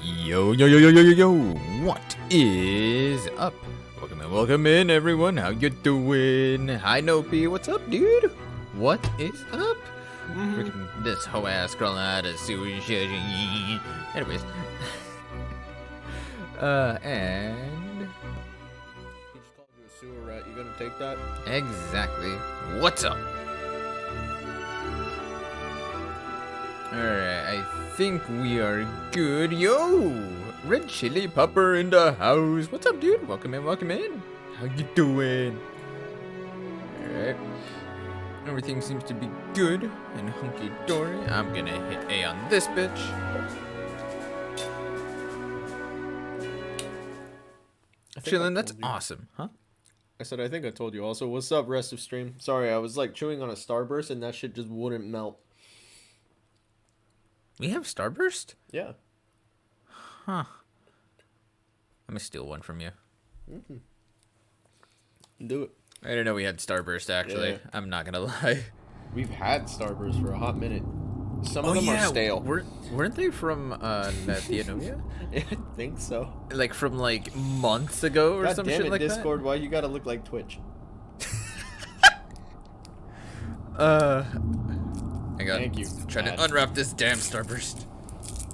Yo, yo, yo, yo, yo, yo, yo, what is up? Welcome in, everyone. How you doing? Hi, Nopi. What's up, dude? What is up? Freaking this whole ass crawling out of sewer shit. Anyways. And... He just called you a sewer rat. You gonna take that? exactly. What's up? Alright, I think we are good. Yo! Red Chili Pupper in the house. What's up, dude? Welcome in, welcome in. How you doing? Alright. Everything seems to be good and hunky-dory. I'm gonna hit A on this bitch. Chillin', that's awesome, huh? I said I think I told you also. What's up, rest of stream? Sorry, I was like chewing on a Starburst and that shit just wouldn't melt. We have Starburst? Yeah. Huh. Let me steal one from you. Do it. I didn't know we had Starburst, actually. Yeah. I'm not gonna lie. We've had Starburst for a hot minute. Some of them are stale. Weren't they from Theonomia? I think so. Like from like months ago or God some damn shit it, like Discord, why you gotta look like Twitch? I got Thank you. trying to unwrap this damn Starburst.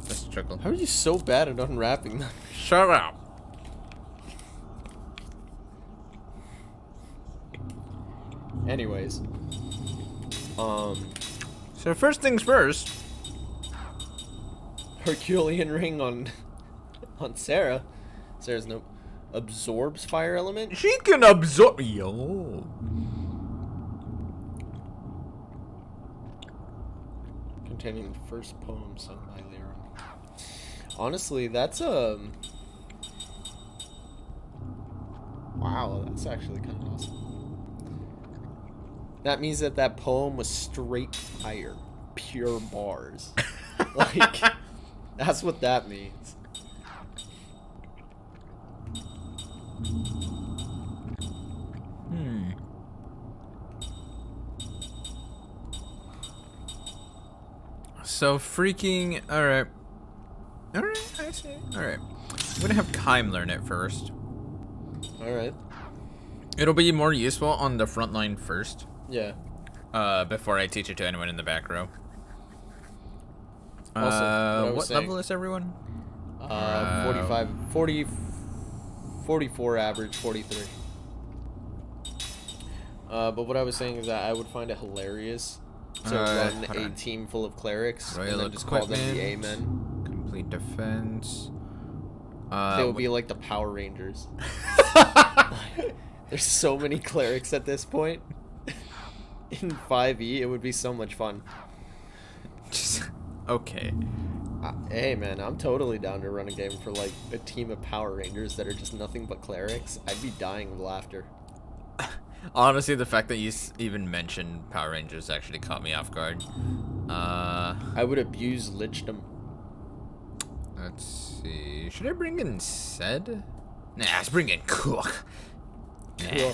Let's struggle. How are you so bad at unwrapping them? Shut up. Anyways. So first things first. Herculean ring on Sarah. Sarah's no absorbs fire element. She can absorb. Yo. Containing the first poem sung by Lyra. Honestly, that's wow, that's actually kind of awesome. That means that poem was straight fire, pure bars. Like, that's what that means. So freaking alright, I see. Alright, I'm gonna have Kym learn it first. Alright. It'll be more useful on the front line first. Yeah. Before I teach it to anyone in the back row. Also, what level is everyone? 44 average, 43. But what I was saying is that I would find it hilarious to run a team full of clerics Royal and then just call them the equipment, Amen. Complete defense. They would be like the Power Rangers. There's so many clerics at this point. In 5e, it would be so much fun. Okay. Hey man, I'm totally down to run a game for like a team of Power Rangers that are just nothing but clerics. I'd be dying of laughter. Honestly, the fact that you even mentioned Power Rangers actually caught me off guard. I would abuse lichdom. Let's see. Should I bring in Sed? Nah, let's bring in Cook. Nah.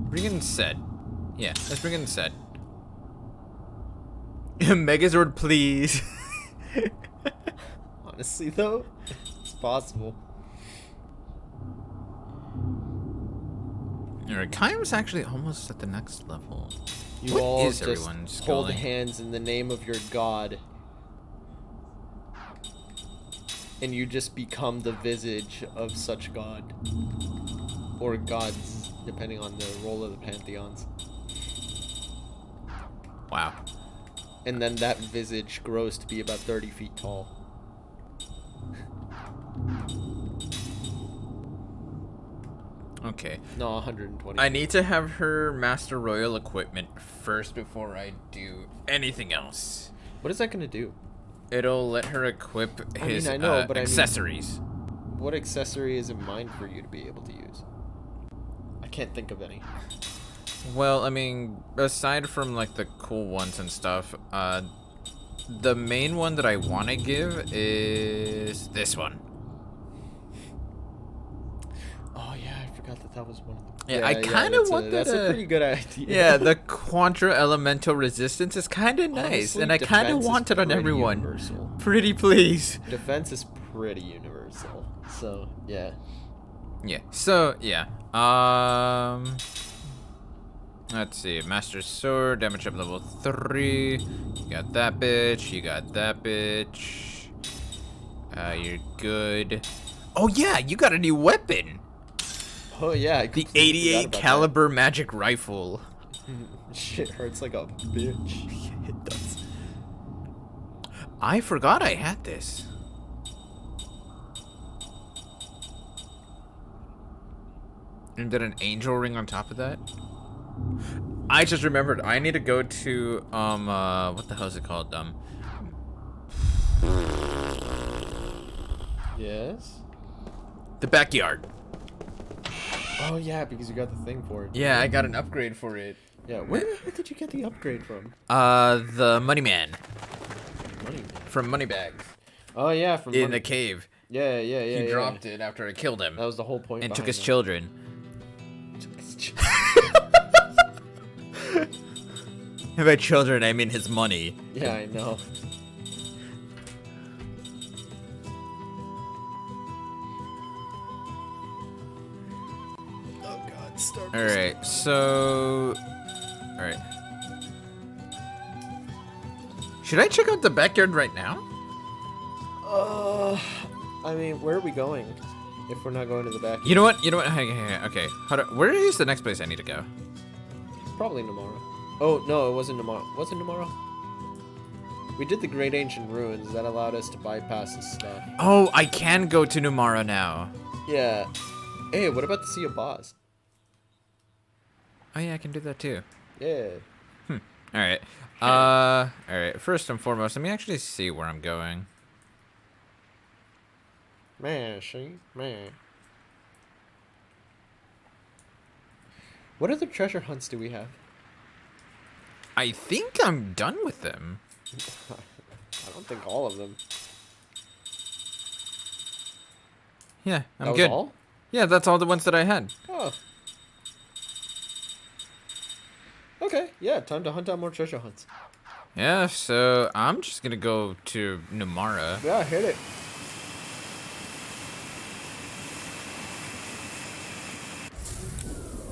Bring in Sed. Yeah, let's bring in Sed. Megazord, please. Honestly, though, it's possible. Alright, Kym's actually almost at the next level. You what all is just everyone hold scrolling? hands in the name of your god. And you just become the visage of such god. Or gods, depending on the role of the pantheons. Wow. And then that visage grows to be about 30 feet tall. Okay. No, 120. I need to have her master royal equipment first before I do anything else. What is that going to do? It'll let her equip his I know, but accessories. What accessory is in mind for you to be able to use? I can't think of any. Well, I mean, aside from like the cool ones and stuff, the main one that I want to give is this one. Oh yeah, I forgot that was one of them. Yeah, I kind of want that's a pretty good idea. Yeah, the Contra Elemental Resistance is kind of nice, Honestly, and I kind of want it on everyone. Universal. Pretty please. Defense is pretty universal. So, yeah. Yeah, so, yeah. Let's see. Master Sword, damage up level 3. You got that bitch, you got that bitch. You're good. Oh, yeah, you got a new weapon. Oh, yeah. The 88 caliber magic rifle. Shit hurts like a bitch. It does. I forgot I had this. And then an angel ring on top of that. I just remembered I need to go to what the hell is it called? Yes. The backyard. Oh yeah, because you got the thing for it. Yeah, I got an upgrade for it. Yeah, where did you get the upgrade from? The Money Man. Money Man. From Moneybags. Oh yeah, from in the cave. Yeah. He dropped it after I killed him. That was the whole point. And took his children. And by children, I mean his money. Yeah, I know. Oh God, start. All right, so, all right. Should I check out the backyard right now? I mean, where are we going? If we're not going to the backyard. You know what? Okay. Where is the next place I need to go? Probably Numara. Oh, no, it wasn't Numara. Was it Numara? We did the Great Ancient Ruins. That allowed us to bypass this stuff. Oh, I can go to Numara now. Yeah. Hey, what about the Sea of Boss? Oh, yeah, I can do that too. Yeah. All right. All right. First and foremost, let me actually see where I'm going. Man. What other treasure hunts do we have? I think I'm done with them. I don't think all of them. Yeah, I'm That good. was all? Yeah, that's all the ones that I had. Oh. Okay, yeah, time to hunt out more treasure hunts. Yeah, so I'm just gonna go to Numara. Yeah, hit it.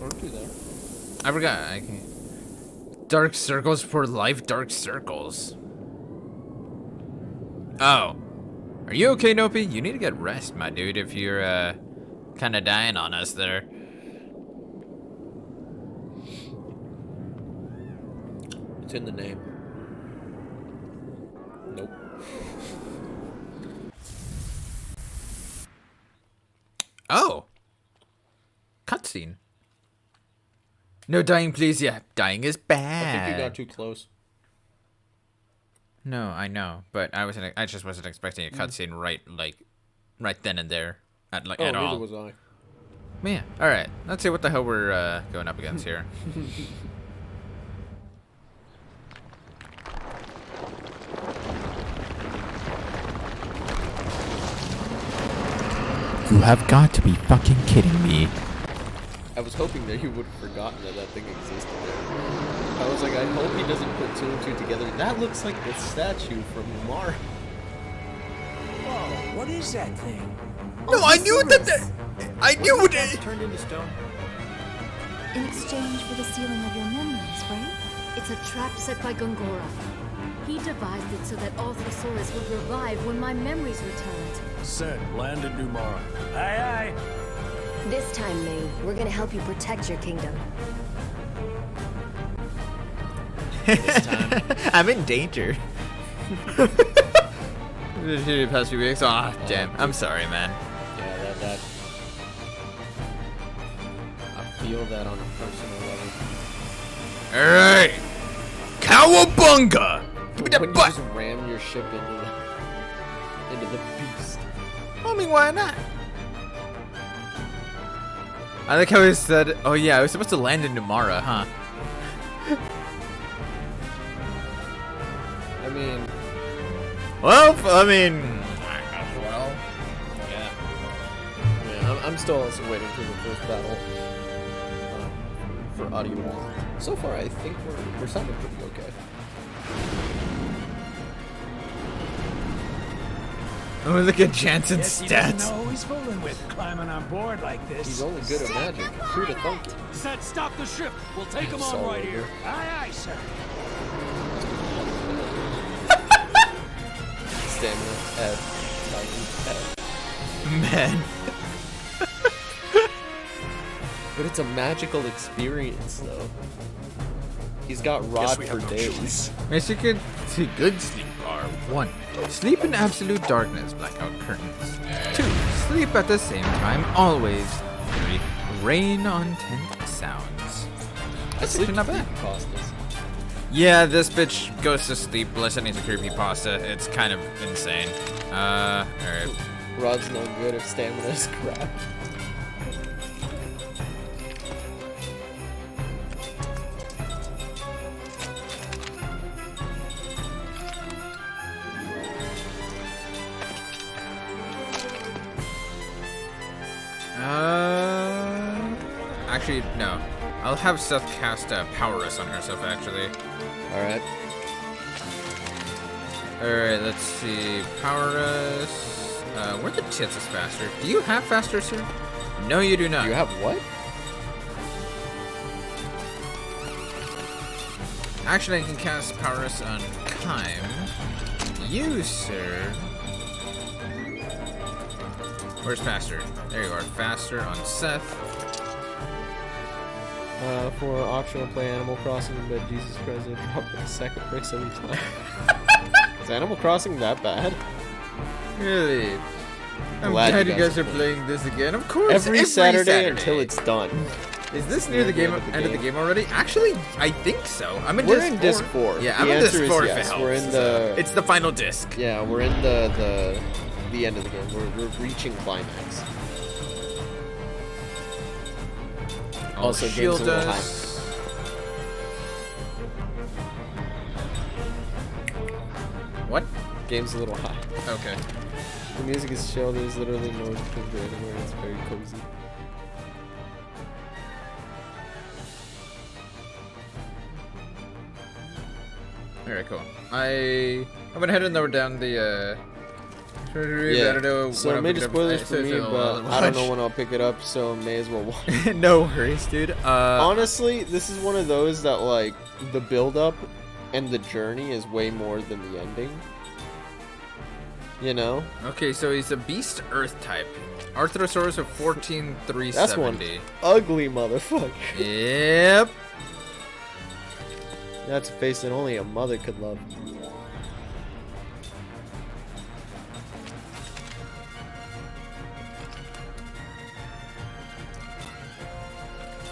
Don't do that. I forgot. I can. Dark circles for life. Dark circles. Oh, are you okay, Nopi? You need to get rest, my dude. If you're kind of dying on us there. It's in the name. Nope. Oh. Cutscene. No dying, please. Yeah, dying is bad. I think you got too close. No, I know, but I just wasn't expecting a cutscene right then and there, at all. Neither was I. Man, all right. Let's see what the hell we're going up against here. You have got to be fucking kidding me. I was hoping that you would have forgotten that thing existed there. I was like, I hope he doesn't put two and two together. That looks like the statue from Numara. Whoa, what is that thing? No, I knew that. I knew it. Turned into stone. In exchange for the sealing of your memories, right? It's a trap set by Gongora. He devised it so that Arthrosaurus would revive when my memories returned. Send, land in Numara. Aye, aye. This time, May, we're gonna help you protect your kingdom. This time. I'm in danger. The past few weeks. Ah, damn. I'm sorry, man. Yeah, that. I feel that on a personal level. All right, cowabunga! Give me that When you butt. just ram your ship into the beast. I mean, why not? I like how he said, "Oh yeah, I was supposed to land in Numara, huh?" I mean, Well, yeah. yeah, I'm still also waiting for the first battle. for audio. So far, I think we're sounding pretty okay. Oh, look at Jansen's Guess he doesn't stats. know who he's fooling with climbing on board like this. He's only good at magic. Who'd have thunk it? Said stop the ship. We'll take him Solid on right here. here. Aye, aye, sir. Stamina F. Man. But it's a magical experience, though. He's got rod we for have no days. My secret to good sleep are 1. Sleep in absolute darkness, blackout curtains. 2. Sleep at the same time, always. 3. Rain on tent sounds. That's actually not bad. Creepypastas. Yeah, this bitch goes to sleep listening to creepypasta. It's kind of insane. Alright. Rod's no good if stamina is crap. Actually, no. I'll have Seth cast Powerless on herself, actually. Alright. Alright, let's see. Powerless. Where the tits is faster? Do you have faster, sir? No, you do not. You have what? Actually, I can cast Powerless on Kime. You, sir. Where's faster? There you are. Faster on Seth. For optional play Animal Crossing, but Jesus Christ, I drop a second bricks every time. Is Animal Crossing that bad? Really? I'm Glad glad you you guys guys are are playing this again. Of course, Every Saturday until it's done. Is this near the game end of the game already? Actually, I think so. I'm in We're disc in 4. disc 4. Yeah, The I'm in disc answer is 4 if yes. it helps. We're in the It's the final disc. yeah. We're in the end of the game. We're reaching climax. Also, game's a shield little high. us. What? Game's a little high. Okay. The music is chill. There's literally no finger anywhere. It's very cozy. Alright, cool. I'm gonna head and lower down the I don't know So when I'll major pick it up. spoilers for So me, I'll but I don't know watch. when I'll pick it up, so may as well watch. No worries, dude. Honestly, this is one of those that like the build up and the journey is way more than the ending. You know? Okay, so he's a beast earth type. Arthrosaurus of 14370. That's one ugly motherfucker. Yep. That's a face that only a mother could love.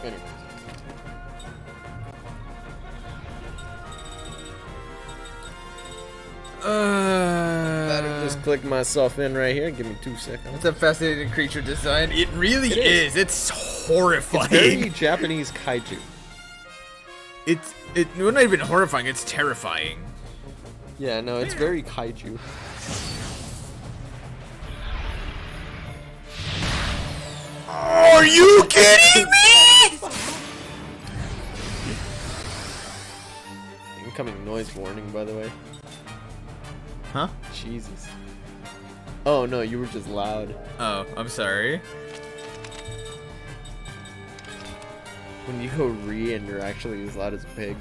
Anyways. Better just click myself in right here. Give me 2 seconds. It's a fascinating creature design. It really It is. is. It's horrifying. It's very Japanese kaiju. Well, not even horrifying. It's terrifying. Yeah, no, it's very kaiju. Are you kidding me? Incoming noise warning, by the way. Huh? Jesus. Oh no, you were just loud. Oh, I'm sorry. When you go re and you're actually as loud as a pig.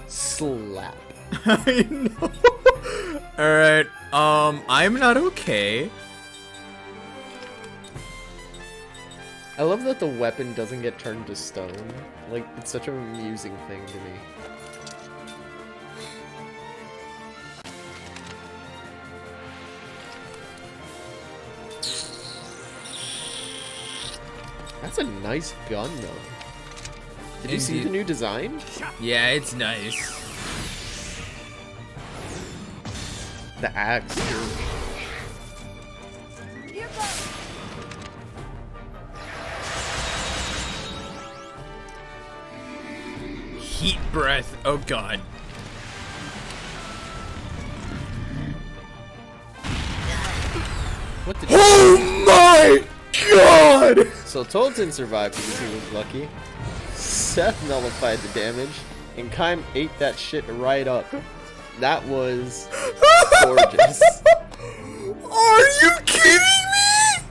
Slap. I know. Alright, I'm not okay. I love that the weapon doesn't get turned to stone. Like, it's such an amusing thing to me. That's a nice gun, though. Did you see the new design? Yeah, it's nice. The axe. Heat breath. Oh god. What the? Oh my god! So Tolton survived because he was lucky. Seth nullified the damage, and Kaim ate that shit right up. That was gorgeous. Are you kidding me?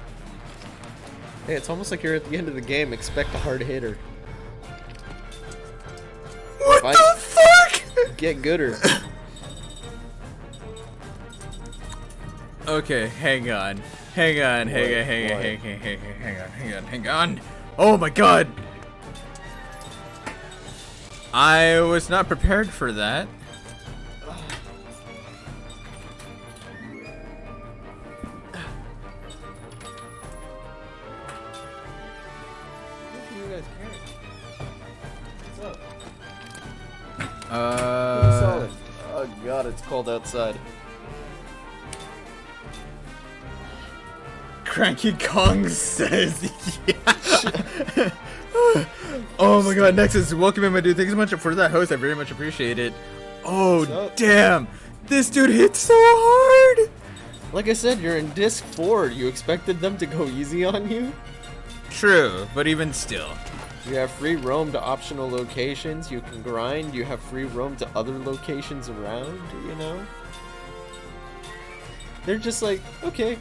Hey, it's almost like you're at the end of the game. Expect a hard hitter. What Fight. the fuck? Get gooder. Okay, hang on. Hang on. Oh my god. I was not prepared for that. Oh god, it's cold outside. Cranky Kong says, yeah. Oh my god, Nexus, welcome in, my dude. Thanks so much for that host. I very much appreciate it. Oh, damn. This dude hits so hard. Like I said, you're in disc 4. You expected them to go easy on you? True, but even still. You have free roam to optional locations. You can grind. You have free roam to other locations around, you know? They're just like, okay,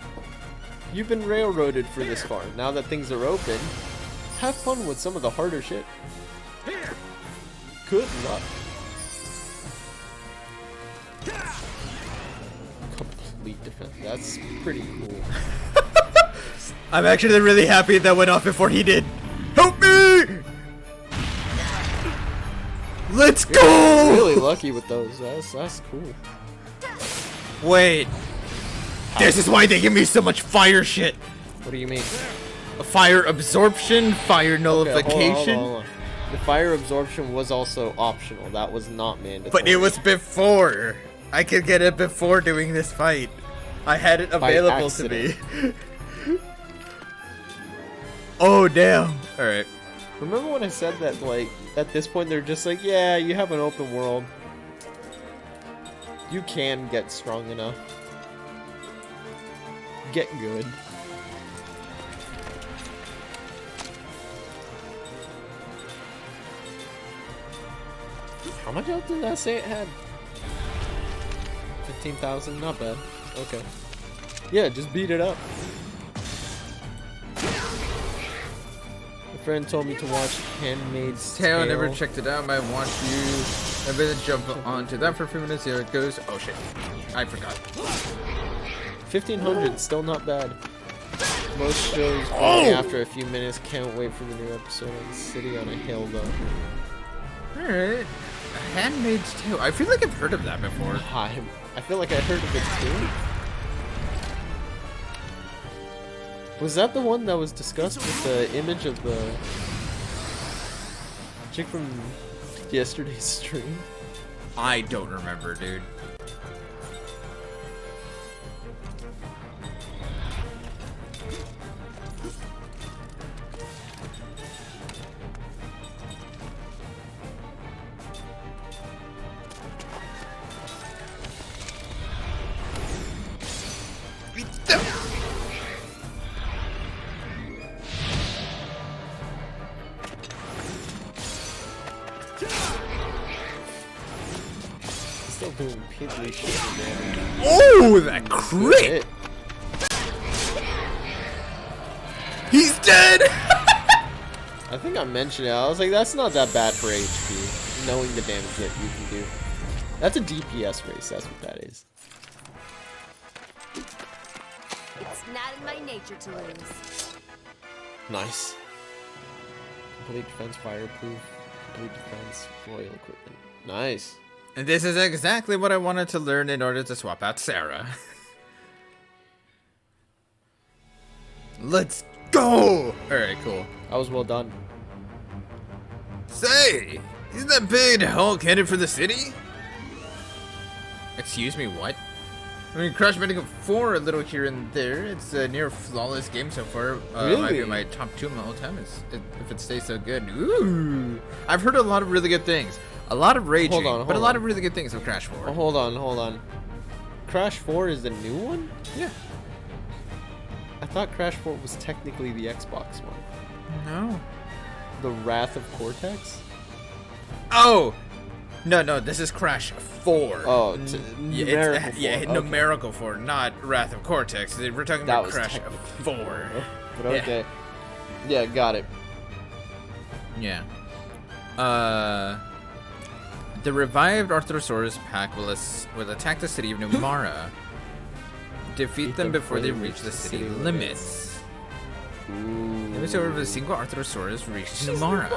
you've been railroaded for this far. Now that things are open, have fun with some of the harder shit. Good luck. Complete defense. That's pretty cool. I'm actually really happy that went off before he did. Help me! Let's go! Really lucky with those. That's cool. Wait. This is why they give me so much fire shit. What do you mean? Fire absorption, fire Okay, nullification. hold on. The fire absorption was also optional. That was not mandatory. But it was before. I could get it before doing this fight. I had it available to me. Oh, damn. Alright. Remember when I said that, like, at this point they're just like, yeah, you have an open world. You can get strong enough. Get good. How much health did that say it had? 15,000? Not bad. Okay. Yeah, just beat it up. A friend told me to watch Handmaid's Tale. I never checked it out. Might want you. I better jump onto that for a few minutes. There it goes. Oh shit. I forgot. 1,500, still not bad. Most shows only after a few minutes. Can't wait for the new episode of The City on a Hill though. Alright. Handmaid's Tale. I feel like I've heard of that before. I feel like I heard of it too. Was that the one that was discussed with the image of the chick from yesterday's stream? I don't remember, dude. Still doing piddly shit, man. Oh, that crit! He's dead! I think I mentioned it. I was like, that's not that bad for HP, knowing the damage that you can do. That's a DPS race, that's what that is. It's not in my nature to lose. Nice. Complete defense, fireproof, complete defense, royal equipment. Nice. And this is exactly what I wanted to learn in order to swap out Sarah. Let's go! Alright, cool. That was well done. Say, isn't that big Hulk headed for the city? Excuse me, what? I mean, Crash Bandicoot 4 a little here and there. It's a near flawless game so far. Really? Might be my top 2 of all time if it stays so good. Ooh, I've heard a lot of really good things. A lot of raging, but a lot of really good things of Crash 4. Oh, hold on. Crash 4 is the new one? Yeah. I thought Crash 4 was technically the Xbox one. No. The Wrath of Cortex? Oh! No, this is Crash 4. Oh, Numerical 4. Okay. Numerical 4, not Wrath of Cortex. We're talking That about was Crash technically 4. But okay. Yeah, got it. Yeah. The revived Arthrosaurus pack will attack the city of Numara. Defeat them before they reach the city limits. Limits over a single Arthrosaurus reaches Numara.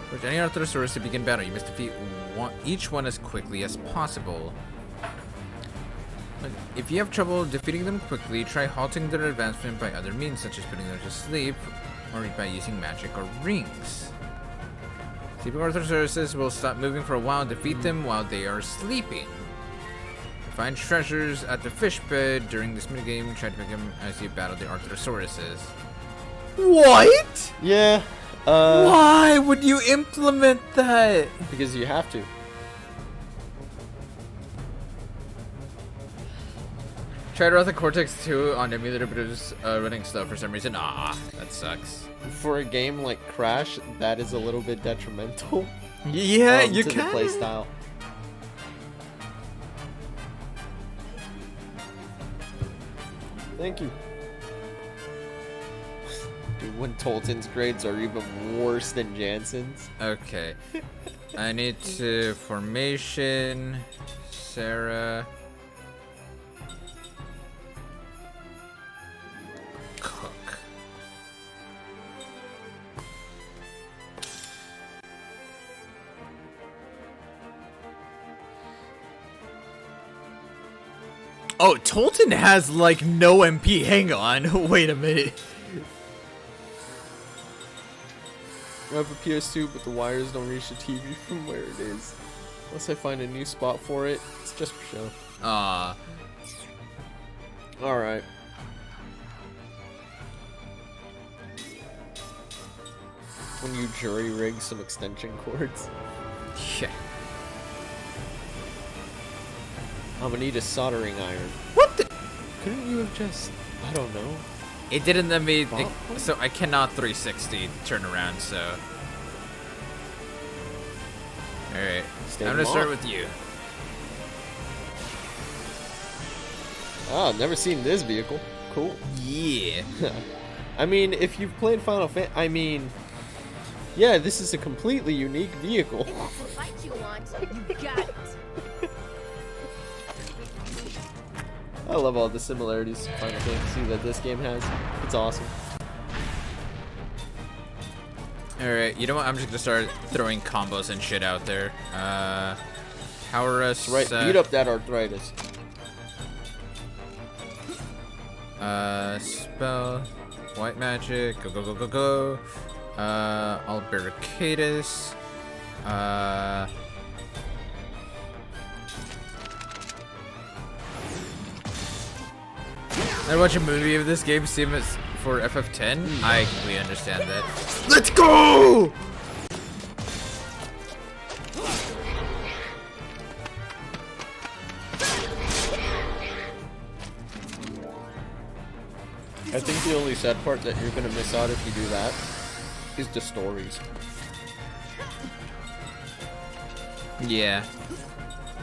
For any Arthrosaurus to begin battle, you must defeat each one as quickly as possible. But if you have trouble defeating them quickly, try halting their advancement by other means, such as putting them to sleep, or by using magic or rings. Sleeping Arthrosaurus will stop moving for a while and defeat them while they are sleeping. Find treasures at the fish bed during this minigame. Try to pick them as you battle the Arthosauruses. What? Yeah. Why would you implement that? Because you have to. Tried Wrath of Cortex 2 on emulator, but it was running slow for some reason. Ah, that sucks. For a game like Crash, that is a little bit detrimental. Yeah, you to can. the playstyle. Thank you. Dude, when Tolton's grades are even worse than Jansen's. Okay. I need to formation. Sarah. Cook. Oh, Tolton has like no MP. Hang on. Wait a minute. I have a PS2, but the wires don't reach the TV from where it is. Unless I find a new spot for it, it's just for show. Alright. When you jury rig some extension cords. Yeah. I'm gonna need a soldering iron. What the? Couldn't you have just, I don't know. It didn't let me, Bop one? so I cannot 360 turn around, so. Alright, I'm gonna start with you. Ah, never seen this vehicle. Cool. Yeah. I mean, if you've played Final Fantasy, I mean, yeah, this is a completely unique vehicle. Fight you want, you got it. I love all the similarities to Final Fantasy that this game has. It's awesome. Alright, you know what? I'm just gonna start throwing combos and shit out there. Power us. Right, beat up that arthritis. Spell. White magic. Go, go, go, go, go. I'll barricade us. I watch a movie of this game, same as for FF10. I completely understand that. Let's go! I think the only sad part that you're gonna miss out if you do that is the stories. Yeah.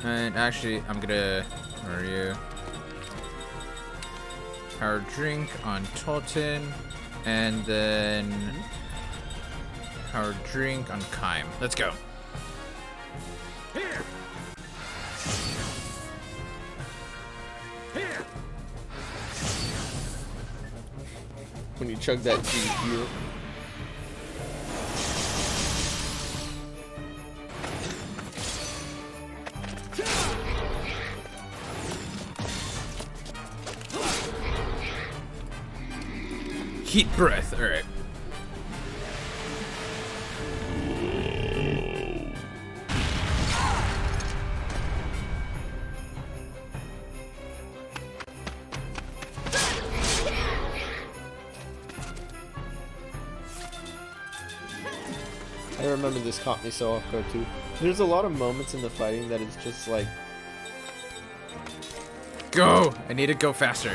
And actually, I'm gonna... Where are you? Power drink on Tolton, and then power drink on Kime. Let's go. Here. Here. When you chug that GQ. Heat breath. All right. I remember this caught me so off guard too. There's a lot of moments in the fighting that is just like, Go! I need to go faster.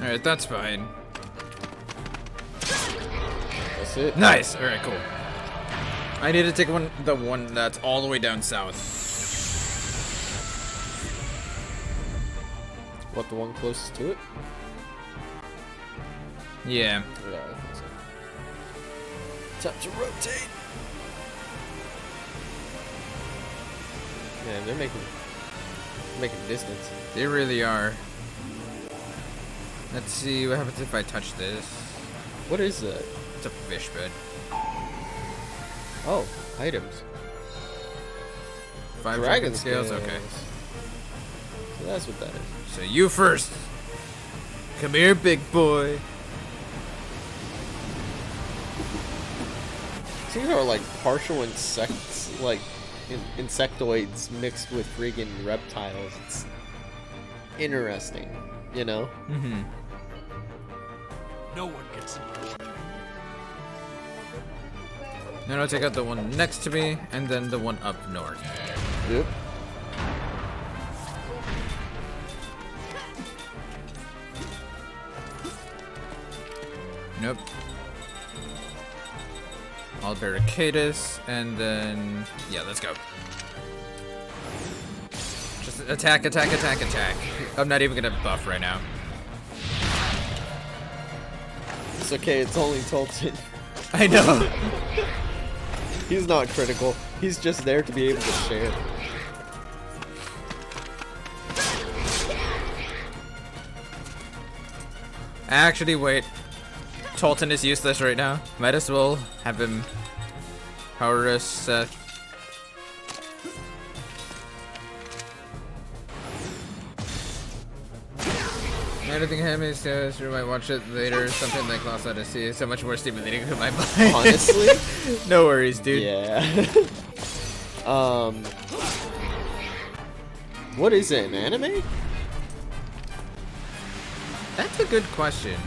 Alright, that's fine. That's it. Nice! Alright, cool. I need to take the one that's all the way down south. What, the one closest to it? Yeah. Yeah, I think so. Time to rotate. Man, they're making distance. They really are. Let's see what happens if I touch this. What is that? It's a fish bed. Oh, items. 5 Dragon scales, okay. So that's what that is. So you first. Come here, big boy. These are like partial insects, like insectoids mixed with friggin' reptiles. It's interesting, you know? Mm-hmm. No one gets in my way. Then I'll take out the one next to me, and then the one up north. Yep. Nope. I'll barricade us, and then... yeah, let's go. Just attack, attack, attack, attack. I'm not even gonna buff right now. It's okay, it's only Tolton. I know. He's not critical. He's just there to be able to share. Actually, wait. Tolton is useless right now. Might as well have him power us. Anything happening says you might watch it later. Something like Lost Odyssey is so much more stimulating to my mind. Honestly? No worries, dude. Yeah. What is it, an anime? That's a good question.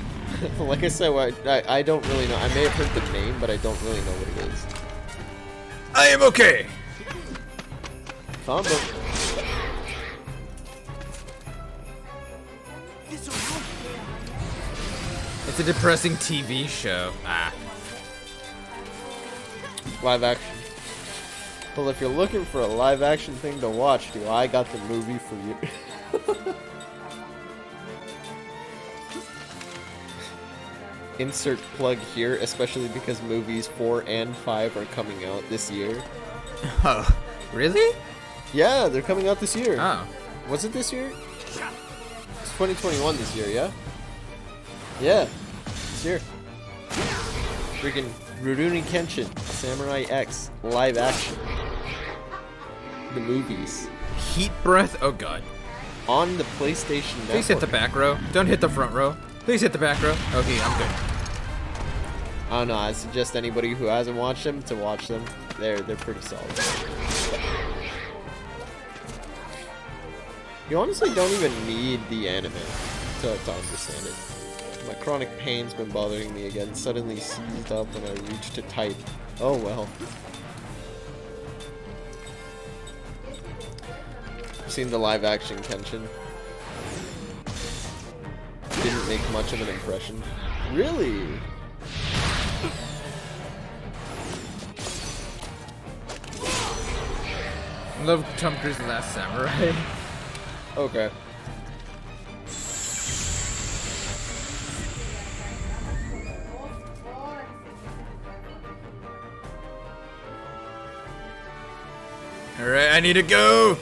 Like I said, I don't really know. I may have heard the name, but I don't really know what it is. I am okay. Combo. It's a depressing TV show. Ah. Live action. Well, if you're looking for a live action thing to watch, dude, I got the movie for you. Insert plug here, especially because movies 4 and 5 are coming out this year. Oh, really? Yeah, they're coming out this year. Oh. Was it this year? It's 2021 this year, yeah? Yeah, this year. Freaking Rurouni Kenshin, Samurai X, live action. The movies. Heat breath? Oh god. On the PlayStation Network. Please hit the back row. Don't hit the front row. Please hit the back row. Okay, I'm good. I don't know, I suggest anybody who hasn't watched them to watch them. They're pretty solid. You honestly don't even need the anime to understand it. My chronic pain's been bothering me again, suddenly seized up when I reach to type. Oh well. I've seen the live action Kenshin. Didn't make much of an impression. Really? Love Tom Cruise's Last Samurai. Okay. Alright, I need to go!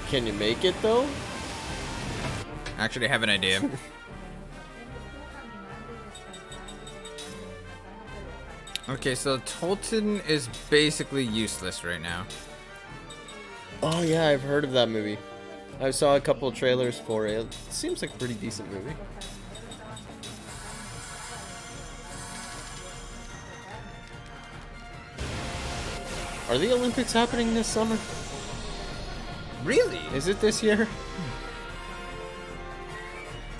Can you make it though? Actually, I have an idea. Okay, so Tolton is basically useless right now. Oh yeah, I've heard of that movie. I saw a couple of trailers for it. It seems like a pretty decent movie. Are the Olympics happening this summer? Really? Is it this year?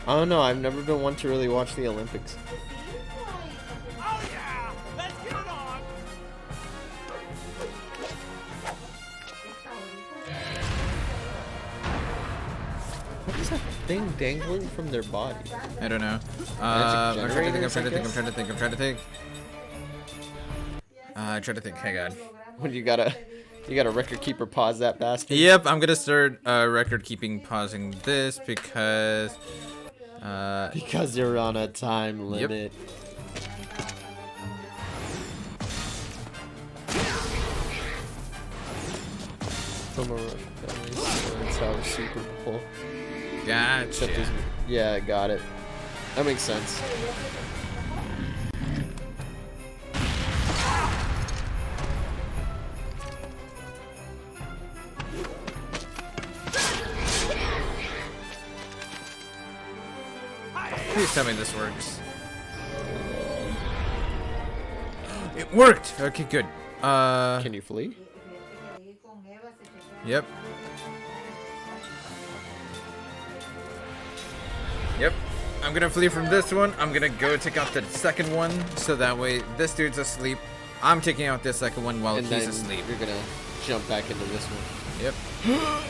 I don't know, I've never been one to really watch the Olympics. Oh yeah! Let's get it on! What is that thing dangling from their body? I don't know. Magic I'm trying to generators, I think. I'm trying to think. Hang on. When you gotta record keeper pause that bastard. Yep, I'm gonna start record keeping pausing this because Because you're on a time limit. From a Russian family, so that's how it's super cool. gotcha. Yeah, got it. That makes sense. Please tell me this works. It worked! Okay, good. Can you flee? Yep. Yep. I'm gonna flee from this one. I'm gonna go take out the second one, so that way this dude's asleep. I'm taking out this second one while And he's then asleep. you're gonna jump back into this one. Yep.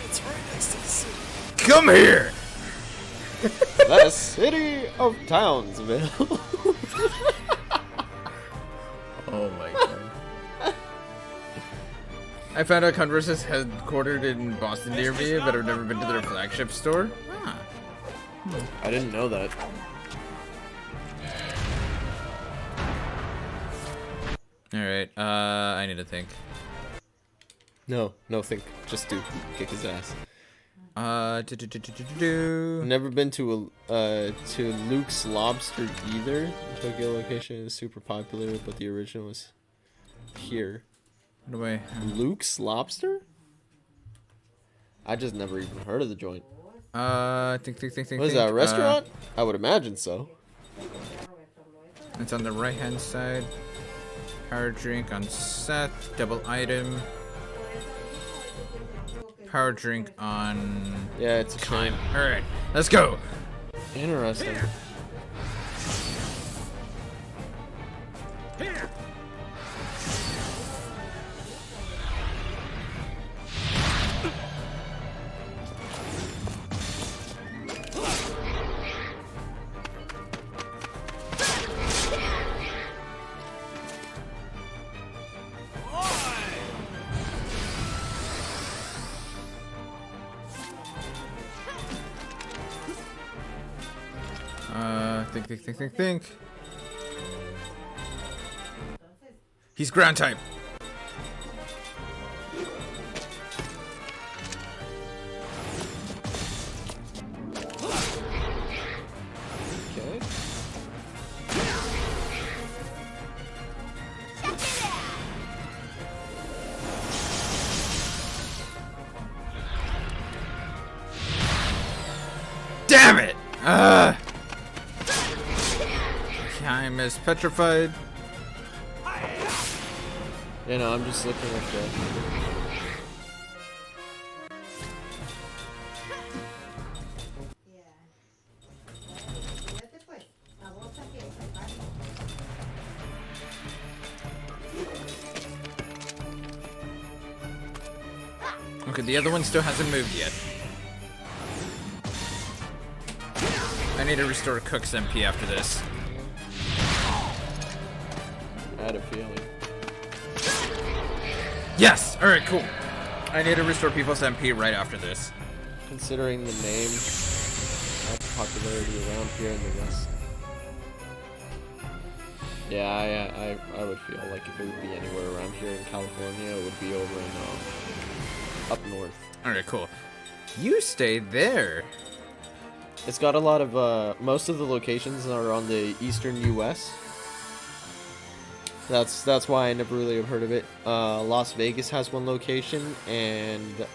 It's right next to the city. Come here! The city of Townsville. Oh my god. I found out Converse is headquartered in Boston near me, but I've never been to their flagship store. Huh. I didn't know that. Alright, I need to think. No, think. Just do. Kick his ass. Do. Never been to Luke's Lobster either. The Tokyo location is super popular, but the original was here. What do I? Luke's Lobster? I just never even heard of the joint. Think. What is that, a restaurant? I would imagine so. It's on the right hand side. Power drink on Seth. Double item. Power drink on Yeah, it's a time. Alright, let's go. Interesting. Think. He's ground type. Okay. Damn it! Time is petrified. You know, I'm just looking at the... Okay, the other one still hasn't moved yet. I need to restore Cook's MP after this. I had a feeling. Yes! Alright, cool. I need to restore people's MP right after this. Considering the name, that's popularity around here in the West. Yeah, I would feel like if it would be anywhere around here in California, it would be over in up north. Alright, cool. You stay there. It's got a lot of most of the locations are on the eastern U.S. That's why I never really have heard of it. Las Vegas has one location, and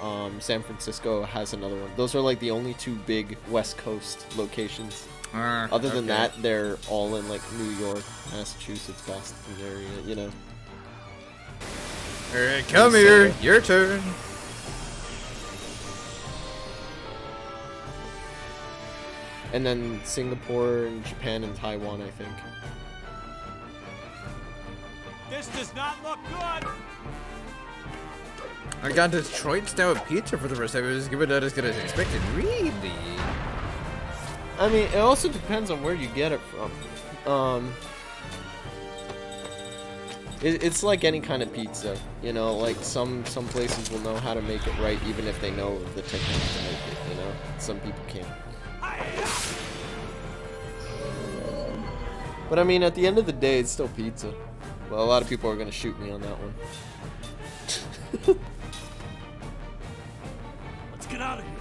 San Francisco has another one. Those are like the only two big West Coast locations. Other than that, they're all in like New York, Massachusetts, Boston area, you know. Alright, come here. Your turn. And then Singapore and Japan and Taiwan, I think. This does not look good. I got Detroit style pizza for the first time. It was good, not as good as expected. Really? I mean, it also depends on where you get it from. It's like any kind of pizza, you know. Like some places will know how to make it right, even if they know the technique to make it. You know, some people can't. But I mean, at the end of the day, it's still pizza. Well, a lot of people are gonna shoot me on that one. Let's get out of here.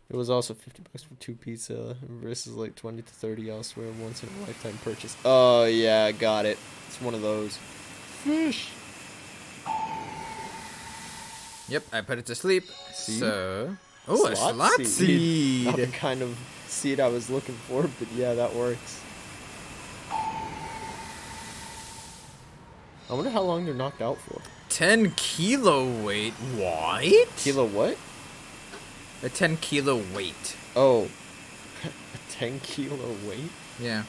It was also $50 for 2 pizza versus like 20 to 30 elsewhere, once in a lifetime purchase. Oh yeah, got it. It's one of those. Fish. Yep, I put it to sleep. Seed? So, oh, a slot Not seed. the kind of seed I was looking for, but yeah, that works. I wonder how long they're knocked out for. 10 kilo weight. What? Kilo what? A 10 kilo weight. Oh, a 10 kilo weight? Yeah.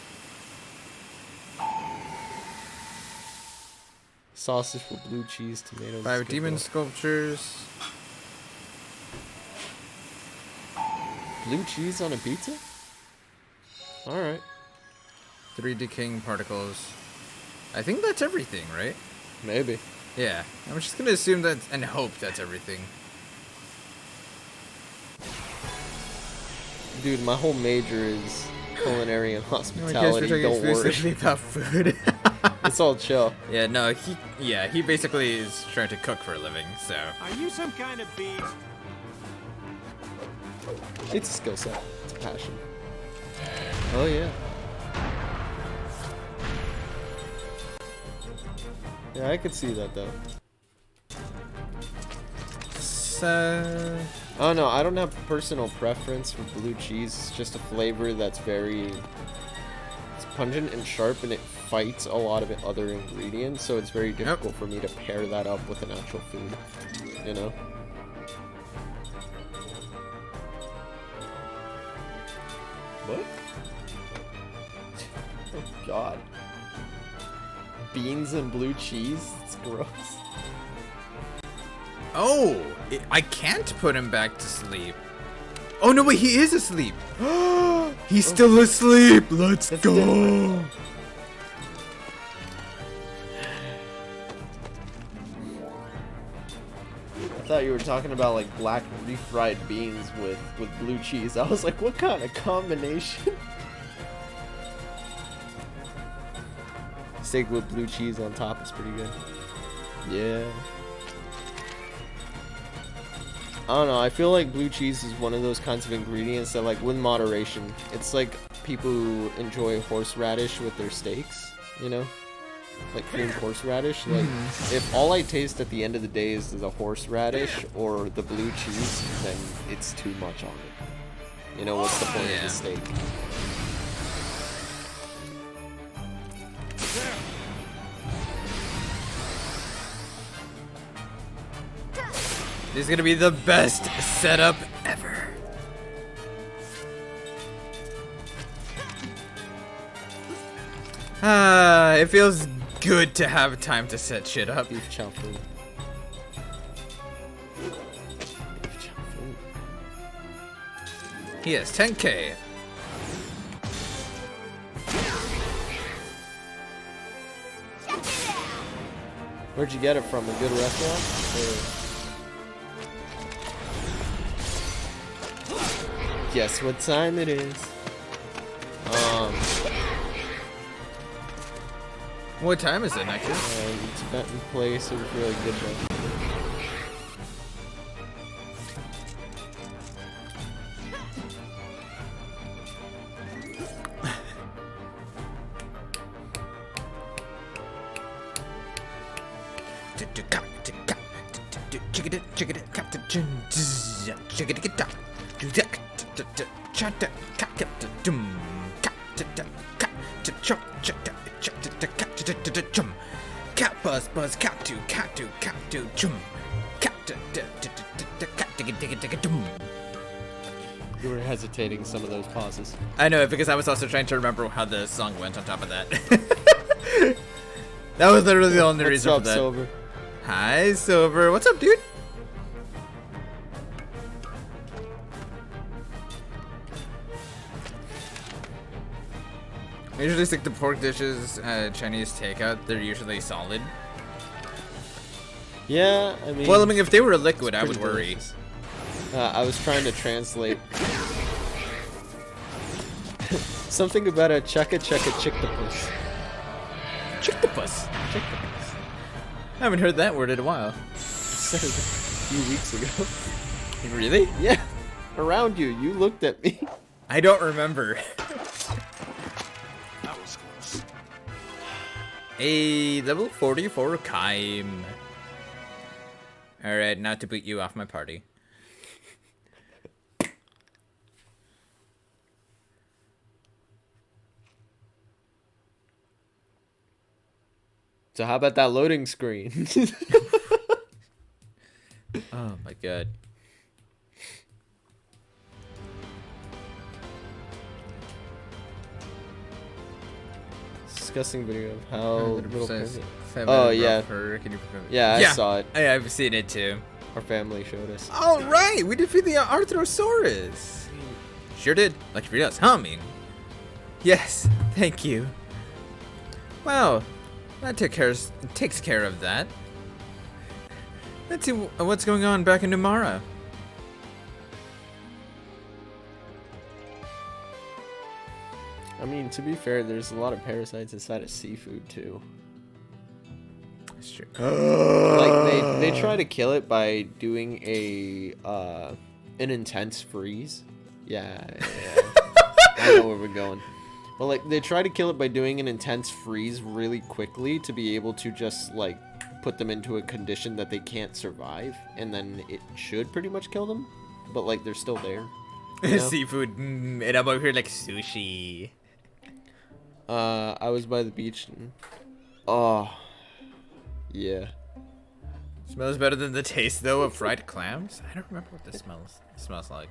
Sausage with blue cheese, tomatoes. 5 demon sculptures. Blue cheese on a pizza? Alright. 3 decaying particles. I think that's everything, right? Maybe. Yeah. I'm just gonna assume that and hope that's everything. Dude, my whole major is culinary and I guess we're hospitality. talking Don't worry. exclusively about food. It's all chill. Yeah, no, he basically is trying to cook for a living, so. Are you some kind of beast? It's a skill set. It's a passion. Oh yeah. Yeah, I could see that though. So. Oh no, I don't have personal preference for blue cheese. It's just a flavor that's very... It's pungent and sharp, and it fights a lot of other ingredients, so it's very difficult for me to pair that up with an actual food, you know? What? Oh god. Beans and blue cheese? It's gross. Oh, I can't put him back to sleep. Oh no, wait, he is asleep. He's still asleep. Let's That's go. different. I thought you were talking about like black refried beans with blue cheese. I was like, what kind of combination? Steak with blue cheese on top is pretty good. Yeah. I don't know, I feel like blue cheese is one of those kinds of ingredients that, like, with moderation, it's like people who enjoy horseradish with their steaks, you know? Like creamed horseradish. Like, if all I taste at the end of the day is the horseradish or the blue cheese, then it's too much on it. You know, what's the point of the steak? This is gonna be the best setup ever. It feels good to have time to set shit up. Beef chow food. Beef chow food. He has 10K. Where'd you get it from? A good restaurant? Or... Guess what time it is? What time is it, Nectar? Tibetan place. It was really good though. You were hesitating some of those pauses. I know, because I was also trying to remember how the song went on top of that. That was literally the only reason for that. Sober? Hi, Silver. What's up, dude? I usually stick to pork dishes, Chinese takeout. They're usually solid. Yeah, I mean... Well, I mean, if they were a liquid, I would pretty worry. delicious. I was trying to translate. Something about a chick-the-puss. Chick-the-puss. Chick-the-puss. I haven't heard that word in a while. Said it a few weeks ago. Really? Yeah. Around you. You looked at me. I don't remember. That was close. A level 44 Kaim. Alright, now to boot you off my party. So how about that loading screen? Oh my god. Disgusting video of how little Says, Kermit- Oh, yeah. Can you Yeah, I saw it. I've seen it too. Our family showed us. All right, we defeated the Arthrosaurus. Sure did. Like for us, huh, Ming? Yes, thank you. Wow, that takes care of that. Let's see what's going on back in Numara. I mean, to be fair, there's a lot of parasites inside of seafood too. That's true. Like they try to kill it by doing an intense freeze. Yeah. I know where we're going. Well, like they try to kill it by doing an intense freeze really quickly to be able to just like put them into a condition that they can't survive, and then it should pretty much kill them. But like they're still there. You know? Seafood, and I'm over here like sushi. I was by the beach. And, oh, yeah. Smells better than the taste though of fried clams. I don't remember what this smells like.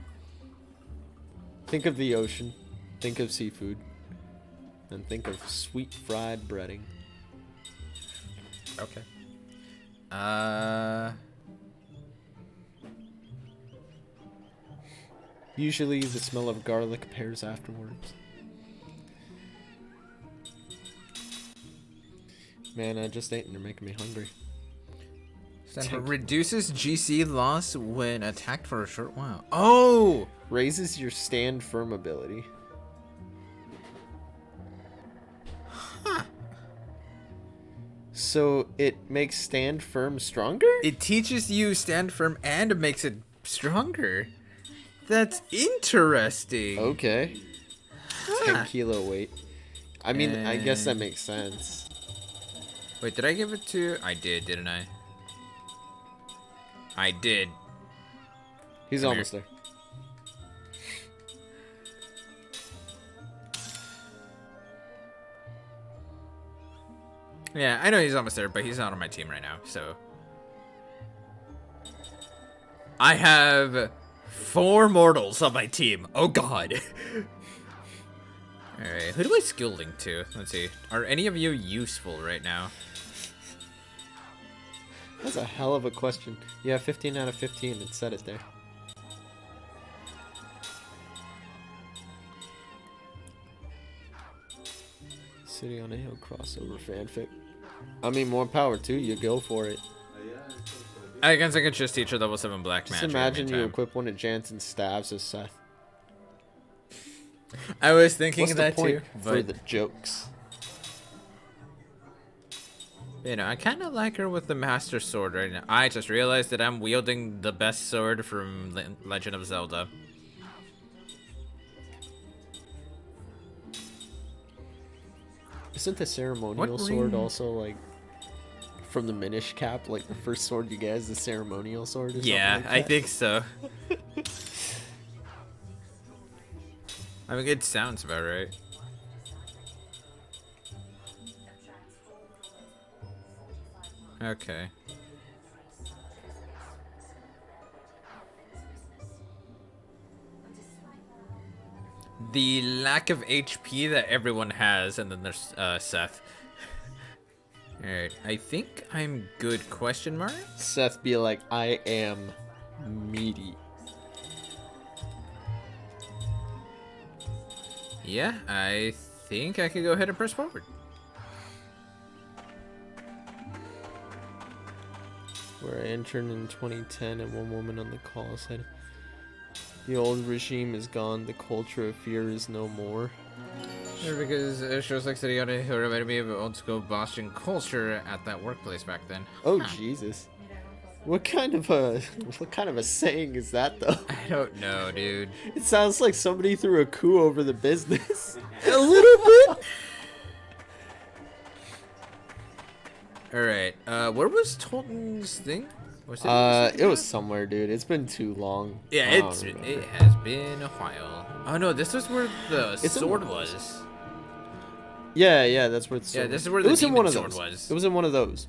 Think of the ocean. Think of seafood. And think of sweet fried breading. Okay. Usually the smell of garlic pairs afterwards. Man, I just ate and they're making me hungry. Reduces GC loss when attacked for a short while. Oh! Raises your stand firm ability. Huh. So it makes stand firm stronger? It teaches you stand firm and makes it stronger. That's interesting. Okay. Huh. 10 kilo weight. I mean, I guess that makes sense. Wait, did I give it to... I did, didn't I? I did. He's Come almost here. there. Yeah, I know he's almost there, but he's not on my team right now, so... I have 4 mortals on my team. Oh god. Alright, who do I skill link to? Let's see. Are any of you useful right now? That's a hell of a question. Yeah, 15 out of 15. It said it there. City on a Hill crossover fanfic. I mean, more power to you. Go for it. I guess I could just teach her level 7 black Just magic. imagine you meantime. equip one of Jansen's staves as Seth. I was thinking What's of the that point too, for but the jokes? you know, I kind of like her with the Master Sword right now. I just realized that I'm wielding the best sword from Legend of Zelda. Isn't the ceremonial sword also like from the Minish cap? Like the first sword you get is the ceremonial sword? Or something Yeah, like I that? think so. I mean, it sounds about right. Okay. The lack of HP that everyone has, and then there's Seth. Alright, I think I'm good, question mark? Seth be like, I am meaty. Yeah, I think I could go ahead and press forward. Where I interned in 2010 and one woman on the call said, the old regime is gone, the culture of fear is no more. Sure, because it shows like City Odyssey who reminded me of old school Boston culture at that workplace back then. Oh Jesus. What kind of a saying is that though? I don't know, dude. It sounds like somebody threw a coup over the business. A little bit. Alright, where was Tolton's thing? Was It was somewhere, dude. It's been too long. Yeah, I don't it remember. has been a while. Oh no, this is where the sword was. Yeah, that's where it's. Yeah, this is where the demon sword was. It was in one of those.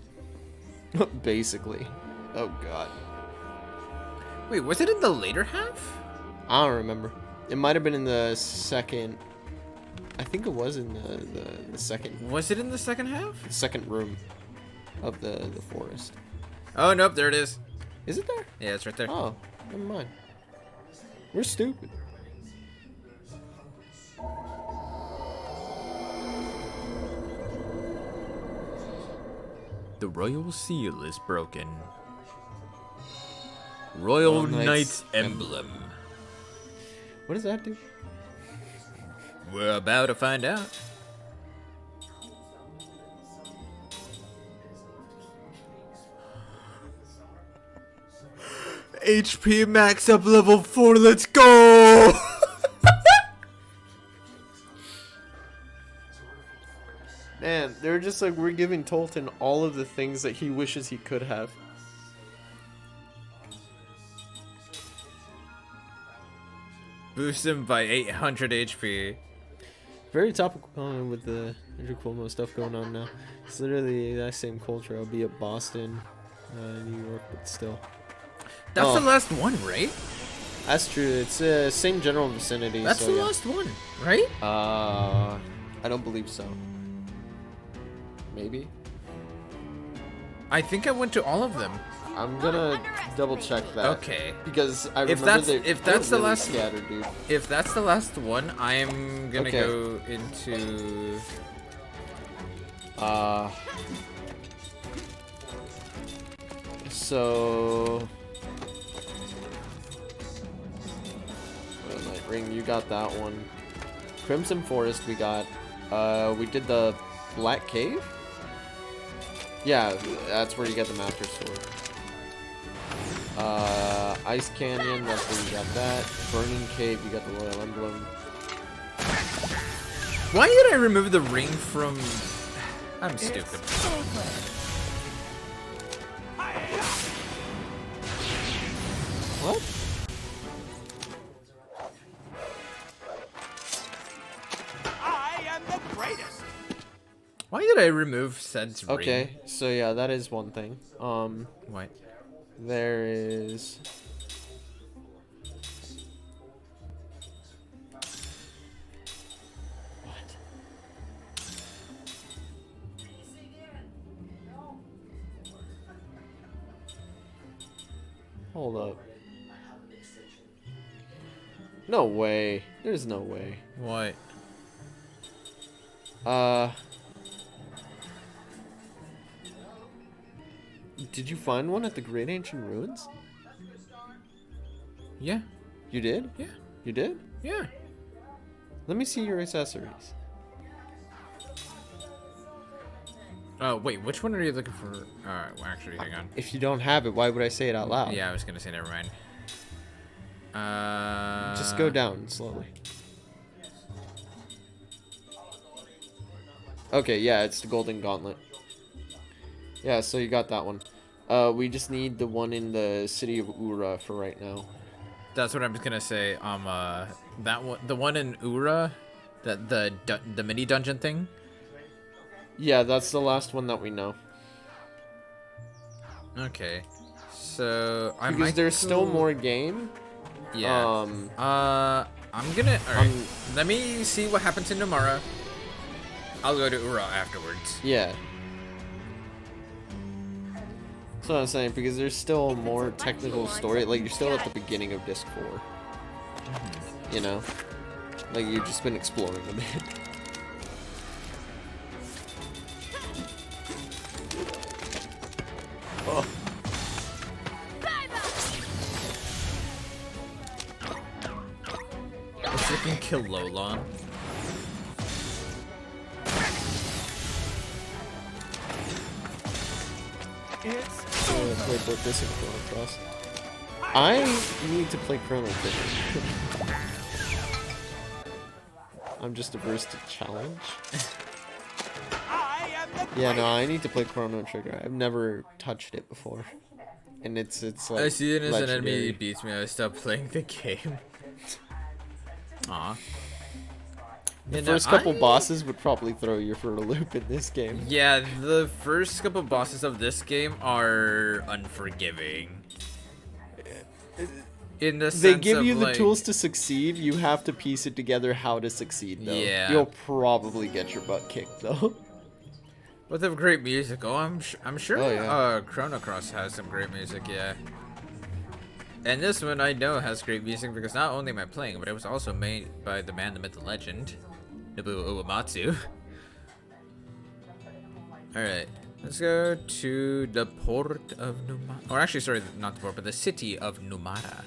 Basically. Oh god. Wait, was it in the later half? I don't remember. It might have been in the second. I think it was in the second. Was it in the second half? Second room of the forest. Oh nope, there it is. Is it there? Yeah, it's right there. Oh, never mind. We're stupid. The royal seal is broken. Royal Knight's emblem. What does that do? We're about to find out. HP max up level 4, let's go! Man, they're just like, we're giving Tolton all of the things that he wishes he could have. Boost him by 800 HP. Very topical with the Andrew Cuomo stuff going on now. It's literally that same culture. I'll be at Boston, New York, but still. That's the last one, right? That's true. It's same general vicinity. That's so, the yeah. last one, right? I don't believe so. Maybe. I think I went to all of them. I'm gonna double check that. Okay. Because I If remember that's- if they're that's the really last- scattered, dude. If that's the last one, I'm gonna Okay. go into. So. Night Ring, you got that one. Crimson Forest, we got. We did the Black Cave. Yeah, that's where you get the Master Sword. Ice Canyon, that's where you got that. Burning Cave, you got the Royal Emblem. Why did I remove the ring from? I'm stupid. What? I am the greatest. Why did I remove said ring? Okay, so yeah, that is one thing. What? There is. What? Hold up. No way. There's no way. What? Did you find one at the Great Ancient Ruins? Yeah. You did? Yeah. You did? Yeah. Let me see your accessories. Oh wait, which one are you looking for? Alright, well, actually, hang on. If you don't have it, why would I say it out loud? Yeah, I was gonna say never mind. Just go down slowly. Okay, yeah, it's the Golden Gauntlet. Yeah, so you got that one. We just need the one in the city of Ura for right now. That's what I was gonna say. That one, the one in Ura, the mini dungeon thing. Yeah, that's the last one that we know. Okay, so I Because might there's still go- more game. Yeah. I'm gonna. Alright. Let me see what happens in Numara. I'll go to Ura afterwards. Yeah. That's what I'm saying, because there's still more technical story. Like, you're still at the beginning of Disc 4. You know? Like, you've just been exploring a bit. Oh. If you can kill Lolon. Play both this and Chrono Cross. I need to play Chrono Trigger. I'm just averse to challenge. Yeah, no, I need to play Chrono Trigger. I've never touched it before, and it's like. I see it as an enemy legendary. beats me. I stop playing the game. Aw. The first couple bosses would probably throw you for a loop in this game. Yeah, the first couple bosses of this game are unforgiving. In the sense They give you of, the like, tools to succeed. You have to piece it together how to succeed, though. Yeah. You'll probably get your butt kicked, though. But they have great music. Oh, I'm sure. Oh, yeah. Chrono Cross has some great music. Yeah. And this one I know has great music because not only am I playing, but it was also made by the man, the myth, the legend, Nobuo Uematsu. Alright, let's go to the port of Numara. Or actually, sorry, not the port, but the city of Numara.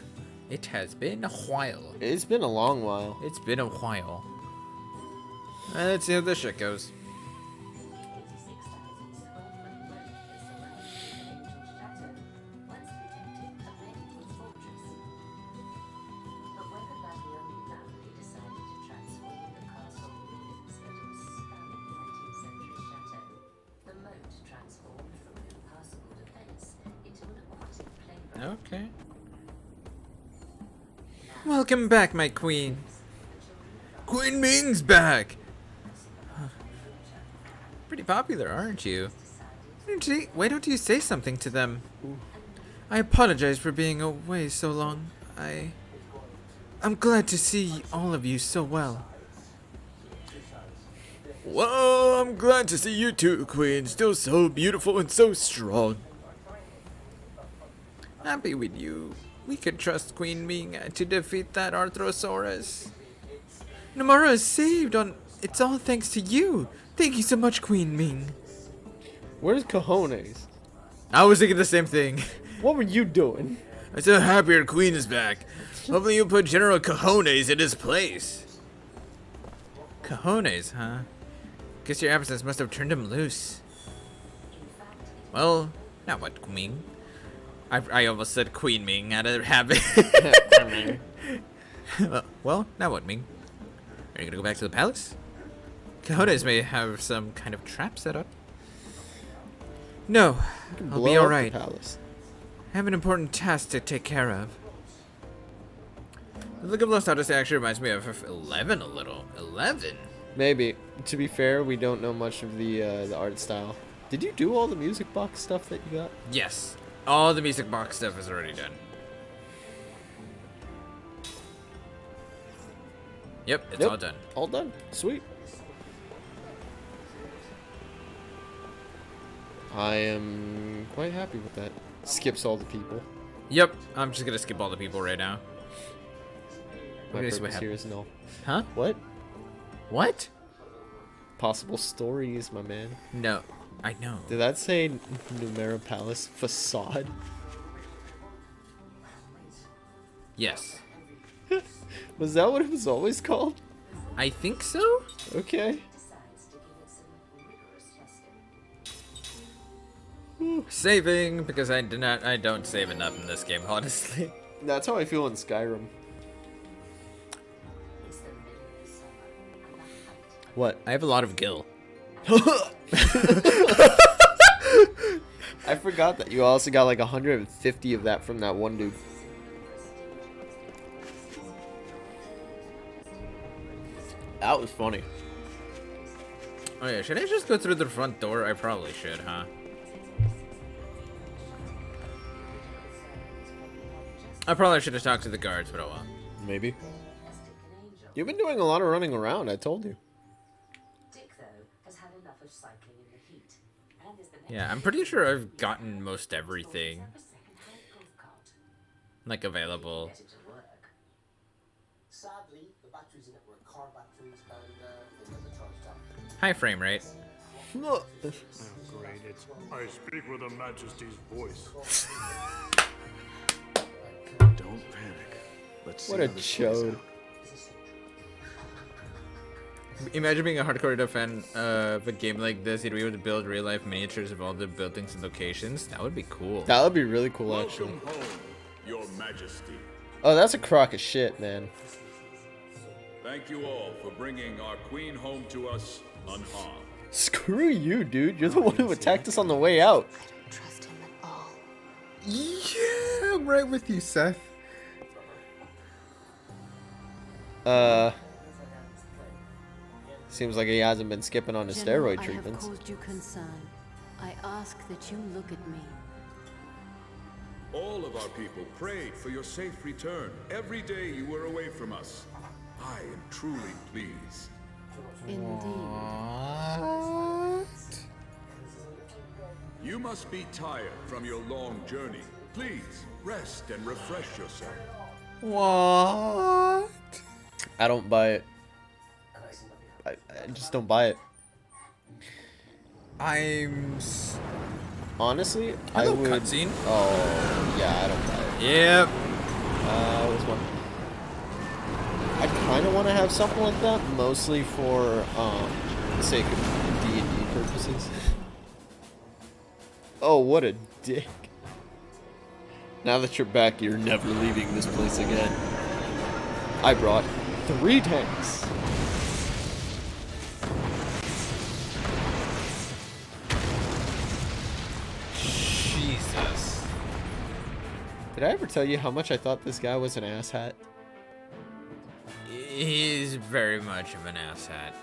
It has been a while. It's been a long while. It's been a while. Let's see how this shit goes. Okay. Welcome back, my queen. Queen Ming's back. Pretty popular, aren't you? Why don't you say something to them? I apologize for being away so long. I'm glad to see all of you so well. Well, I'm glad to see you too, Queen. Still so beautiful and so strong. Happy with you. We could trust Queen Ming to defeat that Arthrosaurus. Numara is saved on. It's all thanks to you. Thank you so much, Queen Ming. Where's Cojones? I was thinking the same thing. What were you doing? I'm so happy our queen is back. Hopefully you put General Cojones in his place. Cojones, huh? Guess your absence must have turned him loose. Well, now what, Queen? I almost said Queen Ming out of habit. Well, now what, Ming? Are you gonna go back to the palace? Cojones may have some kind of trap set up. No, I'll be alright. I have an important task to take care of. The look of Lost Odyssey actually reminds me of FF11 a little. 11? Maybe. To be fair, we don't know much of the art style. Did you do all the music box stuff that you got? Yes. All the music box stuff is already done. Yep, it's all done. All done. Sweet. I am quite happy with that. Skips all the people. Yep, I'm just gonna skip all the people right now. My Okay, so purpose what here is null. Huh? What? What? Possible stories, my man. No, I know. Did that say Numara Palace facade? Yes. Was that what it was always called? I think so? Okay. Saving, because I don't save enough in this game, honestly. That's how I feel in Skyrim. What? I have a lot of gil. I forgot that you also got like 150 of that from that one dude. That was funny. Oh yeah, should I just go through the front door? I probably should, huh? I probably should have talked to the guards, but oh well. Maybe. You've been doing a lot of running around, I told you. Dick, though, has had enough of cycling in the heat, and is the Yeah, I'm pretty sure I've gotten most everything. Like, available. High frame rate. No. Oh, great. It's I speak with Her Majesty's voice. Don't panic. Let's see What a how this plays chode. out. Imagine being a hardcore fan of a game like this. You'd be able to build real-life miniatures of all the buildings and locations. That would be cool. That would be really cool, actually. Welcome home, Your Majesty. Oh, that's a crock of shit, man. Thank you all for bringing our queen home to us unharmed. Screw you, dude. You're the one who attacked us on the way out. I don't trust him at all. Yeah, I'm right with you, Seth. Seems like he hasn't been skipping on his General, steroid treatments. I have caused you concern. I ask that you look at me. All of our people prayed for your safe return every day you were away from us. I am truly pleased. Indeed. You must be tired from your long journey. Please, rest and refresh yourself. What? I don't buy it. I just don't buy it. Honestly, I Hello, would. cutscene. Oh, yeah, I don't buy it. Yep. What's one? I kind of want to have something like that, mostly for the sake of D&D purposes. Oh, what a dick! Now that you're back, you're never leaving this place again. I brought 3 tanks. Jesus. Did I ever tell you how much I thought this guy was an asshat? He's very much of an asshat.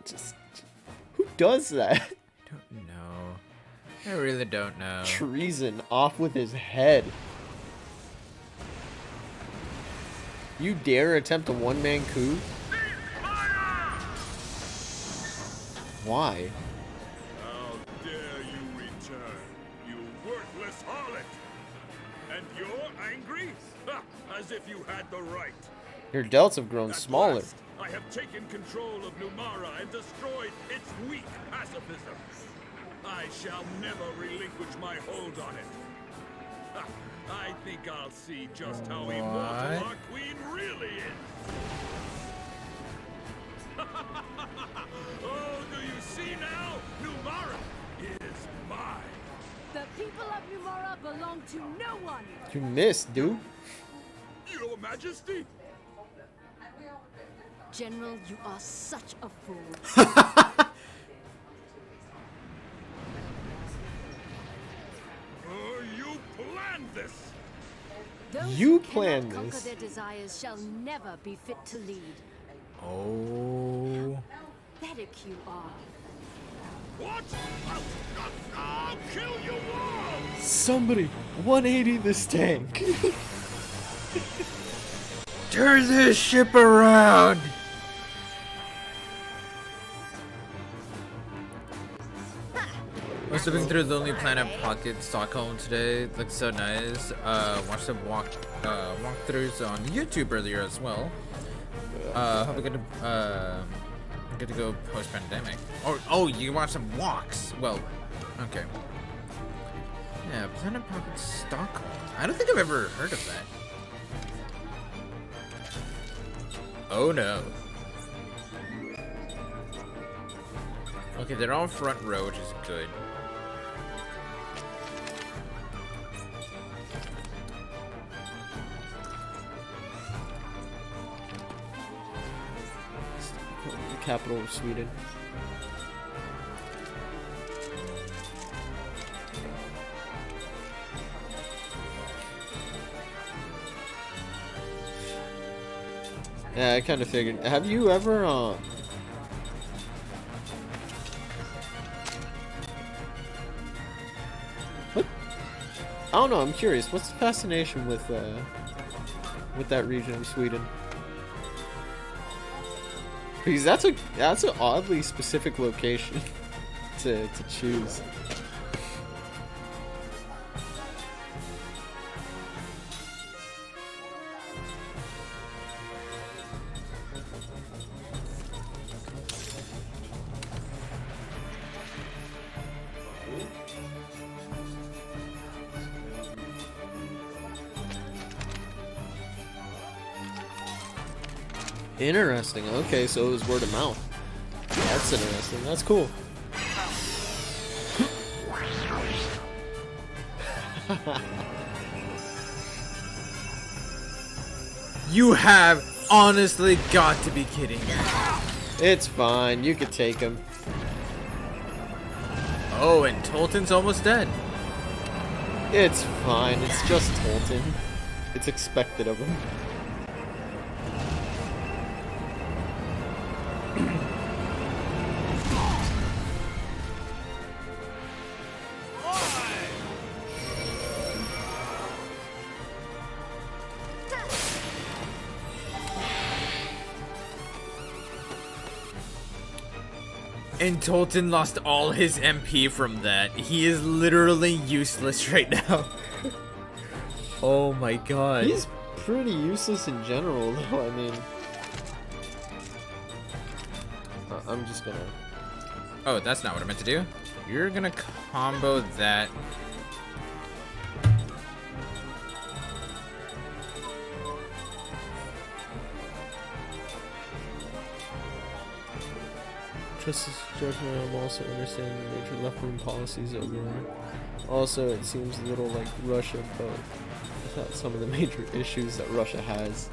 Just who does that? Don't know. I really don't know. Treason off with his head. You dare attempt a one-man coup? Why? How dare you return, you worthless harlot! And you're angry? Ha! As if you had the right. Your delts have grown At smaller. last, I have taken control of Numara and destroyed its weak pacifism. I shall never relinquish my hold on it. Ha! I think I'll see just how immortal our queen really is. Oh, do you see now? Numara is mine. The people of Numara belong to no one. You missed, dude. Your Majesty? General, you are such a fool. You planned this. Those You who planned cannot this. conquer their desires shall never be fit to lead. Oh. Pathetic you are. What? I'll kill you all! Somebody 180 this tank. Turn this ship around! We're slipping through the Lonely Planet Pocket Stockholm today. Looks so nice. Watched some walkthroughs on YouTube earlier as well. Hope we get to go post-pandemic. Oh, you can watch some walks. Well, okay. Yeah, Planet Pocket Stockholm. I don't think I've ever heard of that. Oh no. Okay, they're all front row, which is good. The capital of Sweden. Yeah, I kind of figured. Have you ever, what? I don't know. I'm curious. What's the fascination with that region of Sweden? Because that's an oddly specific location to choose. Interesting. Okay, so it was word of mouth. That's interesting. That's cool. You have honestly got to be kidding me. It's fine. You could take him. Oh, and Tolton's almost dead. It's fine. It's just Tolton. It's expected of him. And Tolton lost all his MP from that. He is literally useless right now. Oh my god. He's pretty useless in general, though. I mean, I'm just gonna. Oh, that's not what I meant to do. You're gonna combo that. Just as judgment, I'm also understanding major left-wing policies overall. Also, it seems a little like Russia, but without some of the major issues that Russia has.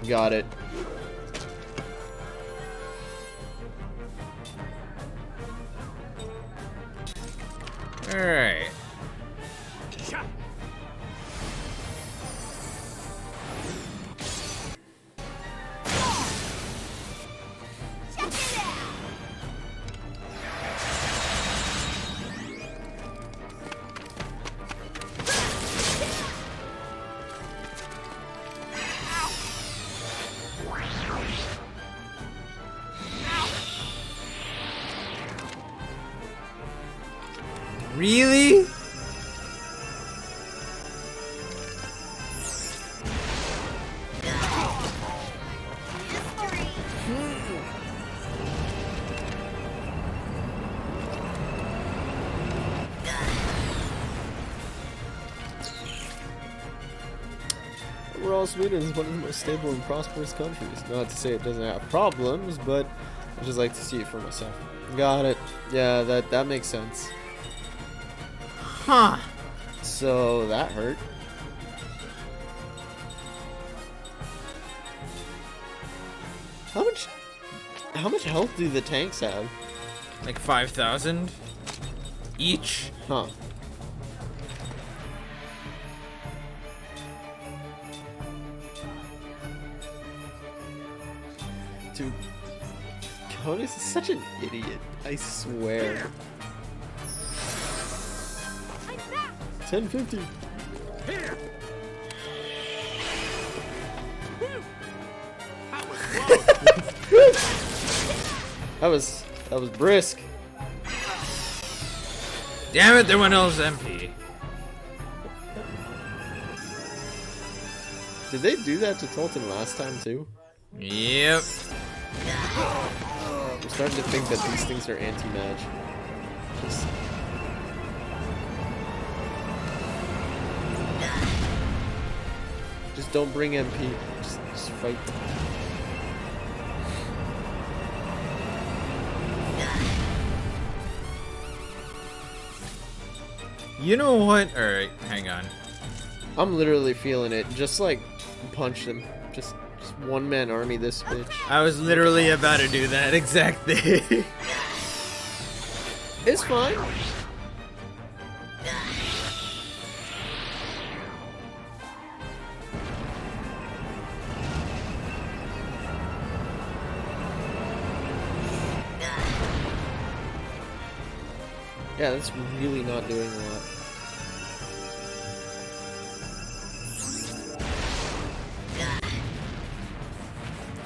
Got it. Alright. Really? Overall, Sweden is one of the most stable and prosperous countries. Not to say it doesn't have problems, but I just like to see it for myself. Got it. Yeah, that makes sense. Huh. So that hurt. How much health do the tanks have? Like 5,000 each? Huh. Dude, Conis is such an idiot. I swear. 1050. Here! That was brisk. Damn it, there went all his MP. Did they do that to Tolton last time too? Yep. I'm starting to think that these things are anti-match. Just don't bring MP. Just fight them. You know what? Alright, hang on. I'm literally feeling it. Just like punch them. Just one-man army this bitch. I was literally about to do that exact thing. It's fine. Yeah, that's really not doing a lot.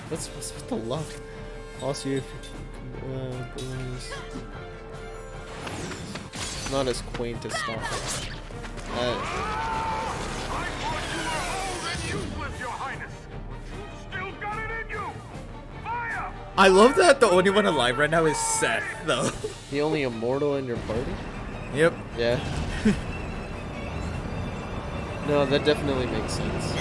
What's with the luck? Also, if not as quaint as Stalker. I thought you were old and useless, Your Highness. But you've still got it in you. Fire! I love that the only one alive right now is Seth, though. The only immortal in your party? Yep. Yeah. No, that definitely makes sense.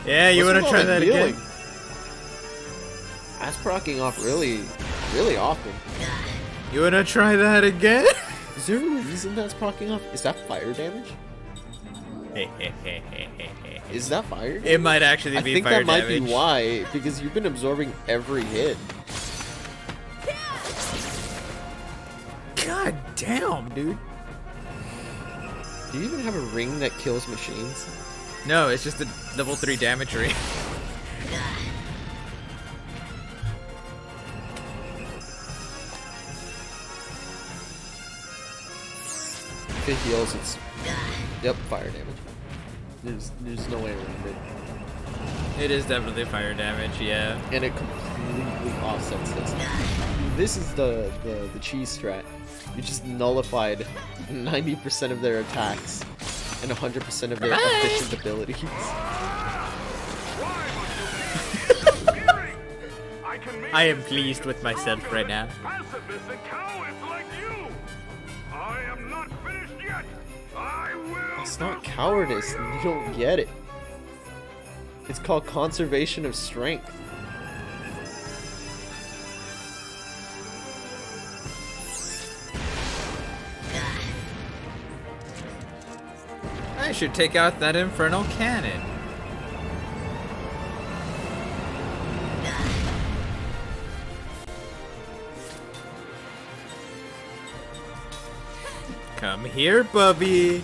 Yeah, you What's want to with try all the that healing? again? That's procking off really often. You want to try that again? Is there a reason that's procking off? Is that fire damage? Is that fire damage? It might actually I be think fire that might damage. be why, because you've been absorbing every hit. God damn, dude. Do you even have a ring that kills machines? No, it's just a level 3 damage ring. If it heals, it's... Yep, fire damage. There's no way around it. It is definitely fire damage, yeah. And it completely offsets this. This is the cheese strat. You just nullified 90% of their attacks and 100% of their efficient abilities. I am pleased with myself right now. Pacifists and cowards like you. I am not finished yet. I will. It's not cowardice. You don't get it. It's called conservation of strength. I should take out that infernal cannon. Come here, Bubby.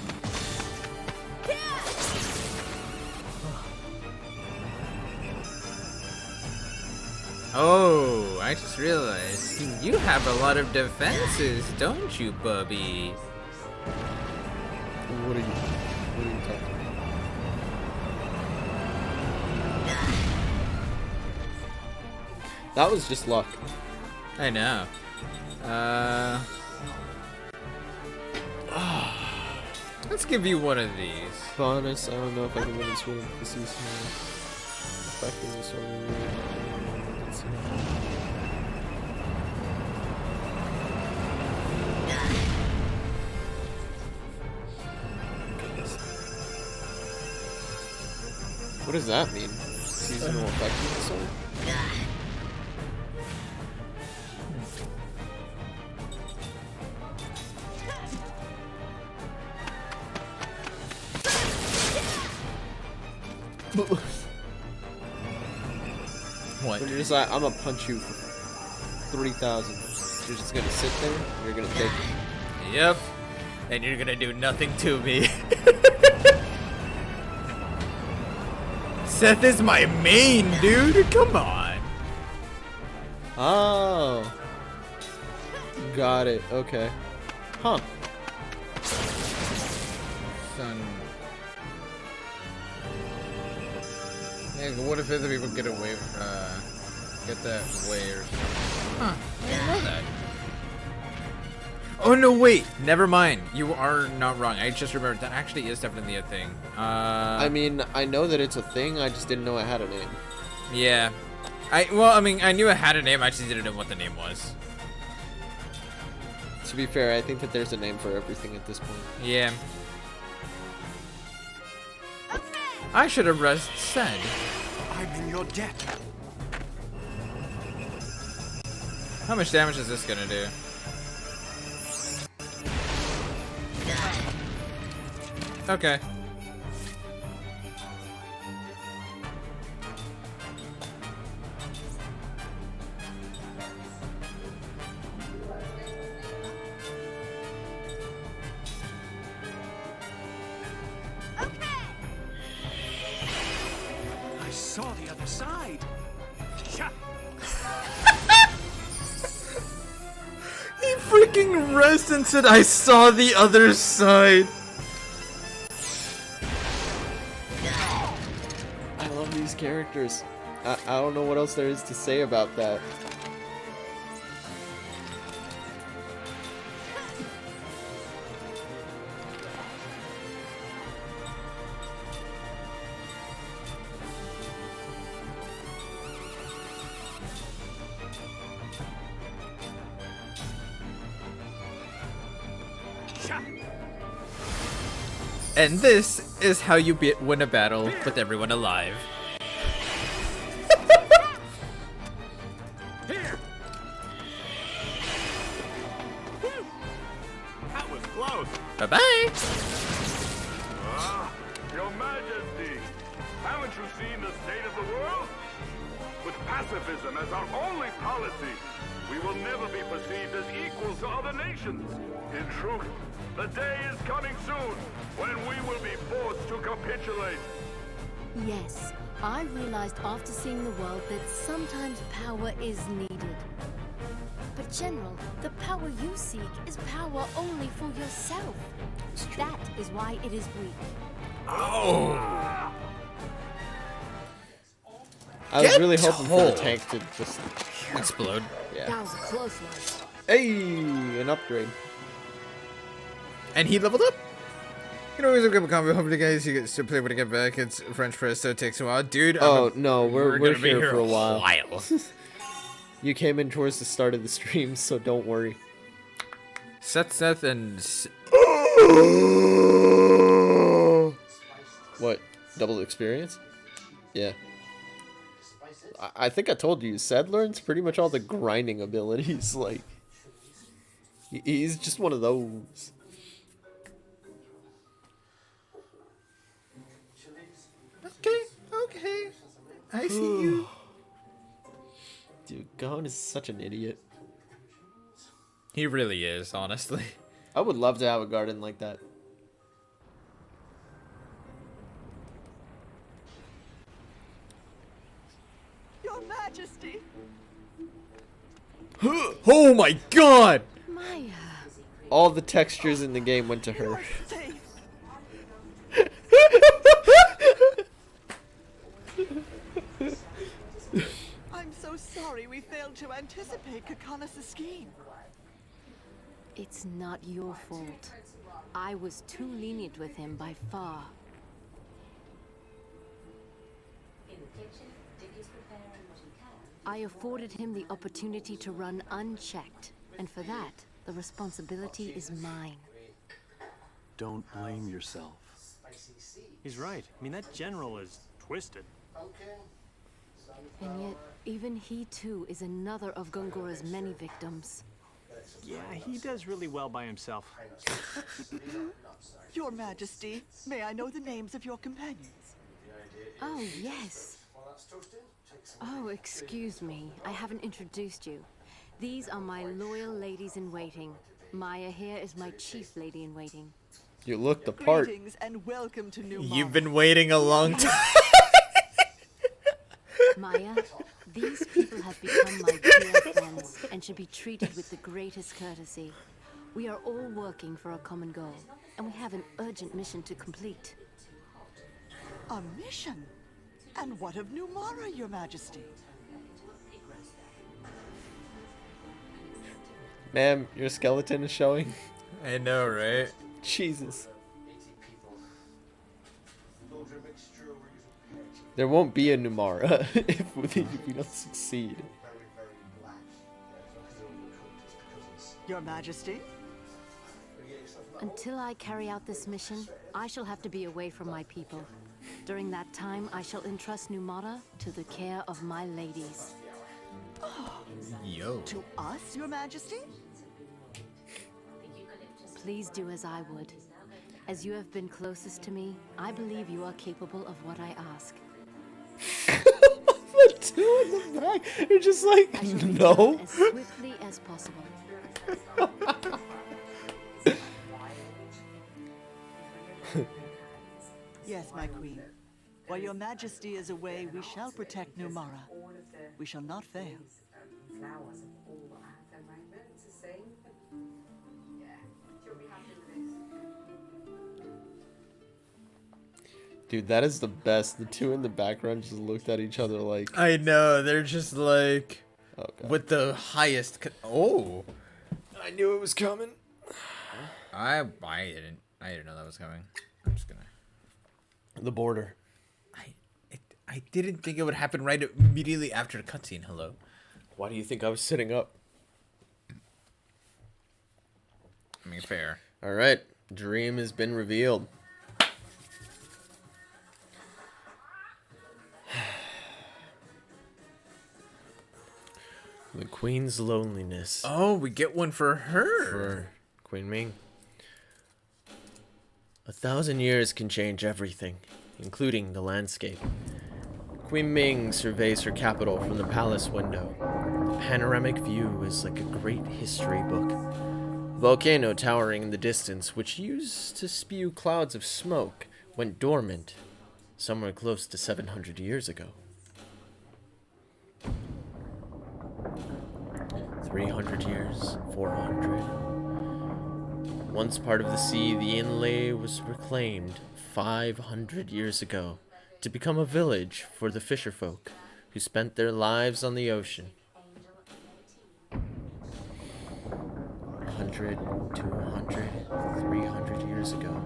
Oh, I just realized you have a lot of defenses, don't you, Bubby? What are you talking about? That was just luck. I know. Let's give you one of these. To be honest, I don't know if I can win this one. This is affecting this one. Let's see. What does that mean? Seasonal affecting disorder? What? When you're just like, I'm gonna punch you for 3,000. You're just gonna sit there, and you're gonna take it. Yep. And you're gonna do nothing to me. Seth is my main, dude. Come on. Oh. Got it. Okay. Huh. Son. Yeah, what if other people get away, get that way or something? Huh, I didn't know that. Oh no, wait, never mind. You are not wrong. I just remembered that actually is definitely a thing. I mean, I know that it's a thing, I just didn't know it had a name. Yeah. I mean, I knew it had a name, I just didn't know what the name was. To be fair, I think that there's a name for everything at this point. Yeah. I should have said. I'm in your debt. How much damage is this gonna do? Okay. I saw the other side. Sha! fucking rest and said I saw the other side. I love these characters. I don't know what else there is to say about that. And this is how you win a battle with everyone alive. That was close. Bye-bye. Your Majesty, haven't you seen the state of the world? With pacifism as our only policy, we will never be perceived as equals to other nations. In truth, the day is coming soon when we will be forced to capitulate. Yes, I realized after seeing the world that sometimes power is needed. But General, the power you seek is power only for yourself. That is why it is weak. Oh. I was Get really hoping for the told. tank to just Explode. yeah. That was a close one. Hey, an upgrade. And he leveled up. You know, it's a good combo. Hopefully, guys, you get to play when I get back. It's French press, so it takes a while, dude. Oh no, we're gonna be here for a while. while. You came in towards the start of the stream, so don't worry. Seth, and What? Double experience? Yeah. I think I told you, Seth learns pretty much all the grinding abilities. Like, he's just one of those. Okay. I see you. Dude, Gohan is such an idiot. He really is, honestly. I would love to have a garden like that. Your Majesty! Oh my god! Maya. All the textures in the game went to her. Safe! I'm so sorry we failed to anticipate Kakanas' scheme. It's not your fault. I was too lenient with him by far. I afforded him the opportunity to run unchecked, and for that, the responsibility is mine. Don't blame yourself. He's right. I mean, that general is twisted. And yet, even he too is another of Gongora's many victims. Yeah, he does really well by himself. Your Majesty, may I know the names of your companions? Oh, yes. Oh, excuse me. I haven't introduced you. These are my loyal ladies-in-waiting. Maya here is my chief lady-in-waiting. You look the part. Greetings and welcome to Numara. You've been waiting a long time. Maya, these people have become my dear friends and should be treated with the greatest courtesy. We are all working for a common goal, and we have an urgent mission to complete. A mission? And what of Numara, Your Majesty? Ma'am, your skeleton is showing. I know, right? Jesus. There won't be a Numara if we don't succeed. Your Majesty? Until I carry out this mission, I shall have to be away from my people. During that time, I shall entrust Numara to the care of my ladies. Yo. To us, Your Majesty? Please do as I would. As you have been closest to me, I believe you are capable of what I ask. The two in the back, you're just like, I shall be no. done as swiftly as possible. Yes, my queen. While Your Majesty is away, we shall protect Numara. We shall not fail. Dude, that is the best. The two in the background just looked at each other like... I know, they're just like... Oh, God. With the highest... Oh! I knew it was coming. I didn't know that was coming. I'm just gonna... The border. I didn't think it would happen right immediately after the cutscene. Hello. Why do you think I was sitting up? I mean, fair. Alright. Dream has been revealed. The Queen's loneliness. Oh, we get one for her. For Queen Ming. 1,000 years can change everything, including the landscape. Queen Ming surveys her capital from the palace window. The panoramic view is like a great history book. A volcano towering in the distance, which used to spew clouds of smoke, went dormant somewhere close to 700 years ago. 300 years, 400. Once part of the sea, the inlay was reclaimed 500 years ago to become a village for the fisherfolk who spent their lives on the ocean. 100, 200, 300 years ago.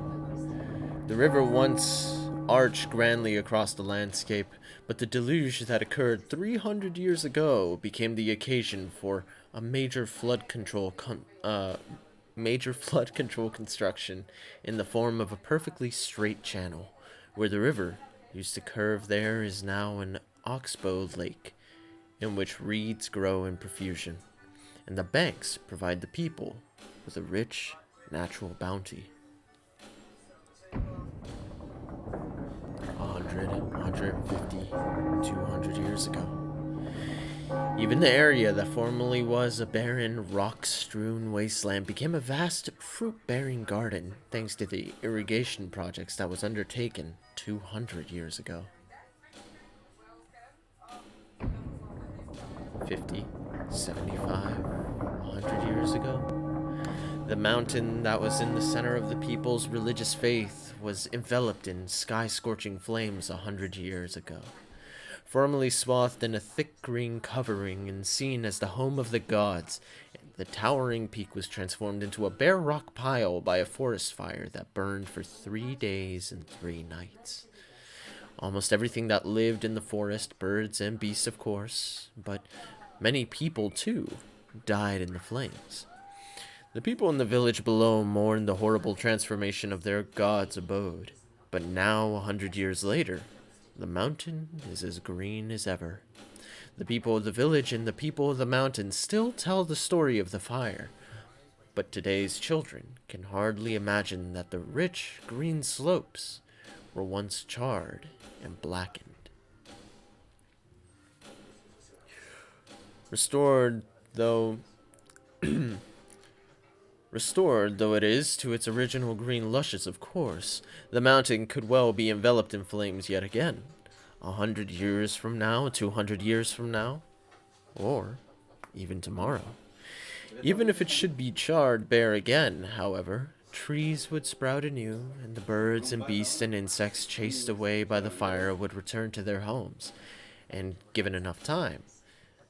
The river once arched grandly across the landscape, but the deluge that occurred 300 years ago became the occasion for a major flood control construction in the form of a perfectly straight channel. Where the river used to curve, there is now an oxbow lake in which reeds grow in profusion, and the banks provide the people with a rich natural bounty. 100, 150, 200 years ago. Even the area that formerly was a barren, rock-strewn wasteland became a vast fruit-bearing garden thanks to the irrigation projects that was undertaken 200 years ago. 50, 75, 100 years ago. The mountain that was in the center of the people's religious faith was enveloped in sky-scorching flames 100 years ago. Formerly swathed in a thick green covering and seen as the home of the gods, the towering peak was transformed into a bare rock pile by a forest fire that burned for 3 days and 3 nights. Almost everything that lived in the forest, birds and beasts of course, but many people too, died in the flames. The people in the village below mourned the horrible transformation of their god's abode, but now 100 years later, the mountain is as green as ever. The people of the village and the people of the mountain still tell the story of the fire, but today's children can hardly imagine that the rich green slopes were once charred and blackened. Restored though it is to its original green luscious, of course, the mountain could well be enveloped in flames yet again. 100 years from now, 200 years from now, or even tomorrow. Even if it should be charred bare again, however, trees would sprout anew, and the birds and beasts and insects chased away by the fire would return to their homes, and given enough time,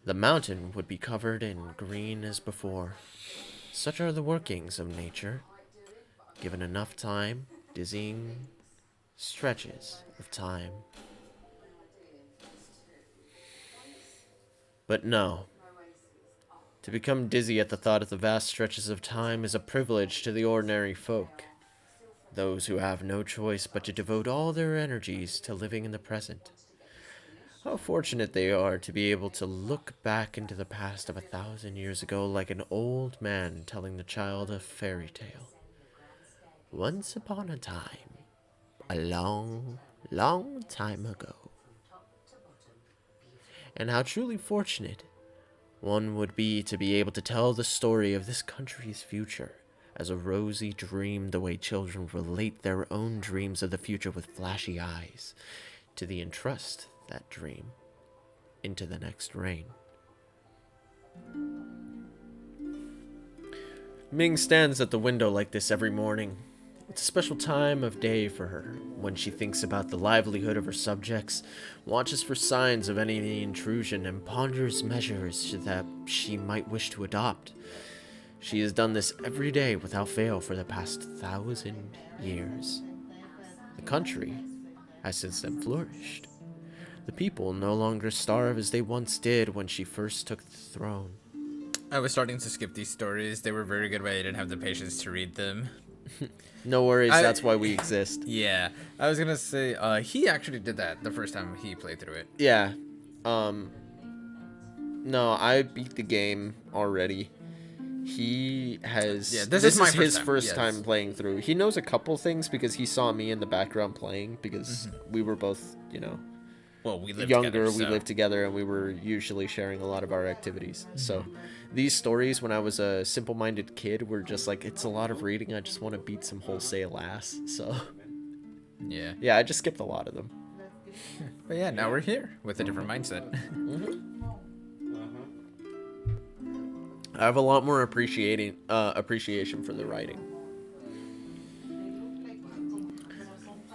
the mountain would be covered in green as before. Such are the workings of nature. Given enough time, dizzying stretches of time. But no. To become dizzy at the thought of the vast stretches of time is a privilege to the ordinary folk. Those who have no choice but to devote all their energies to living in the present. How fortunate they are to be able to look back into the past of 1,000 years ago like an old man telling the child a fairy tale. Once upon a time, a long, long time ago. And how truly fortunate one would be to be able to tell the story of this country's future as a rosy dream, the way children relate their own dreams of the future with flashy eyes, to the entrust that dream into the next reign. Ming stands at the window like this every morning, It's a special time of day for her, when she thinks about the livelihood of her subjects, watches for signs of any intrusion, and ponders measures that she might wish to adopt. She has done this every day without fail for the past 1,000 years. The country has since then flourished. The people no longer starve as they once did when she first took the throne. I was starting to skip these stories. They were very good, but I didn't have the patience to read them. No worries, that's why we exist. Yeah, I was gonna say, he actually did that the first time he played through it. Yeah. No, I beat the game already. He has... Yeah, this is my is his time. first Yes. time playing through. He knows a couple things because he saw me in the background playing, because we were both, you know... Well, we lived younger, together, we so. lived together, and we were usually sharing a lot of our activities. So these stories, when I was a simple-minded kid, were just like, it's a lot of reading, I just want to beat some wholesale ass. So Yeah. yeah, I just skipped a lot of them. But yeah, now we're here with a different mindset. I have a lot more appreciation for the writing.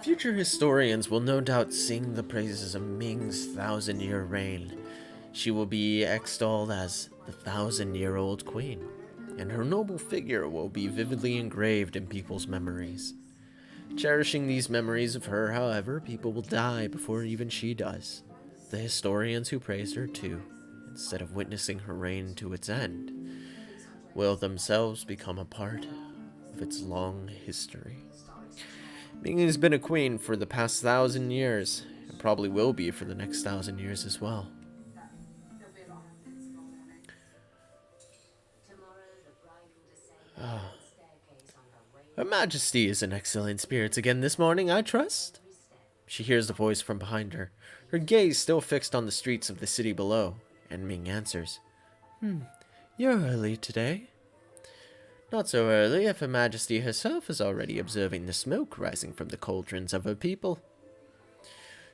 Future historians will no doubt sing the praises of Ming's 1,000-year reign. She will be extolled as the 1,000-year-old queen, and her noble figure will be vividly engraved in people's memories. Cherishing these memories of her, however, people will die before even she does. The historians who praised her, too, instead of witnessing her reign to its end, will themselves become a part of its long history. Ming has been a queen for the past 1,000 years, and probably will be for the next 1,000 years as well. Her Majesty is in excellent spirits again this morning, I trust? She hears the voice from behind her, her gaze still fixed on the streets of the city below, and Ming answers, You're early today. Not so early if Her Majesty herself is already observing the smoke rising from the cauldrons of her people.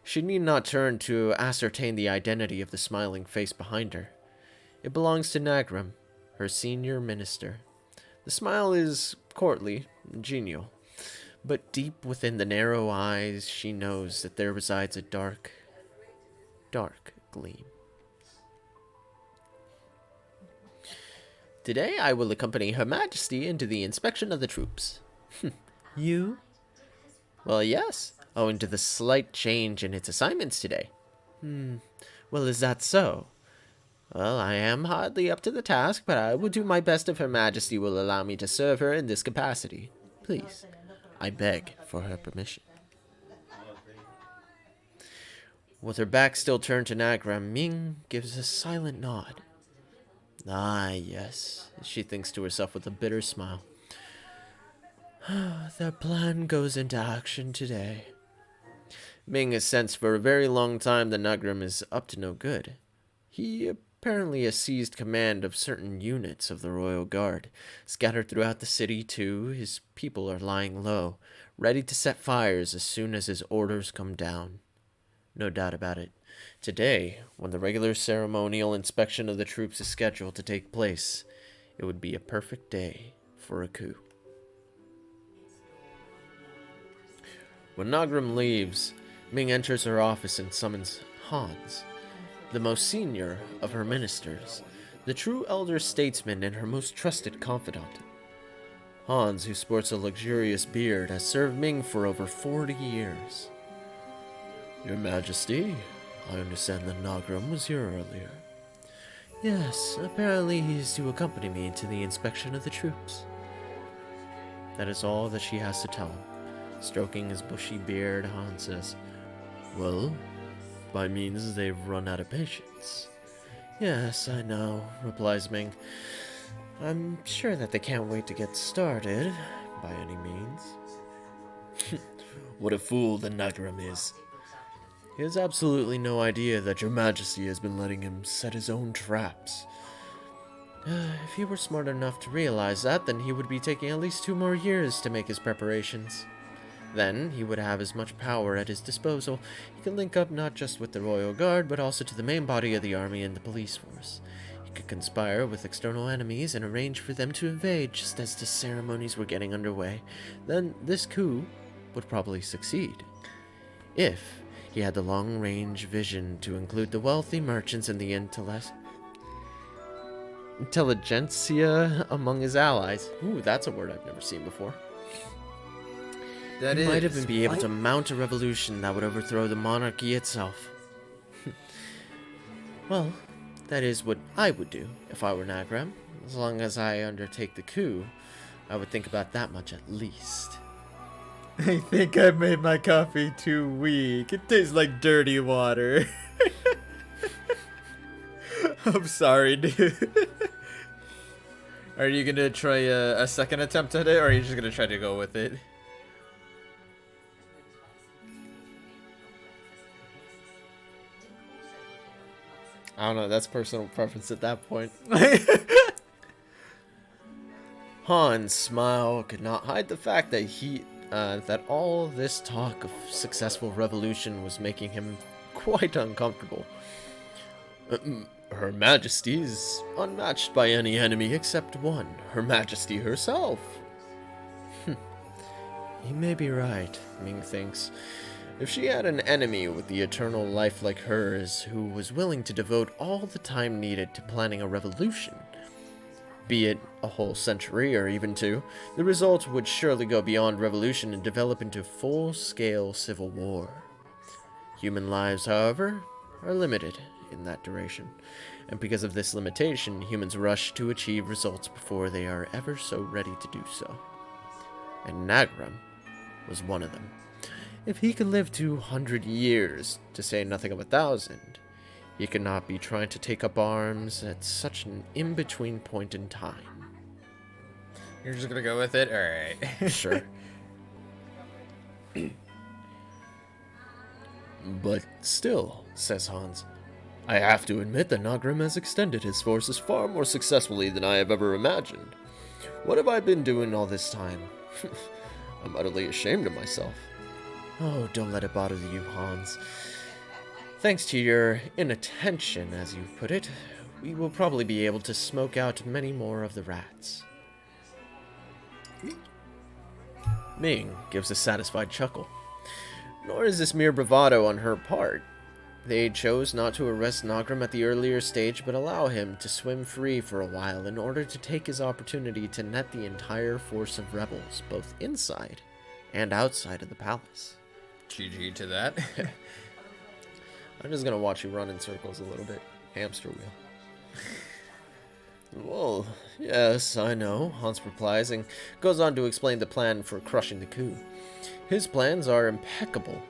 She need not turn to ascertain the identity of the smiling face behind her. It belongs to Nagram, her senior minister. The smile is courtly and genial, but deep within the narrow eyes she knows that there resides a dark, dark gleam. Today I will accompany Her Majesty into the inspection of the troops. You? Well, yes, owing to the slight change in its assignments today. Well, is that so? Well, I am hardly up to the task, but I will do my best if Her Majesty will allow me to serve her in this capacity. Please, I beg for her permission. With her back still turned to Nagram, Ming gives a silent nod. Ah, yes, she thinks to herself with a bitter smile. Their plan goes into action today. Ming has sensed for a very long time that Nagram is up to no good. He apparently has seized command of certain units of the Royal Guard. Scattered throughout the city, too, his people are lying low, ready to set fires as soon as his orders come down. No doubt about it. Today, when the regular ceremonial inspection of the troops is scheduled to take place, it would be a perfect day for a coup. When Nagram leaves, Ming enters her office and summons Hans, the most senior of her ministers, the true elder statesman and her most trusted confidant. Hans, who sports a luxurious beard, has served Ming for over 40 years. Your Majesty, I understand that Nagram was here earlier. Yes, apparently he is to accompany me to the inspection of the troops. That is all that she has to tell him. Stroking his bushy beard, Hans says, Well, by means they've run out of patience. Yes, I know, replies Ming. I'm sure that they can't wait to get started, by any means. What a fool the Nagram is. He has absolutely no idea that your Majesty has been letting him set his own traps. If he were smart enough to realize that, then he would be taking at least 2 more years to make his preparations. Then he would have as much power at his disposal. He could link up not just with the Royal Guard, but also to the main body of the army and the police force. He could conspire with external enemies and arrange for them to invade just as the ceremonies were getting underway, then this coup would probably succeed. If he had the long-range vision to include the wealthy merchants and the intelligentsia among his allies. Ooh, that's a word I've never seen before. He might even be able to mount a revolution that would overthrow the monarchy itself. Well, that is what I would do if I were Nagram. As long as I undertake the coup, I would think about that much at least. I think I made my coffee too weak. It tastes like dirty water. I'm sorry, dude. Are you gonna try a second attempt at it, or are you just gonna try to go with it? I don't know, that's personal preference at that point. Han's smile could not hide the fact that that all this talk of successful revolution was making him quite uncomfortable. Her Majesty is unmatched by any enemy except one, Her Majesty herself. He may be right, Ming thinks. If she had an enemy with the eternal life like hers, who was willing to devote all the time needed to planning a revolution, be it a whole century or even two, the result would surely go beyond revolution and develop into full-scale civil war. Human lives, however, are limited in that duration, and because of this limitation, humans rush to achieve results before they are ever so ready to do so. And Nagram was one of them. If he could live 200 years, to say nothing of 1,000, he could not be trying to take up arms at such an in-between point in time. You're just gonna go with it? Alright. Sure. But still, says Hans, I have to admit that Nagram has extended his forces far more successfully than I have ever imagined. What have I been doing all this time? I'm utterly ashamed of myself. Oh, don't let it bother you, Hans. Thanks to your inattention, as you put it, we will probably be able to smoke out many more of the rats. Ming gives a satisfied chuckle. Nor is this mere bravado on her part. They chose not to arrest Nagram at the earlier stage, but allow him to swim free for a while in order to take his opportunity to net the entire force of rebels, both inside and outside of the palace. GG to that. I'm just gonna watch you run in circles a little bit. Hamster wheel. Well, yes, I know, Hans replies, and goes on to explain the plan for crushing the coup. His plans are impeccable.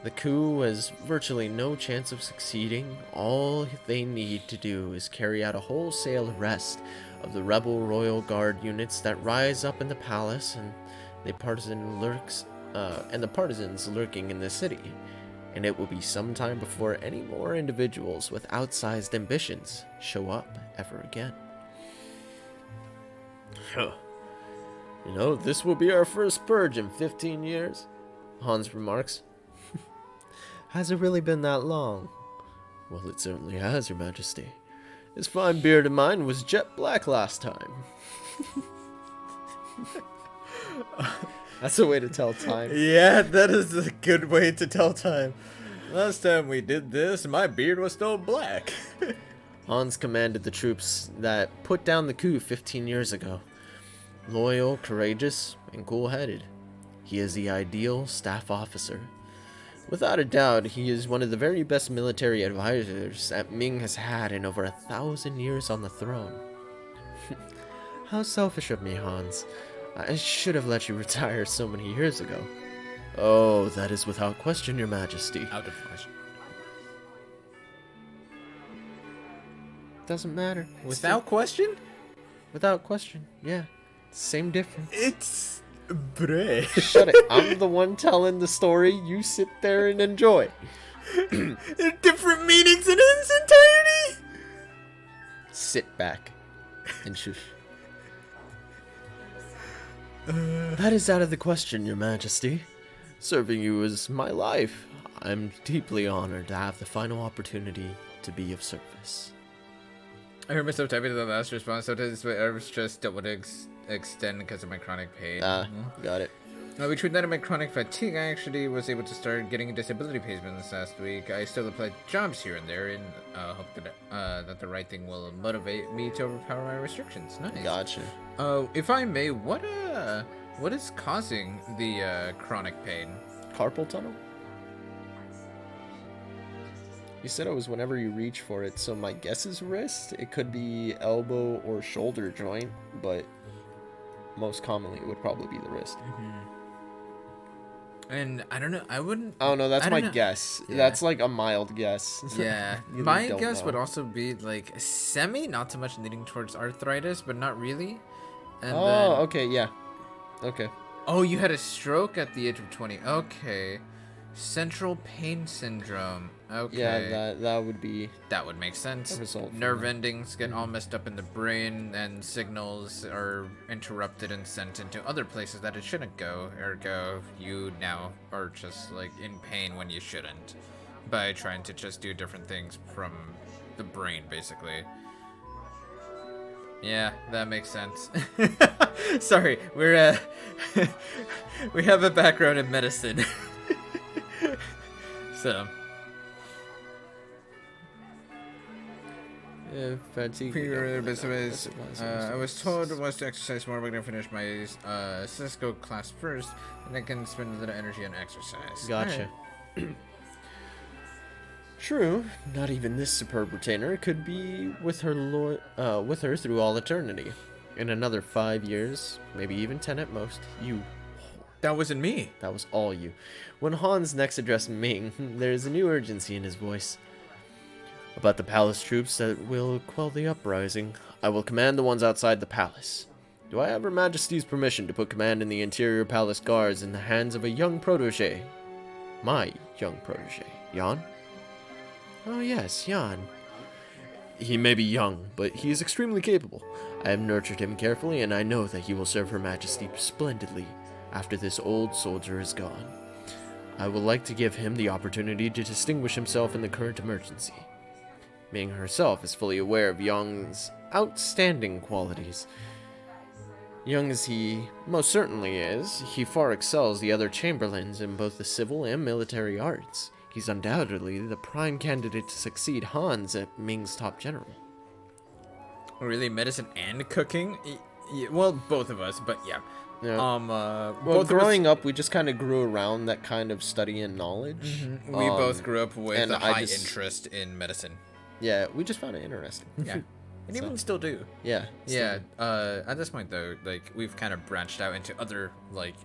The coup has virtually no chance of succeeding. All they need to do is carry out a wholesale arrest of the rebel royal guard units that rise up in the palace, and the partisans lurking in the city. And it will be some time before any more individuals with outsized ambitions show up ever again. Huh. You know, this will be our first purge in 15 years, Hans remarks. Has it really been that long? Well, it certainly has, Your Majesty. This fine beard of mine was jet black last time. That's a way to tell time. Yeah, that is a good way to tell time. Last time we did this, my beard was still black. Hans commanded the troops that put down the coup 15 years ago. Loyal, courageous, and cool-headed. He is the ideal staff officer. Without a doubt, he is one of the very best military advisors that Ming has had in over 1,000 years on the throne. How selfish of me, Hans. I should have let you retire so many years ago. Oh, that is without question, Your Majesty. Out of question. Doesn't matter. Without question? Without question, yeah. Same difference. It's Bray. Shut it. I'm the one telling the story. You sit there and enjoy. Different meanings in its entirety. Sit back and shush. That is out of the question, Your Majesty. Serving you is my life. I'm deeply honored to have the final opportunity to be of service. I heard myself typing the last response. Sometimes my nerves just don't want to extend because of my chronic pain. Got it. Between that and my chronic fatigue, I actually was able to start getting disability payments last week. I still applied jobs here and there, and hope that the right thing will motivate me to overpower my restrictions. Nice. Gotcha. If I may, what is causing the chronic pain? Carpal tunnel? You said it was whenever you reach for it, so my guess is wrist. It could be elbow or shoulder joint, but most commonly it would probably be the wrist. And I don't know, I wouldn't... Oh no, that's my know. guess. Yeah. That's like a mild guess. Yeah, You my don't guess know. would also be like not so much leaning towards arthritis, but not really. And Okay, yeah. Okay. Oh, you had a stroke at the age of 20. Okay. Central pain syndrome. Okay. Yeah, that would be... That would make sense. result from Nerve that. endings get all messed up in the brain, and signals are interrupted and sent into other places that it shouldn't go. Ergo, you now are just like in pain when you shouldn't, by trying to just do different things from the brain, basically. Yeah, that makes sense. Sorry, we're we have a background in medicine. So. Fatigue. I was told was to exercise more, but I'm gonna finish my Cisco class first, and I can spend a little energy on exercise. Gotcha. True. Not even this superb retainer could be with her through all eternity. In another 5 years, maybe even 10 at most, you. That wasn't me. That was all you. When Hans next addressed Ming, there is a new urgency in his voice. About the palace troops that will quell the uprising, I will command the ones outside the palace. Do I have Her Majesty's permission to put command in the interior palace guards in the hands of a young protege? My young protege, Jan? Oh yes, Jan. He may be young, but he is extremely capable. I have nurtured him carefully, and I know that he will serve Her Majesty splendidly after this old soldier is gone. I would like to give him the opportunity to distinguish himself in the current emergency. Ming herself is fully aware of Young's outstanding qualities. Young as he most certainly is, he far excels the other chamberlains in both the civil and military arts. He's undoubtedly the prime candidate to succeed Hans at Ming's top general. Really, medicine and cooking? Well, both of us, but yeah. Yeah. Well, Well, growing up, we just kind of grew around that kind of study and knowledge. We both grew up with and a I high just- interest in medicine. Yeah, we just found it interesting. Yeah. And even still do. Yeah. Yeah. At this point, though, like, we've kind of branched out into other, like,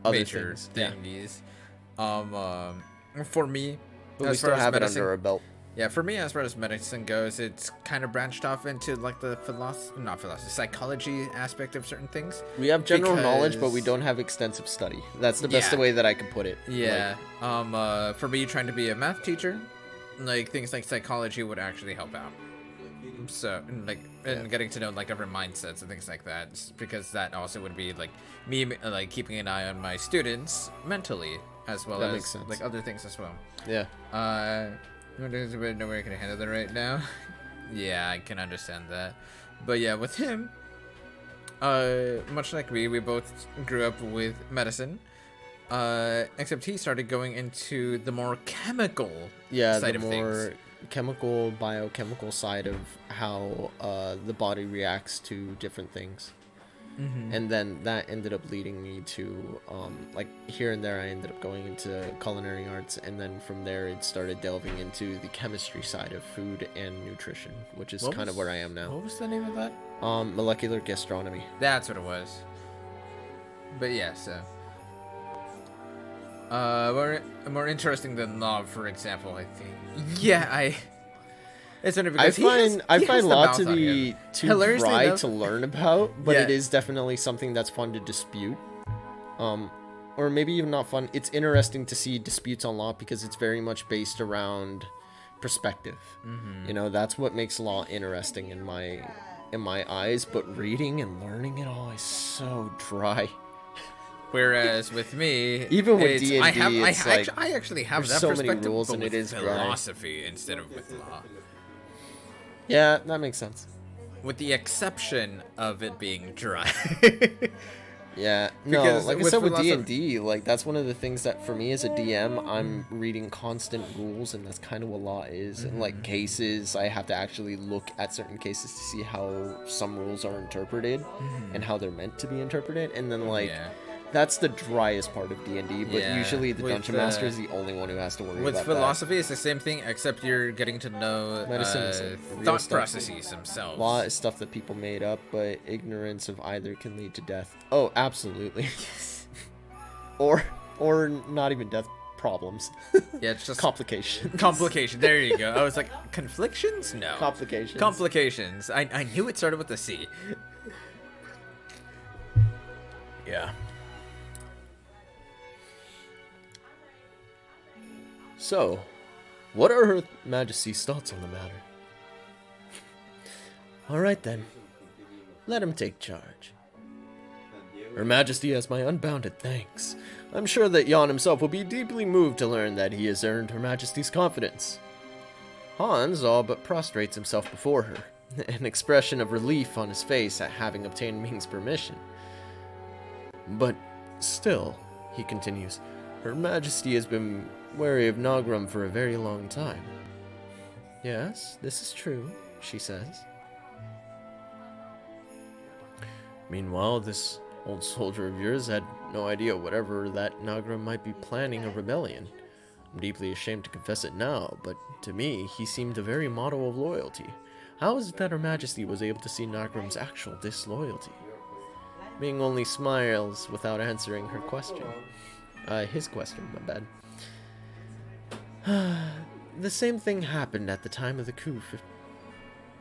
Other major things, yeah. thingies. For me, But we as far still as have it medicine, under our belt. yeah, for me, as far as medicine goes, it's kind of branched off into, like, the psychology aspect of certain things. We have general knowledge, but we because- don't have extensive study. That's the best Yeah. way that I can put it. Yeah. For me, trying to be a math teacher, like, things like psychology would actually help out. So, and getting to know, like, other mindsets and things like that, because that also would be, like, me, like, keeping an eye on my students mentally, as well That as, makes sense. like, other things as well. Yeah. There's a bit no way I can handle that right now. Yeah, I can understand that. But yeah, with him, much like we both grew up with medicine, except he started going into the more chemical side the of more things. chemical, biochemical side of how the body reacts to different things. And then that ended up leading me to, like, here and there I ended up going into culinary arts, and then from there it started delving into the chemistry side of food and nutrition, which is kind of where I am now. What was the name of that? Molecular gastronomy. That's what it was. But yeah, so. More interesting than law, for example, I think. Yeah, it's only because I find law to be be too Hilariously dry enough- to learn about, but Yeah. it is definitely something that's fun to dispute. Or maybe even not fun. It's interesting to see disputes on law because it's very much based around perspective. You know, that's what makes law interesting in my eyes. But reading and learning it all is so dry. Whereas with me, Even with it's- D&D, it's like, I actually have there's that so many perspective, rules but and with it is dry. philosophy instead of with law. Yeah, that makes sense. with the exception of it being dry. Yeah, no, Because like I with said with philosophy- D&D, like that's one of the things that for me as a DM, I'm reading constant rules, and that's kind of what law is. And like cases, I have to actually look at certain cases to see how some rules are interpreted and how they're meant to be interpreted. And then like Yeah. that's the driest part of D&D, but Yeah, usually the with, dungeon master is the only one who has to worry With about philosophy, it's the same thing, except you're getting to know Medicine is like real thought stuff. processes themselves. that. Law is stuff that people made up, but ignorance of either can lead to death. Oh, absolutely. or not even death, problems. Yeah, it's just Complications. complication. There you go. I was like, conflictions? No. Complications. Complications. I knew it started with a C. Yeah. So, what are Her Majesty's thoughts on the matter? Alright then. Let him take charge. Her Majesty has my unbounded thanks. I'm sure that Jan himself will be deeply moved to learn that he has earned Her Majesty's confidence. Hans all but prostrates himself before her, an expression of relief on his face at having obtained Ming's permission. But still, he continues, Her Majesty has been wary of Nagram for a very long time. Yes, this is true, she says. Meanwhile, this old soldier of yours had no idea whatever that Nagram might be planning a rebellion. I'm deeply ashamed to confess it now, but to me, he seemed a very model of loyalty. How is it that Her Majesty was able to see Nagram's actual disloyalty? Ming only smiles without answering her question. His question, my bad. The same thing happened at the time of the coup.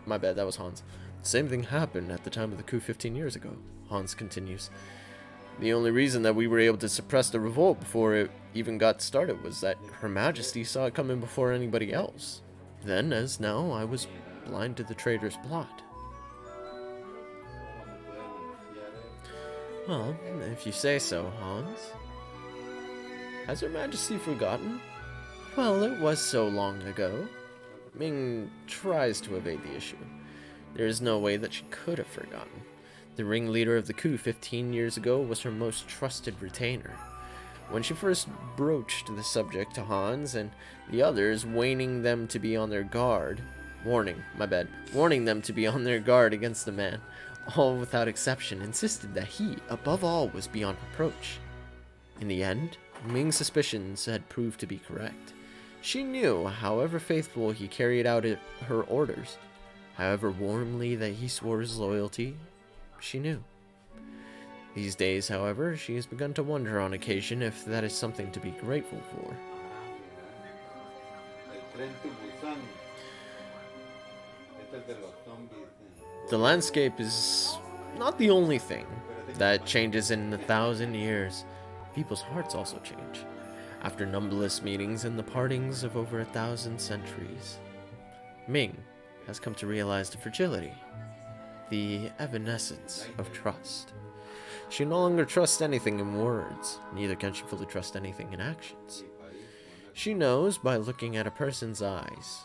My bad, that was Hans. The same thing happened at the time of the coup 15 years ago, Hans continues. The only reason that we were able to suppress the revolt before it even got started was that Her Majesty saw it coming before anybody else. Then, as now, I was blind to the traitor's plot. Well, if you say so, Hans. Has Her Majesty forgotten? Well, it was so long ago. Ming tries to evade the issue. There is no way that she could have forgotten. The ringleader of the coup 15 years ago was her most trusted retainer. When she first broached the subject to Hans and the others, warning them to be on their guard against the man, all without exception insisted that he, above all, was beyond reproach. In the end, Ming's suspicions had proved to be correct. She knew, however faithful he carried out her orders, however warmly that he swore his loyalty, she knew. These days, however, she has begun to wonder on occasion if that is something to be grateful for. The landscape is not the only thing that changes in 1,000 years. People's hearts also change. After numberless meetings and the partings of over 1,000 centuries, Ming has come to realize the fragility, the evanescence of trust. She no longer trusts anything in words, neither can she fully trust anything in actions. She knows by looking at a person's eyes,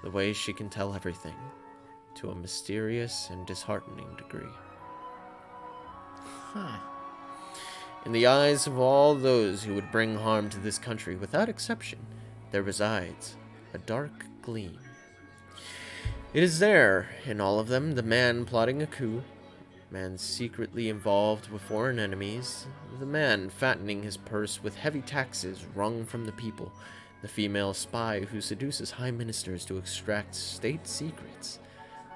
the way she can tell everything, to a mysterious and disheartening degree. In the eyes of all those who would bring harm to this country, without exception, there resides a dark gleam. It is there, in all of them, the man plotting a coup, man secretly involved with foreign enemies, the man fattening his purse with heavy taxes wrung from the people, the female spy who seduces high ministers to extract state secrets,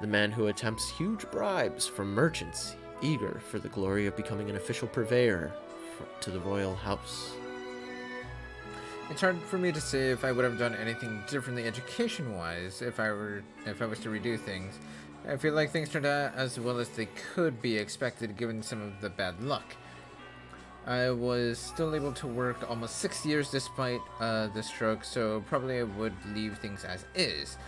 the man who attempts huge bribes from merchants eager for the glory of becoming an official purveyor to the royal house. It's hard for me to say if I would have done anything differently education-wise if I was to redo things. I feel like things turned out as well as they could be expected given some of the bad luck. I was still able to work almost 6 years despite the stroke, so probably I would leave things as is.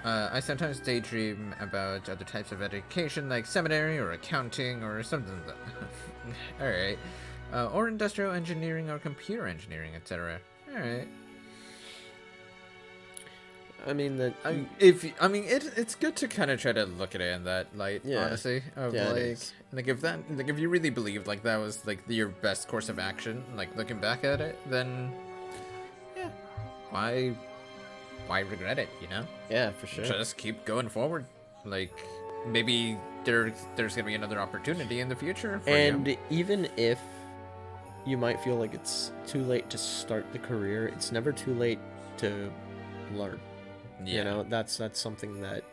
I sometimes daydream about other types of education like seminary or accounting or something like that. Alright. Or industrial engineering or computer engineering, etc. Alright. I mean that. It's good to kind of try to look at it in that light. Yeah. Honestly, of Yeah, it is. like if you really believed like that was like your best course of action, like looking back at it, then yeah, why regret it? You know? Yeah, for sure. Just keep going forward. Like maybe there's gonna be another opportunity in the future. For And you. even if you might feel like it's too late to start the career, it's never too late to learn. Yeah. You know, that's something that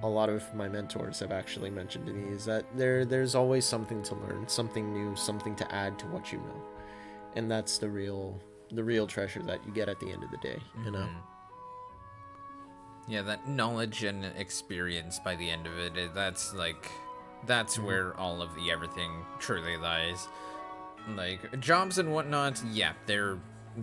a lot of my mentors have actually mentioned to me, is that there's always something to learn, something new, something to add to what you know. And that's the real treasure that you get at the end of the day, you know? Yeah, that knowledge and experience by the end of it, that's where all of the everything truly lies. Like, jobs and whatnot, yeah, they're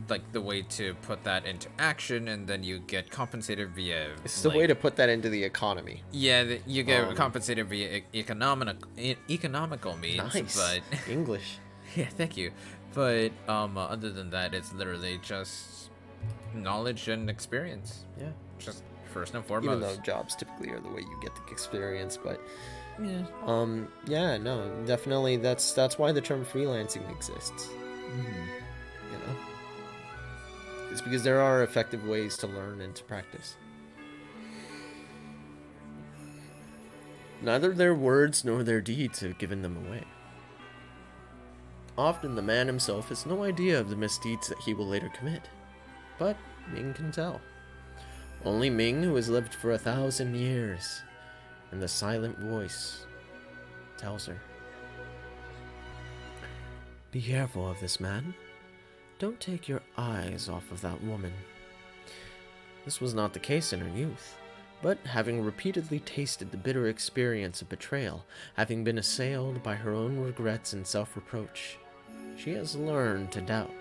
like the way to put that into action, and then you get compensated via... It's the way to put that into the economy. Yeah, you get compensated via economical means, Nice. but... English. Yeah, thank you. But other than that, it's literally just knowledge and experience. Yeah. Just first and foremost. Even though jobs typically are the way you get the experience, but yeah. Yeah, no, definitely that's why the term freelancing exists. You know? It's because there are effective ways to learn and to practice. Neither their words nor their deeds have given them away. Often the man himself has no idea of the misdeeds that he will later commit. But Ming can tell. Only Ming, who has lived for 1,000 years, and the silent voice tells her. Be careful of this man. Don't take your eyes off of that woman. This was not the case in her youth, but having repeatedly tasted the bitter experience of betrayal, having been assailed by her own regrets and self-reproach, she has learned to doubt.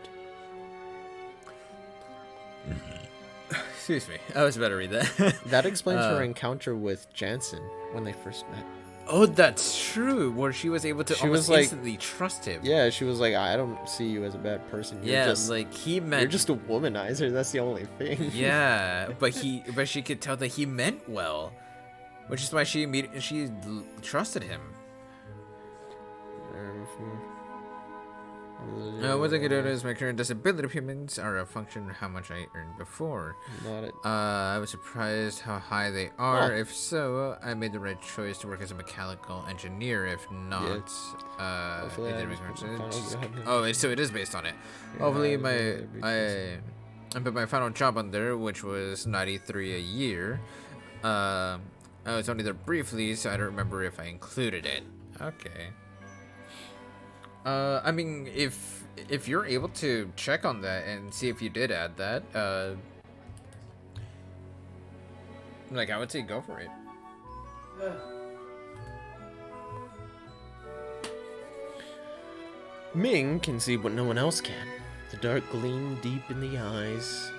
Excuse me, I was about to read that. That explains her encounter with Jansen when they first met. Oh, that's true. Where she was able to almost instantly trust him. Yeah, she was like, I don't see you as a bad person. You're just, like he meant. You're just a womanizer. That's the only thing. Yeah, but she could tell that he meant well, which is why she trusted him. What I could notice, my current disability payments are a function of how much I earned before. Not it. I was surprised how high they are. If so, I made the right choice to work as a mechanical engineer. If not, so it is based on it. Hopefully, I put my final job on there, which was 93 a year. I was only there briefly, so I don't remember if I included it. Okay. I mean, if you're able to check on that and see if you did add that, like, I would say go for it. Ming can see what no one else can. The dark gleam deep in the eyes.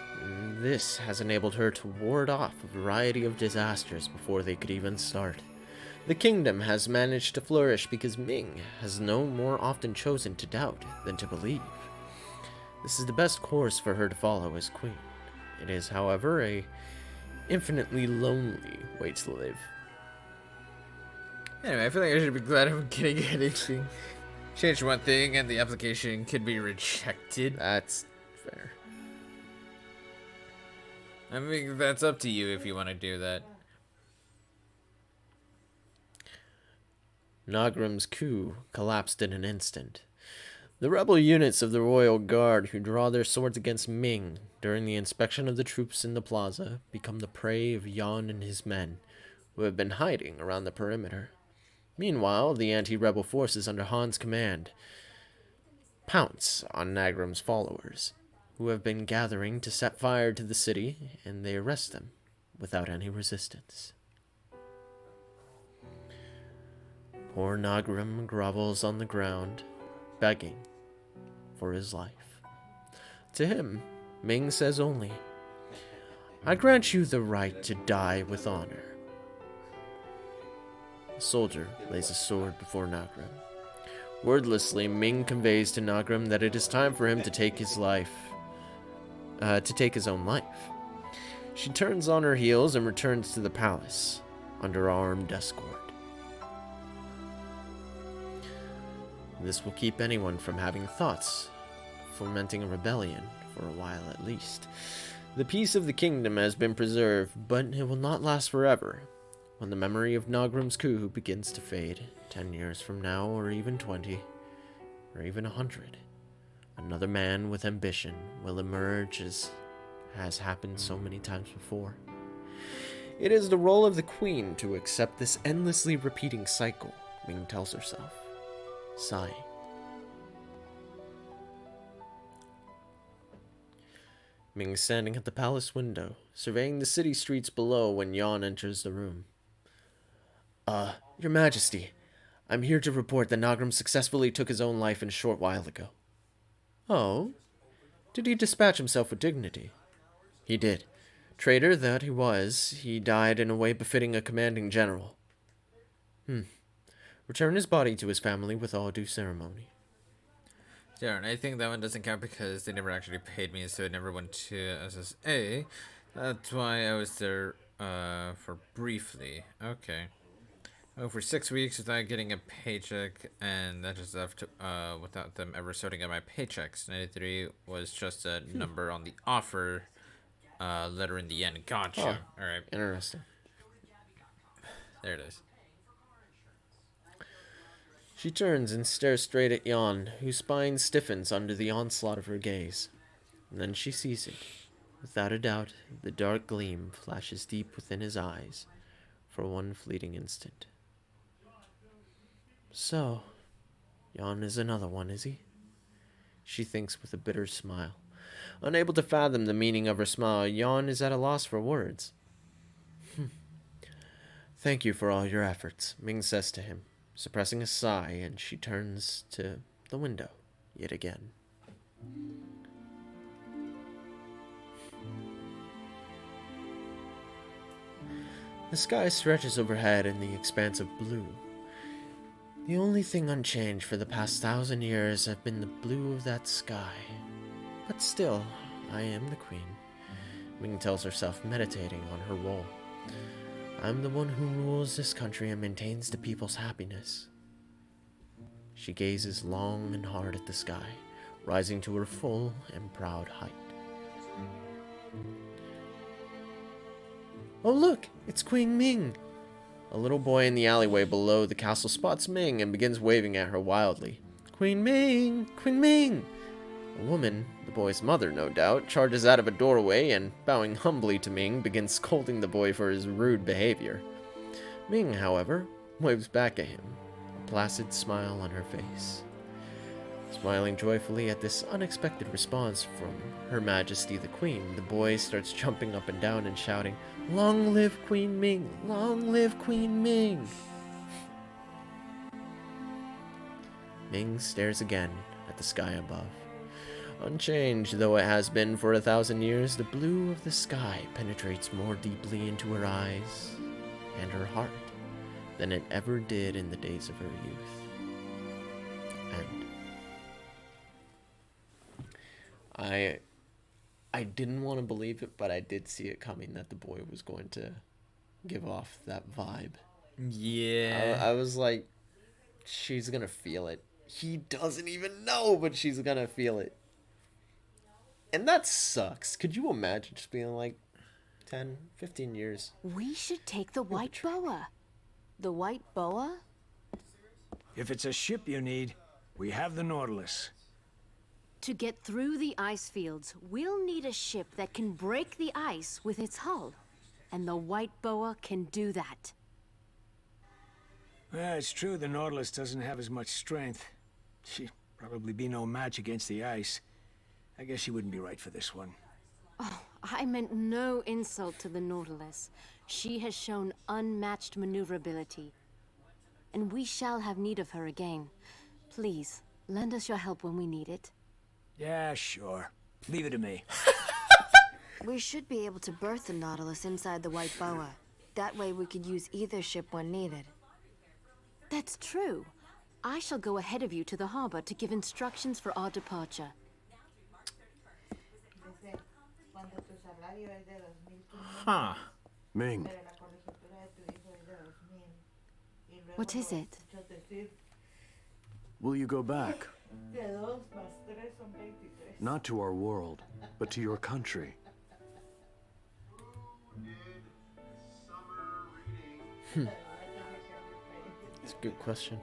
This has enabled her to ward off a variety of disasters before they could even start. The kingdom has managed to flourish because Ming has no more often chosen to doubt than to believe. This is the best course for her to follow as queen. It is, however, a infinitely lonely way to live. Anyway, I feel like I should be glad I'm getting anything. Change one thing and the application can be rejected. That's fair. I mean, that's up to you if you want to do that. Nagram's coup collapsed in an instant. The rebel units of the Royal Guard who draw their swords against Ming during the inspection of the troops in the plaza become the prey of Yan and his men, who have been hiding around the perimeter. Meanwhile, the anti-rebel forces under Han's command pounce on Nagram's followers, who have been gathering to set fire to the city, and they arrest them without any resistance. Poor Nagram grovels on the ground, begging for his life. To him, Ming says only, I grant you the right to die with honor. The soldier lays a sword before Nagram. Wordlessly, Ming conveys to Nagram that it is time for him to take his life, to take his own life. She turns on her heels and returns to the palace, under armed escort. This will keep anyone from having thoughts, fomenting a rebellion, for a while at least. The peace of the kingdom has been preserved, but it will not last forever. When the memory of Nagram's coup begins to fade, 10 years from now, or even 20, or even 100, another man with ambition will emerge, as has happened so many times before. It is the role of the queen to accept this endlessly repeating cycle, Ming tells herself, sighing. Ming is standing at the palace window, surveying the city streets below when Yan enters the room. Your Majesty, I'm here to report that Nagram successfully took his own life a short while ago. Oh? Did he dispatch himself with dignity? He did. Traitor that he was, he died in a way befitting a commanding general. Return his body to his family with all due ceremony. Darren, I think that one doesn't count because they never actually paid me, so it never went to SSA. That's why I was there for briefly. Okay. Oh, for 6 weeks without getting a paycheck, and that just left without them ever sorting out my paychecks. 93 was just a number on the offer letter in the end. Gotcha. Oh, all right. Interesting. There it is. She turns and stares straight at Yan, whose spine stiffens under the onslaught of her gaze. And then she sees it. Without a doubt, the dark gleam flashes deep within his eyes for one fleeting instant. So, Yan is another one, is he? She thinks with a bitter smile. Unable to fathom the meaning of her smile, Yan is at a loss for words. Thank you for all your efforts, Ming says to him, suppressing a sigh, and she turns to the window yet again. The sky stretches overhead in the expanse of blue. The only thing unchanged for the past 1,000 years have been the blue of that sky. But still, I am the queen, Ming tells herself, meditating on her role. I'm the one who rules this country and maintains the people's happiness. She gazes long and hard at the sky, rising to her full and proud height. Oh look, it's Queen Ming! A little boy in the alleyway below the castle spots Ming and begins waving at her wildly. Queen Ming! Queen Ming! A woman, the boy's mother no doubt, charges out of a doorway and, bowing humbly to Ming, begins scolding the boy for his rude behavior. Ming, however, waves back at him, a placid smile on her face. Smiling joyfully at this unexpected response from Her Majesty the Queen, the boy starts jumping up and down and shouting, "Long live Queen Ming! Long live Queen Ming!" Ming stares again at the sky above. Unchanged though it has been for 1,000 years, the blue of the sky penetrates more deeply into her eyes and her heart than it ever did in the days of her youth. And I didn't want to believe it, but I did see it coming that the boy was going to give off that vibe. Yeah. I was like, she's gonna feel it. He doesn't even know, but she's gonna feel it. And that sucks. Could you imagine just being like 10, 15 years? We should take the white boa. The white boa? If it's a ship you need, we have the Nautilus. To get through the ice fields, we'll need a ship that can break the ice with its hull. And the white boa can do that. Well, it's true the Nautilus doesn't have as much strength. She'd probably be no match against the ice. I guess she wouldn't be right for this one. Oh, I meant no insult to the Nautilus. She has shown unmatched maneuverability. And we shall have need of her again. Please, lend us your help when we need it. Yeah, sure. Leave it to me. We should be able to berth the Nautilus inside the white boa. That way we could use either ship when needed. That's true. I shall go ahead of you to the harbor to give instructions for our departure. Huh. Ming, What is it? will you go back? Not to our world, but to your country. It's a good question.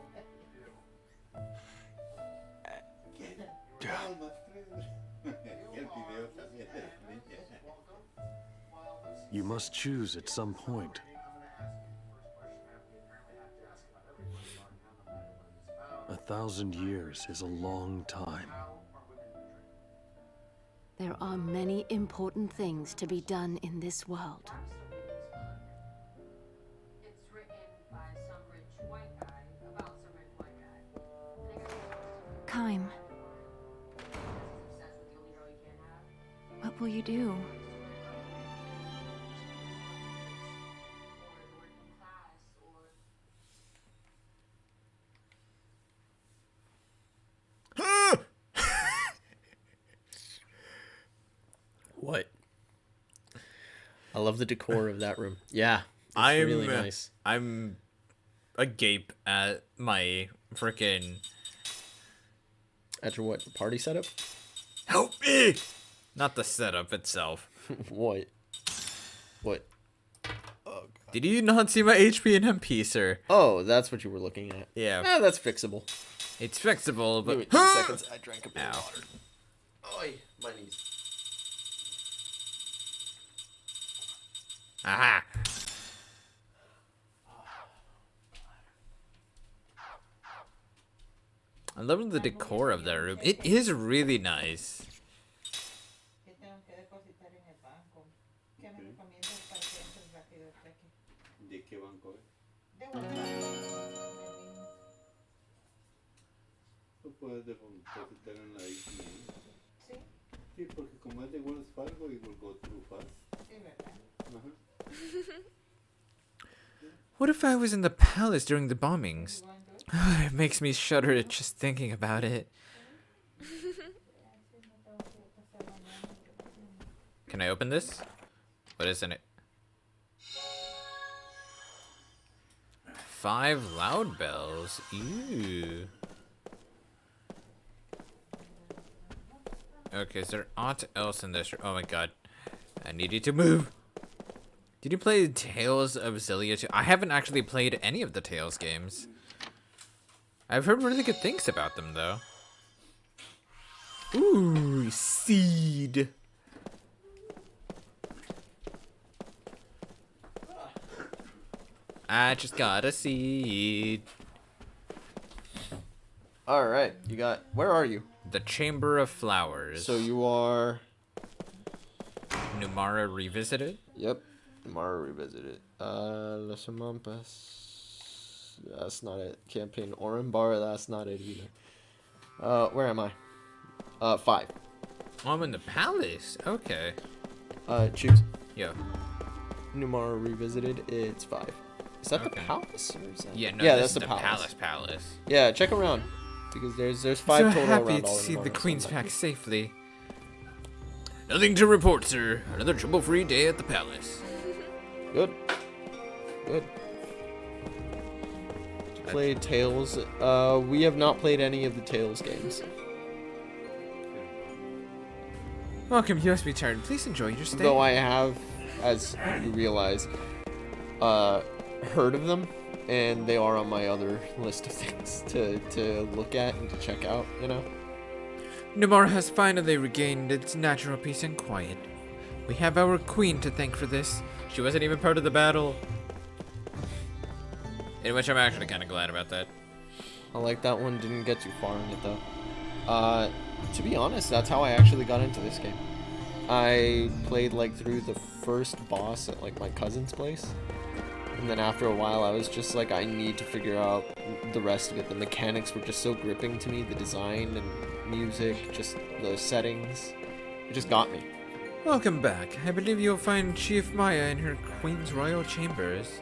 You must choose at some point. A 1,000 years is a long time. There are many important things to be done in this world. It's written by some rich white guy about some rich white guy. Kaim, what will you do? What? I love the decor of that room. Yeah, it's I'm really nice. I'm agape at my freaking. At your what? Party setup? Help me! Not the setup itself. What? What? Did you not see my HP and MP, sir? Oh, that's what you were looking at. Yeah. Ah, that's fixable. It's fixable, but. Give me 2 seconds. I drank a bit of Ow. water. Oi, my knees. Aha! I love the decor of that room. It is really nice. Puedes depositar en la isla. Sí. Sí, porque como es de Wells Fargo, it will go through fast. Sí, ¿verdad? What if I was in the palace during the bombings? It makes me shudder just thinking about it. Can I open this? What is in it? 5 loud bells. Ew. Okay, is there aught else in this? Oh my god. I need you to move. Did you play Tales of Xillia 2? I haven't actually played any of the Tales games. I've heard really good things about them, though. Ooh, seed. I just got a seed. Alright, you got... Where are you? The Chamber of Flowers. So you are... Numara Revisited? Yep. Numara Revisited. Las Amampas. That's not it. Campaign Orenbar, that's not it either. Where am I? 5. Oh, I'm in the palace. Okay. Choose. Yo. Numara Revisited, it's 5. Is that the palace? Or is that... Yeah, no, yeah, that's that's the the palace. Yeah, check around. Because there's 5 So total happy around to all see in the Numara, Queen's so pack safely. Nothing to report, sir. Another trouble-free day at the palace. Good. Good. Played Tales. We have not played any of the Tales games. Welcome, you must be tired. Please enjoy your stay. Though I have, as you realize, heard of them, and they are on my other list of things to look at and to check out, you know? Numara has finally regained its natural peace and quiet. We have our queen to thank for this. She wasn't even part of the battle. In which I'm actually kind of glad about that. I like that one. Didn't get too far in it, though. To be honest, that's how I actually got into this game. I played, like, through the first boss at, like, my cousin's place. And then after a while, I was just like, I need to figure out the rest of it. The mechanics were just so gripping to me. The design and music, just the settings. It just got me. Welcome back. I believe you'll find Chief Maya in her Queen's Royal Chambers.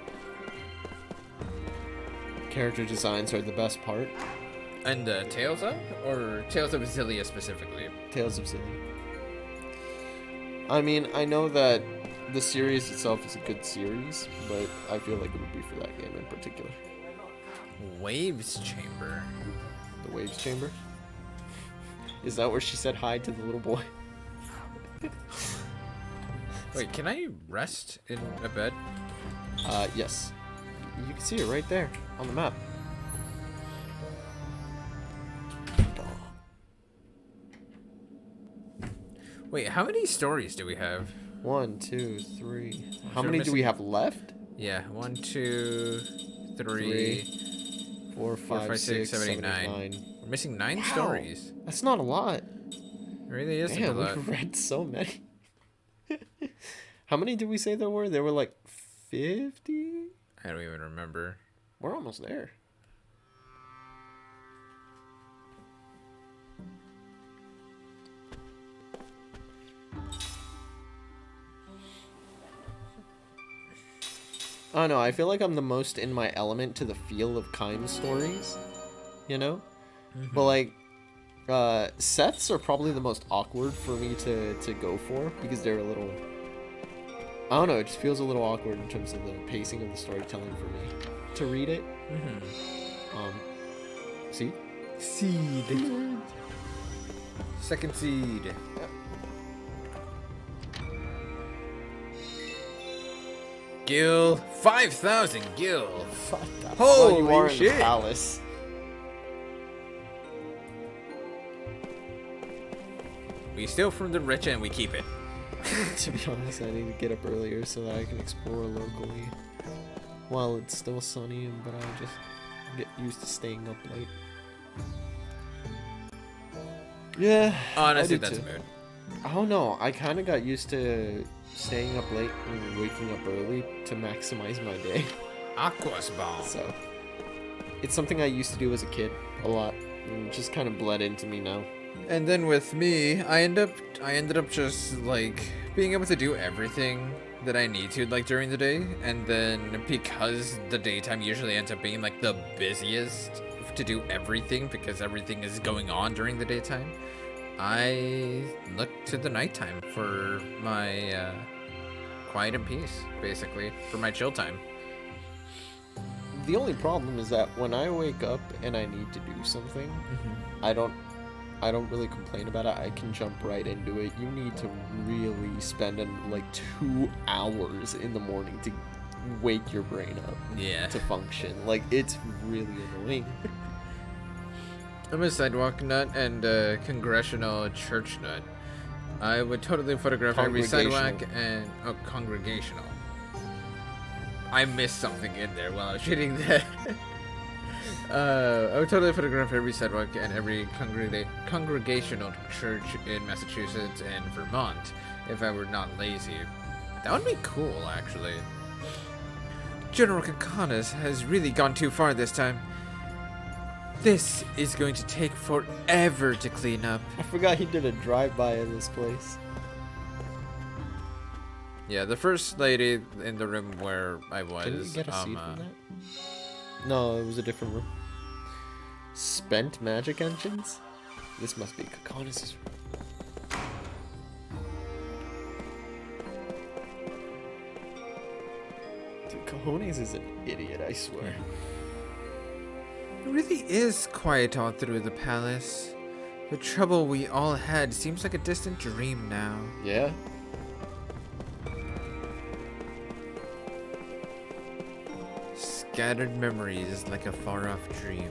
Character designs are the best part. And Tales of? Or Tales of Xillia specifically? Tales of Xillia. I mean, I know that the series itself is a good series, but I feel like it would be for that game in particular. Waves Chamber. The Waves Chamber? Is that where she said hi to the little boy? Wait, can I rest in a bed? Yes. You can see it right there on the map. Wait, how many stories do we have? 1, 2, 3. How many do we have left? Yeah, 1, 2, 3, 4, 5, 6, 7, 8, 9. We're missing 9 stories. That's not a lot. It really isn't a lot. We've read so many. How many did we say there were? There were like 50? I don't even remember. We're almost there. I don't know, I feel like I'm the most in my element to the feel of Kaim's stories, you know? But like, Seth's are probably the most awkward for me to go for, because they're a little, I don't know, it just feels a little awkward in terms of the pacing of the storytelling for me to read it. See? Seed. Second seed. Gil, 5,000 gil. Holy you are shit! In the palace. We steal from the rich and we keep it. To be honest, I need to get up earlier so that I can explore locally while it's still sunny, but I just get used to staying up late. Yeah, honestly, that's a mood. I don't know. I kind of got used to staying up late and waking up early to maximize my day. Aqua's bomb. So it's something I used to do as a kid a lot, and it just kind of bled into me now. And then with me, I ended up just like being able to do everything that I need to like during the day, and then because the daytime usually ends up being like the busiest to do everything because everything is going on during the daytime, I look to the nighttime for my quiet and peace, basically, for my chill time. The only problem is that when I wake up and I need to do something, I don't really complain about it. I can jump right into it. You need to really spend like 2 hours in the morning to wake your brain up to function. Like, it's really annoying. I'm a sidewalk nut and a congressional church nut. I would totally photograph every sidewalk and... Oh, congregational. I missed something in there while I was reading that. I would totally photograph every sidewalk and every congregational church in Massachusetts and Vermont if I were not lazy. That would be cool, actually. General Kakanas has really gone too far this time. This is going to take forever to clean up. I forgot he did a drive-by of this place. Yeah, the first lady in the room where I was. Can you get a seed from that? No, it was a different room. Spent magic engines? This must be Kakanas' room. Dude, Cajones is an idiot, I swear. It really is quiet all through the palace. The trouble we all had seems like a distant dream now. Yeah? Scattered memories like a far-off dream.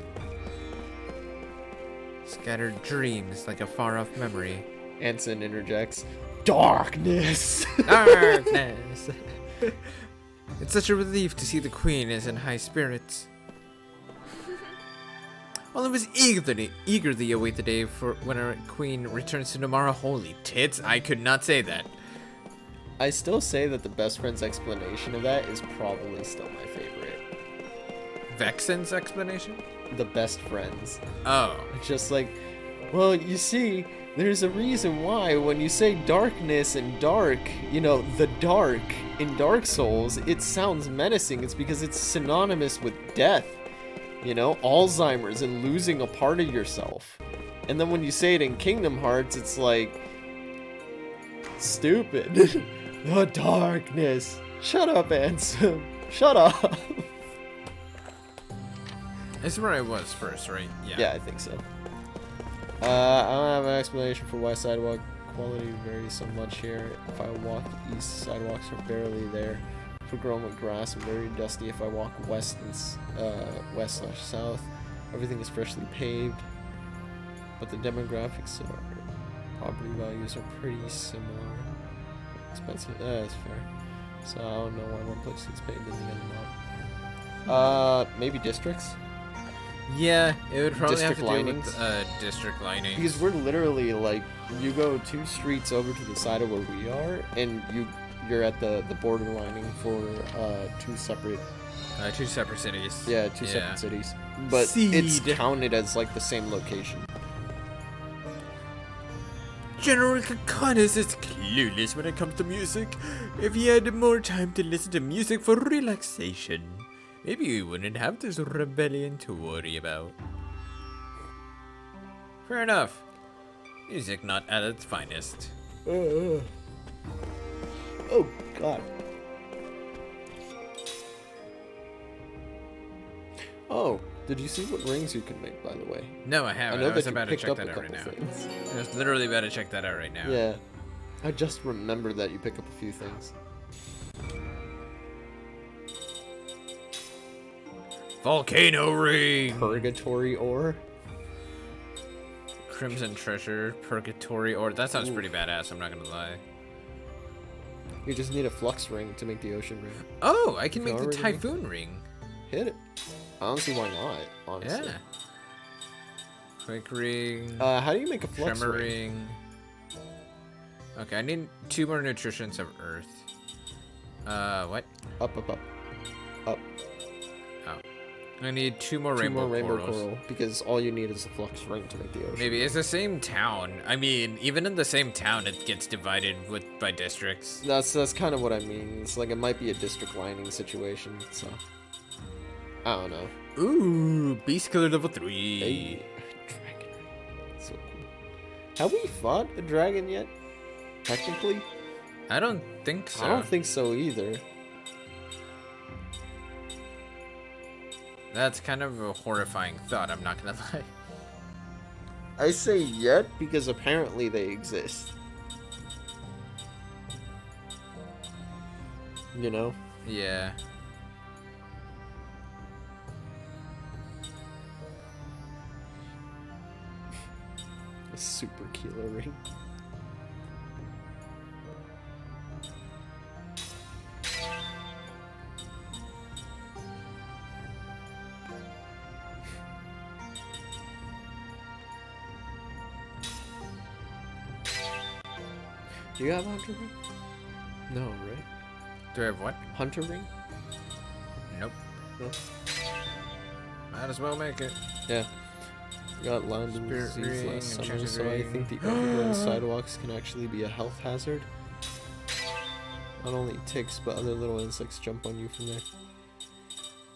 Scattered dreams like a far-off memory. Anson interjects, "Darkness!" Darkness! It's such a relief to see the queen is in high spirits. Well, I was eagerly await the day for when our queen returns to Numara. Holy tits, I could not say that. I still say that the best friend's explanation of that is probably still my favorite. Vexen's explanation? The best friends. Oh. Just like, well, you see, there's a reason why when you say darkness and dark, you know, the dark in Dark Souls, it sounds menacing. It's because it's synonymous with death. You know, Alzheimer's and losing a part of yourself. And then when you say it in Kingdom Hearts, it's like, Stupid. The darkness. Shut up, Ansem. Shut up. This is where I was first, right? Yeah, I think so. I don't have an explanation for why sidewalk quality varies so much here. If I walk east, sidewalks are barely there. For grown with grass and very dusty. If I walk west and west/south, everything is freshly paved. But the demographics or property values are pretty similar. Expensive. That's fair. So I don't know why one place is paved and the other not. Maybe districts. Yeah, it would probably District have to linings? do with district lining. Because we're literally like, you go 2 streets over to the side of where we are, and you're at the border lining for 2 separate cities. Yeah, 2 separate cities. But it's counted as like the same location. General Kakanis is clueless when it comes to music. If he had more time to listen to music for relaxation, maybe we wouldn't have this rebellion to worry about. Fair enough. Music not at its finest. Oh, God. Oh, did you see what rings you can make, by the way? No, I haven't. I know I was that you about to picked check up that a out right now. couple things. I was literally about to check that out right now. Yeah. I just remembered that you pick up a few things. Volcano ring! Purgatory ore? Crimson treasure, purgatory ore. That sounds pretty badass, I'm not gonna lie. You just need a flux ring to make the ocean ring. Oh, I can You make the already typhoon ring. Hit it. I don't see why not, honestly. Yeah. Quick ring. How do you make a flux Tremor ring? ring? Okay, I need 2 more nutritions of earth. What? Up. Up. Oh. I need 2 more rainbow corals. Because all you need is a flux ring to make the ocean. Maybe it's the same town. I mean, even in the same town, it gets divided by districts. That's kind of what I mean. It's like it might be a district lining situation. So I don't know. Ooh, beast killer level 3. Hey, dragon. So cool. Have we fought a dragon yet? Technically? I don't think so. I don't think so either. That's kind of a horrifying thought, I'm not gonna lie. I say yet because apparently they exist. You know? Yeah. A super killer ring. Do you have a hunter ring? No, right? Do I have what? Hunter ring? Nope. No. Might as well make it. Yeah. Got Lyme Spirit disease ring, last summer, enchanted so I ring. think the overgrown sidewalks can actually be a health hazard. Not only ticks, but other little insects jump on you from there.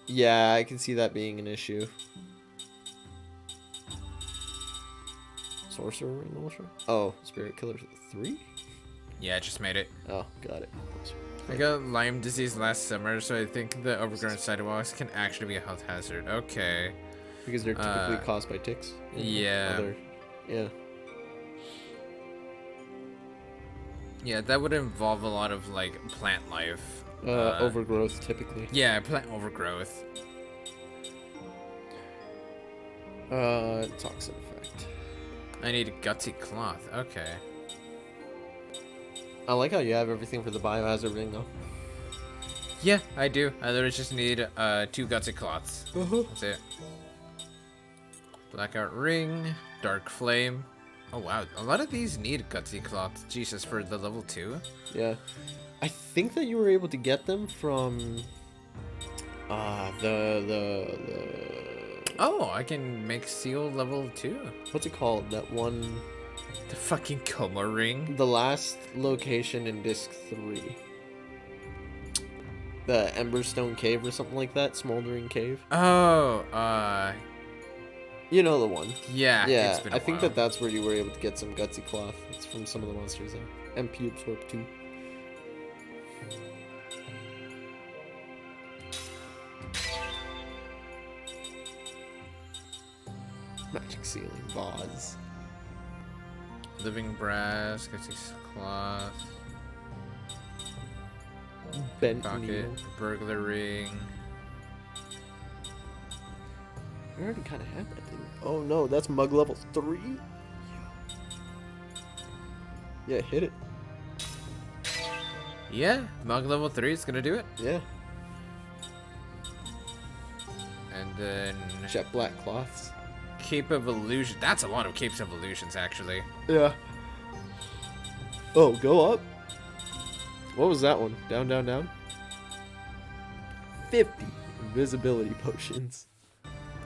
Yeah, I can see that being an issue. Sorcerer ring ultra? Oh, Spirit Killer 3? Yeah, I just made it. Oh, got it. I got Lyme disease last summer, so I think the overgrown sidewalks can actually be a health hazard. Okay. Because they're typically caused by ticks. Yeah. Yeah. Yeah, that would involve a lot of, like, plant life. Overgrowth, typically. Yeah, plant overgrowth. Toxin effect. I need a gutsy cloth. Okay. I like how you have everything for the biohazard ring, though. Yeah, I do. I literally just need 2 gutsy cloths. That's it. Blackout ring, dark flame. Oh wow, a lot of these need gutsy cloths. Jesus, for the level 2. Yeah, I think that you were able to get them from Oh, I can make seal level 2. What's it called? That one. The fucking coma ring. The last location in disc 3. The Emberstone Cave or something like that. Smoldering Cave. Oh, you know the one. Yeah. Yeah, It's been I think that's where you were able to get some gutsy cloth. It's from some of the monsters there. MP absorb 2. Magic ceiling, vase. Living brass, Gothic cloth. Bent Pocket, needle. burglar ring. We already kind of had that, didn't we? Oh no, that's mug level 3? Yeah, hit it. Yeah, mug level 3 is gonna do it. Yeah. And then Jet black cloths. Cape of Illusion. That's a lot of Capes of Illusions, actually. Yeah. Oh, go up. What was that one? Down, down, down. 50 invisibility potions.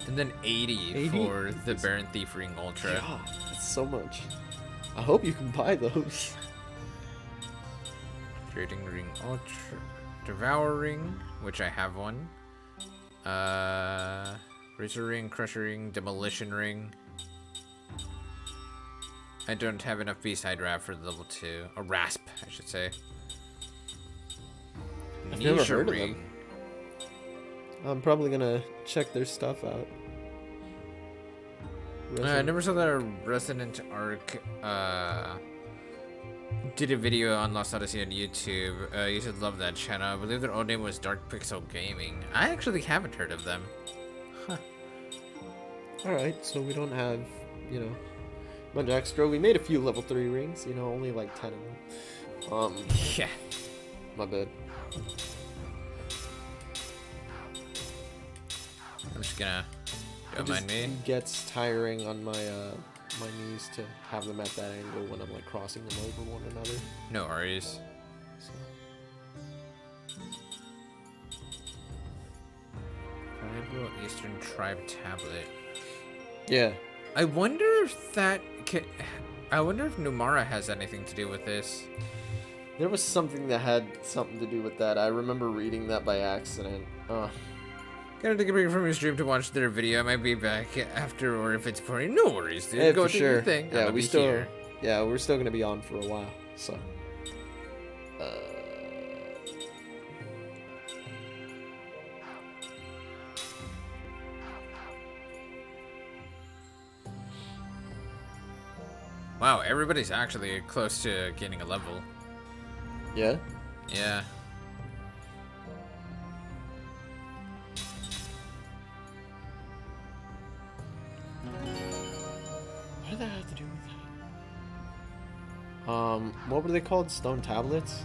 And then 80 for the Baron Thief Ring Ultra. God, that's so much. I hope you can buy those. Trading Ring Ultra. Devouring, which I have one. Razor Ring, Crusher Ring, Demolition Ring. I don't have enough B-side wrap for the level 2. A rasp, I should say. I've never Nisha heard of Ring. them. I'm probably gonna check their stuff out. I never saw that Resident Arc did a video on Lost Odyssey on YouTube. You should love that channel. I believe their old name was Dark Pixel Gaming. I actually haven't heard of them. Huh. Alright, so we don't have, you know, much extra. We made a few level 3 rings, you know, only like 10 of them. Yeah. My bad. I'm just gonna... Don't mind me. It gets tiring on my my knees to have them at that angle when I'm like crossing them over one another. No worries. So. Tribal Eastern Tribe Tablet. Yeah. I wonder if that... I wonder if Numara has anything to do with this. There was something that had something to do with that. I remember reading that by accident. Gotta take a break from your stream to watch their video. I might be back after, or if it's boring, no worries, dude. Hey, Go for do sure. your thing. Yeah, I'll be here. we're still gonna be on for a while. So. Wow, everybody's actually close to gaining a level. Yeah. Yeah. What did that have to do with that? What were they called? Stone tablets?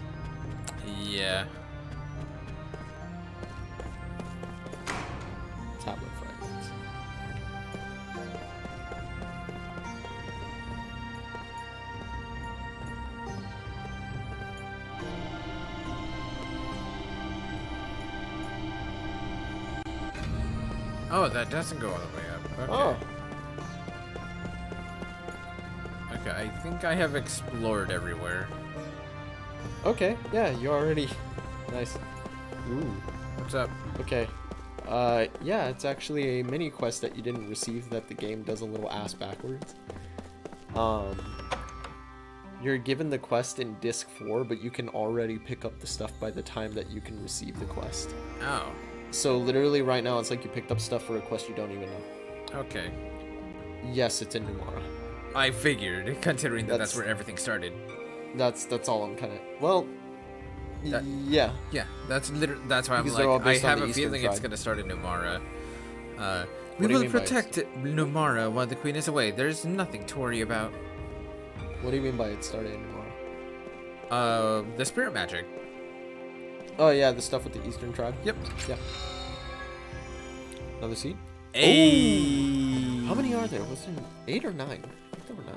Yeah. Tablet fragments. Oh, that doesn't go all the way up. Okay. Oh. Okay, I think I have explored everywhere. Okay, yeah, you already... Nice. Ooh. What's up? Okay. Yeah, it's actually a mini quest that you didn't receive that the game does a little ass backwards. You're given the quest in disc 4, but you can already pick up the stuff by the time that you can receive the quest. Oh. So literally right now, it's like you picked up stuff for a quest you don't even know. Okay. Yes, it's in Numara. I figured, considering that that's where everything started. That's all I'm kind of... Well, yeah. Yeah, that's literally... That's why Because I'm they're all like, I based on have the a Eastern feeling it's tribe. going to start in Numara. We What do you will mean by protect Numara while the queen is away. There's nothing to worry about. What do you mean by it started in Numara? The spirit magic. Oh, yeah, the stuff with the Eastern tribe? Yep. Yeah. Another seed? Hey. How many are there? Was there 8 or 9? I think there were 9.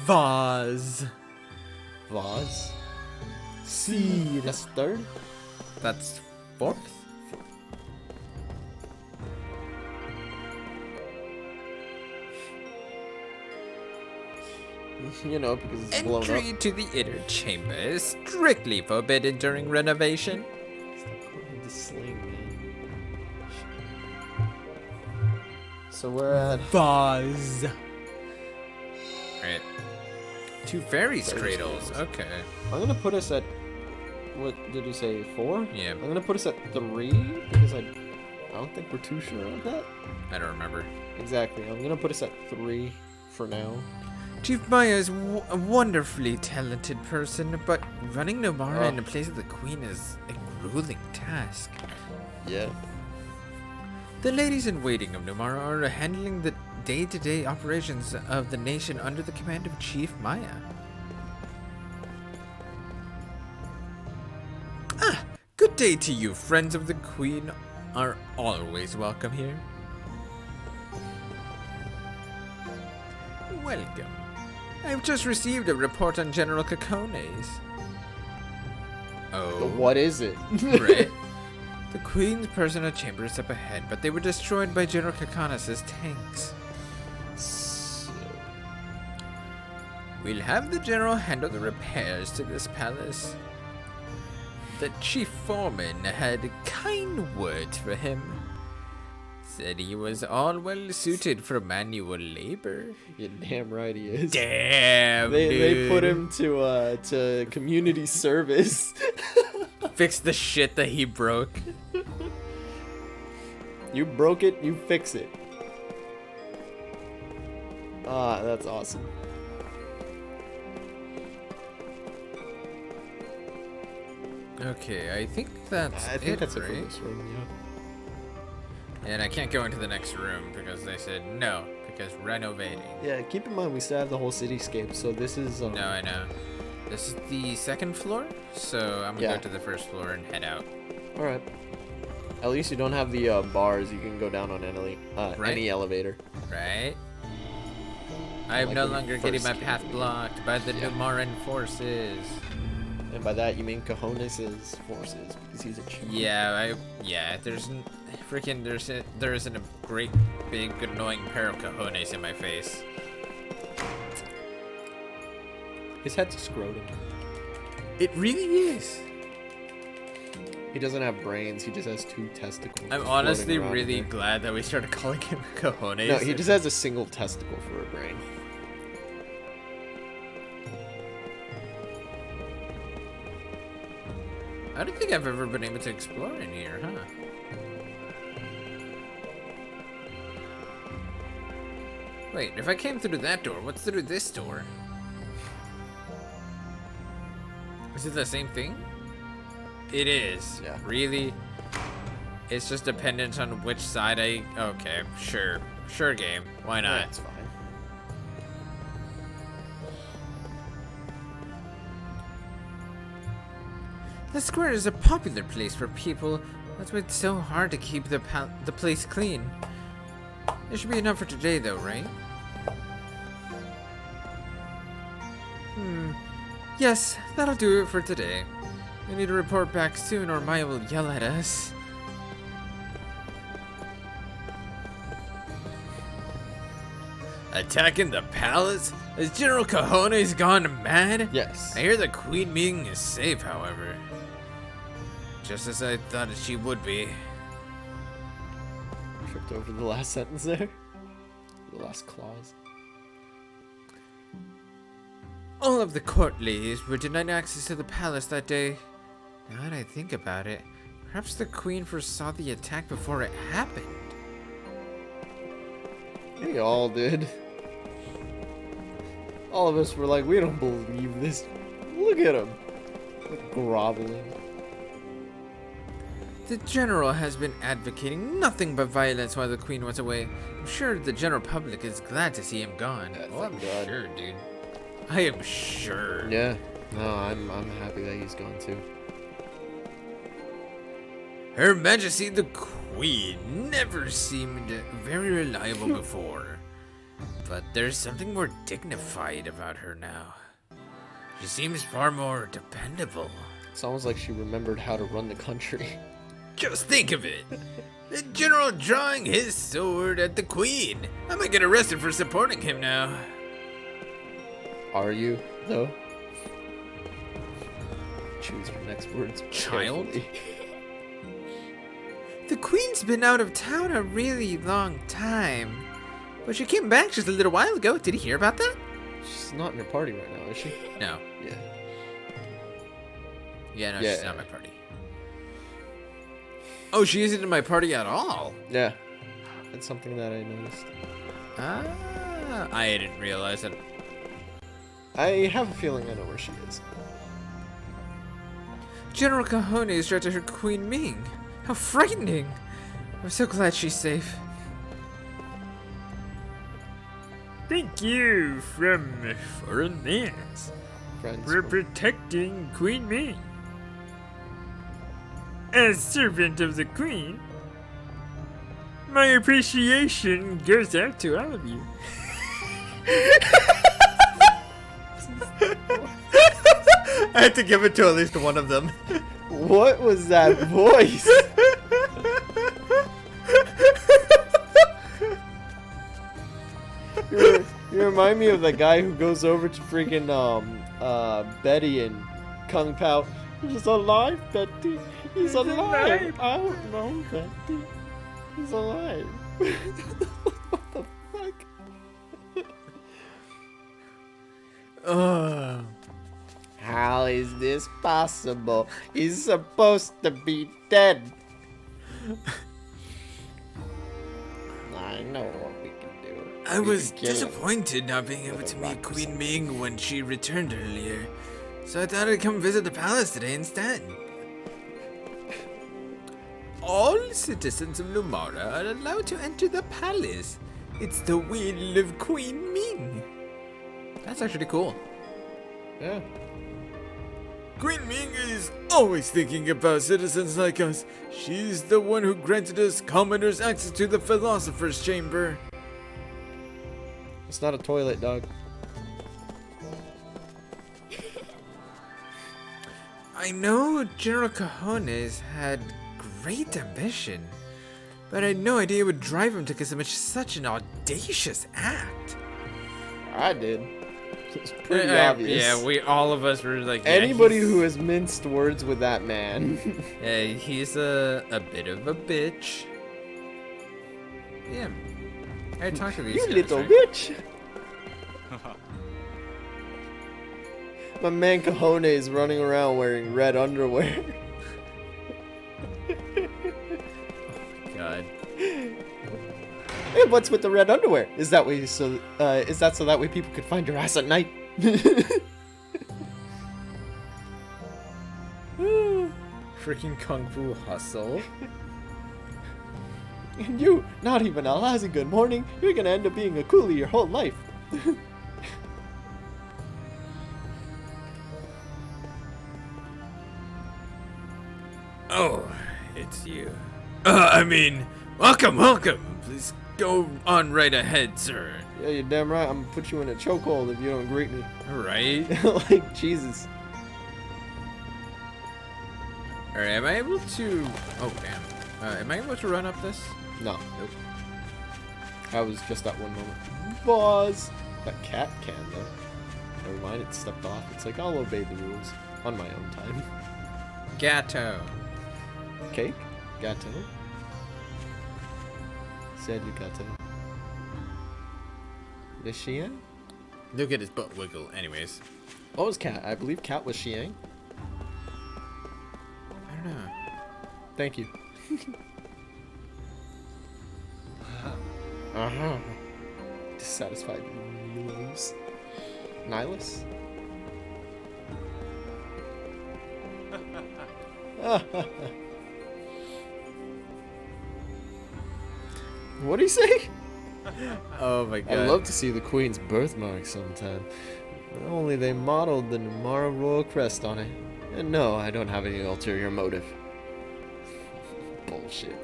Vase. Vase? Seed. That's 3rd? That's 4th? You know, because it's blown up. Entry to the inner chamber is strictly forbidden during renovation. Stop calling the sling, man. So we're at... Vase. Right. 2 fairies cradles. Okay. I'm gonna put us at, what did you say, 4? Yeah. I'm gonna put us at 3 because I don't think we're too sure on that. I don't remember. Exactly. I'm gonna put us at 3 for now. Chief Maya is a wonderfully talented person, but running Numara in the place of the Queen is a grueling task. Yeah. The ladies in waiting of Numara are handling the day-to-day operations of the nation under the command of Chief Maya. Ah, good day to you. Friends of the Queen are always welcome here. Welcome. I've just received a report on General Cacones. Oh. What is it? Right. The Queen's personal chamber is up ahead, but they were destroyed by General Cacones' tanks. We'll have the General handle the repairs to this palace. The Chief Foreman had kind words for him. Said he was all well suited for manual labor. You're damn right he is. Damn, they put him to community service. Fix the shit that he broke. You broke it, you fix it. Ah, that's awesome. Okay, I think that's I think that's it right? for this room, yeah. And I can't go into the next room because they said no, because renovating. Yeah, keep in mind we still have the whole cityscape, so this is... No, I know. This is the 2nd floor, so I'm gonna go to the 1st floor and head out. Alright. At least you don't have the bars, you can go down on any elevator. Right? I am no longer getting my path blocked by the Numaran forces. And by that you mean Cajones' forces, because he's a chief. Yeah, there's there isn't a great big annoying pair of cojones in my face. His head's a scrotum. It really is. He doesn't have brains, he just has 2 testicles. I'm honestly really glad that we started calling him cojones. No, he just has a single testicle for a brain. I don't think I've ever been able to explore in here, huh? Wait, if I came through that door, what's through this door? Is it the same thing? It is. Yeah. Really? It's just dependent on which side I... Okay, sure. Sure game. Why not? That's fine. The square is a popular place for people. That's why it's so hard to keep the place clean. It should be enough for today, though, right? Yes, that'll do it for today. We need to report back soon or Maya will yell at us. Attacking the palace? Has General Cajones gone mad? Yes. I hear the Queen meeting is safe, however. Just as I thought she would be. Tripped over the last sentence there. The last clause. All of the court ladies were denied access to the palace that day. Now that I think about it, perhaps the Queen foresaw the attack before it happened. They all did. All of us were like, we don't believe this. Look at him. Groveling. The General has been advocating nothing but violence while the Queen was away. I'm sure the general public is glad to see him gone. Oh, I'm sure, dude. I am sure. Yeah. No, I'm happy that he's gone too. Her Majesty the Queen never seemed very reliable before. But there's something more dignified about her now. She seems far more dependable. It's almost like she remembered how to run the country. Just think of it. The General drawing his sword at the Queen. I might get arrested for supporting him now. Are you, though? Choose your next words. Child? Carefully. The Queen's been out of town a really long time. But she came back just a little while ago. Did you hear about that? She's not in her party right now, is she? No. Yeah. Yeah, no, Yeah. she's not my party. Oh, she isn't in my party at all. Yeah. That's something that I noticed. Ah, I didn't realize it. I have a feeling I know where she is. General Cajones is right to her Queen Ming. How frightening! I'm so glad she's safe. Thank you from foreign lands Friends. for protecting Queen Ming. As servant of the Queen, my appreciation goes out to all of you. I had to give it to at least one of them. What was that voice? You remind me of the guy who goes over to freaking Betty and Kung Pao. He's alive, Betty. He's alive. I don't know, Betty. He's alive. What the fuck? How is this possible? He's supposed to be dead. I know what we can do. I We was can kill him. disappointed not being able With to a meet rock or Queen something. Ming when she returned earlier, so I thought I'd come visit the palace today instead. All citizens of Numara are allowed to enter the palace. It's the will of Queen Ming. That's actually cool. Yeah. Queen Ming is always thinking about citizens like us. She's the one who granted us commoners access to the Philosopher's Chamber. It's not a toilet, dog. I know General Cajones had great ambition, but I had no idea it would drive him to commit such an audacious act. I did. It's pretty Yeah, obvious. Yeah, we all of us were like, yeah, Anybody who has minced words with that man. yeah, he's a bit of a bitch. Yeah, I talked to these You guys, little right? bitch. My man Cajones is running around wearing red underwear. God. Hey, what's with the red underwear? Is that way so? Is that so that way people could find your ass at night? Freaking kung fu hustle. And you, not even a lousy good morning. You're gonna end up being a coolie your whole life. Oh, it's you. Welcome. Please go on right ahead, sir. Yeah, you're damn right. I'm gonna put you in a chokehold if you don't greet me. Alright. Like Jesus. Alright, am I able to... Oh, damn. Am I able to run up this? No. Nope. I was just that one moment. Boss! That cat can, though. Never mind, it stepped off. It's like, I'll obey the rules. On my own time. Gatto. Cake? Gâteau? Said you gâteau. Le chien? Look at his butt wiggle, anyways. What was cat? I believe cat was Xiang. I don't know. Thank you. Uh-huh. Dissatisfied Nilos. Nihilus? What'd he say? Oh my god. I'd love to see the Queen's birthmark sometime. If only they modeled the Numara royal crest on it. And no, I don't have any ulterior motive. Bullshit.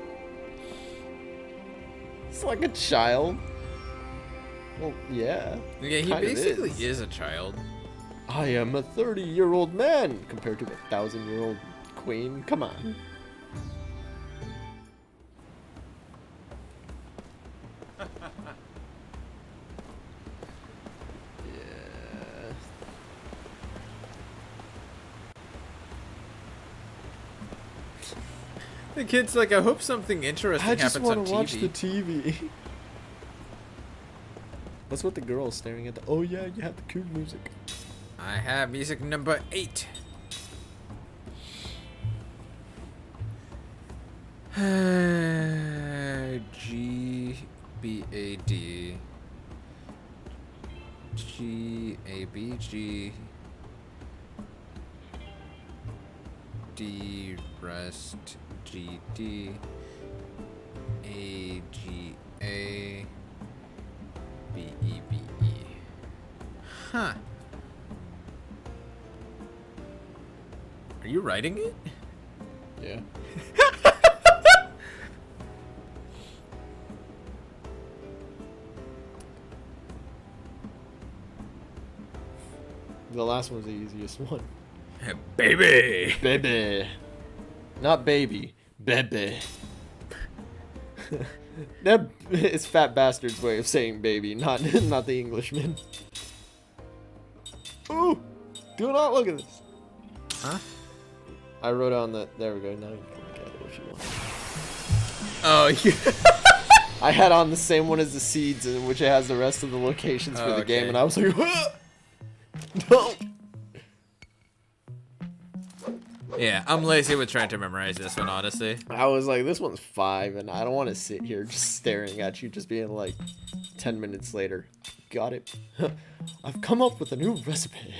It's like a child. Well, yeah. Yeah, he kind of basically is a child. I am a 30-year-old man compared to a 1,000-year-old queen. Come on. Yeah. The kid's like, I hope something interesting I just happens on want to watch TV. the TV. What's with the girl staring at the... Oh yeah, you have the cool music. I have music number 8. G B A D G A B G D rest G D A G A B E B E. Huh. Are you writing it? Yeah. The last one's the easiest one. Baby! Baby. Not baby. Bebe. That is Fat Bastard's way of saying baby, not the Englishman. Ooh! Do not look at this. Huh? I wrote on the... There we go. Now you can look at it if you want. Oh, you... I had on the same one as the seeds, in which it has the rest of the locations for the game, and I was like, no! Yeah, I'm lazy with trying to memorize this one, Odyssey. I was like, this one's 5, and I don't want to sit here just staring at you, just being like, 10 minutes later. Got it. I've come up with a new recipe.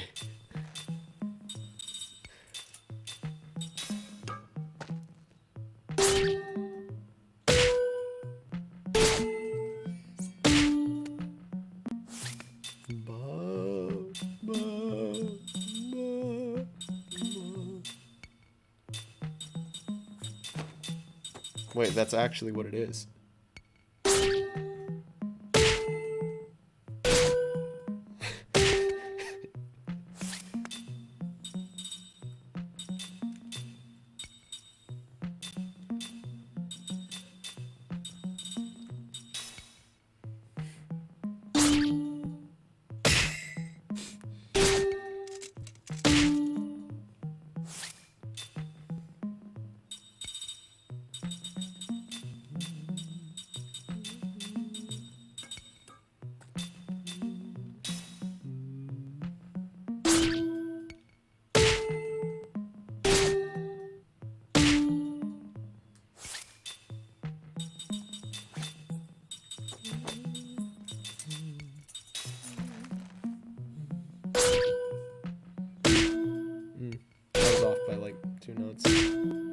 Wait, that's actually what it is.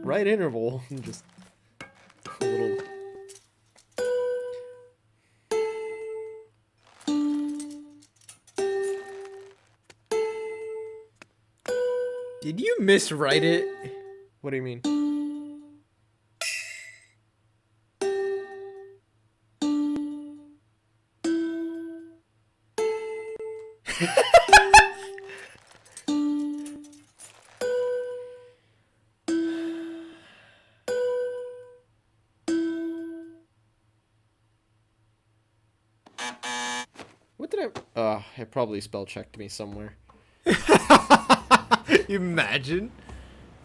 Right interval, just a little. Did you miswrite it? What do you mean? What did I... it probably spell checked me somewhere. Imagine.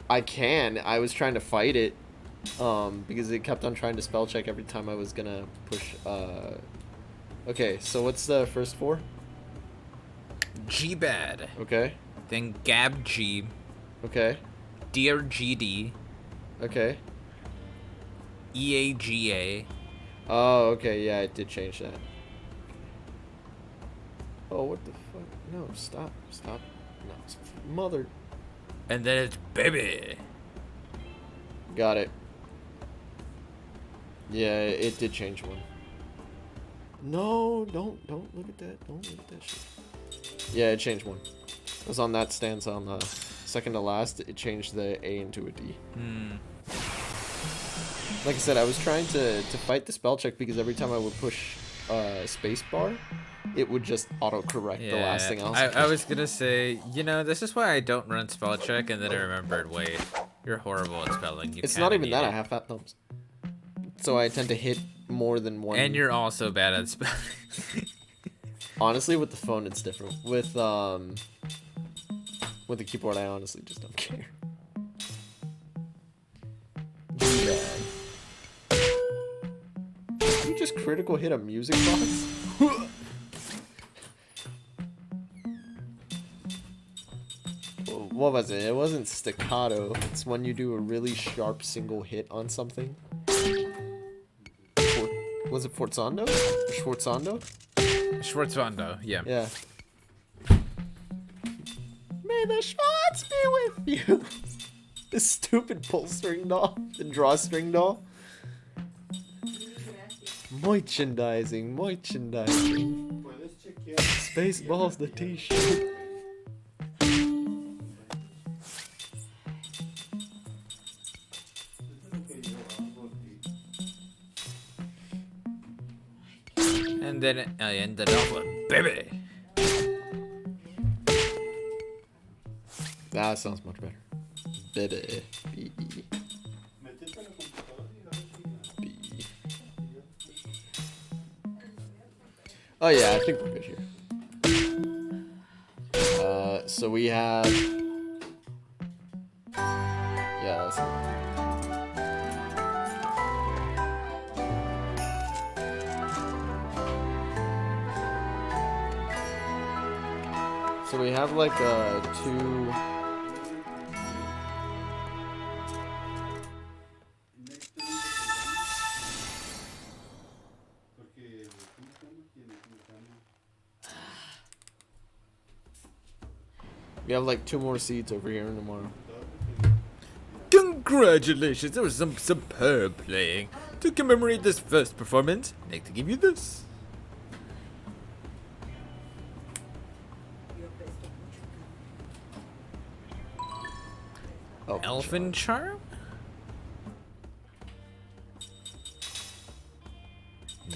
I can. I was trying to fight it. Because it kept on trying to spell check every time I was gonna push, Okay, so what's the first 4? G-Bad. Okay. Then Gab G. Okay. Dear GD. Okay. EAGA. Oh, okay, yeah, it did change that. Oh, what the fuck? No, stop. Stop. No, mother. And then it's baby. Got it. Yeah, it did change one. No, don't look at that. Don't look at that shit. Yeah, it changed one. It was on that stance on the second to last. It changed the A into a D. Like I said, I was trying to fight the spell check because every time I would push space bar, it would just auto-correct the last thing else. I was gonna say, you know, this is why I don't run spell check, and then I remembered, wait, you're horrible at spelling. It's not even that, I have fat thumbs. So I tend to hit more than one. And you're also bad at spelling. Honestly, with the phone, it's different. With the keyboard, I honestly just don't care. You just critical hit a music box? what was it? It wasn't staccato. It's when you do a really sharp single hit on something. Was it Forzando? Or Schwarzando? Schwarzando, yeah. Yeah. May the Schwartz be with you. This stupid pull string doll. The drawstring doll. Merchandising. Spaceballs the t-shirt. And then I ended up with baby. That sounds much better. Baby. B-E. B-E. Oh yeah, I think we're good here. So we have... Yeah, that's... So we have like two... We have like 2 more seats over here in Numara. Congratulations, there was some superb playing. To commemorate this first performance, I'd like to give you this. Oh, Elfin Charm?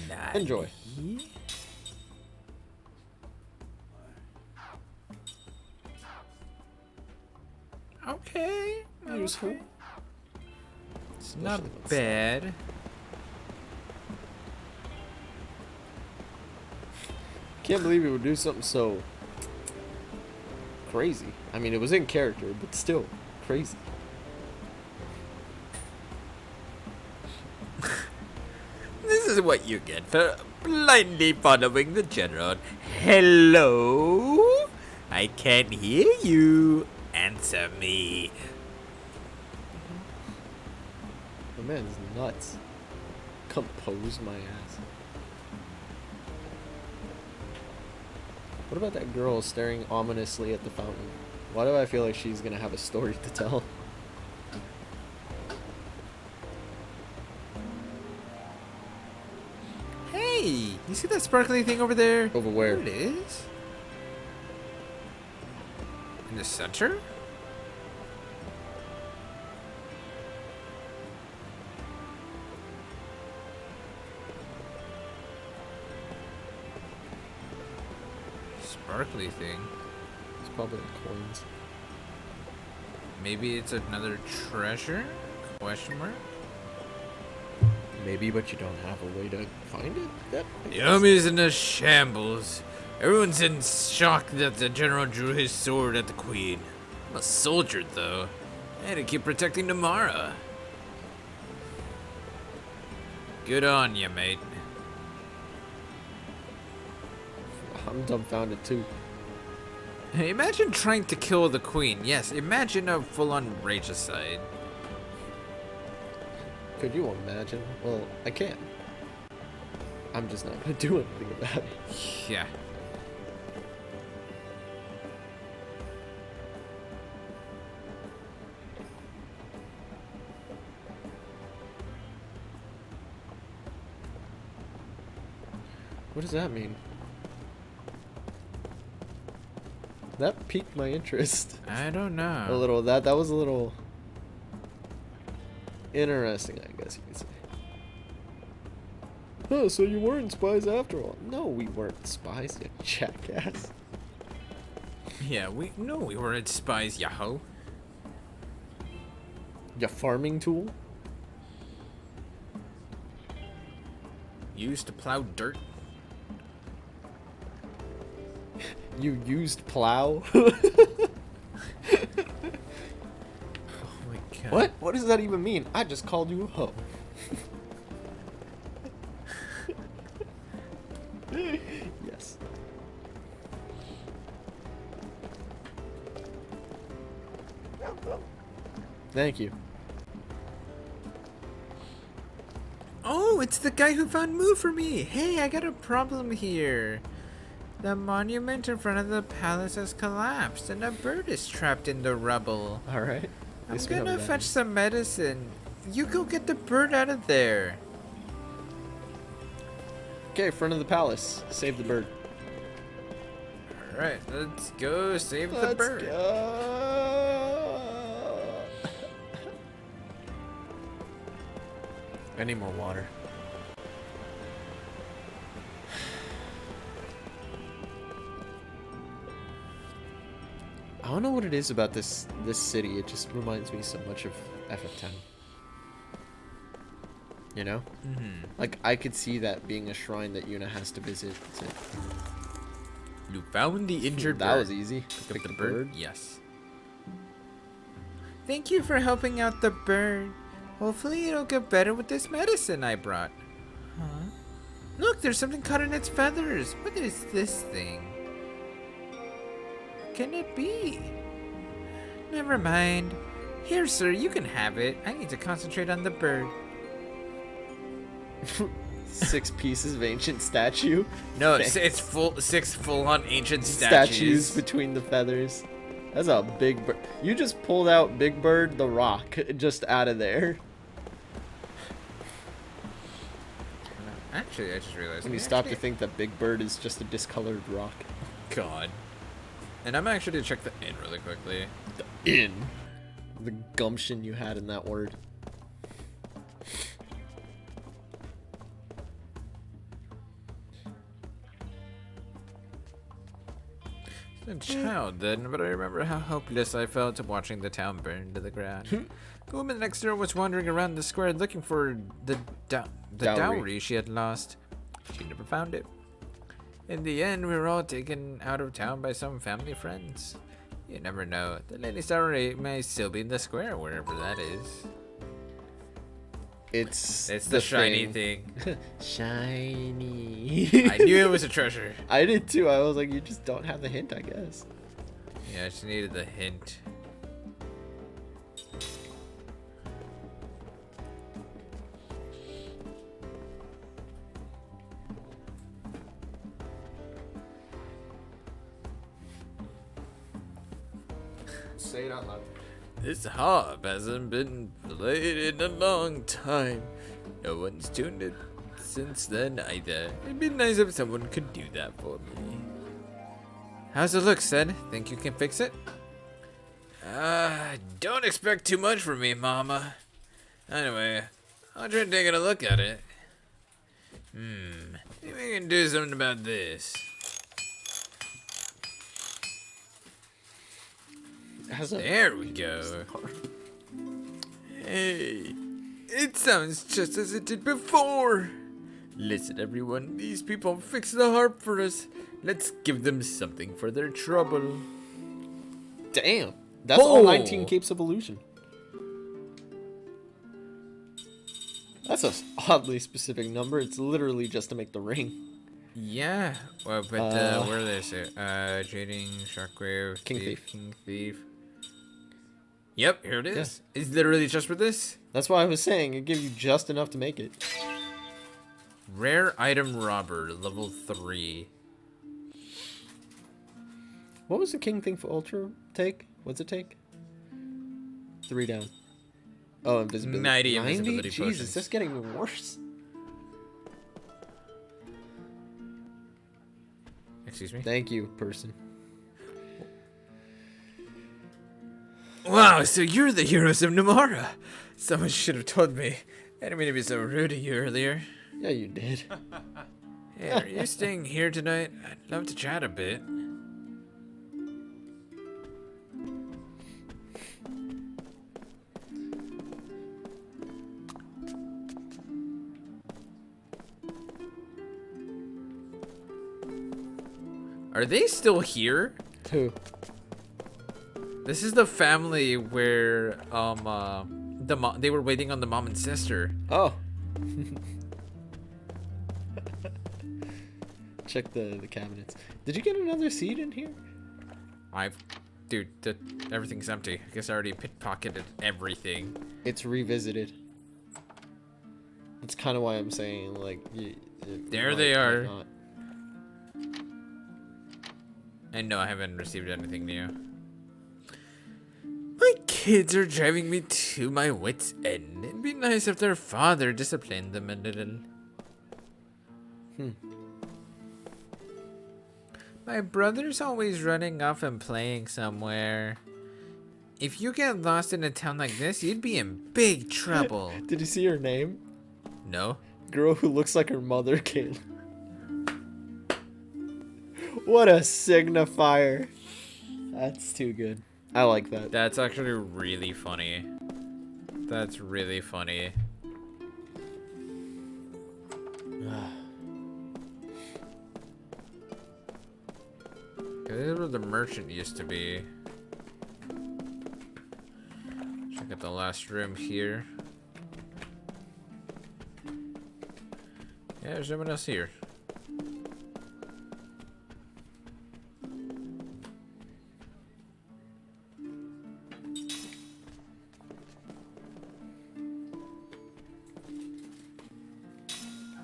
Nice. Enjoy. Okay. Useful. It's not bad. Can't believe it would do something so crazy. I mean, it was in character, but still crazy. This is what you get for blindly following the general. Hello? I can't hear you. Answer me. The man's nuts. Compose my ass. What about that girl staring ominously at the fountain? Why do I feel like she's gonna have a story to tell? Hey, you see that sparkly thing over there? Over where? There it is. In the center? Sparkly thing. It's probably coins. Maybe it's another treasure? Question mark? Maybe, but you don't have a way to find it? The army's in a shambles. Everyone's in shock that the general drew his sword at the queen. I'm a soldier, though. I had to keep protecting Numara. Good on you, mate. I'm dumbfounded too. Imagine trying to kill the queen. Yes, imagine a full-on regicide. Could you imagine? Well, I can. I'm just not gonna do anything about it. Yeah. What does that mean? That piqued my interest. I don't know. A little. That was a little interesting, I guess you could say. Oh, so you weren't spies after all? No, we weren't spies, you jackass. Yeah, we weren't spies, Yahoo. Your farming tool? Used to plow dirt. You used plow? Oh my god. What? What does that even mean? I just called you a hoe. Yes. Thank you. Oh, it's the guy who found Moo for me. Hey, I got a problem here. The monument in front of the palace has collapsed, and a bird is trapped in the rubble. All right. I'm gonna fetch some medicine. You go get the bird out of there. Okay, front of the palace. Save the bird. All right, let's go save the bird. Let's go. I need more water. I don't know what it is about this city. It just reminds me so much of FF10. You know? Like, I could see that being a shrine that Yuna has to visit. You found the injured bird. That was easy. Pick up the bird? Yes. Thank you for helping out the bird. Hopefully it'll get better with this medicine I brought. Huh? Look, there's something caught in its feathers. What is this thing? What can it be? Never mind. Here, sir, you can have it. I need to concentrate on the bird. 6 pieces of ancient statue. No, it's full 6 full-on ancient statues between the feathers. That's a big bird. You just pulled out Big Bird the Rock just out of there. Actually, I just realized. When you stop to think that Big Bird is just a discolored rock. God. And I'm actually to check the inn really quickly. The inn. The gumption you had in that word. A child then, but I remember how hopeless I felt watching the town burn to the ground. The woman next door was wandering around the square looking for the dowry she had lost. She never found it. In the end, we were all taken out of town by some family friends. You never know. The lady's dowry may still be in the square, wherever that is. It's the shiny thing. Shiny. I knew it was a treasure. I did too. I was like, you just don't have the hint, I guess. Yeah, I just needed the hint. Say it out loud. This harp hasn't been played in a long time. No one's tuned it since then either. It'd be nice if someone could do that for me. How's it look, Sid? Think you can fix it? Don't expect too much from me, Mama. Anyway, I'll try taking a look at it. Maybe we can do something about this. There we go. Hey, it sounds just as it did before. Listen, everyone, these people fixed the harp for us. Let's give them something for their trouble. Damn, that's all 19 capes of illusion. That's a oddly specific number. It's literally just to make the ring. Yeah, well, but where are they? Jading, Shockwave, King Thief. Yep, here it is. Yeah. It's literally just for this. That's why I was saying it gives you just enough to make it. Rare item robber, level 3. What was the King thing for Ultra take? What's it take? 3 down. Oh, invisibility. 90 invisibility Jesus, potions. that's getting worse. Excuse me? Thank you, person. Wow, so you're the heroes of Numara. Someone should have told me. I didn't mean to be so rude to you earlier. Yeah, you did. Hey, are you staying here tonight? I'd love to chat a bit. Are they still here? Who? This is the family where they were waiting on the mom and sister. Oh. Check the cabinets. Did you get another seed in here? dude, everything's empty. I guess I already pickpocketed everything. It's revisited. That's kind of why I'm saying, like, there they are. And no, I haven't received anything new. My kids are driving me to my wits' end. It'd be nice if their father disciplined them a little. My brother's always running off and playing somewhere. If you get lost in a town like this, you'd be in big trouble. Did you see her name? No. Girl who looks like her mother, kid. What a signifier. That's too good. I like that. That's actually really funny. That's really funny. This is where the merchant used to be. Check out the last room here. Yeah, there's no one else here.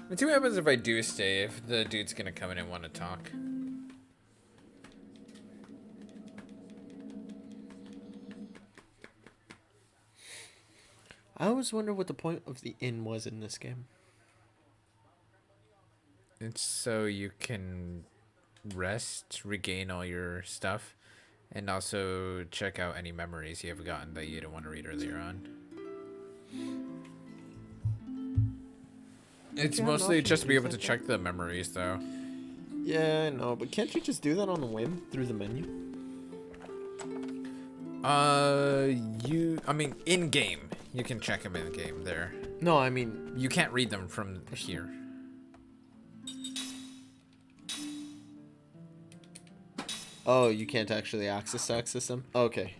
Let's see what happens if I do stay, if the dude's gonna come in and want to talk. I always wonder what the point of the inn was in this game. It's so you can rest, regain all your stuff, and also check out any memories you have gotten that you didn't want to read earlier on. It's mostly just to be able to check the memories, though. Yeah, I know, but can't you just do that on a whim through the menu? I mean, in-game. You can check them in-game there. No, I mean... You can't read them from here. Oh, you can't actually access them? Okay.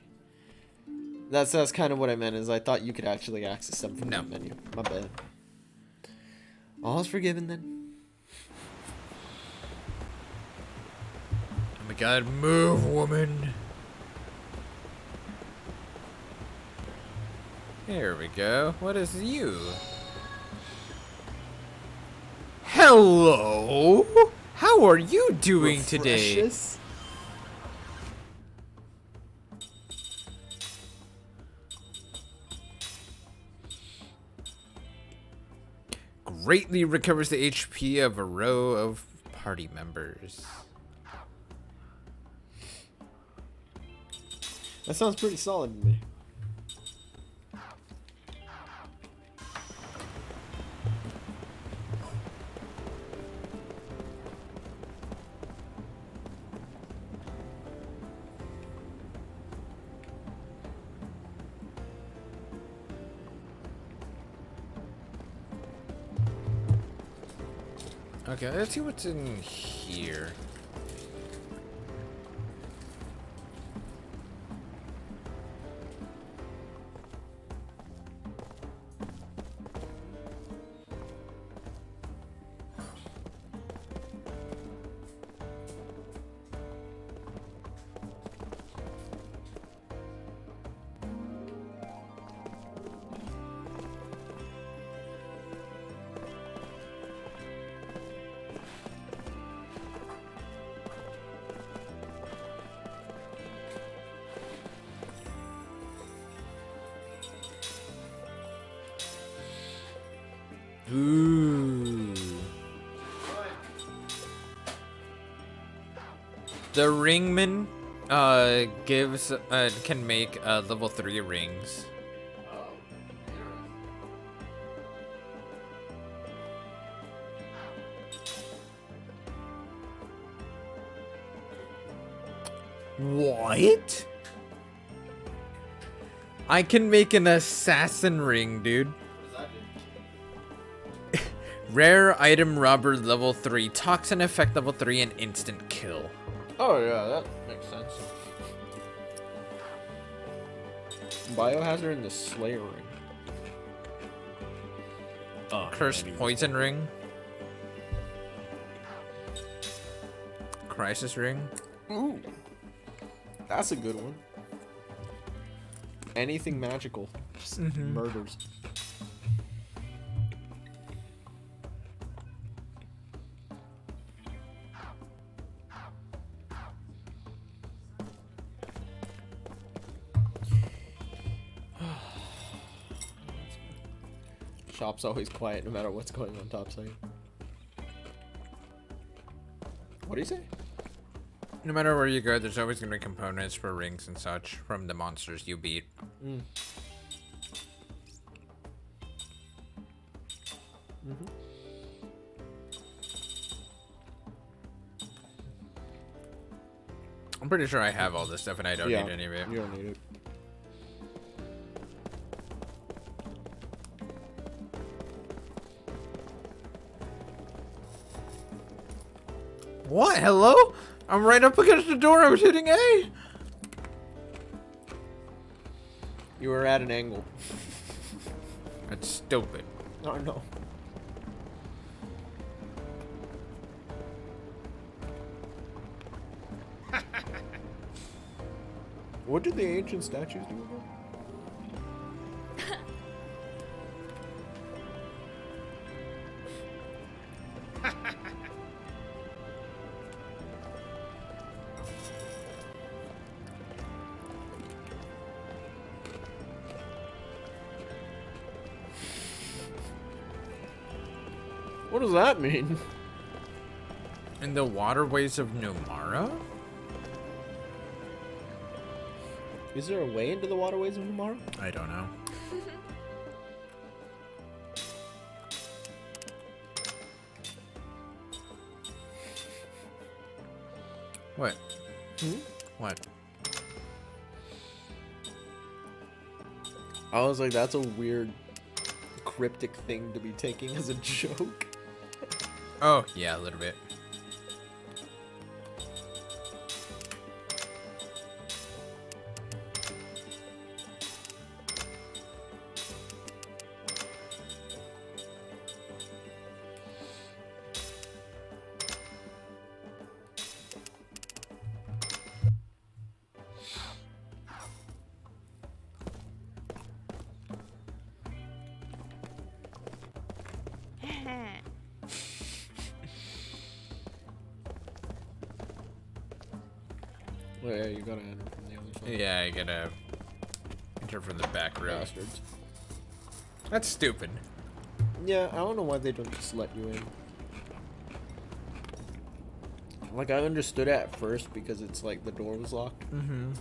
That's kind of what I meant, is I thought you could actually access them from the menu. My bad. All's forgiven then. Oh my god, move, woman! There we go. What is you? Hello? How are you doing today? Refreshes? Greatly recovers the HP of a row of party members. That sounds pretty solid to me. Okay, let's see what's in here. Ooh. The ringman can make level 3 rings. What? I can make an assassin ring, dude. Rare item robber level 3, toxin effect level 3, and instant kill. Oh yeah, that makes sense. Biohazard and the Slayer ring. Oh, Cursed poison ring. Crisis ring. Ooh. That's a good one. Anything magical. Just murders. Shop's always quiet no matter what's going on topside. What do you say? No matter where you go, there's always going to be components for rings and such from the monsters you beat. I'm pretty sure I have all this stuff and I don't need any of it. You don't need it. What? Hello? I'm right up against the door. I was hitting A. You were at an angle. That's stupid. Oh no. What did the ancient statues do again? What does that mean? In the waterways of Numara? Is there a way into the waterways of Numara? I don't know. What? What? I was like, that's a weird cryptic thing to be taking as a joke. Oh, yeah, a little bit. Well, yeah, you gotta enter from the other side. Yeah, I gotta enter from the back row. Bastards. That's stupid. Yeah, I don't know why they don't just let you in. Like, I understood it at first because it's like the door was locked. Mm-hmm.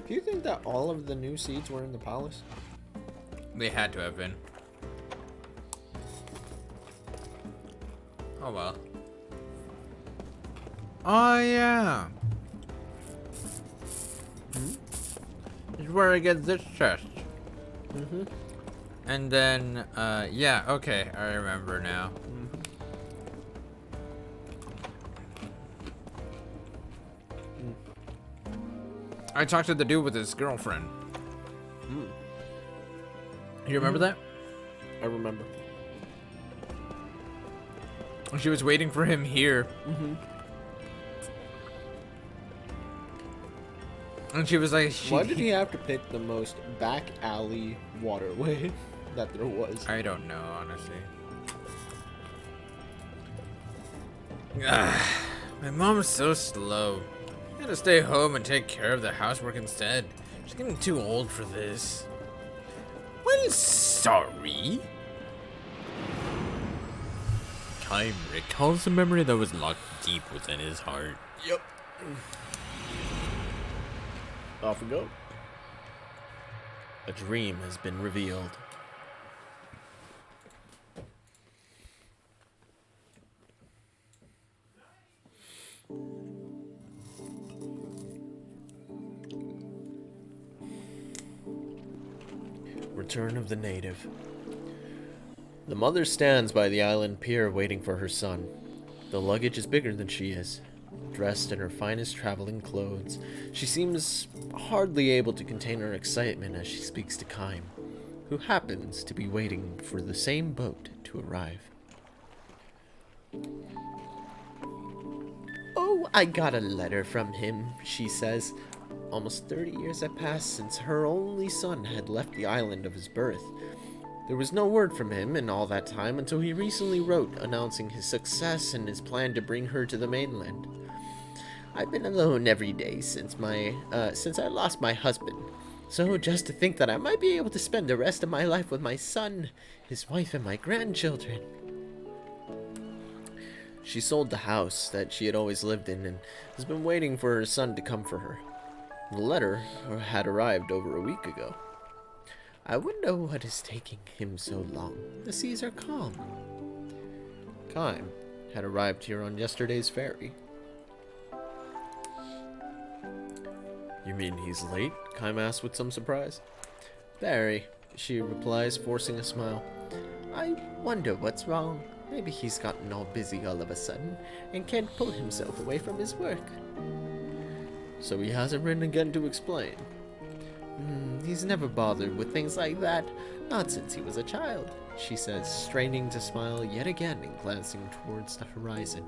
Do you think that all of the new seeds were in the palace? They had to have been. Oh well. Oh yeah. This is where I get this chest. And then, yeah, okay, I remember now. I talked to the dude with his girlfriend. You remember that? I remember. She was waiting for him here. And she was like, why did he have to pick the most back alley waterway that there was? I don't know, honestly. My mom's so slow. I gotta stay home and take care of the housework instead. She's getting too old for this. Well, sorry. Time recalls a memory that was locked deep within his heart. Yep. Off we go. A dream has been revealed. Return of the native. The mother stands by the island pier waiting for her son. The luggage is bigger than she is. dressed in her finest traveling clothes. She seems hardly able to contain her excitement as she speaks to Kaim, who happens to be waiting for the same boat to arrive. "Oh, I got a letter from him," she says. Almost 30 years had passed since her only son had left the island of his birth. There was no word from him in all that time until he recently wrote announcing his success and his plan to bring her to the mainland. "I've been alone every day since I lost my husband. So just to think that I might be able to spend the rest of my life with my son, his wife, and my grandchildren." She sold the house that she had always lived in and has been waiting for her son to come for her. The letter had arrived over a week ago. "I wonder what is taking him so long. The seas are calm." Kaim had arrived here on yesterday's ferry. "You mean he's late?" Kaim asks with some surprise. "Very," she replies, forcing a smile. "I wonder what's wrong. Maybe he's gotten all busy all of a sudden and can't pull himself away from his work." "So he hasn't written again to explain?" He's never bothered with things like that. Not since he was a child," she says, straining to smile yet again and glancing towards the horizon.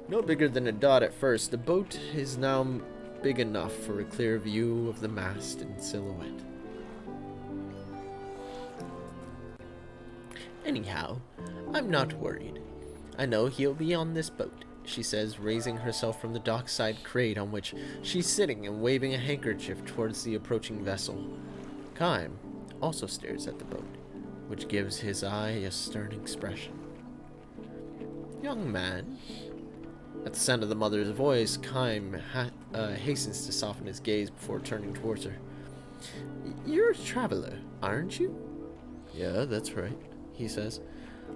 No bigger than a dot at first, the boat is now big enough for a clear view of the mast and silhouette. "Anyhow, I'm not worried. I know he'll be on this boat," she says, raising herself from the dockside crate on which she's sitting and waving a handkerchief towards the approaching vessel. Kaim also stares at the boat, which gives his eye a stern expression. "Young man." At the sound of the mother's voice, Kaim hastens to soften his gaze before turning towards her. "You're a traveler, aren't you?" "Yeah, that's right," he says.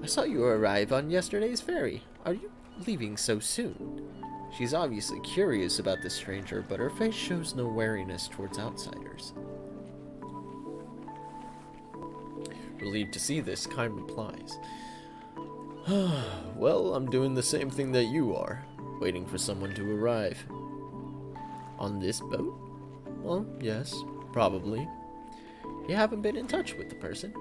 "I saw you arrive on yesterday's ferry. Are you leaving so soon?" She's obviously curious about the stranger, but her face shows no wariness towards outsiders. Relieved to see this, Kaim replies, "Well, I'm doing the same thing that you are, waiting for someone to arrive." "On this boat?" "Well, yes, probably." "You haven't been in touch with the person?"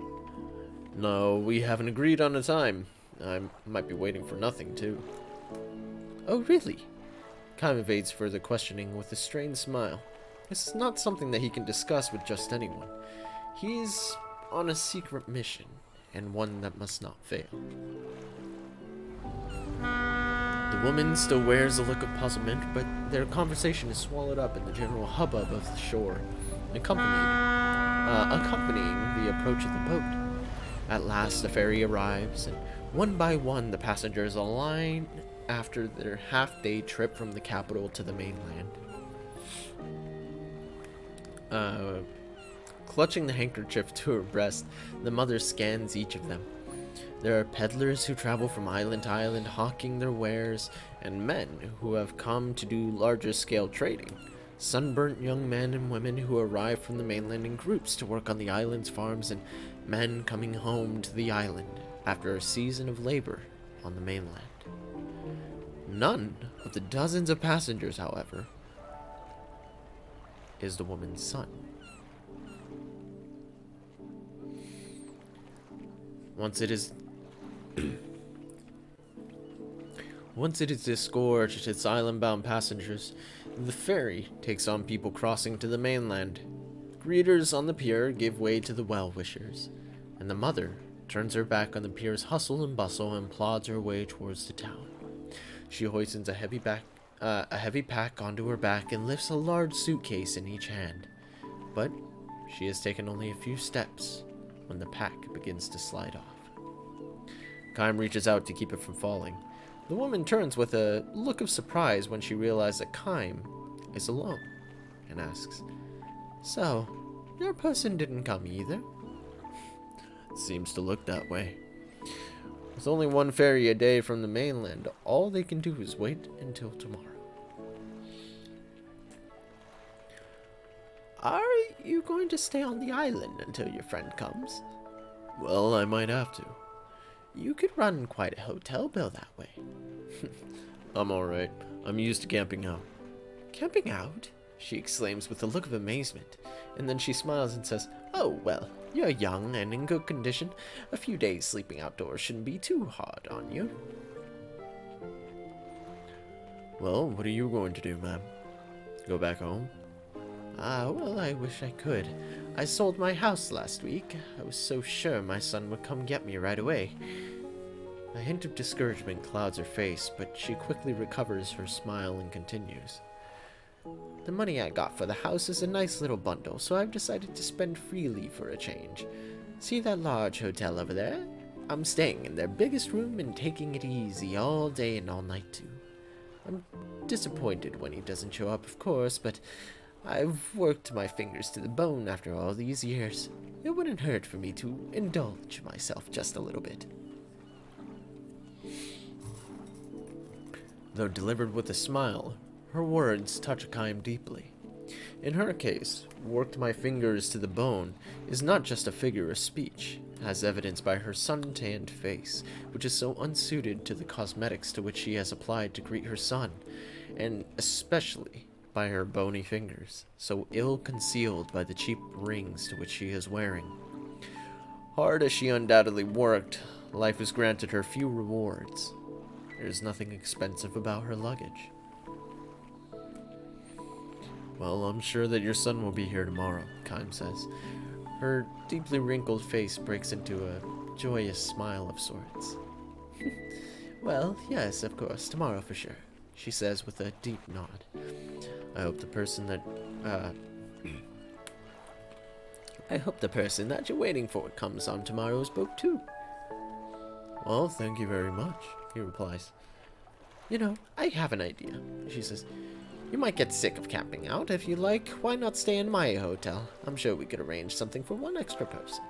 "No, we haven't agreed on a time. I might be waiting for nothing, too." "Oh, really?" Kaim evades further questioning with a strained smile. This is not something that he can discuss with just anyone. He's on a secret mission, and one that must not fail. The woman still wears a look of puzzlement, but their conversation is swallowed up in the general hubbub of the shore, accompanying the approach of the boat. At last the ferry arrives, and one by one the passengers align after their half-day trip from the capital to the mainland. Clutching the handkerchief to her breast, the mother scans each of them. There are peddlers who travel from island to island hawking their wares, and men who have come to do larger-scale trading. Sunburnt young men and women who arrive from the mainland in groups to work on the island's farms, and men coming home to the island after a season of labor on the mainland. None of the dozens of passengers, however, is the woman's son. Once it is disgorged its island-bound passengers, the ferry takes on people crossing to the mainland. Greeters on the pier give way to the well-wishers, and the mother turns her back on the pier's hustle and bustle and plods her way towards the town. She hoists a heavy pack onto her back and lifts a large suitcase in each hand. But she has taken only a few steps when the pack begins to slide off. Kaim reaches out to keep it from falling. The woman turns with a look of surprise when she realizes that Kaim is alone, and asks, "So, your person didn't come either?" "Seems to look that way. With only one ferry a day from the mainland, all they can do is wait until tomorrow." "Are you going to stay on the island until your friend comes?" "Well, I might have to." "You could run quite a hotel bill that way." "I'm alright. I'm used to camping out. Camping out? She exclaims with a look of amazement, and then she smiles and says, oh, well, you're young and in good condition. A few days sleeping outdoors shouldn't be too hard on you. Well, what are you going to do, ma'am? Go back home? Well, I wish I could. I sold my house last week. I was so sure my son would come get me right away. A hint of discouragement clouds her face, but she quickly recovers her smile and continues. The money I got for the house is a nice little bundle, so I've decided to spend freely for a change. See that large hotel over there? I'm staying in their biggest room and taking it easy all day and all night too. I'm disappointed when he doesn't show up, of course, but I've worked my fingers to the bone after all these years. It wouldn't hurt for me to indulge myself just a little bit. Though delivered with a smile, her words touch Kaim deeply. In her case, worked my fingers to the bone is not just a figure of speech, as evidenced by her sun-tanned face, which is so unsuited to the cosmetics to which she has applied to greet her son, and especially by her bony fingers, so ill-concealed by the cheap rings to which she is wearing. Hard as she undoubtedly worked, life has granted her few rewards. There is nothing expensive about her luggage. Well, I'm sure that your son will be here tomorrow, Kaim says. Her deeply wrinkled face breaks into a joyous smile of sorts. Well, yes, of course, tomorrow for sure, she says with a deep nod. I hope the person that you're waiting for comes on tomorrow's boat too. Well, thank you very much, he replies. You know, I have an idea, she says. You might get sick of camping out. If you like, why not stay in my hotel? I'm sure we could arrange something for one extra person.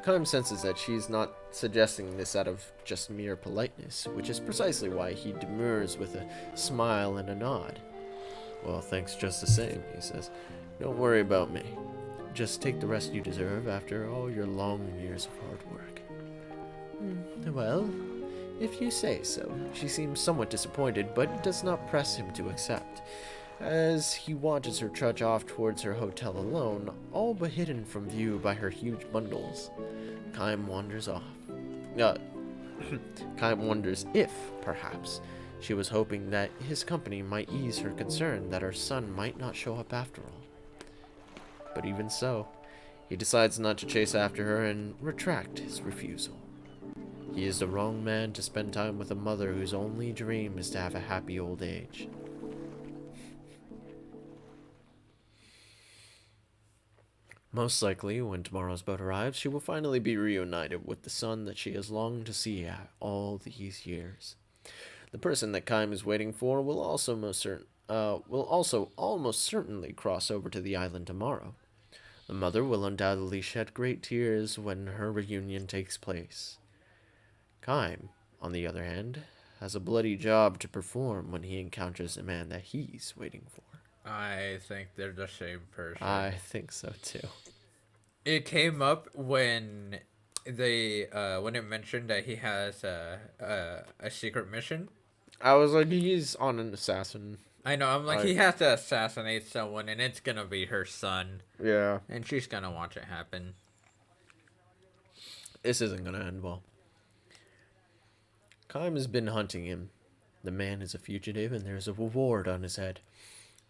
Kaim senses that she's not suggesting this out of just mere politeness, which is precisely why he demurs with a smile and a nod. Well, thanks just the same, he says. Don't worry about me. Just take the rest you deserve after all your long years of hard work. Well, if you say so. She seems somewhat disappointed, but does not press him to accept. As he watches her trudge off towards her hotel alone, all but hidden from view by her huge bundles, Kaim wanders off. Kaim wonders if, perhaps, she was hoping that his company might ease her concern that her son might not show up after all. But even so, he decides not to chase after her and retract his refusal. He is the wrong man to spend time with a mother whose only dream is to have a happy old age. Most likely, when tomorrow's boat arrives, she will finally be reunited with the son that she has longed to see all these years. The person that Kaim is waiting for will also almost certainly cross over to the island tomorrow. The mother will undoubtedly shed great tears when her reunion takes place. Kaim, on the other hand, has a bloody job to perform when he encounters the man that he's waiting for. I think they're the same person. I think so too. It came up when when it mentioned that he has a secret mission. I was like, he's on an assassin. I know, I'm like, he has to assassinate someone, and it's gonna be her son. Yeah. And she's gonna watch it happen. This isn't gonna end well. Kaim has been hunting him. The man is a fugitive, and there's a reward on his head.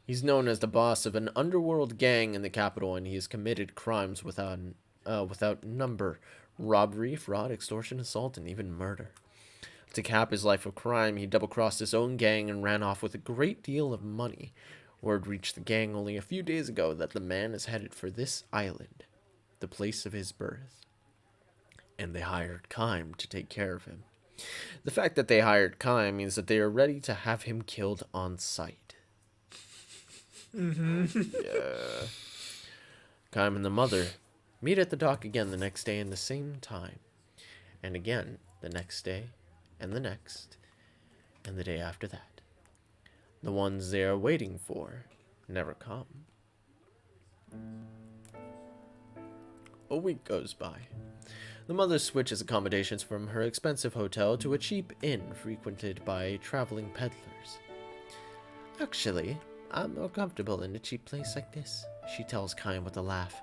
He's known as the boss of an underworld gang in the capital, and he has committed crimes without number: robbery, fraud, extortion, assault, and even murder. To cap his life of crime, he double-crossed his own gang and ran off with a great deal of money. Word reached the gang only a few days ago that the man is headed for this island, the place of his birth. And they hired Kaim to take care of him. The fact that they hired Kaim means that they are ready to have him killed on sight. Yeah. Kaim and the mother meet at the dock again the next day in the same time. And again the next day, and the next, and the day after that. The ones they are waiting for never come. A week goes by. The mother switches accommodations from her expensive hotel to a cheap inn frequented by traveling peddlers. Actually, I'm more comfortable in a cheap place like this, she tells Kime with a laugh.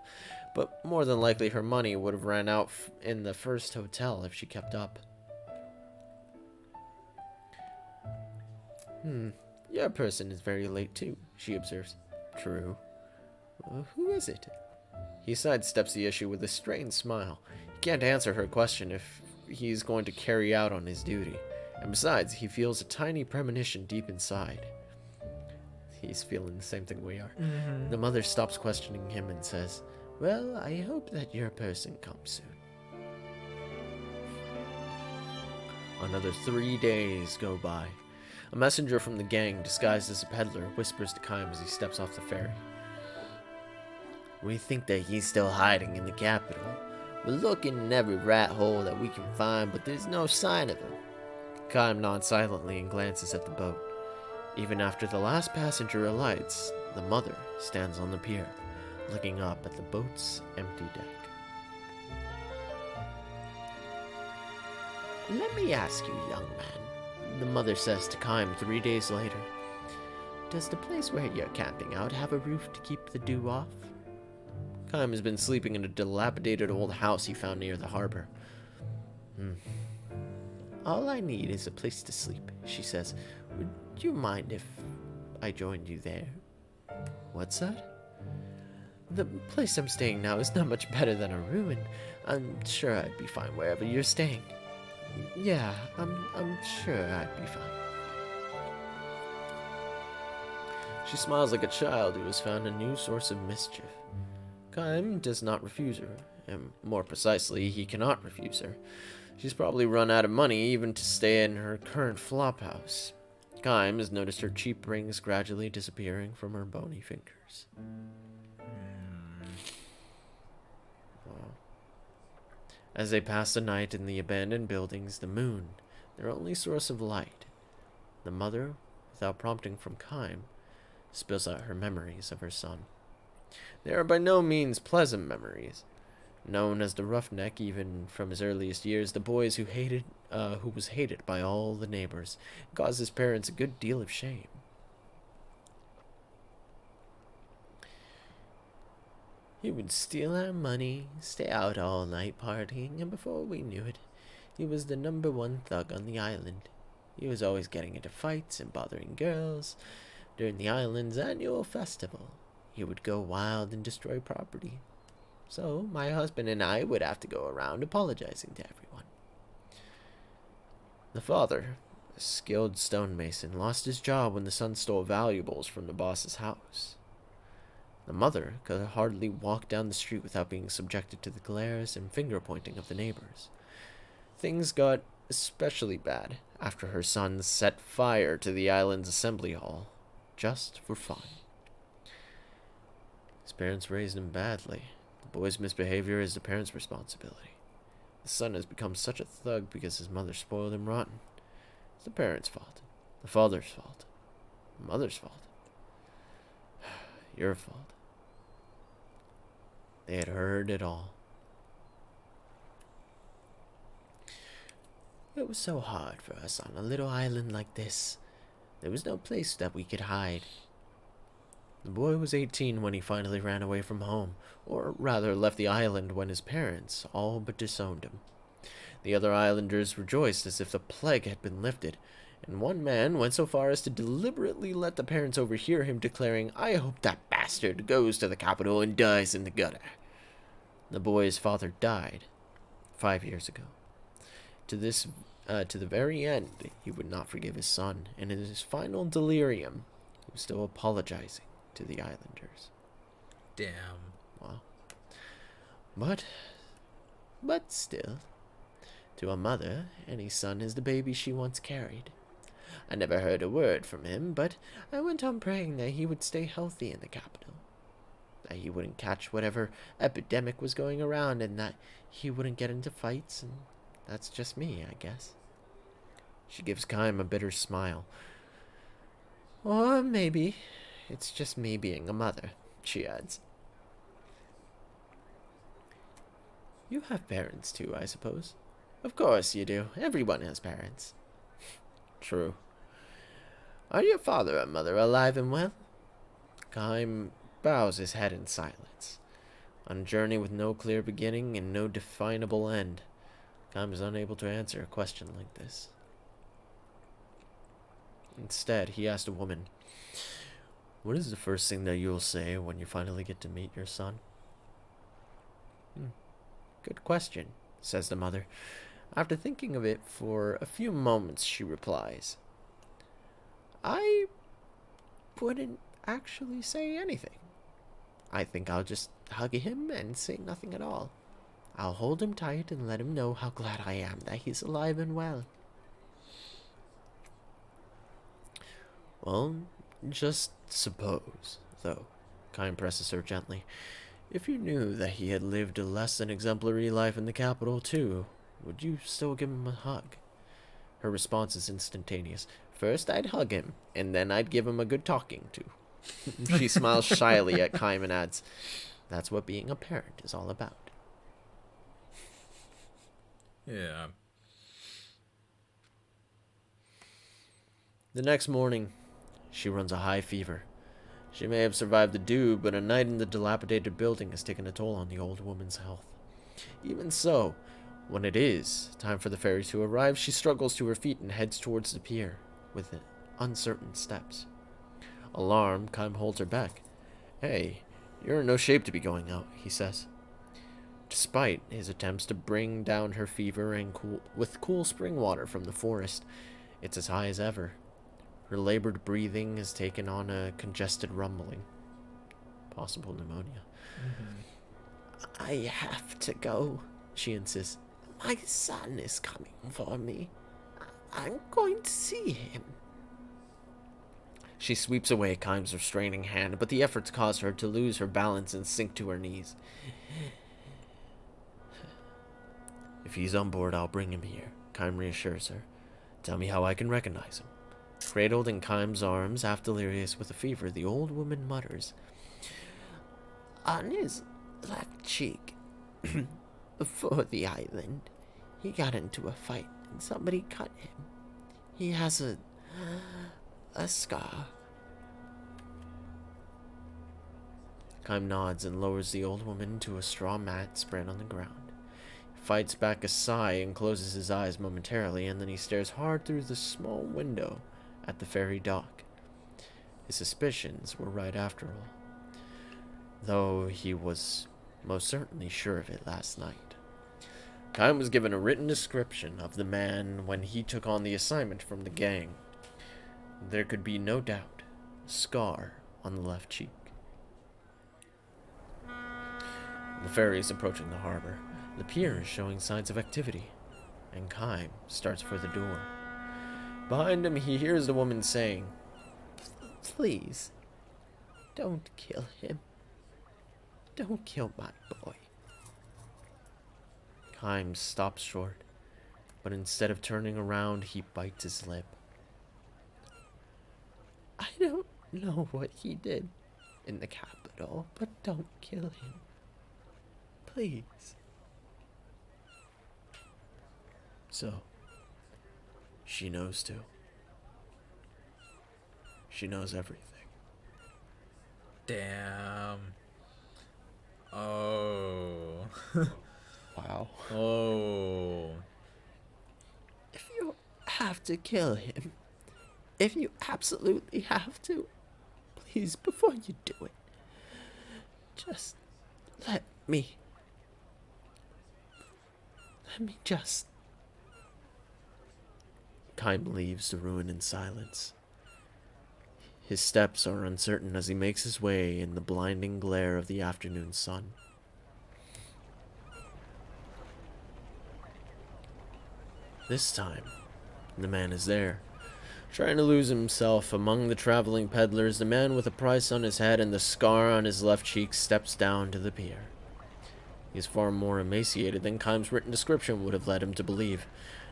But more than likely her money would have ran out in the first hotel if she kept up. Your person is very late too, she observes. True. Who is it? He sidesteps the issue with a strained smile. He can't answer her question if he's going to carry out on his duty. And besides, he feels a tiny premonition deep inside. He's feeling the same thing we are. The mother stops questioning him and says, well, I hope that your person comes soon. Another 3 days go by. A messenger from the gang, disguised as a peddler, whispers to Kime as he steps off the ferry. We think that he's still hiding in the capital. We're looking in every rat hole that we can find, but there's no sign of him. Kime nods silently and glances at the boat. Even after the last passenger alights, the mother stands on the pier, looking up at the boat's empty deck. Let me ask you, young man, the mother says to Kime 3 days later. Does the place where you're camping out have a roof to keep the dew off? Kime has been sleeping in a dilapidated old house he found near the harbor. All I need is a place to sleep, she says. Would you mind if I joined you there? What's that? The place I'm staying now is not much better than a ruin. I'm sure I'd be fine wherever you're staying. Yeah, I'm sure I'd be fine. She smiles like a child who has found a new source of mischief. Kime does not refuse her, and more precisely, he cannot refuse her. She's probably run out of money even to stay in her current flophouse. Kime has noticed her cheap rings gradually disappearing from her bony fingers. Wow. As they pass the night in the abandoned buildings, the moon, their only source of light, the mother, without prompting from Kime, spills out her memories of her son. They are by no means pleasant memories. Known as the roughneck even from his earliest years, the boy who was hated by all the neighbors, caused his parents a good deal of shame. He would steal our money, stay out all night partying, and before we knew it, he was the #1 thug on the island. He was always getting into fights and bothering girls. During the island's annual festival, he would go wild and destroy property. So my husband and I would have to go around apologizing to everyone. The father, a skilled stonemason, lost his job when the son stole valuables from the boss's house. The mother could hardly walk down the street without being subjected to the glares and finger-pointing of the neighbors. Things got especially bad after her son set fire to the island's assembly hall, just for fun. His parents raised him badly. The boy's misbehavior is the parents' responsibility. The son has become such a thug because his mother spoiled him rotten. It's the parents' fault. The father's fault. The mother's fault. Your fault. They had heard it all. It was so hard for us on a little island like this. There was no place that we could hide. The boy was 18 when he finally ran away from home, or rather left the island when his parents all but disowned him. The other islanders rejoiced as if the plague had been lifted, and one man went so far as to deliberately let the parents overhear him declaring, "I hope that bastard goes to the capital and dies in the gutter." The boy's father died 5 years ago. To the very end, he would not forgive his son, and in his final delirium, he was still apologizing to the islanders. Damn. Wow. But still, to a mother, any son is the baby she once carried. I never heard a word from him, but I went on praying that he would stay healthy in the capital, that he wouldn't catch whatever epidemic was going around, and that he wouldn't get into fights, and that's just me, I guess. She gives Kime a bitter smile. Or maybe it's just me being a mother, she adds. You have parents too, I suppose. Of course you do. Everyone has parents. True. Are your father and mother alive and well? Kaim bows his head in silence. On a journey with no clear beginning and no definable end, Kaim is unable to answer a question like this. Instead, he asked a woman, "What is the first thing that you'll say when you finally get to meet your son?" Good question, says the mother. After thinking of it for a few moments, she replies, "I wouldn't actually say anything. I think I'll just hug him and say nothing at all. I'll hold him tight and let him know how glad I am that he's alive and well." Well, just suppose, though, Kaim presses her gently, if you knew that he had lived a less than exemplary life in the capital, too, would you still give him a hug? Her response is instantaneous. First, I'd hug him, and then I'd give him a good talking to. She smiles shyly at Kaim and adds, "That's what being a parent is all about." Yeah. The next morning, she runs a high fever. She may have survived the dew, but a night in the dilapidated building has taken a toll on the old woman's health. Even so, when it is time for the ferry to arrive, she struggles to her feet and heads towards the pier with uncertain steps. Alarmed, Kaim holds her back. "Hey, you're in no shape to be going out," he says. Despite his attempts to bring down her fever and with cool spring water from the forest, it's as high as ever. Her labored breathing has taken on a congested rumbling. Possible pneumonia. "I have to go," she insists. "My son is coming for me. I'm going to see him." She sweeps away Kaim's restraining hand, but the efforts cause her to lose her balance and sink to her knees. "If he's on board, I'll bring him here," Kaim reassures her. "Tell me how I can recognize him." Cradled in Kaim's arms, half delirious with a fever, the old woman mutters, "On his left cheek, before the island, he got into a fight and somebody cut him. He has a scar." Kaim nods and lowers the old woman to a straw mat spread on the ground. He fights back a sigh and closes his eyes momentarily, and then he stares hard through the small window at the ferry dock. His suspicions were right after all, though he was most certainly sure of it last night. Kaim was given a written description of the man when he took on the assignment from the gang. There could be no doubt, a scar on the left cheek. The ferry is approaching the harbor. The pier is showing signs of activity, and Kaim starts for the door. Behind him, he hears the woman saying, "Please, don't kill him. Don't kill my boy." Kaim stops short, but instead of turning around, he bites his lip. "I don't know what he did in the capital, but don't kill him. Please." So, she knows too. She knows everything. Damn. Oh. Wow. Oh. If you have to kill him, if you absolutely have to, please, before you do it, just let me just... Kaim leaves the ruin in silence. His steps are uncertain as he makes his way in the blinding glare of the afternoon sun. This time, the man is there. Trying to lose himself among the traveling peddlers, the man with a price on his head and the scar on his left cheek steps down to the pier. He is far more emaciated than Kaim's written description would have led him to believe.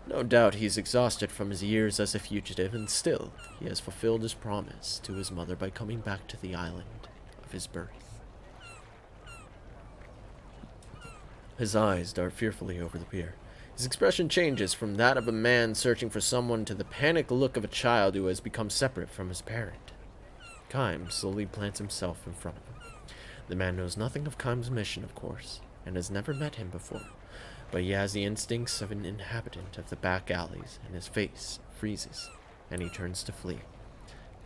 No doubt he's exhausted from his years as a fugitive, and still he has fulfilled his promise to his mother by coming back to the island of his birth. His eyes dart fearfully over the pier. His expression changes from that of a man searching for someone to the panicked look of a child who has become separate from his parent. Kaim slowly plants himself in front of him. The man knows nothing of Kaim's mission, of course, and has never met him before, but he has the instincts of an inhabitant of the back alleys, and his face freezes, and he turns to flee.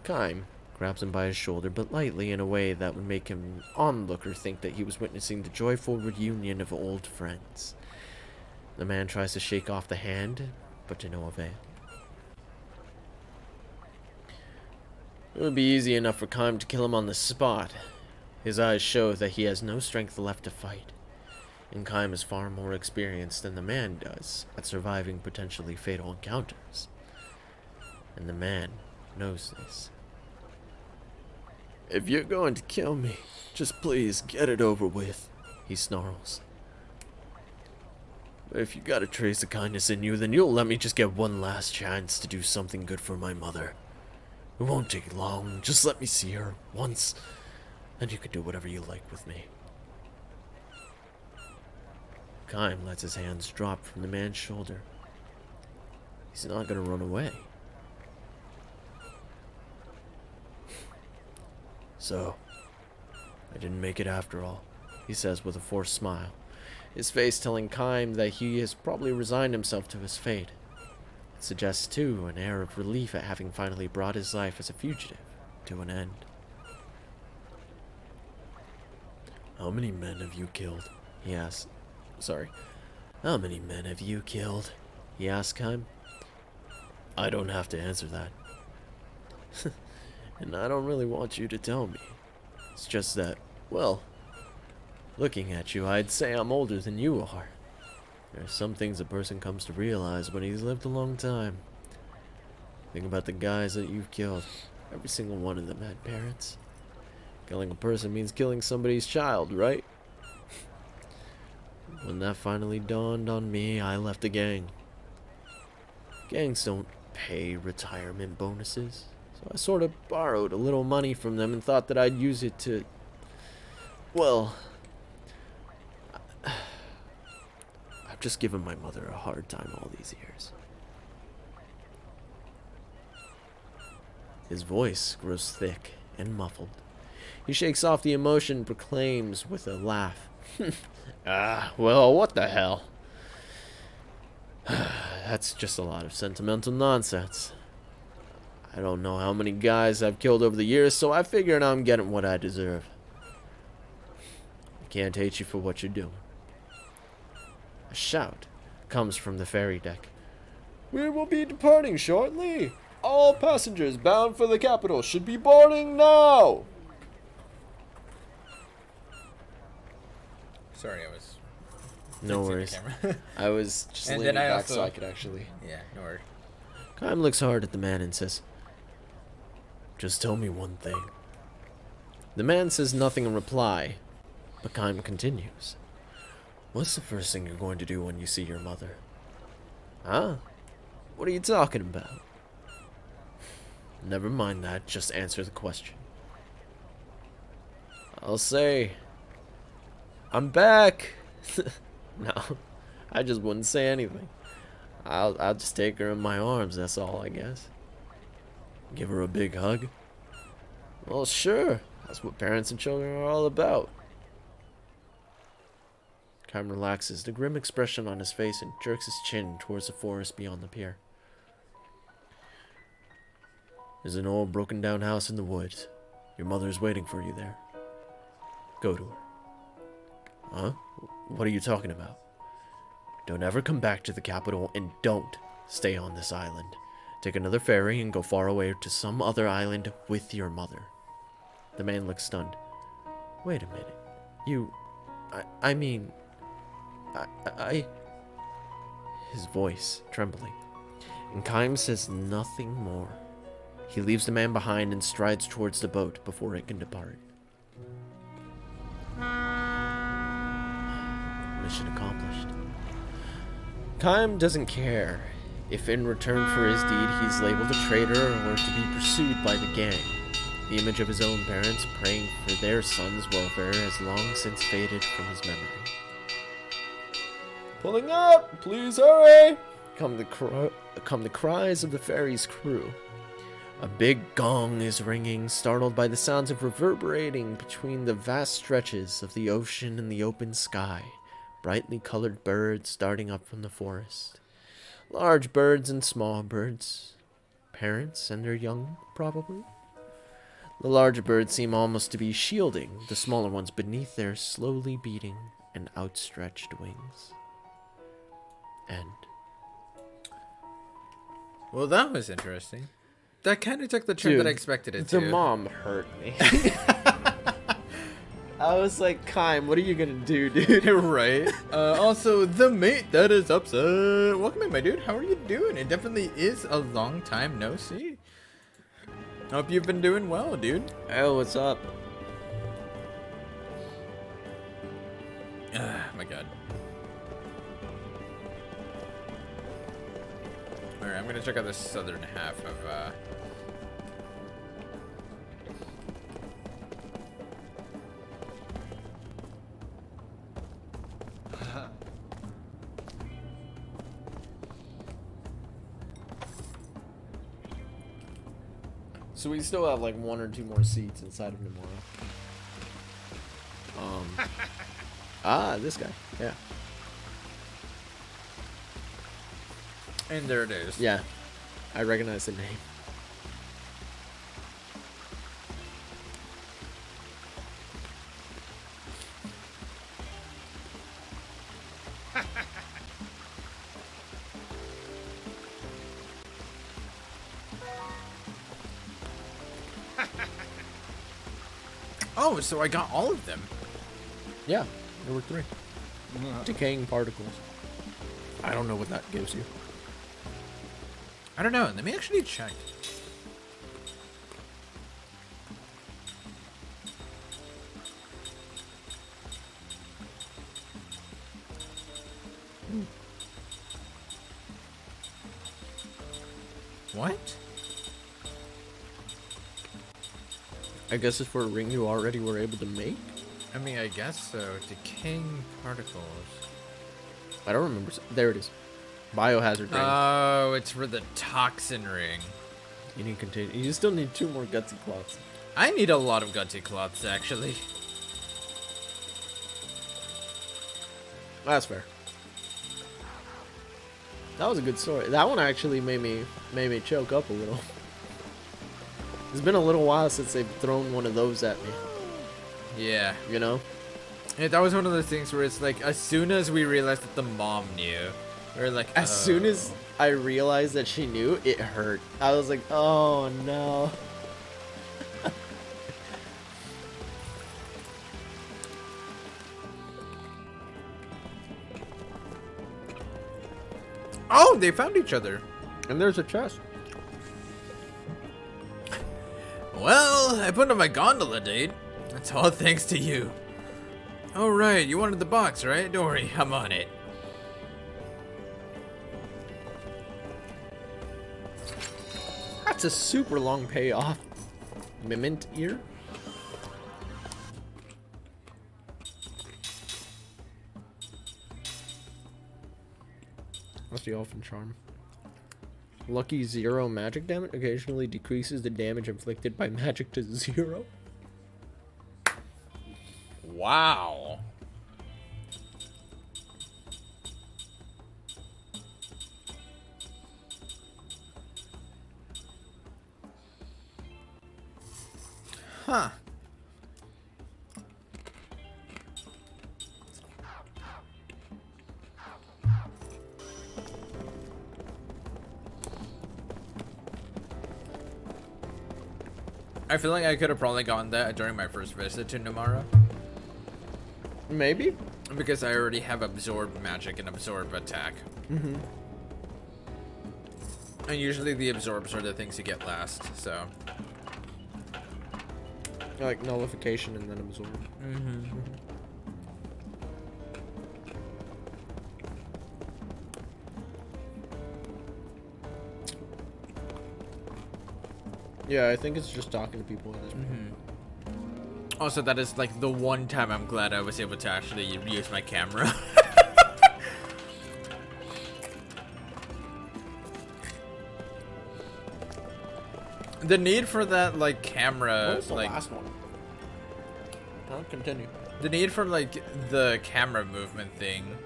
Kaim grabs him by his shoulder, but lightly, in a way that would make an onlooker think that he was witnessing the joyful reunion of old friends. The man tries to shake off the hand, but to no avail. It would be easy enough for Kaim to kill him on the spot. His eyes show that he has no strength left to fight, and Kaim is far more experienced than the man does at surviving potentially fatal encounters. And the man knows this. "If you're going to kill me, just please get it over with," he snarls. "But if you got a trace of kindness in you, then you'll let me just get one last chance to do something good for my mother. It won't take long, just let me see her once, and you can do whatever you like with me." Kaim lets his hands drop from the man's shoulder. He's not gonna run away. "So, I didn't make it after all," he says with a forced smile, his face telling Kaim that he has probably resigned himself to his fate. It suggests, too, an air of relief at having finally brought his life as a fugitive to an end. "How many men have you killed?" he asks. How many men have you killed?" he asks Kaim. "I don't have to answer that." "And I don't really want you to tell me. It's just that, well, looking at you, I'd say I'm older than you are. There are some things a person comes to realize when he's lived a long time. Think about the guys that you've killed. Every single one of them had parents. Killing a person means killing somebody's child, right? When that finally dawned on me, I left the gang. Gangs don't pay retirement bonuses, so I sort of borrowed a little money from them and thought that I'd use it to, well, I've just given my mother a hard time all these years." His voice grows thick and muffled. He shakes off the emotion and proclaims with a laugh, "Well, what the hell? That's just a lot of sentimental nonsense. I don't know how many guys I've killed over the years, so I figured I'm getting what I deserve. I can't hate you for what you're doing." A shout comes from the ferry deck. "We will be departing shortly. All passengers bound for the capital should be boarding now." Sorry, I was... No worries. I was just leaning back so I could actually... Yeah, no worries. Kaim looks hard at the man and says, "Just tell me one thing." The man says nothing in reply, but Kaim continues. "What's the first thing you're going to do when you see your mother?" "Huh? What are you talking about?" "Never mind that, just answer the question." "I'll say, I'm back." No, I just wouldn't say anything. I'll just take her in my arms, that's all, I guess. "Give her a big hug?" "Well, sure. That's what parents and children are all about." Kaim relaxes, the grim expression on his face, and jerks his chin towards the forest beyond the pier. "There's an old broken down house in the woods. Your mother's waiting for you there. Go to her." "Huh? What are you talking about?" "Don't ever come back to the capital, and don't stay on this island. Take another ferry and go far away to some other island with your mother." The man looks stunned. "Wait a minute. I mean... His voice trembling. And Kaim says nothing more. He leaves the man behind and strides towards the boat before it can depart. Mission accomplished. Kaim doesn't care if in return for his deed he's labeled a traitor or to be pursued by the gang. The image of his own parents praying for their son's welfare has long since faded from his memory. Pulling up! Please hurry! Come the cries of the ferry's crew. A big gong is ringing, startled by the sounds of reverberating between the vast stretches of the ocean and the open sky. Brightly colored birds darting up from the forest. Large birds and small birds. Parents and their young, probably. The larger birds seem almost to be shielding the smaller ones beneath their slowly beating and outstretched wings. End. Well, that was interesting. That kind of took the turn that I expected it to. The mom hurt me. I was like, Kime, what are you gonna do, dude? Right. Also, the mate that is upset. Welcome in, my dude. How are you doing? It definitely is a long time no see. Hope you've been doing well, dude. Oh, what's up? My God. Alright, I'm gonna check out the southern half of, So we still have like 1 or 2 more seats inside of Numara. This guy. Yeah. And there it is. Yeah. I recognize the name. Oh, so I got all of them. Yeah, there were 3. Decaying particles. I don't know what that gives you. I don't know. Let me actually check. What? I guess it's for a ring you already were able to make? I mean, I guess so. Decaying particles. I don't remember. There it is. Biohazard ring. Oh, it's for the toxin ring. You need to continue. You still need 2 more gutsy cloths. I need a lot of gutsy cloths, actually. That's fair. That was a good story. That one actually made me choke up a little. It's been a little while since they've thrown one of those at me. Yeah. You know? Yeah, that was one of those things where it's like, as soon as we realized that the mom knew, we were like, as soon as I realized that she knew, it hurt. I was like, oh no. Oh, they found each other. And there's a chest. Well, I put on my gondola date. That's all thanks to you. Oh, right. You wanted the box, right? Don't worry. I'm on it. That's a super long payoff. Mimint ear. What's the elfin charm? Lucky 0 magic damage occasionally decreases the damage inflicted by magic to 0. Wow. Huh. I feel like I could have probably gotten that during my first visit to Numara. Maybe? Because I already have absorb magic and absorb attack. Mm-hmm. And usually the absorbs are the things you get last, so. Like nullification and then absorb. Mm-hmm. Yeah, I think it's just talking to people at this point. Mm-hmm. Also, that is like the one time I'm glad I was able to actually use my camera. The need for that, like, camera, What was the like, last one? I'll continue. the need for, like, the camera movement thing,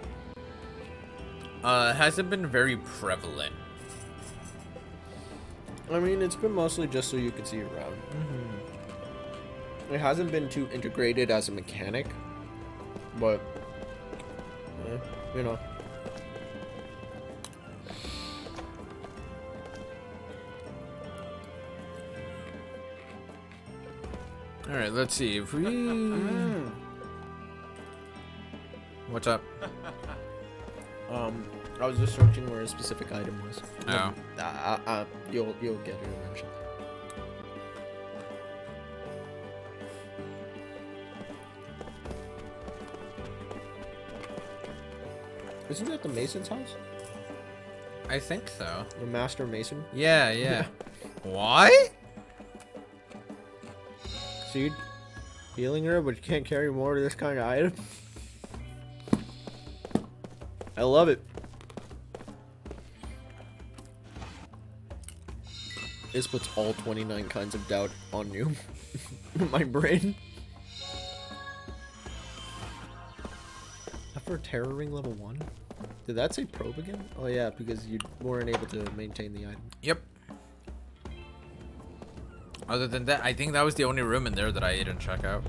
hasn't been very prevalent. I mean, it's been mostly just so you can see around. It hasn't been too integrated as a mechanic, but, you know. Alright, let's see if we... What's up? I was just searching where a specific item was. Oh. You'll get it eventually. Isn't that the Mason's house? I think so. The Master Mason? Yeah, yeah. What? Seed? Healing her, but you can't carry more of this kind of item? I love it. This puts all 29 kinds of doubt on you. My brain. For Terror Ring level 1? Did that say probe again? Oh yeah, because you weren't able to maintain the item. Yep. Other than that, I think that was the only room in there that I didn't check out.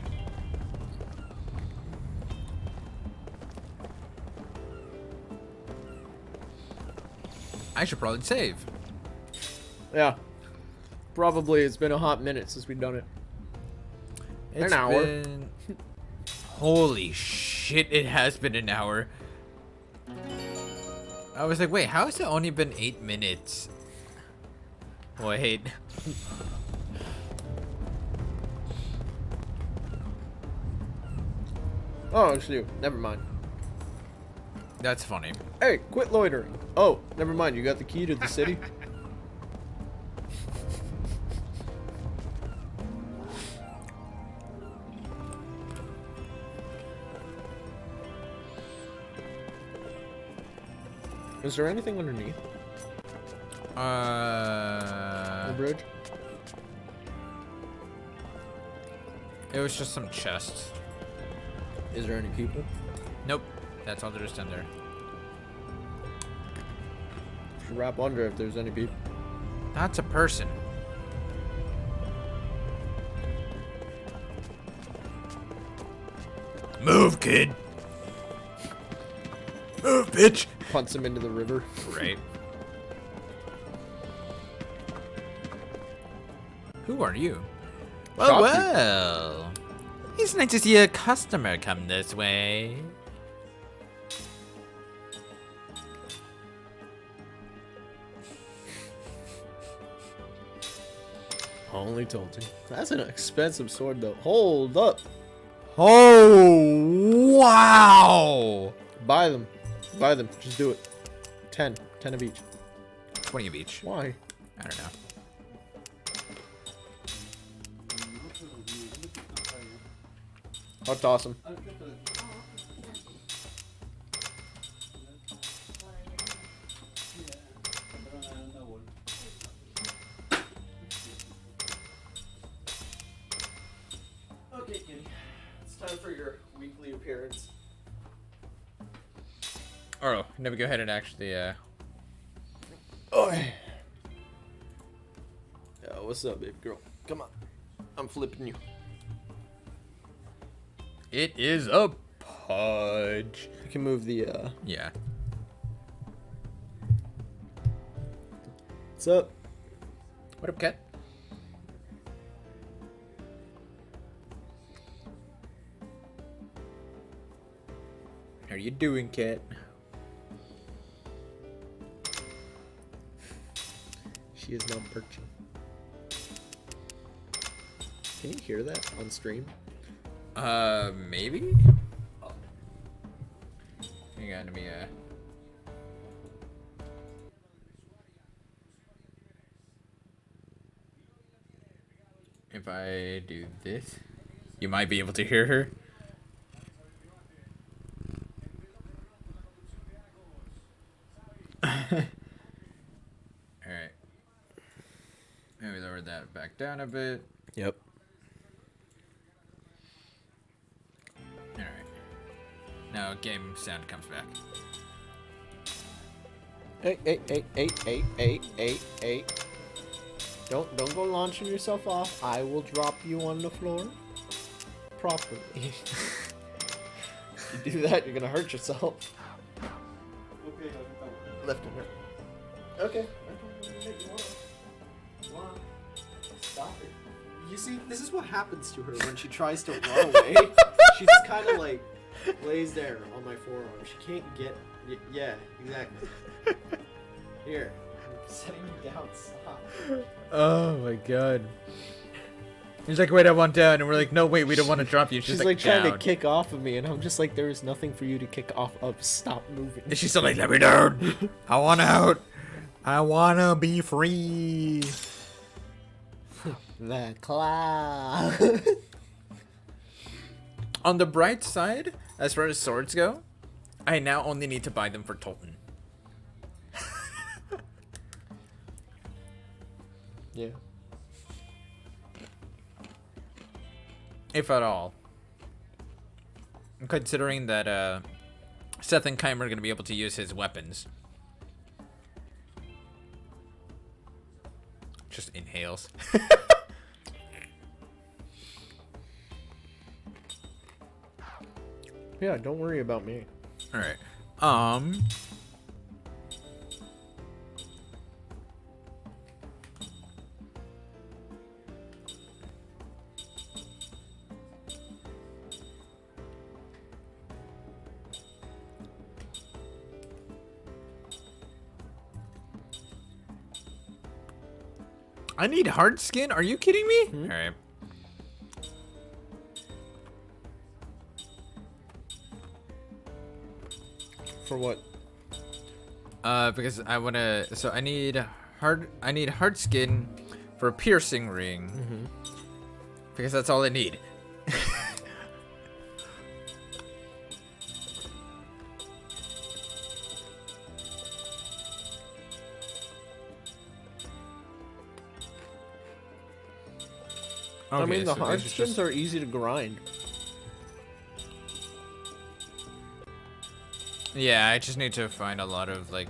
I should probably save. Yeah. Probably it's been a hot minute since we've done it. It's an hour. Been... Holy shit, it has been an hour. I was like, wait, how has it only been 8 minutes? Wait. Oh, it's you. Never mind. That's funny. Hey, quit loitering. Oh, never mind. You got the key to the city? Is there anything underneath? The bridge? It was just some chests. Is there any people? Nope. That's all there is down there. Should wrap under if there's any people. That's a person. Move, kid. Move, bitch. Punts him into the river. Right. Who are you? Well, well. It's nice to see a customer come this way. Only told you. That's an expensive sword, though. Hold up. Oh, wow. Buy them. Buy them. Just do it. 10. 10 of each. 20 of each. Why? I don't know. I'll toss them. Okay, Kitty. It's time for your weekly appearance. Oh, let me go ahead and actually, Oh, yeah, what's up, baby girl? Come on. I'm flipping you. It is a pudge. You can move the, Yeah. What's up? What up, cat? How you doing, cat? She is now perching. Can you hear that on stream? Maybe? Hang on, let me, if I do this, you might be able to hear her. Alright. Maybe lower that back down a bit. Yep. Alright. Now game sound comes back. Hey. Don't go launching yourself off. I will drop you on the floor properly. If you do that, you're gonna hurt yourself. Okay, Left and right. Okay. Stop it. You see, this is what happens to her when she tries to run away. She just kind of like lays there on my forearm. She can't get. Yeah, exactly. Here, I'm setting you down. Stop. Oh my god. He's like, wait, I want down. And we're like, no, wait, we don't want to drop you. She's like trying to kick off of me, and I'm just like, there is nothing for you to kick off of. Stop moving. And she's still like, let me down. I want out. I want to be free. The cloud. On the bright side, as far as swords go, I now only need to buy them for Tolton. Yeah. If at all. Considering that Seth and Keimer are going to be able to use his weapons. Just inhales. Yeah, don't worry about me. Alright. I need hard skin? Are you kidding me? Hmm? Alright. For what? Because I wanna. So I need hard skin for a piercing ring. Mm-hmm. Because that's all I need. I mean, the so hard these skins are easy to grind. Yeah, I just need to find a lot of like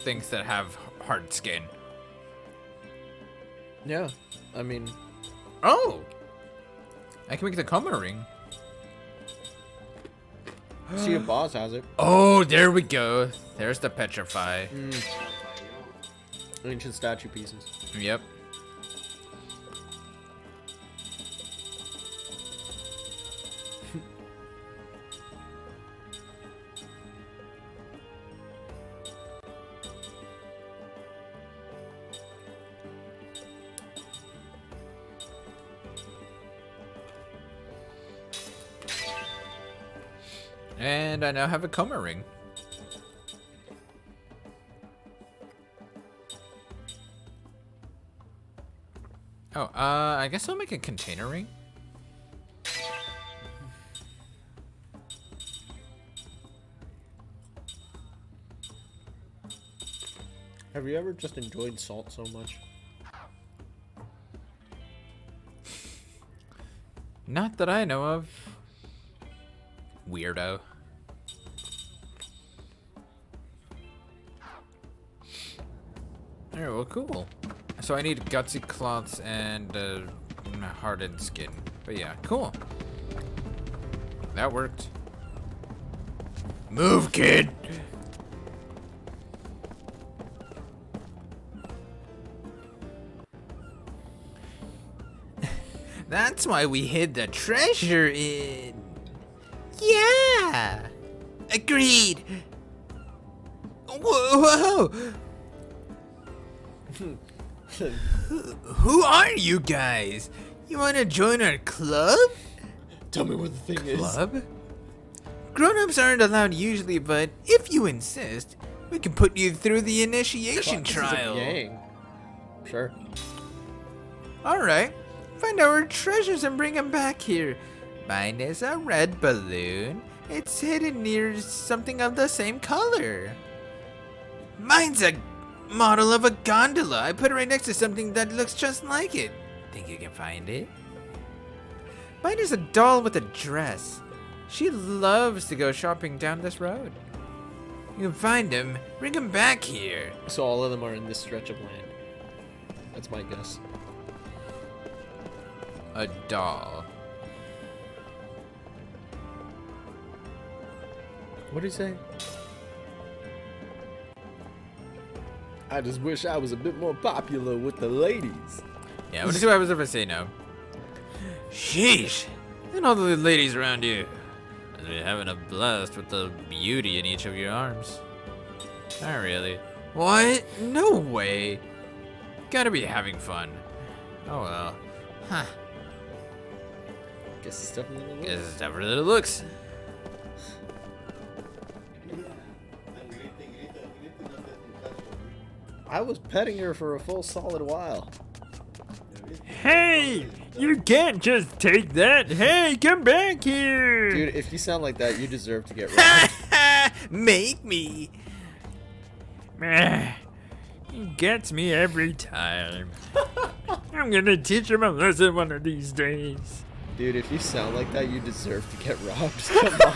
things that have hard skin. Yeah, I mean, oh, I can make the Koma ring. see if Boss has it. Oh, there we go. There's the petrify. Ancient statue pieces. Yep. And I now have a Koma ring. Oh, I guess I'll make a container ring. Have you ever just enjoyed salt so much? Not that I know of. Weirdo. Alright, well, cool. So I need gutsy cloths and hardened skin. But yeah, cool. That worked. Move, kid! That's why we hid the treasure in. Yeah! Agreed! Whoa! Who are you guys? You want to join our club? Tell me what the thing is. Club? Grown-ups aren't allowed usually, but if you insist, we can put you through the initiation trial. Yang. Sure. Alright. Find our treasures and bring them back here. Mine is a red balloon. It's hidden near something of the same color. Mine's a model of a gondola. I put it right next to something that looks just like it. Think you can find it? Mine is a doll with a dress. She loves to go shopping down this road. You can find him, bring him back here. So all of them are in this stretch of land. That's my guess. A doll. What did he say? I just wish I was a bit more popular with the ladies. Yeah, what happens if I say no? Sheesh! And all the ladies around you. As we're having a blast with the beauty in each of your arms. Not really. What? No way. Gotta be having fun. Oh well. Huh. Guess it's definitely the looks. Guess it's definitely the looks. I was petting her for a full solid while. Hey! You can't just take that! Hey, come back here! Dude, if you sound like that, you deserve to get robbed. Make me. He gets me every time. I'm gonna teach him a lesson one of these days. Dude, if you sound like that, you deserve to get robbed. Come on.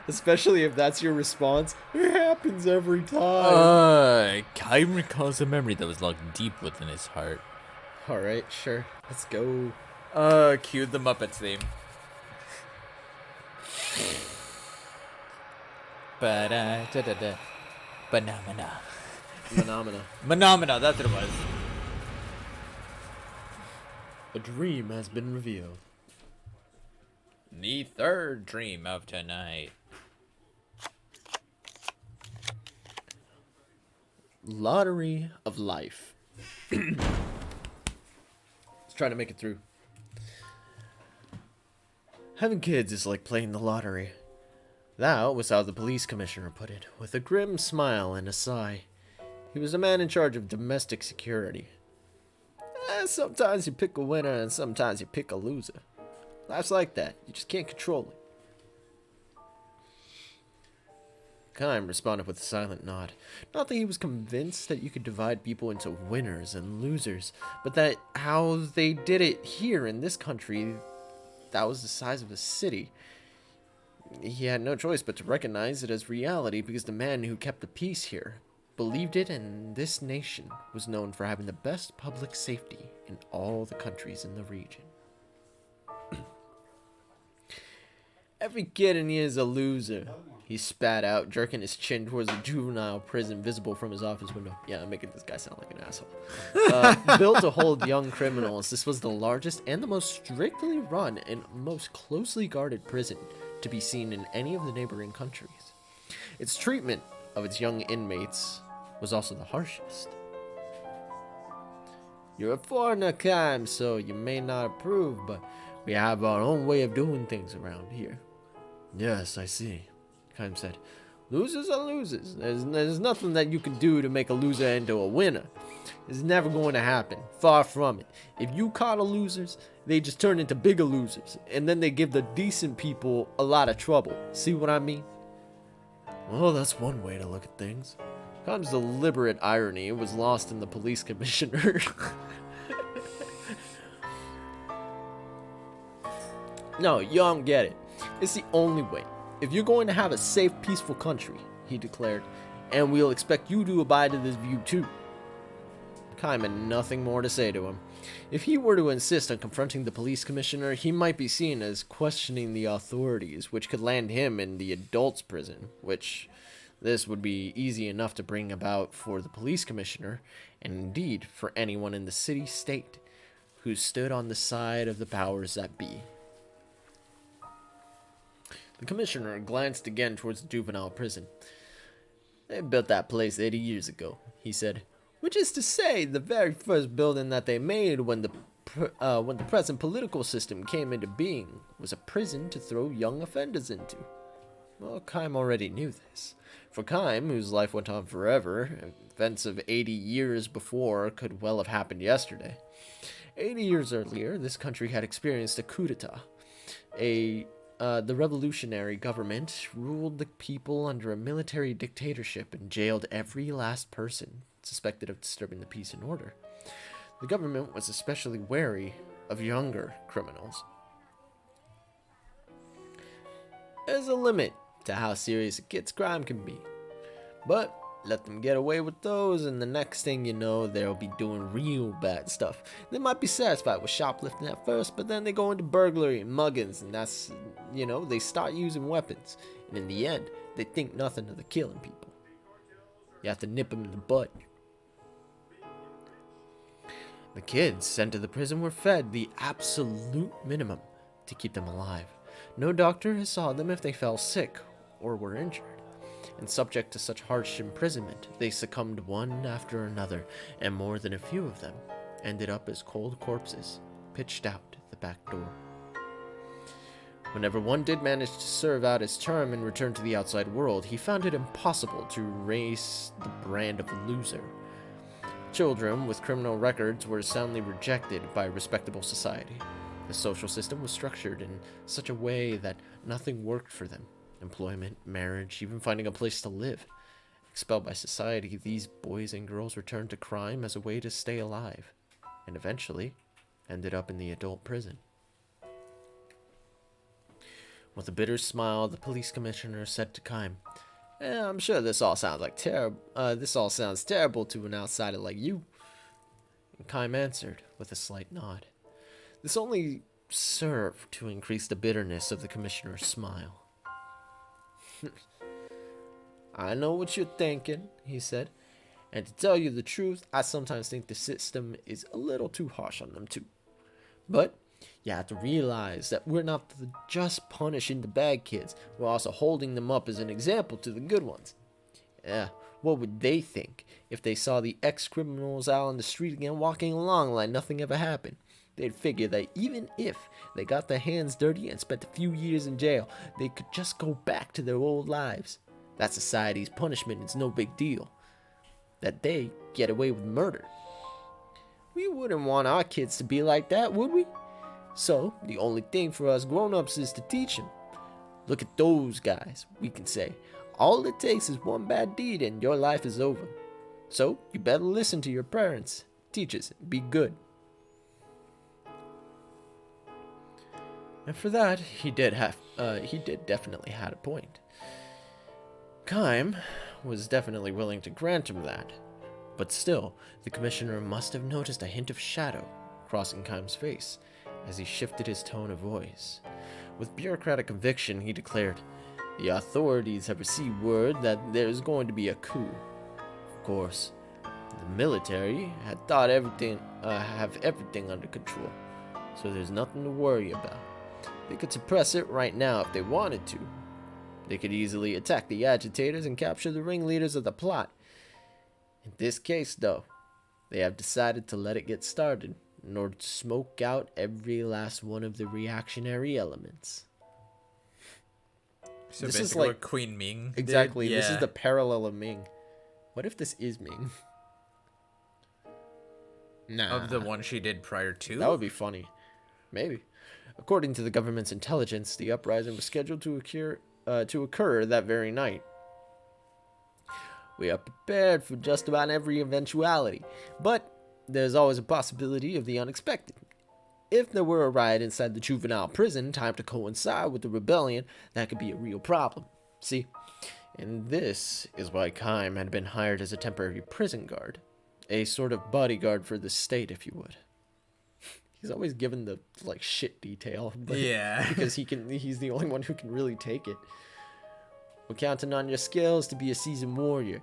Especially if that's your response. It happens every time. Kaim recalls a memory that was locked deep within his heart. Alright, sure. Let's go. Cue the Muppets theme. Ba-da-da-da-da. Phenomena. Phenomena, that's what it was. A dream has been revealed. The third dream of tonight. Lottery of life. Let's try to make it through. Having kids is like playing the lottery. That was how the police commissioner put it, with a grim smile and a sigh. He was a man in charge of domestic security. Sometimes you pick a winner and sometimes you pick a loser. Life's like that. You just can't control it. Kaim responded with a silent nod. Not that he was convinced that you could divide people into winners and losers, but that how they did it here in this country, that was the size of a city. He had no choice but to recognize it as reality because the man who kept the peace here believed it, and this nation was known for having the best public safety in all the countries in the region. Every kid in here is a loser, he spat out, jerking his chin towards the juvenile prison visible from his office window. Yeah, I'm making this guy sound like an asshole. Built to hold young criminals, this was the largest and the most strictly run and most closely guarded prison to be seen in any of the neighboring countries. Its treatment of its young inmates was also the harshest. You're a foreigner, Kaim, so you may not approve, but we have our own way of doing things around here. Yes, I see, Kaim said. Losers are losers. There's nothing that you can do to make a loser into a winner. It's never going to happen. Far from it. If you caught a losers, they just turn into bigger losers, and then they give the decent people a lot of trouble. See what I mean? Well, that's one way to look at things. Kaim's deliberate irony was lost in the police commissioner. No, you don't get it. It's the only way. If you're going to have a safe, peaceful country, he declared, and we'll expect you to abide to this view too. Kaim had nothing more to say to him. If he were to insist on confronting the police commissioner, he might be seen as questioning the authorities, which could land him in the adults' prison, which this would be easy enough to bring about for the police commissioner, and indeed for anyone in the city-state who stood on the side of the powers that be. The commissioner glanced again towards the juvenile prison. They built that place 80 years ago, he said, which is to say the very first building that they made when the present political system came into being was a prison to throw young offenders into. Well, Kaim already knew this. For Kaim, whose life went on forever, events of 80 years before could well have happened yesterday. 80 years earlier, this country had experienced a coup d'etat. A the revolutionary government ruled the people under a military dictatorship and jailed every last person suspected of disturbing the peace and order. The government was especially wary of younger criminals. There's a limit to how serious a kid's crime can be, but let them get away with those, and the next thing you know, they'll be doing real bad stuff. They might be satisfied with shoplifting at first, but then they go into burglary and muggings, and that's, they start using weapons. And in the end, they think nothing of the killing people. You have to nip them in the bud. The kids sent to the prison were fed the absolute minimum to keep them alive. No doctor saw them if they fell sick or were injured. And subject to such harsh imprisonment, they succumbed one after another, and more than a few of them ended up as cold corpses, pitched out the back door. Whenever one did manage to serve out his term and return to the outside world, he found it impossible to erase the brand of loser. Children with criminal records were soundly rejected by respectable society. The social system was structured in such a way that nothing worked for them. Employment, marriage, even finding a place to live. Expelled by society, these boys and girls returned to crime as a way to stay alive, and eventually ended up in the adult prison. With a bitter smile, the police commissioner said to Kime, I'm sure this all sounds terrible to an outsider like you. And Kime answered with a slight nod. This only served to increase the bitterness of the commissioner's smile. I know what you're thinking, he said, and to tell you the truth, I sometimes think the system is a little too harsh on them too. But you have to realize that we're not just punishing the bad kids, we're also holding them up as an example to the good ones. Yeah, what would they think if they saw the ex-criminals out on the street again walking along like nothing ever happened? They'd figure that even if they got their hands dirty and spent a few years in jail, they could just go back to their old lives. That society's punishment is no big deal. That they get away with murder. We wouldn't want our kids to be like that, would we? So, the only thing for us grown-ups is to teach them. Look at those guys, we can say. All it takes is one bad deed and your life is over. So, you better listen to your parents, teachers, and be good. And for that, he did definitely had a point. Kime was definitely willing to grant him that, but still, the commissioner must have noticed a hint of shadow crossing Kime's face as he shifted his tone of voice. With bureaucratic conviction, he declared, "The authorities have received word that there's going to be a coup. Of course, the military had thought have everything under control, so there's nothing to worry about. They could suppress it right now if they wanted to. They could easily attack the agitators and capture the ringleaders of the plot. In this case, though, they have decided to let it get started in order to smoke out every last one of the reactionary elements." So this basically is like what Queen Ming did? Exactly. Yeah. This is the parallel of Ming. What if this is Ming? Nah. Of the one she did prior to? That would be funny. Maybe. According to the government's intelligence, the uprising was scheduled to occur that very night. We are prepared for just about every eventuality, but there's always a possibility of the unexpected. If there were a riot inside the juvenile prison timed to coincide with the rebellion, that could be a real problem. See? And this is why Kime had been hired as a temporary prison guard. A sort of bodyguard for the state, if you would. He's always given the, shit detail. But yeah. Because he's the only one who can really take it. We're counting on your skills to be a seasoned warrior,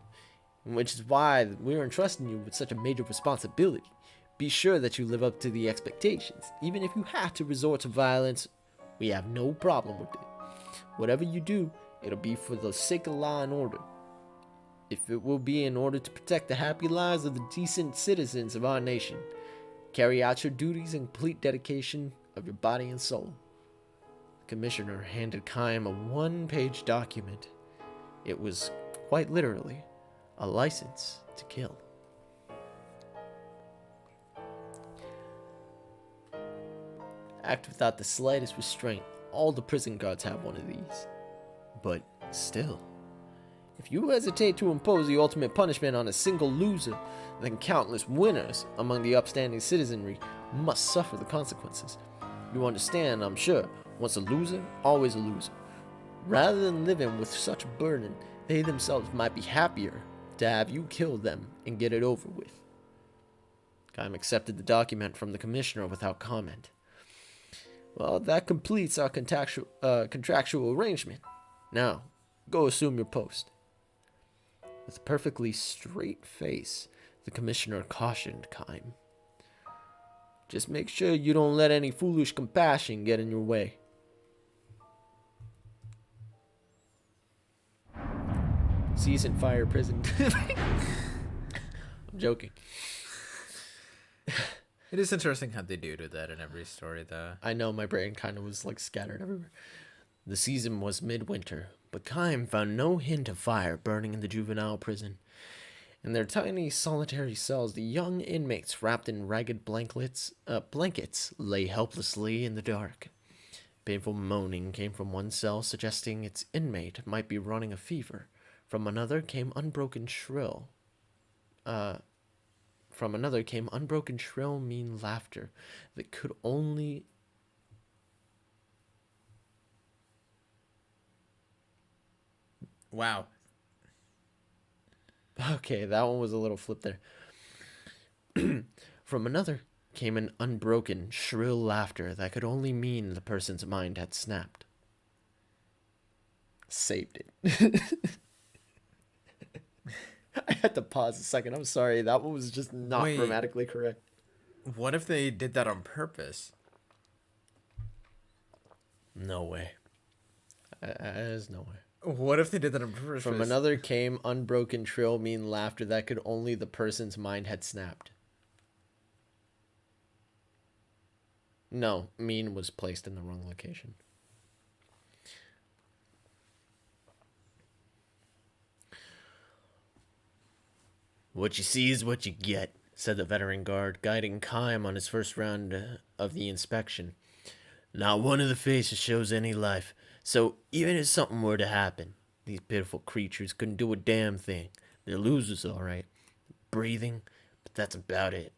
which is why we're entrusting you with such a major responsibility. Be sure that you live up to the expectations. Even if you have to resort to violence, we have no problem with it. Whatever you do, it'll be for the sake of law and order. If it will be in order to protect the happy lives of the decent citizens of our nation. Carry out your duties in complete dedication of your body and soul. The commissioner handed Kime a one-page document. It was, quite literally, a license to kill. Act without the slightest restraint. All the prison guards have one of these. But still, if you hesitate to impose the ultimate punishment on a single loser, then countless winners among the upstanding citizenry must suffer the consequences. You understand, I'm sure, once a loser, always a loser. Rather than living with such burden, they themselves might be happier to have you kill them and get it over with. Kaim accepted the document from the commissioner without comment. Well, that completes our contractual arrangement. Now, go assume your post. With a perfectly straight face, the commissioner cautioned Kaim. Just make sure you don't let any foolish compassion get in your way. Season fire prison. I'm joking. It is interesting how they do that in every story, though. I know, my brain kind of was like scattered everywhere. The season was midwinter, but Kaim found no hint of fire burning in the juvenile prison. In their tiny solitary cells, the young inmates wrapped in ragged blankets lay helplessly in the dark. Painful moaning came from one cell, suggesting its inmate might be running a fever. From another came unbroken shrill, mean laughter that could only... Wow. Okay, that one was a little flip there. From another came an unbroken, shrill laughter that could only mean the person's mind had snapped. Saved it. I had to pause a second. I'm sorry. That one was just not grammatically correct. What if they did that on purpose? No way. There's no way. What if they did that on purpose? From another came unbroken, shrill, mean laughter that could only the person's mind had snapped. No, mean was placed in the wrong location. What you see is what you get, said the veteran guard, guiding Kaim on his first round of the inspection. Not one of the faces shows any life, so even if something were to happen, these pitiful creatures couldn't do a damn thing. They're losers, all right. Breathing, but that's about it.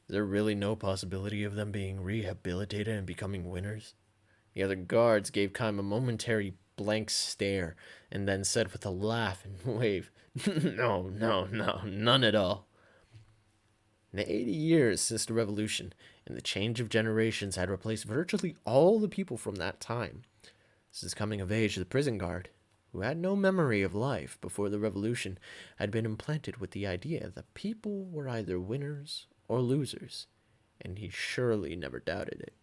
Is there really no possibility of them being rehabilitated and becoming winners? The other guards gave Kaim a momentary blank stare, and then said with a laugh and wave, No, none at all. In the 80 years since the revolution, and the change of generations had replaced virtually all the people from that time. Since coming of age, the prison guard, who had no memory of life before the revolution, had been implanted with the idea that people were either winners or losers, and he surely never doubted it.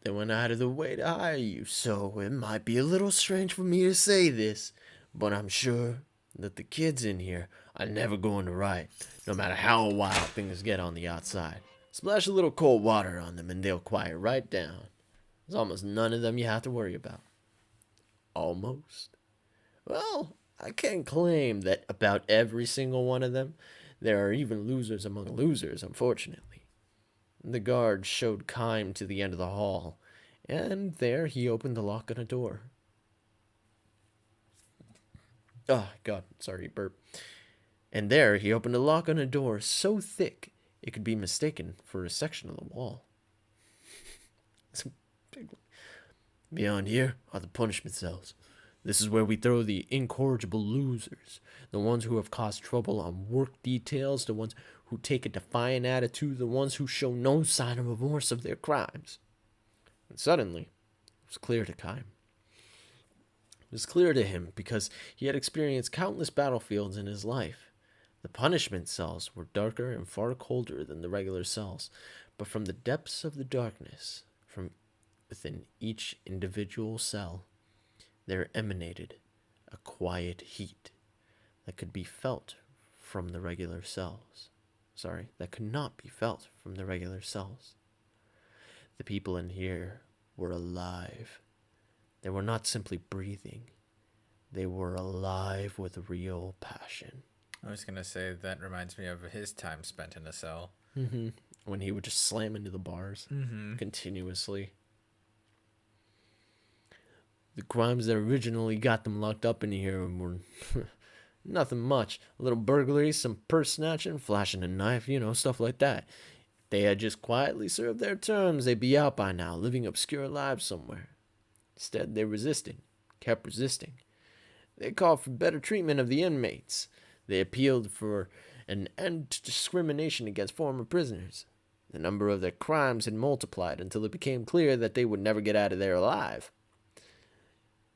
They went out of the way to hire you, so it might be a little strange for me to say this, but I'm sure that the kids in here are never going to riot, no matter how wild things get on the outside. Splash a little cold water on them and they'll quiet right down. There's almost none of them you have to worry about. Almost. Well, I can't claim that about every single one of them. There are even losers among losers, unfortunately. The guard showed Kaim to the end of the hall, and there he opened the lock on a door. Oh, God, sorry, burp. And there he opened a lock on a door so thick it could be mistaken for a section of the wall. Beyond here are the punishment cells. This is where we throw the incorrigible losers, the ones who have caused trouble on work details, the ones who take a defiant attitude, the ones who show no sign of remorse of their crimes. And suddenly, it was clear to Kaim. It was clear to him because he had experienced countless battlefields in his life. The punishment cells were darker and far colder than the regular cells, but from the depths of the darkness, from within each individual cell, there emanated a quiet heat that could be felt from the regular cells. That could not be felt from the regular cells. The people in here were alive. They were not simply breathing. They were alive with real passion. I was gonna say that reminds me of his time spent in a cell. When he would just slam into the bars continuously. The crimes that originally got them locked up in here were nothing much. A little burglary, some purse snatching, flashing a knife, you know, stuff like that. If they had just quietly served their terms, they'd be out by now, living obscure lives somewhere. Instead, they resisted, kept resisting. They called for better treatment of the inmates. They appealed for an end to discrimination against former prisoners. The number of their crimes had multiplied until it became clear that they would never get out of there alive.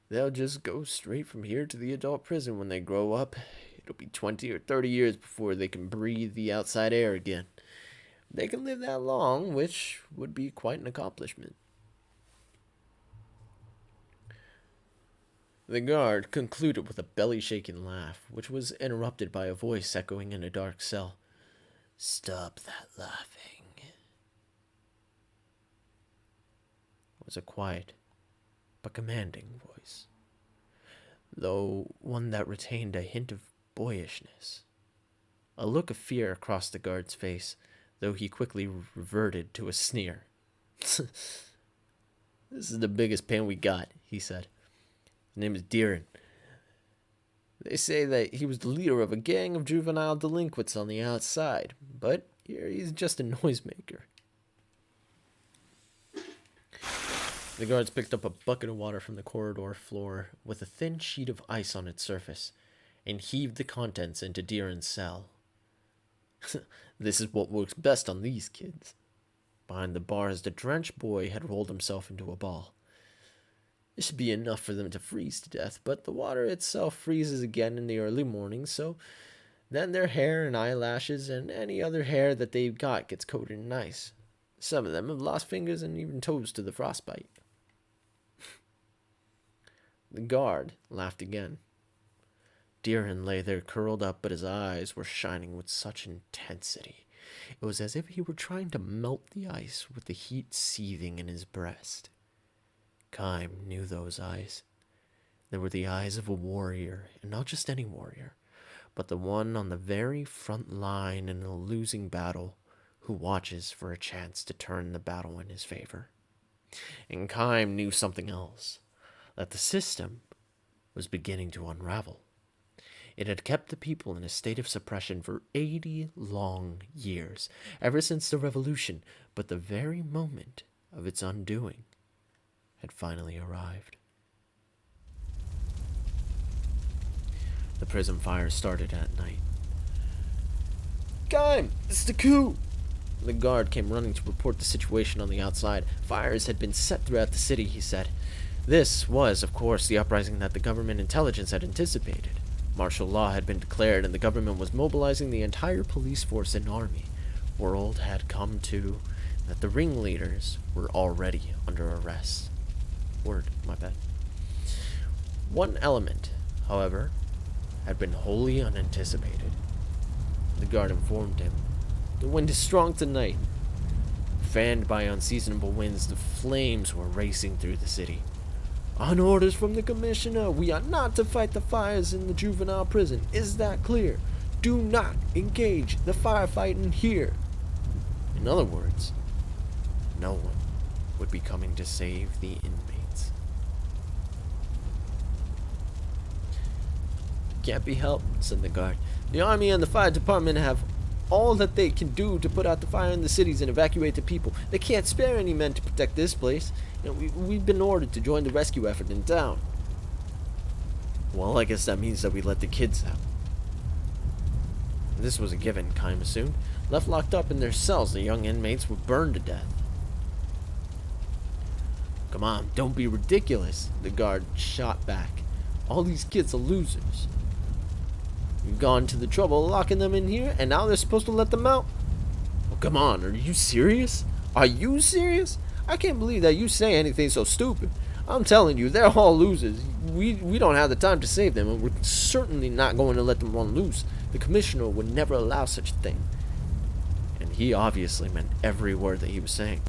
They'll just go straight from here to the adult prison when they grow up. It'll be 20 or 30 years before they can breathe the outside air again. They can live that long, which would be quite an accomplishment. The guard concluded with a belly-shaking laugh, which was interrupted by a voice echoing in a dark cell. "Stop that laughing." It was a quiet but commanding voice, though one that retained a hint of boyishness. A look of fear crossed the guard's face, though he quickly reverted to a sneer. "This is the biggest pain we got," he said. "His name is Deeren. They say that he was the leader of a gang of juvenile delinquents on the outside, but here he's just a noisemaker." The guards picked up a bucket of water from the corridor floor with a thin sheet of ice on its surface and heaved the contents into Deeren's cell. This is what works best on these kids. Behind the bars, the drenched boy had rolled himself into a ball. This should be enough for them to freeze to death, but the water itself freezes again in the early morning, so then their hair and eyelashes and any other hair that they've got gets coated in ice. Some of them have lost fingers and even toes to the frostbite. The guard laughed again. Deeren lay there curled up, but his eyes were shining with such intensity. It was as if he were trying to melt the ice with the heat seething in his breast. Kime knew those eyes. They were the eyes of a warrior, and not just any warrior, but the one on the very front line in a losing battle who watches for a chance to turn the battle in his favor. And Kime knew something else, that the system was beginning to unravel. It had kept the people in a state of suppression for 80 long years, ever since the revolution, but the very moment of its undoing had finally arrived. The prison fire started at night. "Kime, it's the coup!" The guard came running to report the situation on the outside. Fires had been set throughout the city, he said. This was, of course, the uprising that the government intelligence had anticipated. Martial law had been declared, and the government was mobilizing the entire police force and army. Word had come, too, that the ringleaders were already under arrest. One element, however, had been wholly unanticipated. The guard informed him. The wind is strong tonight. Fanned by unseasonable winds, the flames were racing through the city. "On orders from the commissioner, we are not to fight the fires in the juvenile prison. Is that clear? Do not engage the firefighting here." In other words, no one would be coming to save the inmates. "Can't be helped," said the guard. "The army and the fire department have all that they can do to put out the fire in the cities and evacuate the people. They can't spare any men to protect this place. We've been ordered to join the rescue effort in town." "Well, I guess that means that we let the kids out." This was a given, Kime assumed. Left locked up in their cells, the young inmates were burned to death. "Come on, don't be ridiculous," the guard shot back. "All these kids are losers. You've gone to the trouble of locking them in here, and now they're supposed to let them out? Oh, come on, are you serious? Are you serious? I can't believe that you say anything so stupid. I'm telling you, they're all losers. We don't have the time to save them, and we're certainly not going to let them run loose. The commissioner would never allow such a thing." And he obviously meant every word that he was saying.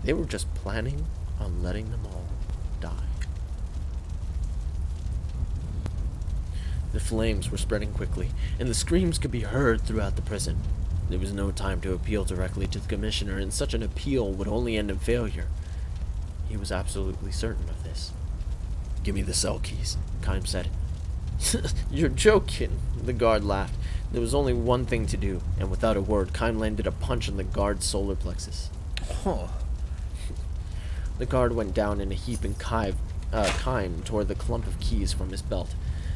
They were just planning on letting them all die. The flames were spreading quickly, and the screams could be heard throughout the prison. There was no time to appeal directly to the commissioner, and such an appeal would only end in failure. He was absolutely certain of this. "Give me the cell keys," Kime said. "You're joking," the guard laughed. There was only one thing to do, and without a word, Kime landed a punch on the guard's solar plexus. Oh. The guard went down in a heap, and Kime tore the clump of keys from his belt.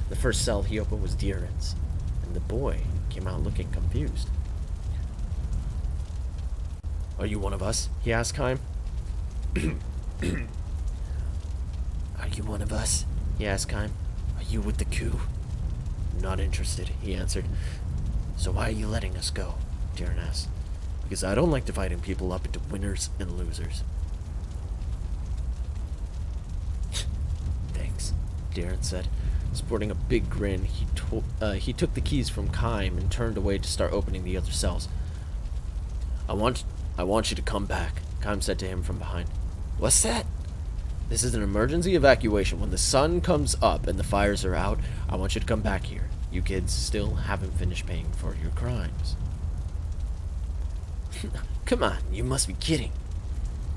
The first cell he opened was Deeran's, and the boy came out looking confused. "Are you one of us?" he asked Kime. "Are you one of us?" he asked Kime. "Are you with the coup?" "Not interested," he answered. "So why are you letting us go?" Deeran asked. "Because I don't like dividing people up into winners and losers." "Thanks," Deeran said. Sporting a big grin, he took the keys from Kime and turned away to start opening the other cells. I want you to come back," Kime said to him from behind. "What's that?" "This is an emergency evacuation. When the sun comes up and the fires are out, I want you to come back here. You kids still haven't finished paying for your crimes." "Come on, you must be kidding."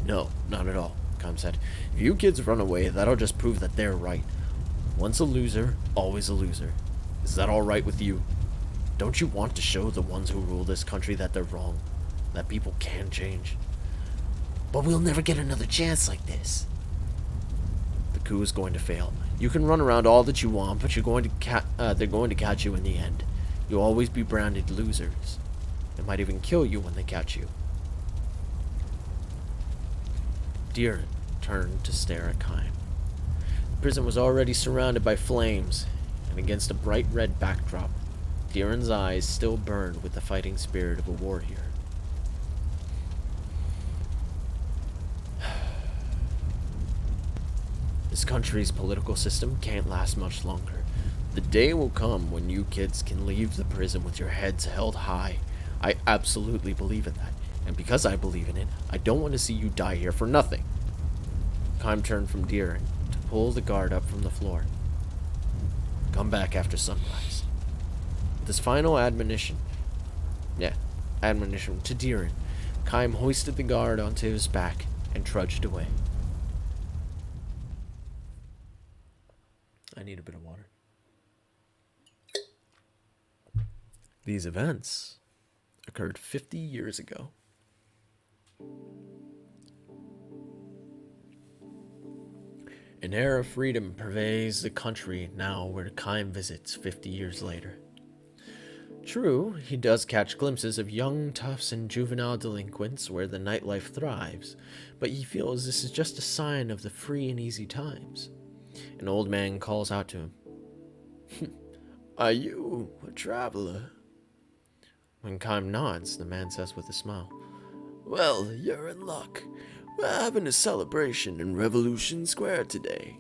"No, not at all," Kime said. "If you kids run away, that'll just prove that they're right. Once a loser, always a loser. Is that all right with you? Don't you want to show the ones who rule this country that they're wrong? That people can change? But we'll never get another chance like this." "The coup is going to fail. You can run around all that you want, but they're going to catch you in the end. You'll always be branded losers. They might even kill you when they catch you." Deeran turned to stare at Kime. The prison was already surrounded by flames, and against a bright red backdrop, Deeran's eyes still burned with the fighting spirit of a warrior. This country's political system can't last much longer. The day will come when you kids can leave the prison with your heads held high. I absolutely believe in that, and because I believe in it, I don't want to see you die here for nothing. Kime turned from Deeran to pull the guard up from the floor. "Come back after sunrise." With his final admonition to Deeran, Kime hoisted the guard onto his back and trudged away. I need a bit of water. These events occurred 50 years ago. An air of freedom pervades the country now where Kime visits 50 years later. True, he does catch glimpses of young toughs and juvenile delinquents where the nightlife thrives, but he feels this is just a sign of the free and easy times. An old man calls out to him. "Are you a traveler?" When Kime nods, the man says with a smile, "Well, you're in luck. We're having a celebration in Revolution Square today.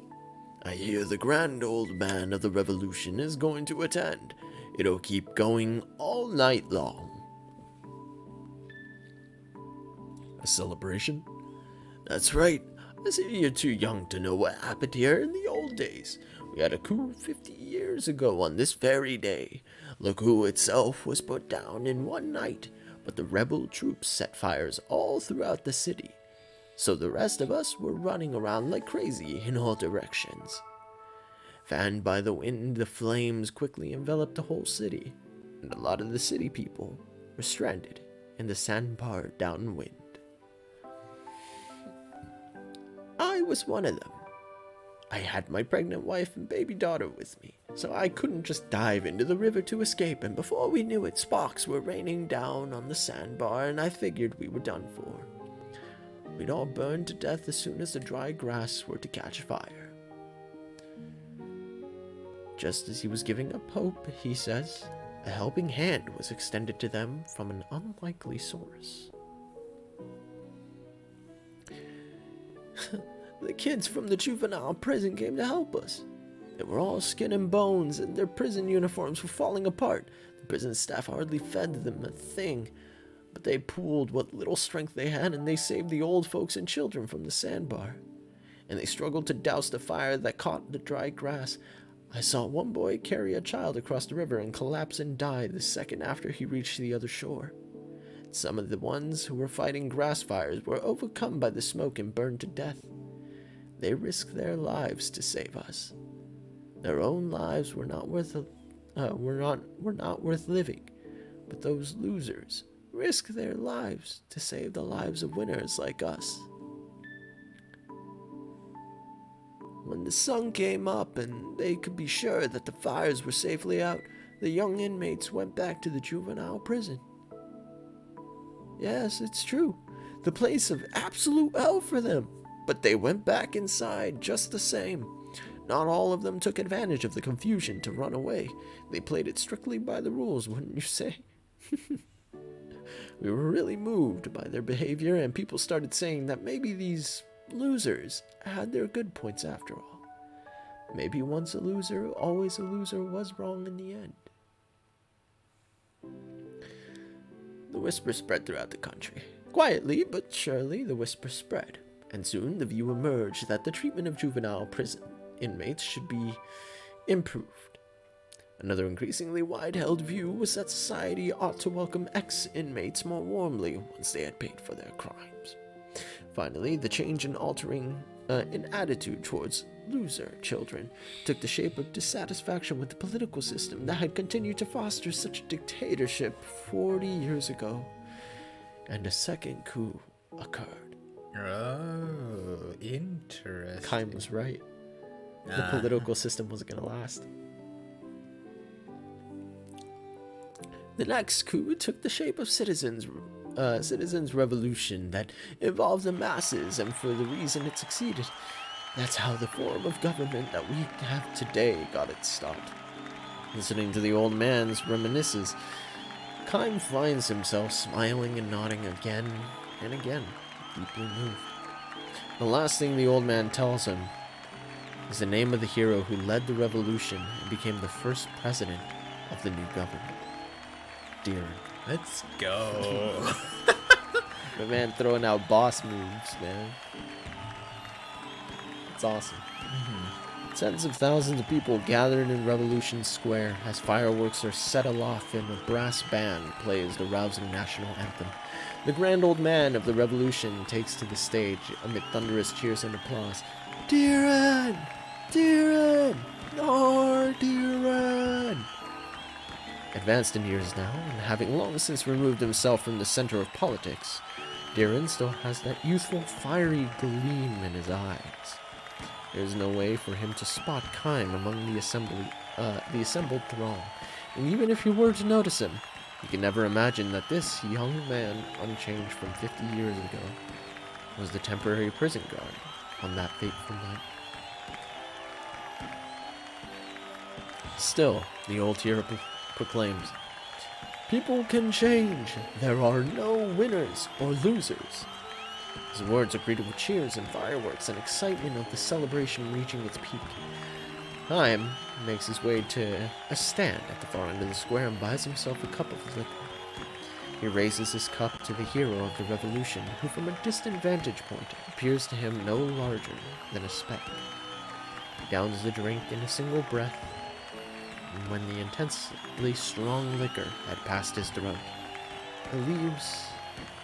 I hear the grand old man of the Revolution is going to attend. It'll keep going all night long." "A celebration?" "That's right. I see you're too young to know what happened here in the old days. We had a coup 50 years ago on this very day. The coup itself was put down in one night, but the rebel troops set fires all throughout the city. So the rest of us were running around like crazy in all directions. Fanned by the wind, the flames quickly enveloped the whole city, and a lot of the city people were stranded in the sandbar downwind. I was one of them. I had my pregnant wife and baby daughter with me, so I couldn't just dive into the river to escape, and before we knew it, sparks were raining down on the sandbar, and I figured we were done for. We'd all burned to death as soon as the dry grass were to catch fire. Just as he was giving up hope, he says, a helping hand was extended to them from an unlikely source. The kids from the juvenile prison came to help us. They were all skin and bones, and their prison uniforms were falling apart. The prison staff hardly fed them a thing, but they pooled what little strength they had, and they saved the old folks and children from the sandbar. And they struggled to douse the fire that caught the dry grass. I saw one boy carry a child across the river and collapse and die the second after he reached the other shore. Some of the ones who were fighting grass fires were overcome by the smoke and burned to death. They risked their lives to save us. Their own lives were not worth living, but those losers risked their lives to save the lives of winners like us. When the sun came up and they could be sure that the fires were safely out, the young inmates went back to the juvenile prison. Yes, it's true. The place of absolute hell for them. But they went back inside just the same. Not all of them took advantage of the confusion to run away. They played it strictly by the rules, wouldn't you say? We were really moved by their behavior, and people started saying that maybe these losers had their good points after all. Maybe once a loser, always a loser was wrong in the end. The whisper spread throughout the country. Quietly but surely, the whisper spread, and soon the view emerged that the treatment of juvenile prison inmates should be improved. Another increasingly wide-held view was that society ought to welcome ex-inmates more warmly once they had paid for their crimes. Finally, the change in attitude towards loser children took the shape of dissatisfaction with the political system that had continued to foster such a dictatorship 40 years ago. And a second coup occurred. Oh, interesting. Kime was right. The political system wasn't going to last. The next coup took the shape of citizens' revolution that involved the masses, and for the reason it succeeded. That's how the form of government that we have today got its start. Listening to the old man's reminiscences, Kime finds himself smiling and nodding again and again, deeply moved. The last thing the old man tells him is the name of the hero who led the revolution and became the first president of the new government. Deeren. Let's go. The man throwing out boss moves, man. It's awesome. Tens of thousands of people gathered in Revolution Square as fireworks are set aloft and a brass band plays the rousing national anthem. The grand old man of the revolution takes to the stage amid thunderous cheers and applause. Deeren! Deeren! Deeren! Advanced in years now, and having long since removed himself from the center of politics, Deeren still has that youthful, fiery gleam in his eyes. There is no way for him to spot Kime among the assembled throng, and even if he were to notice him, he can never imagine that this young man, unchanged from 50 years ago, was the temporary prison guard on that fateful night. Still, the old hero proclaims, "People can change. There are no winners or losers." His words are greeted with cheers and fireworks and excitement of the celebration reaching its peak. Kime makes his way to a stand at the far end of the square and buys himself a cup of liquor. He raises his cup to the hero of the revolution, who from a distant vantage point appears to him no larger than a speck. He downs the drink in a single breath, and when the intensely strong liquor had passed his throat, it leaves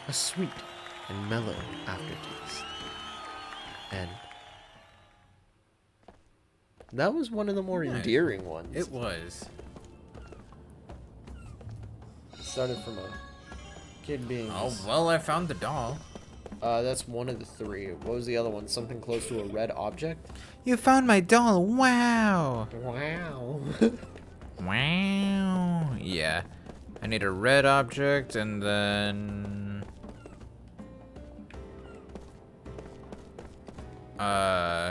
a sweet and mellow aftertaste. And that was one of the more endearing ones. It was. It started from a kid being... Oh, well, I found the doll. That's one of the three. What was the other one? Something close to a red object? You found my doll. Wow. Wow. Wow. Yeah. I need a red object and then...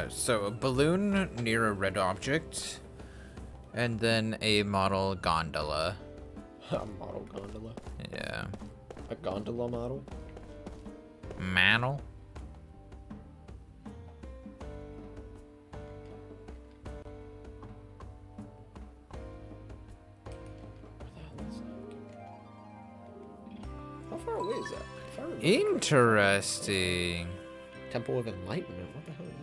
So a balloon near a red object, and then a model gondola. A model gondola? Yeah. A gondola model? Mantle? How far away is that? Interesting. Temple of Enlightenment. What the hell is that?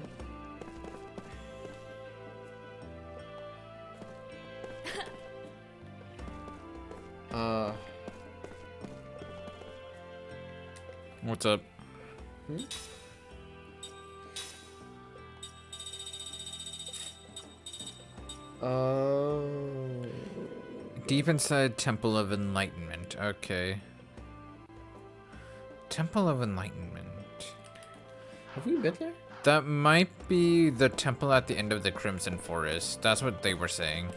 What's up? Hmm? Deep inside Temple of Enlightenment. Okay. Temple of Enlightenment. Have we been there? That might be the temple at the end of the Crimson Forest. That's what they were saying.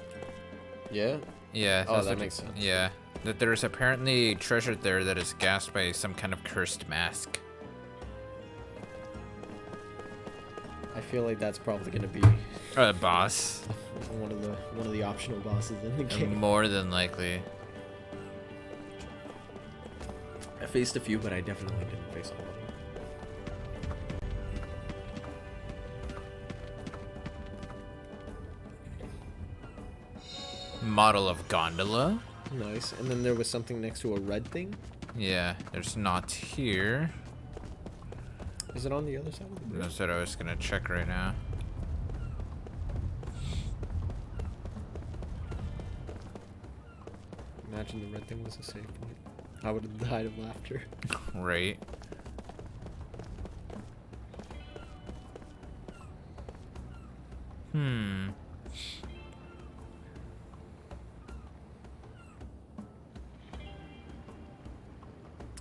Yeah? Yeah. Oh, that's that what makes sense. Yeah. That there's apparently treasure there that is gassed by some kind of cursed mask. I feel like that's probably gonna be A boss. one of the optional bosses in the game. More than likely. I faced a few, but I definitely didn't face all of them. Model of gondola. Nice. And then there was something next to a red thing. Yeah, there's not here. Is it on the other side of the bridge? That's what I was gonna check right now. Imagine the red thing was a save point. I would have died of laughter. Right. Hmm.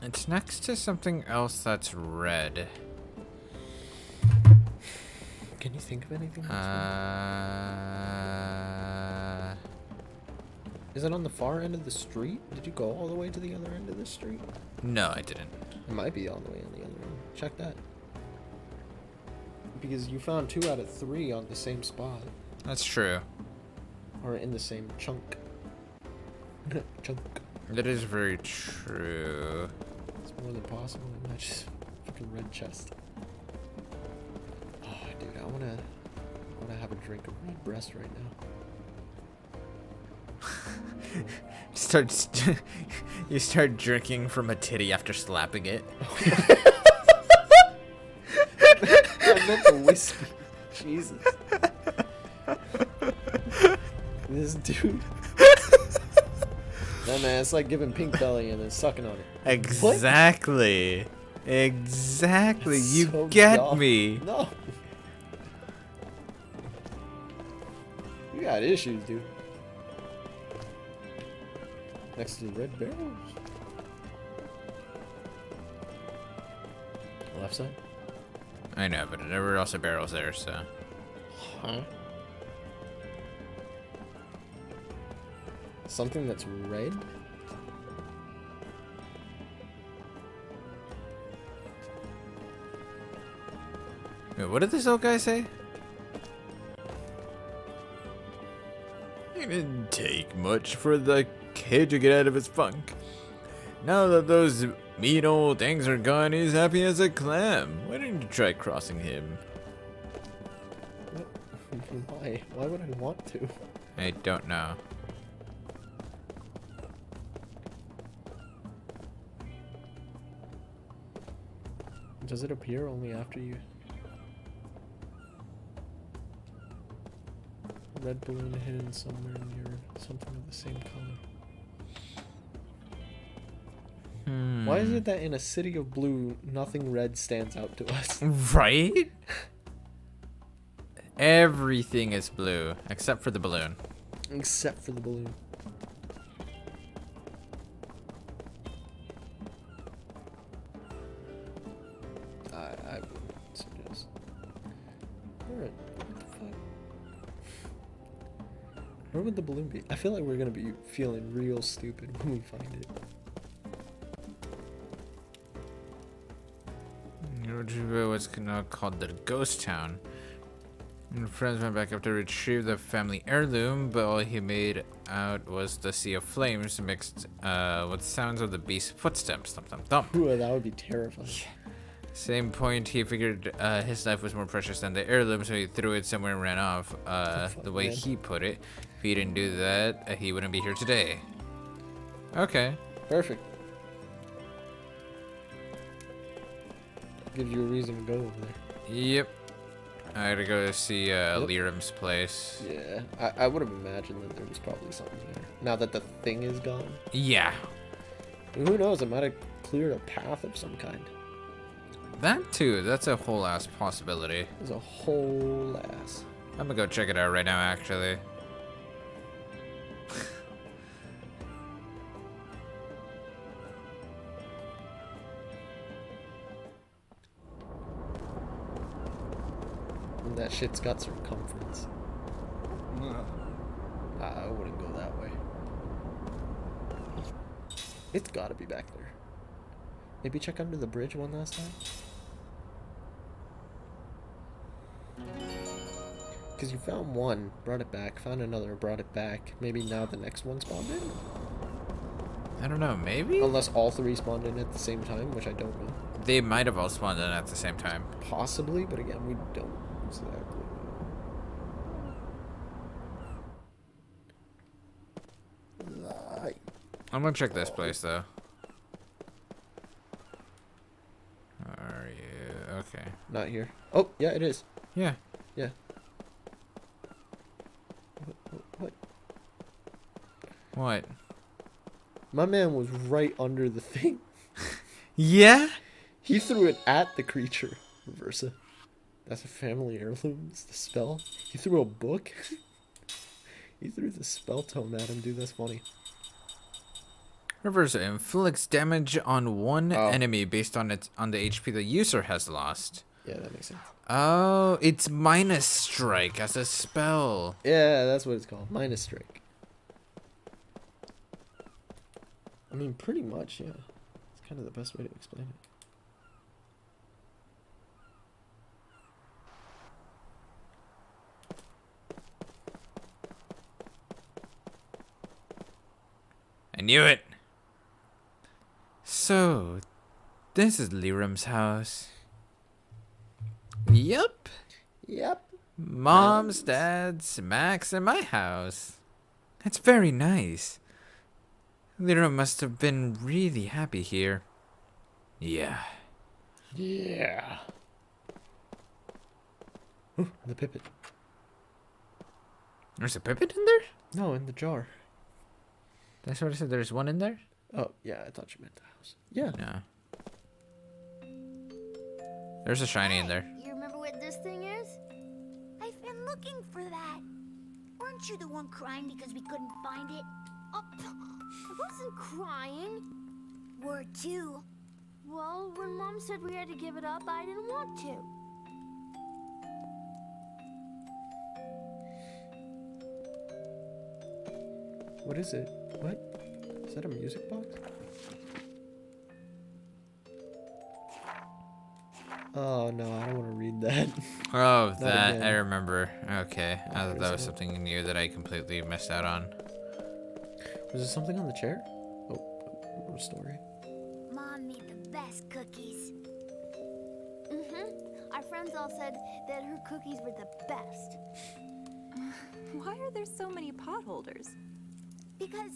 It's next to something else that's red. Can you think of anything? Is it on the far end of the street? Did you go all the way to the other end of the street? No, I didn't. It might be all the way on the other end. Check that. Because you found 2 out of 3 on the same spot. That's true. Or in the same chunk. Chunk. That is very true. It's more than possible. And that's just fucking red chest. Oh, dude, I wanna have a drink of red breast right now. You start drinking from a titty after slapping it. I meant the whiskey. Jesus. This dude. No, man, it's like giving pink belly and then sucking on it. Exactly. What? Exactly. That's you so get dumb. me. No. You got issues, dude. Next to the red barrels. Left side? I know, but there were also barrels there, so. Huh? Something that's red? Wait, what did this old guy say? It didn't take much for the kid to get out of his funk. Now that those mean old things are gone, he's happy as a clam. Why didn't you try crossing him? Why? Why would I want to? I don't know. Does it appear only after you? Red balloon hidden somewhere near something of the same color. Why is it that in a city of blue, nothing red stands out to us? Right? Everything is blue, except for the balloon. Except for the balloon. I would suggest. Alright, what the fuck? Where would the balloon be? I feel like we're gonna be feeling real stupid when we find it. What's now called the ghost town. And friends went back up to retrieve the family heirloom, but all he made out was the sea of flames mixed with sounds of the beast's footsteps. Thump, thump, thump. Ooh, that would be terrifying. Same point, he figured his life was more precious than the heirloom, so he threw it somewhere and ran off. The way he put it, if he didn't do that, he wouldn't be here today. Okay. Perfect. Gives you a reason to go over there. Yep. I gotta go see Liram's place. Yeah, I would have imagined that there was probably something there. Now that the thing is gone. Yeah. And who knows, it might have cleared a path of some kind. That too. That's a whole ass possibility. There's a whole ass. I'm gonna go check it out right now, actually. And that shit's got circumference. I wouldn't go that way. It's gotta be back there. Maybe check under the bridge one last time? Because you found one, brought it back, found another, brought it back. Maybe now the next one spawned in? I don't know, maybe? Unless all three spawned in at the same time, which I don't know. They might have all spawned in at the same time. Possibly, but again, we don't exactly know. I'm gonna check this place, though. Are you... okay. Not here. Oh, yeah, it is. Yeah. Yeah. What? What? My man was right under the thing. Yeah? He threw it at the creature. Reversa. That's a family heirloom. It's the spell. He threw a book. He threw the spell tome at him, dude. That's funny. Reversa inflicts damage on one enemy based on the HP the user has lost. Yeah, that makes sense. Oh, it's minus strike as a spell. Yeah, that's what it's called. Minus strike. I mean, pretty much, yeah. It's kind of the best way to explain it. I knew it. So, this is Liram's house. Yup. Yep. Mom's, Dad's, Max, and my house. That's very nice. Liram must have been really happy here. Yeah. Yeah. Ooh, the pipit. There's a pipit in there? No, in the jar. That's what I said. There's one in there? Oh, yeah, I thought you meant the house. Yeah. No. There's a shiny in there. You remember what this thing is? I've been looking for that. Weren't you the one crying because we couldn't find it? Oh, I wasn't crying. Were too. Well, when Mom said we had to give it up, I didn't want to. What is it? What? Is that a music box? Oh no, I don't want to read that. Oh, that again. I remember. Okay, I thought that was something new that I completely missed out on. Was there something on the chair? Oh, more story. Mom made the best cookies. Our friends all said that her cookies were the best. Why are there so many potholders? Because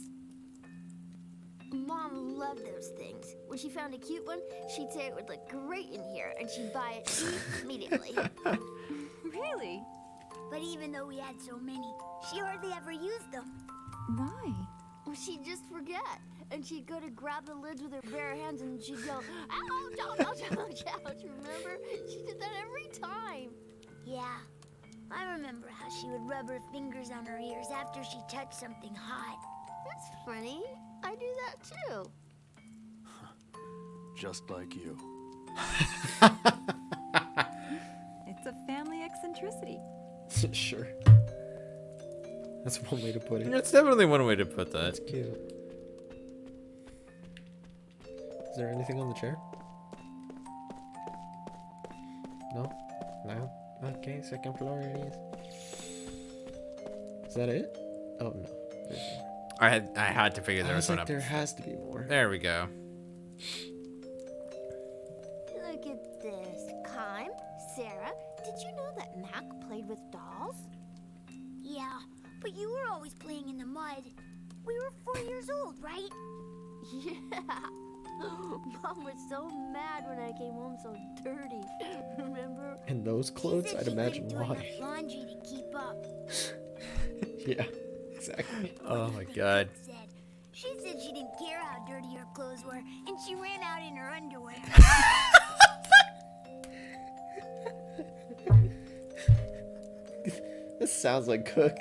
Mom loved those things. When she found a cute one, she'd say it would look great in here, and she'd buy it immediately. Really? But even though we had so many, she hardly ever used them. Why? Well, she'd just forget, and she'd go to grab the lids with her bare hands, and she'd yell, "Ouch, ouch, ouch, ouch, ouch!" Remember? She did that every time. Yeah. I remember how she would rub her fingers on her ears after she touched something hot. That's funny. I do that too. Just like you. It's a family eccentricity. Sure. That's one way to put it. That's definitely one way to put that. That's cute. Is there anything on the chair? No? No? Okay, second floor it is. Is that it? Oh no. There's more. I had to figure there was one up. There has to be more. There we go. Look at this. Kime, Sarah, did you know that Mac played with dolls? Yeah, but you were always playing in the mud. We were 4 years old, right? Yeah. Mom was so mad when I came home so dirty. Remember? And those clothes, I'd imagine why. Laundry to keep up. Yeah, exactly. Oh my god. She said she didn't care how dirty her clothes were, and she ran out in her underwear. This sounds like Cook.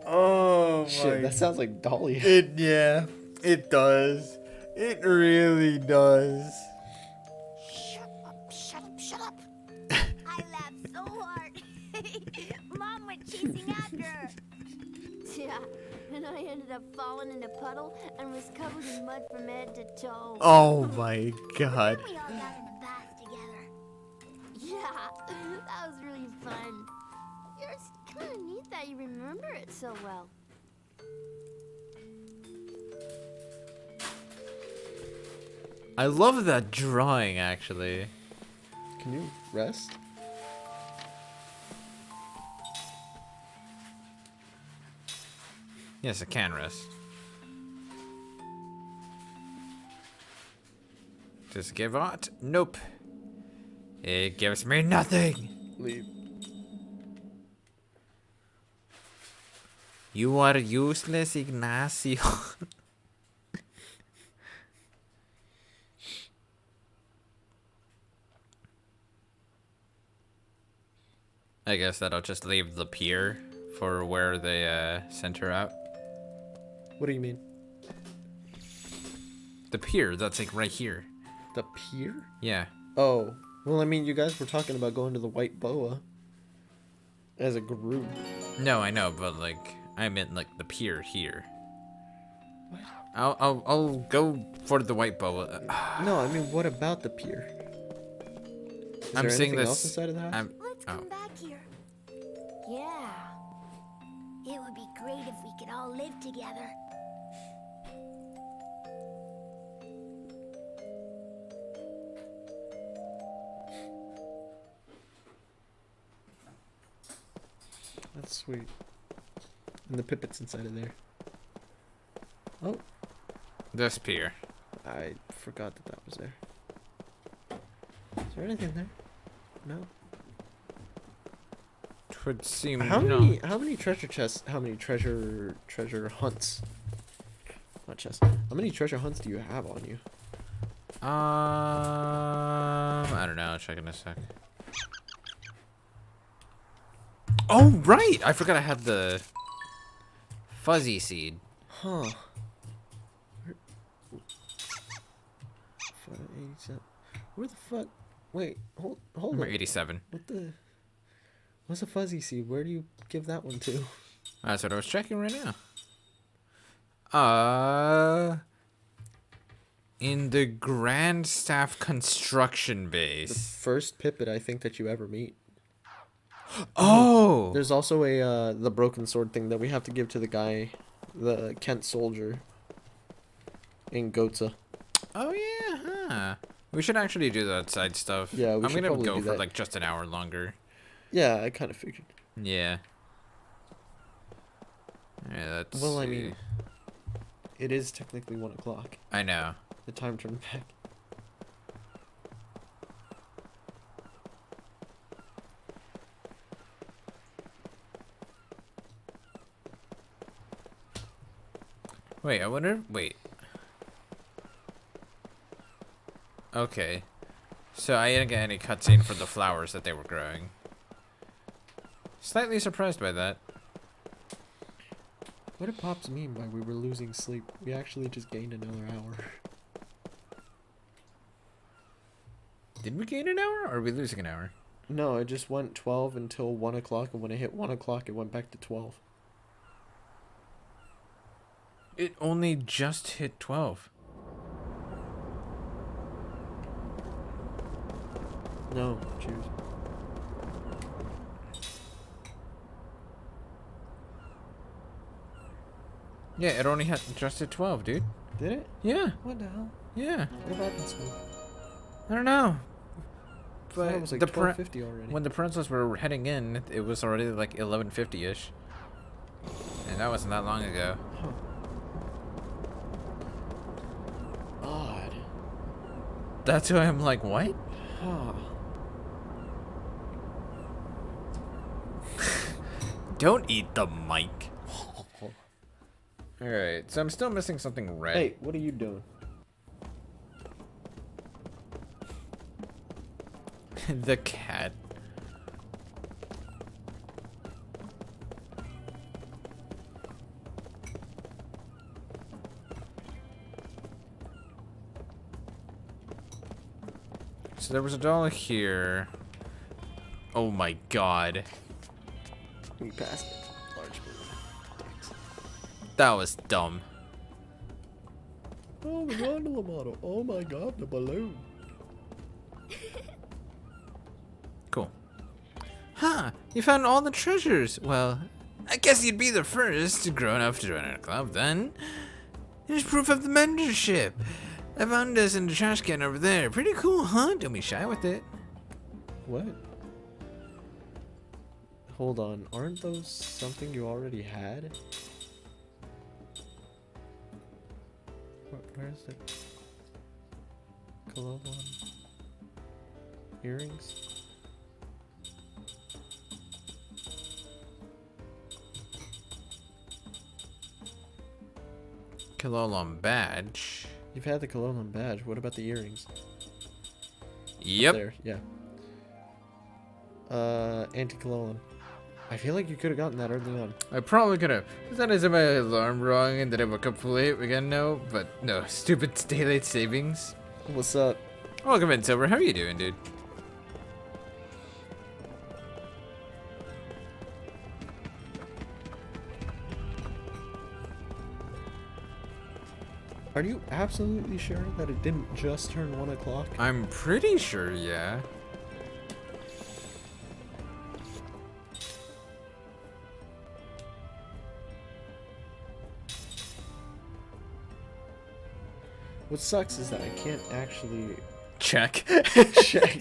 Oh Shit, that sounds like Dahlia. Yeah, it does. It really does. Shut up, shut up, shut up. I laughed so hard. Mom went chasing after her. Yeah, and I ended up falling in a puddle and was covered in mud from head to toe. Oh my god. We all got in a bath together. Yeah, that was really fun. It's kind of neat that you remember it so well. I love that drawing, actually. Can you rest? Yes, I can rest. Does it give art? Nope. It gives me nothing. Leave. You are useless, Ignacio. I guess that I'll just leave the pier for where they sent her out. What do you mean? The pier, that's like right here. The pier? Yeah. Oh. Well, I mean, you guys were talking about going to the White Boa. As a group. No, I know, but like, I meant like the pier here. What? I'll go for the White Boa. No, I mean, what about the pier? Is I'm there saying anything this. else inside of the house? Let's come back here. Yeah. It would be great if we could all live together. That's sweet. And the pipet's inside of there. Oh. This pier. I forgot that was there. Is there anything there? No. Would seem how many treasure chests? How many treasure hunts? Not chests. How many treasure hunts do you have on you? I don't know. I'll check in a sec. Oh right, I forgot I had the fuzzy seed. Huh. 87. Where the fuck? Wait, hold Number on. 87. What's a fuzzy seed? Where do you give that one to? That's what I was checking right now. In the Grand Staff construction base. The first pipet I think that you ever meet. Oh! There's also a the broken sword thing that we have to give to the guy, the Kent soldier in Gotza. Oh yeah, huh? We should actually do that side stuff. Yeah, we I'm should gonna probably go do for that. like just an hour longer. Yeah, I kind of figured. Yeah. Yeah, that's. Well, I mean, it is technically 1 o'clock. I know. The time turned back. Wait, I wonder. Wait. Okay. So I didn't get any cutscene for the flowers that they were growing. Slightly surprised by that. What did Pops mean by we were losing sleep? We actually just gained another hour. Did we gain an hour, or are we losing an hour? No, it just went 12 until 1 o'clock, and when it hit 1 o'clock, it went back to 12. It only just hit 12. No, choose. Yeah, it only had just hit 12, dude. Did it? Yeah. What the hell? Yeah. What happened to me? I don't know. I thought it was like 12:50 already. When the princess were heading in, it was already like 11:50ish, and that wasn't that long ago. Huh. Odd. That's why I'm like, what? Huh. Don't eat the mic. Alright, so I'm still missing something red. Hey, what are you doing? The cat. So there was a doll here. Oh my god. We passed it. Large balloon. That was dumb. Oh, the gondola model. Oh my god, the balloon. Cool. Huh, you found all the treasures. Well, I guess you'd be the first grown up to join our club then. Here's proof of the membership. I found this in the trash can over there. Pretty cool, huh? Don't be shy with it. What? Hold on, aren't those something you already had? Where's the Colombo earrings? Kilolom badge. You've had the Colombo badge. What about the earrings? Yep. Up there, yeah. Anti-Colombo. I feel like you could have gotten that early on. I probably could have. Is that as if my alarm rung and then I woke up late again? No, but no. Stupid daylight savings. What's up? Welcome in, Silver. How are you doing, dude? Are you absolutely sure that it didn't just turn 1 o'clock? I'm pretty sure, yeah. What sucks is that I can't actually check. check.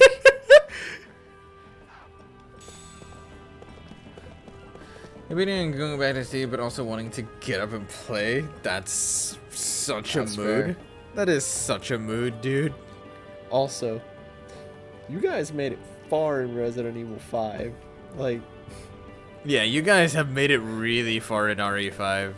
Maybe going back to sleep, but also wanting to get up and play. That's such a mood. Fair. That is such a mood, dude. Also, you guys made it far in Resident Evil 5. Like, yeah, you guys have made it really far in RE5.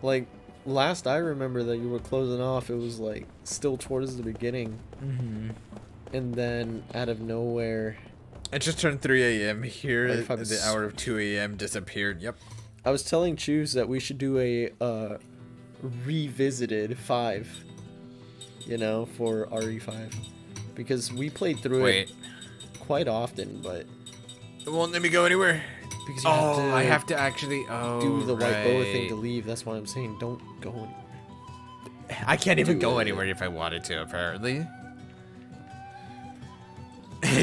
Like, last I remember that you were closing off, it was like still towards the beginning. Mm-hmm. And then out of nowhere, it just turned 3 a.m. here. If I'm The hour of 2 a.m. disappeared. Yep. I was telling Choose that we should do a revisited 5, you know, for RE5, because we played through it quite often, but it won't let me go anywhere. Because you have to I have to actually do the white boa thing to leave. That's why I'm saying don't go anywhere. I can't even go anywhere if I wanted to, apparently.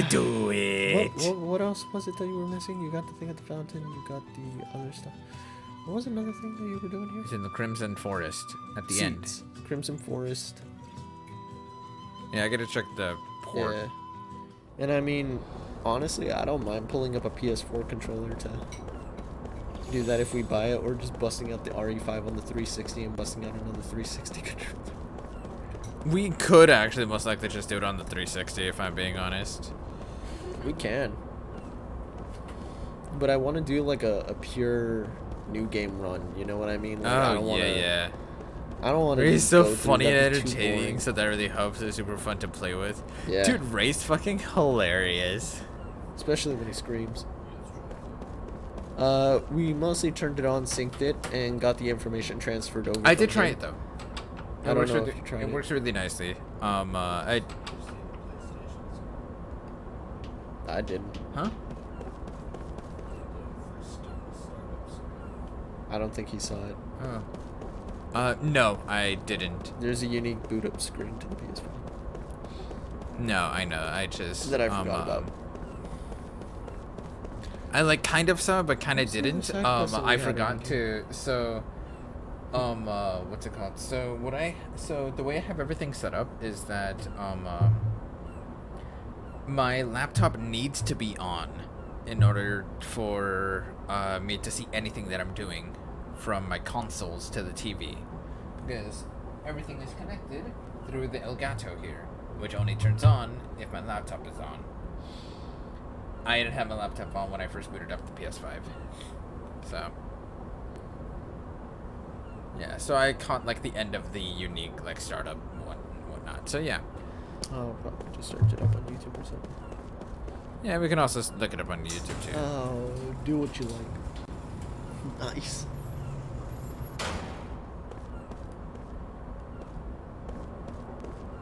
Do it. What else was it that you were missing? You got the thing at the fountain. You got the other stuff. What was another thing that you were doing here? It's in the Crimson Forest at the end. Crimson Forest. Yeah, I gotta check the port. Yeah. And I mean, honestly, I don't mind pulling up a PS4 controller to do that if we buy it, or just busting out the RE5 on the 360 and busting out another 360 controller. We could actually most likely just do it on the 360 if I'm being honest. We can. But I want to do like a pure new game run, you know what I mean? Like, I don't wanna, yeah. I don't want to. He's so funny and entertaining, so that really helps. It's super fun to play with. Yeah. Dude, Ray's fucking hilarious. Especially when he screams. We mostly turned it on, synced it, and got the information transferred over. I did try it though. I don't know if you tried it. It works really nicely. I didn't. Huh? I don't think he saw it. Oh. No, I didn't. There's a unique boot up screen to the PS5. No, I know. I just that I forgot about. I like kind of saw, but kind of didn't. I we forgot to. So, what's it called? So the way I have everything set up is that my laptop needs to be on in order for me to see anything that I'm doing from my consoles to the TV, because everything is connected through the Elgato here, which only turns on if my laptop is on. I didn't have my laptop on when I first booted up the PS5, so yeah. So I caught like the end of the unique like startup whatnot. So yeah. I'll probably just search it up on YouTube or something. Yeah, we can also look it up on YouTube too. Oh, do what you like. Nice.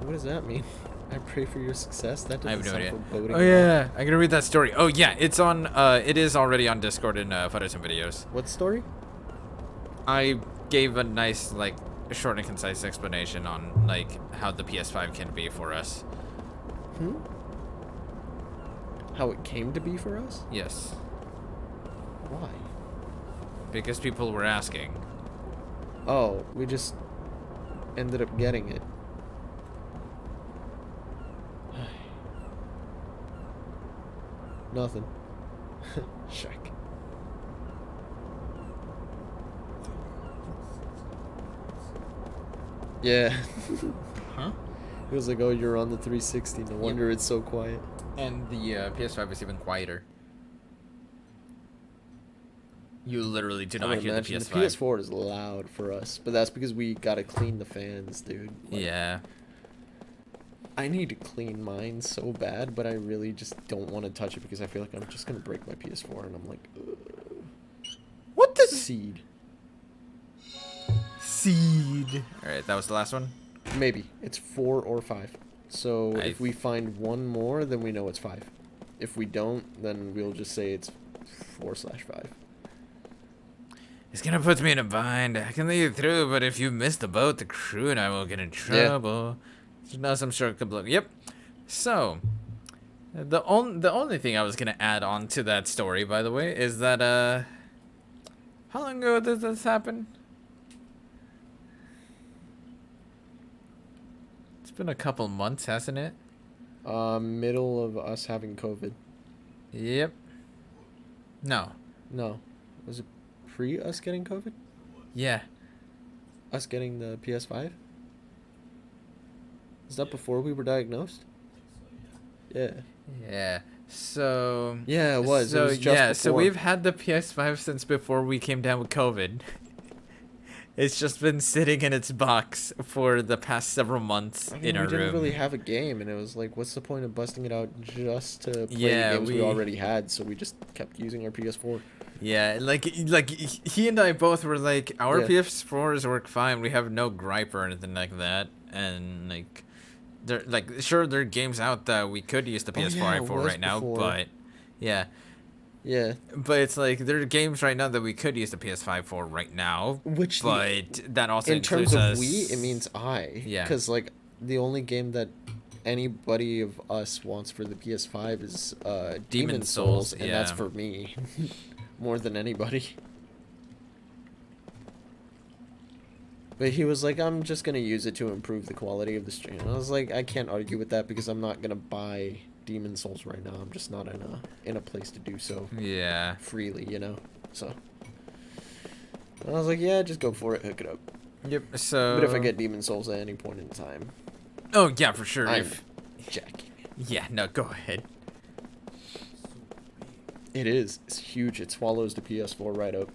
What does that mean? I pray for your success. That I have doesn't no sound idea. foreboding. Oh yeah, I gotta read that story. Oh yeah, it's on. It is already on Discord and photos and videos. What story? I gave a nice, like, short and concise explanation on like how the PS5 can be for us. How it came to be for us? Yes. Why? Because people were asking. Oh, we just ended up getting it. Nothing. Shrek. Yeah. Huh? He was like, oh, you're on the 360. No wonder it's so quiet. And the PS5 is even quieter. You literally do not hear the PS5. The PS4 is loud for us, but that's because we gotta clean the fans, dude. Like, yeah. I need to clean mine so bad, but I really just don't want to touch it because I feel like I'm just gonna break my PS4, and I'm like, ugh. What the seed? Seed. All right, that was the last one. Maybe it's 4 or 5. So I- if we find one more, then we know it's 5. If we don't, then we'll just say it's 4/5. It's gonna put me in a bind. I can let you through, but if you miss the boat, the crew and I will get in trouble. Now some short blow. Yep. So, the only thing I was gonna add on to that story, by the way, is that how long ago did this happen? It's been a couple months, hasn't it? Middle of us having COVID. Yep. No. No. Was it pre us getting COVID? Yeah. Us getting the PS5? Is that before we were diagnosed? Yeah. Yeah. So. Yeah, it was. So It was just yeah. So before. we've had the PS5 since before we came down with COVID. It's just been sitting in its box for the past several months in our we didn't room. really have a game, and it was like, what's the point of busting it out just to play Yeah, games we we- already had? So we just kept using our PS4. Yeah, like he and I both were like, our Yeah. PS4s work fine. We have no gripe or anything like that, and like, there sure there are games out that we could use the Oh, PS4 yeah, it for was right now, before. but yeah. Yeah. But it's like there are games right now that we could use the PS5 for right now, Which but that also in includes terms of us. we, it means I. Yeah. Because like the only game that anybody of us wants for the PS5 is Demon Souls, and that's yeah. for me more than anybody. But he was like, I'm just gonna use it to improve the quality of the stream. And I was like, I can't argue with that because I'm not gonna buy Demon Souls right now. I'm just not in a place to do so. Yeah. Freely, you know. So I was like, yeah, just go for it, hook it up. Yep. So. But if I get Demon Souls at any point in time, Oh yeah, for sure. I'm If Jackie. yeah, no, go ahead. It is. It's huge. It swallows the PS4 right up.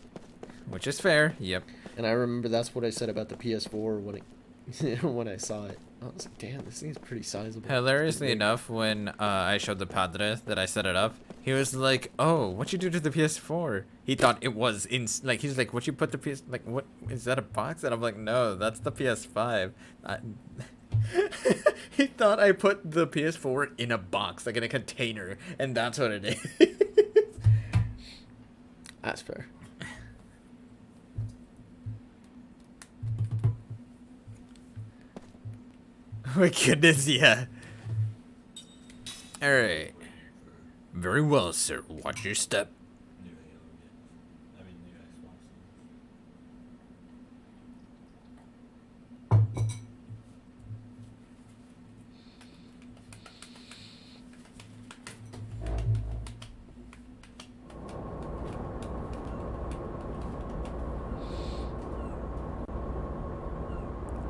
Which is fair. Yep. And I remember that's what I said about the PS4 when it when I saw it. I was like, damn, this thing is pretty sizable. Hilariously enough, when I showed the Padre that I set it up, he was like, "Oh, what you do to the PS4?" He thought it was in like he's like, "What you put the PS like what is that a box?" And I'm like, "No, that's the PS5." He thought I put the PS4 in a box, like in a container, and that's what it is. That's fair. Oh my goodness, yeah. Alright. Very well, sir. Watch your step.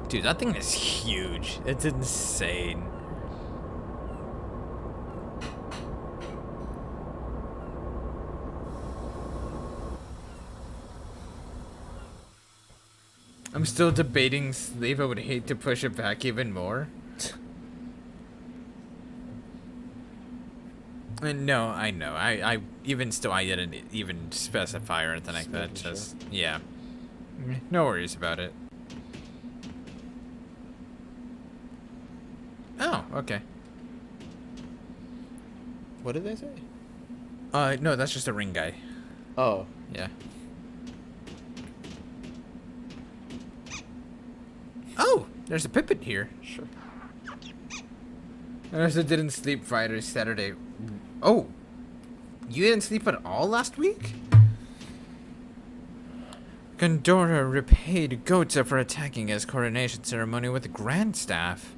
Dude, that thing is huge. It's insane. I'm still debating sleep. I would hate to push it back even more. No, I know. I even still, I didn't even specify or anything like that. Just, yeah. No worries about it. okay. What did they say? No, that's just a ring guy. Oh. Yeah. Oh, there's a Pippin here. Sure. There's a didn't sleep Friday, Saturday. Oh, you didn't sleep at all last week? Gondora repaid Gotha for attacking his coronation ceremony with the Grand Staff.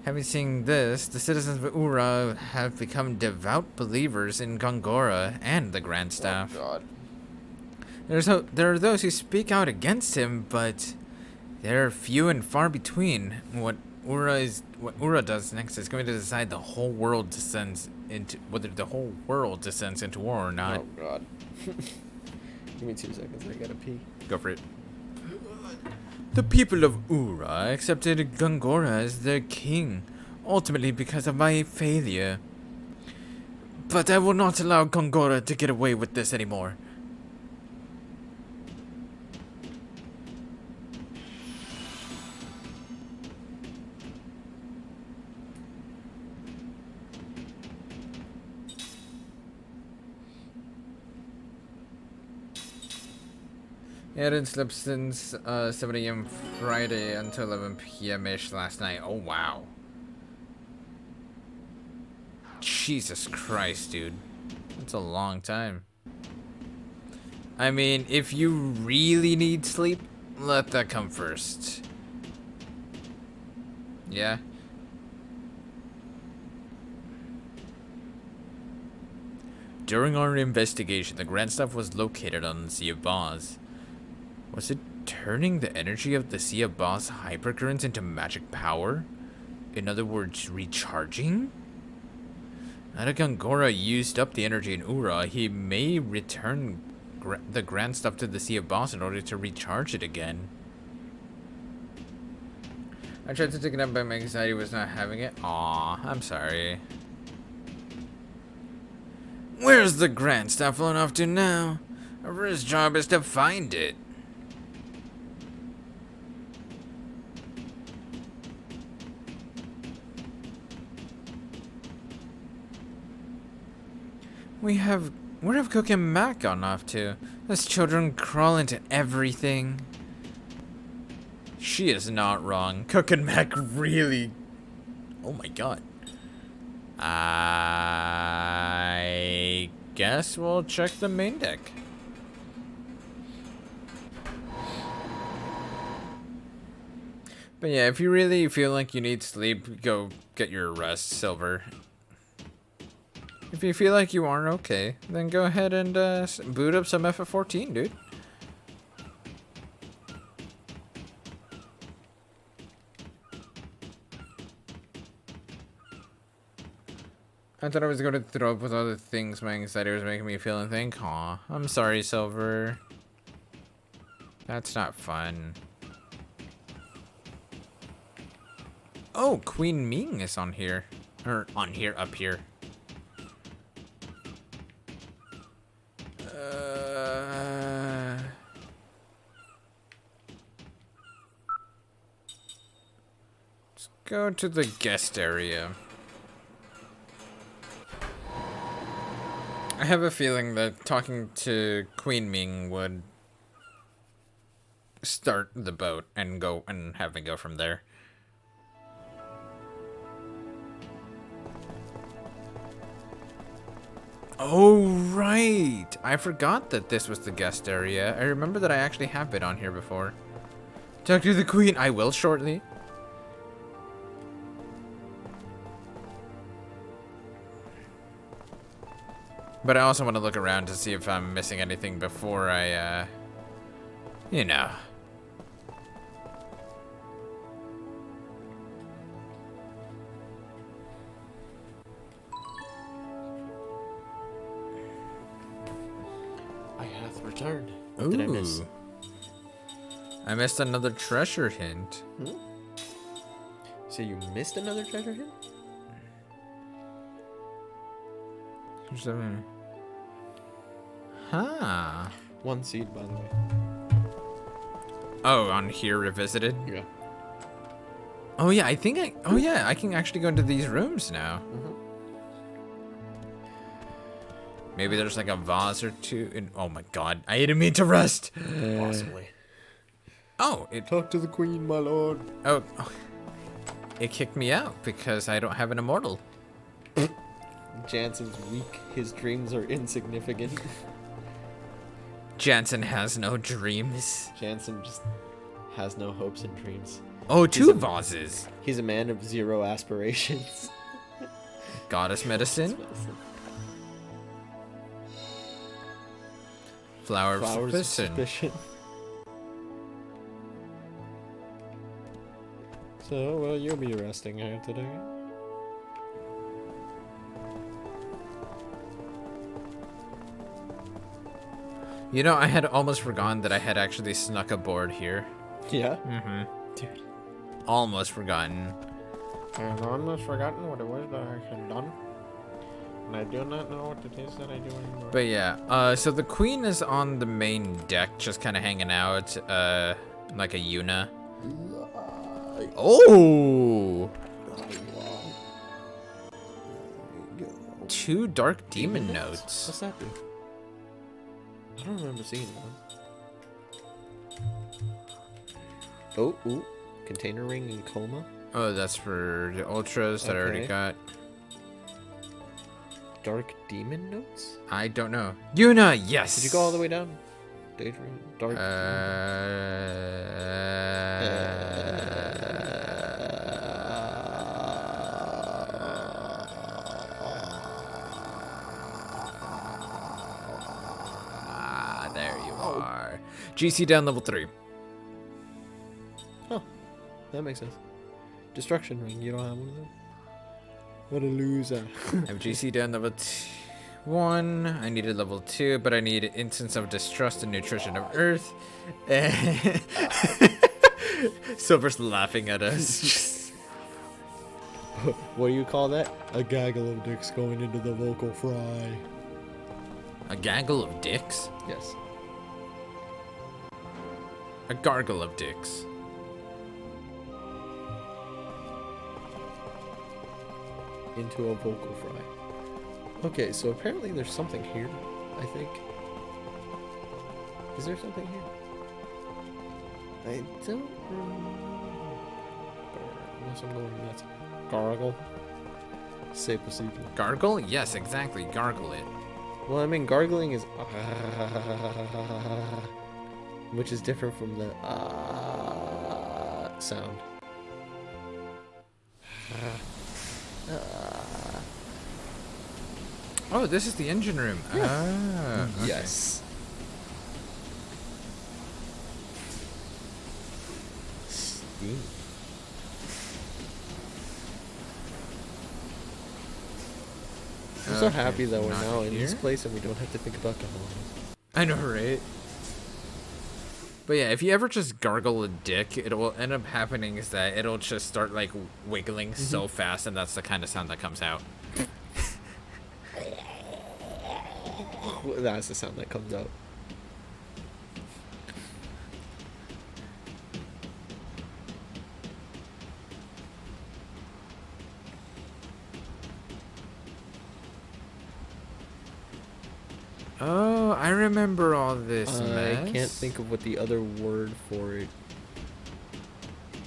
Having seen this, the citizens of Ura have become devout believers in Gongora and the Grand Staff. Oh, God. There are those who speak out against him, but they're few and far between. What Ura does next is going to decide the whole world descends into whether the whole world descends into war or not. Oh God. Give me 2 seconds. I gotta pee. Go for it. The people of Ura accepted Gongora as their king, ultimately because of my failure. But I will not allow Gongora to get away with this anymore. I didn't sleep since 7 a.m. Friday until 11 p.m.-ish last night. Oh, wow. Jesus Christ, dude. That's a long time. I mean, if you really need sleep, let that come first. Yeah? During our investigation, the Grand Staff was located on the Sea of Boz. Was it turning the energy of the Sea of Boz hypercurrents into magic power? In other words, recharging? Now that Gongora used up the energy in Ura, he may return the Grand Staff to the Sea of Boz in order to recharge it again. I tried to take it up, but my anxiety was not having it. Aw, I'm sorry. Where's the Grand Staff flown off to now? Our first job is to find it. Where have Cook and Mac gone off to? Those children crawl into everything. She is not wrong. Cook and Mac really... Oh my god. I guess we'll check the main deck. But yeah, if you really feel like you need sleep, go get your rest, Silver. If you feel like you aren't okay, then go ahead and boot up some FF14, dude. I thought I was going to throw up with other things my anxiety was making me feel and think. Aw, I'm sorry, Silver. That's not fun. Oh, Queen Ming is on here. Or on here, up here. Let's go to the guest area. I have a feeling that talking to Queen Ming would start the boat and have me go from there. Oh, right. I forgot that this was the guest area. I remember that I actually have been on here before. Talk to the Queen. I will shortly. But I also want to look around to see if I'm missing anything before I, you know. I hath returned. Ooh. What did I miss? I missed another treasure hint. Hmm? So you missed another treasure hint? Huh. 1 seed, by the way. Oh, on here revisited? Yeah. Oh yeah, I think I. Oh yeah, I can actually go into these rooms now. Maybe there's like a vase or two. In, oh my god, I didn't mean to rest. Possibly. Oh, it. Talk to the queen, my lord. Oh, it kicked me out because I don't have an immortal. Jansen's weak. His dreams are insignificant. Jansen has no dreams. Jansen just has no hopes and dreams. Oh, two vases. He's a man of zero aspirations. Goddess medicine. Flowers of suspicion. So, well, you'll be resting here today. You know, I had almost forgotten that I had actually snuck a board here. Yeah? Mm-hmm. Dude. Almost forgotten. I have almost forgotten what it was that I had done. And I do not know what it is that I do anymore. But yeah, so the queen is on the main deck, just kind of hanging out, like a Yuna. Oh! 2 dark demon notes. What's that do? I don't remember seeing one. Oh, ooh. Container ring and coma. Oh, that's for the ultras that I already got. Dark demon notes? I don't know. Yuna, yes! Did you go all the way down? Daydream? Dark there you are. GC down level 3. Oh, that makes sense. Destruction ring, you don't have one of them? What a loser. I have GC down level 1. I needed level 2, but I need Instance of Distrust and Nutrition of Earth. Silver's laughing at us. What do you call that? A gaggle of dicks going into the vocal fry. A gaggle of dicks? Yes. A gargle of dicks. Into a vocal fry. Okay, so apparently there's something here, I think. Is there something here? I don't remember. Unless I'm going nuts. Gargle? C'est possible. Gargle? Yes, exactly. Gargle it. Well, I mean, gargling is which is different from the sound. Oh, this is the engine room. Yeah. Ah, okay. Yes. Steam. I'm so happy that we're now in this place and we don't have to think about alcohol. I know, right? But yeah, if you ever just gargle a dick, it will end up happening is that it'll just start like wiggling so fast, and that's the kind of sound that comes out. That's the sound that comes out. Oh, I remember all this mess. I can't think of what the other word for it.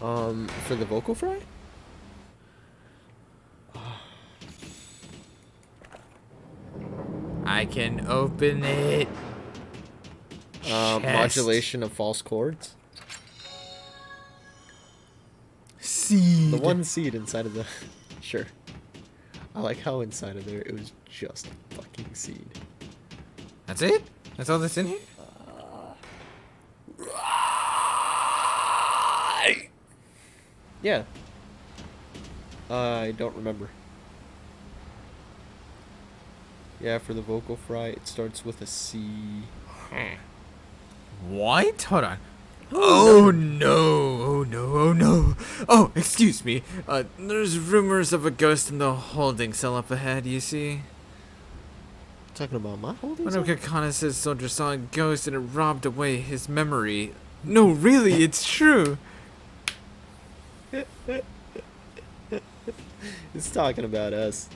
For the vocal fry? I can open it. Modulation of false chords. Seed. The one seed inside of the... Sure. I like how inside of there it was just fucking seed. That's it? That's all that's in here? Yeah. I don't remember. Yeah, for the vocal fry, it starts with a C. What? Hold on. Oh no! Oh no! Oh no! Oh, excuse me. There's rumors of a ghost in the holding cell up ahead, you see? Talking about my holding One cell? of Kakana's soldiers saw a ghost and it robbed away his memory. No, really, it's true. It's talking about us.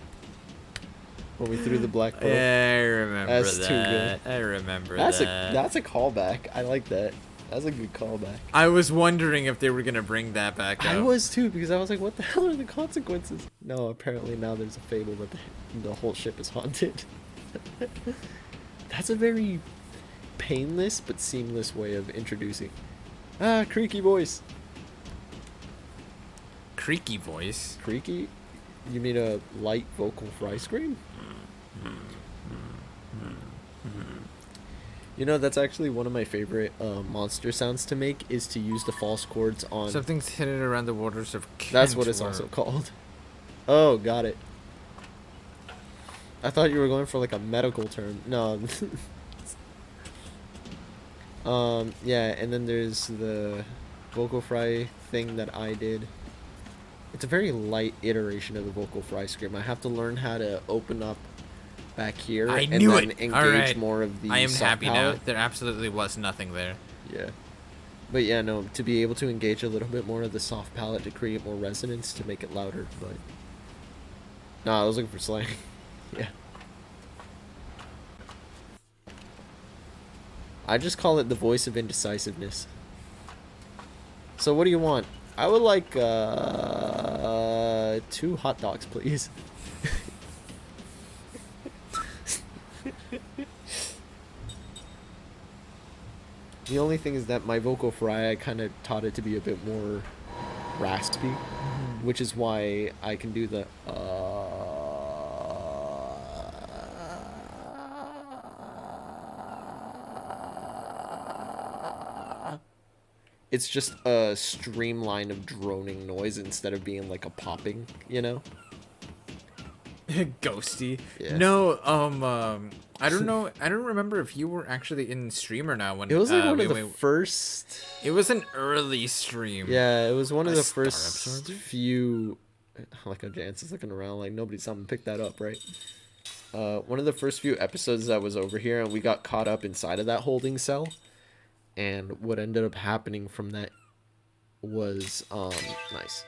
When we threw the black pearl. Yeah, I remember That's that. too good. I remember That's that. That's a callback. I like that. That's a good callback. I was wondering if they were gonna bring that back up. I was too, because I was like, what the hell are the consequences? No, apparently now there's a fable that the whole ship is haunted. That's a very painless but seamless way of introducing. Ah, creaky voice. Creaky voice? Creaky? You mean a light vocal fry scream? You know, that's actually one of my favorite monster sounds to make, is to use the false chords on... Something's hidden around the waters of Kent. That's what it's also called. Oh, got it. I thought you were going for like a medical term. No. Yeah, and then there's the vocal fry thing that I did. It's a very light iteration of the vocal fry scream. I have to learn how to open up back here I and knew then it. engage more of the I am soft happy palette. now. There absolutely was nothing there. Yeah. But yeah, no, to be able to engage a little bit more of the soft palette to create more resonance to make it louder, but... No, I was looking for slang. Yeah. I just call it the voice of indecisiveness. So what do you want? I would like 2 hot dogs, please. The only thing is that my vocal fry, I kind of taught it to be a bit more raspy, which is why I can do the It's just a streamline of droning noise instead of being like a popping, you know? Ghosty. Yeah. No, I don't know. I don't remember if you were actually in streamer now when It was like one of the first. It was an early stream. Yeah, it was one of the first few. Like a Jance is looking around like nobody saw him pick that up, right? One of the first few episodes that was over here, and we got caught up inside of that holding cell. And what ended up happening from that was nice.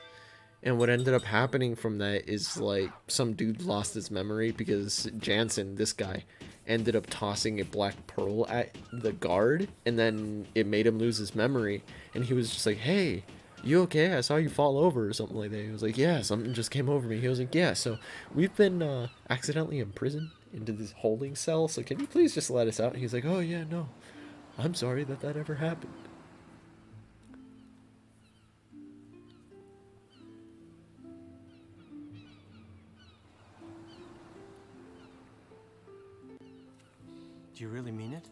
And what ended up happening from that is like some dude lost his memory because Jansen, this guy, ended up tossing a black pearl at the guard, and then it made him lose his memory. And he was just like, "Hey, you okay? I saw you fall over," or something like that. He was like, "Yeah, something just came over me." He was like, "Yeah, so we've been accidentally imprisoned into this holding cell. So can you please just let us out?" And he's like, "Oh yeah, no, I'm sorry that ever happened." Do you really mean it?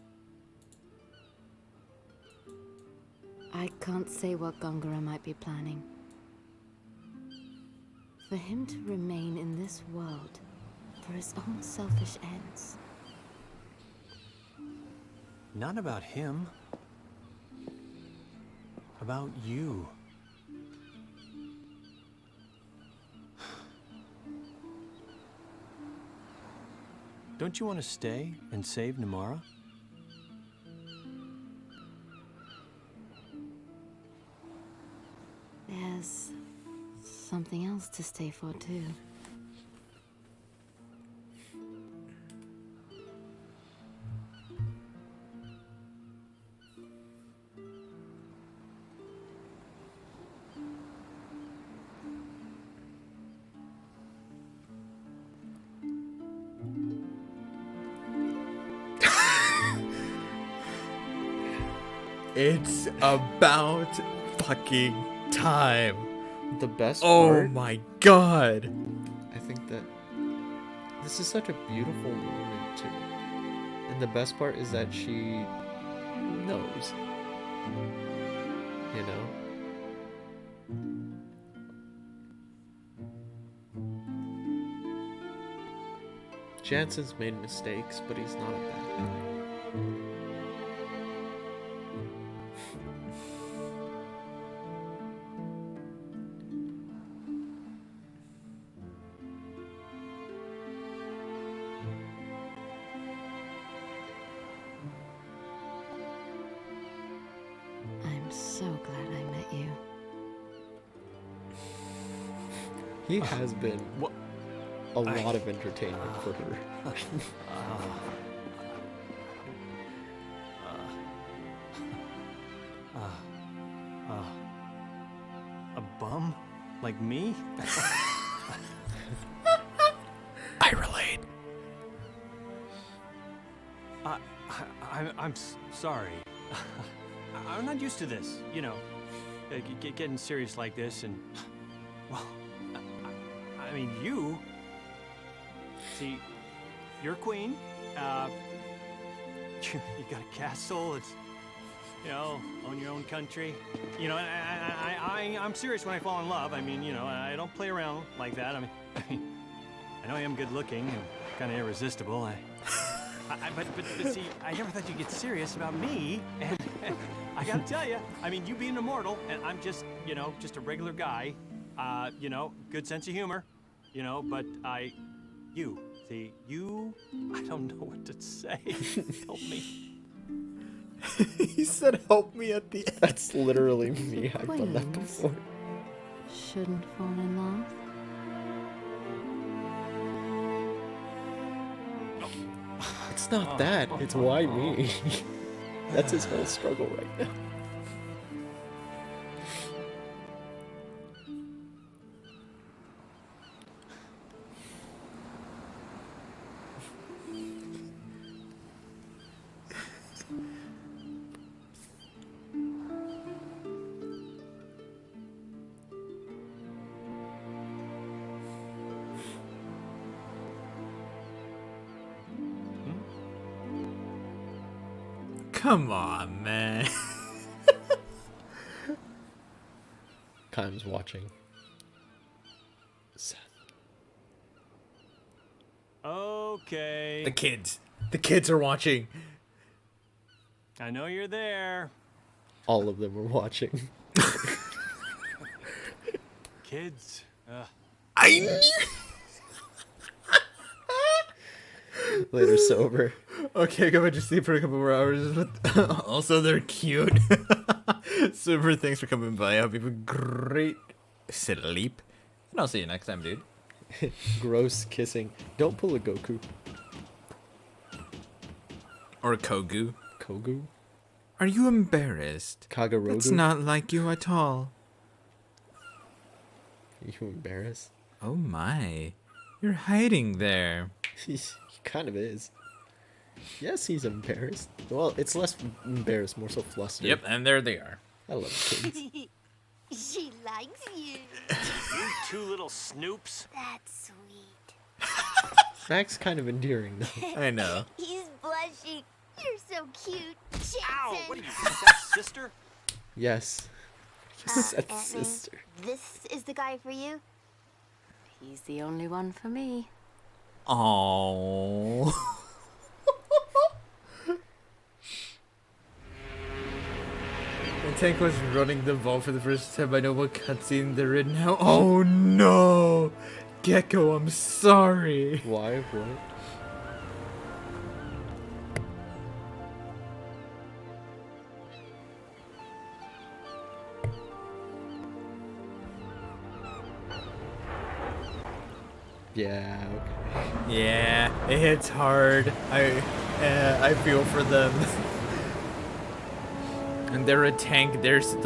I can't say what Gongora might be planning. For him to remain in this world for his own selfish ends. Not about him. About you. Don't you want to stay and save Numara? There's something else to stay for, too. It's about fucking time. The best Oh part, my god. I think that this is such a beautiful moment too. And the best part is that she knows. You know? Jansen's made mistakes, but he's not a bad guy. I'm so glad I met you. He has been a lot of entertainment for her. A bum? Like me? I relate. I'm sorry. I'm not used to this, you know, getting serious like this, and well, I mean, you see, you're queen. You got a castle. It's, you know, own your own country. You know, I'm serious when I fall in love. I mean, you know, I don't play around like that. I mean, I know I am good looking and kind of irresistible. But see, I never thought you'd get serious about me. And I gotta tell you, I mean, you being immortal, and I'm just, you know, just a regular guy. You know, good sense of humor. You know, but I don't know what to say. Help me. He said, "Help me" at the end. That's literally me. I've done that Twins before. shouldn't fall in love. It's not that. It's why me. That's his whole struggle right now. Come on, man. Kai's watching. Seth. Okay. The kids are watching. I know you're there. All of them were watching. Kids. I knew. Later sober. Okay, go ahead to sleep for a couple more hours. But also, they're cute. Super, thanks for coming by. I hope you have a great sleep. And I'll see you next time, dude. Gross kissing. Don't pull a Goku. Or Kogu. Kogu? Are you embarrassed? Kagorogu? That's not like you at all. Are you embarrassed? Oh my. You're hiding there. He kind of is. Yes, he's embarrassed. Well, it's less embarrassed, more so flustered. Yep, and there they are. I love kids. She likes you. You two little snoops. That's sweet. Mac's kind of endearing, though. I know. He's blushing. You're so cute, Jackson. Ow! What are you, Seth's sister? Yes. Seth's Aunt May, sister. This is the guy for you? He's the only one for me. Oh. The tank was running the vault for the first time. I know what cutscene they're in now. Oh no! Gecko, I'm sorry. Why? What? Yeah, okay. Yeah, it hits hard. I feel for them. And they're a tank. There's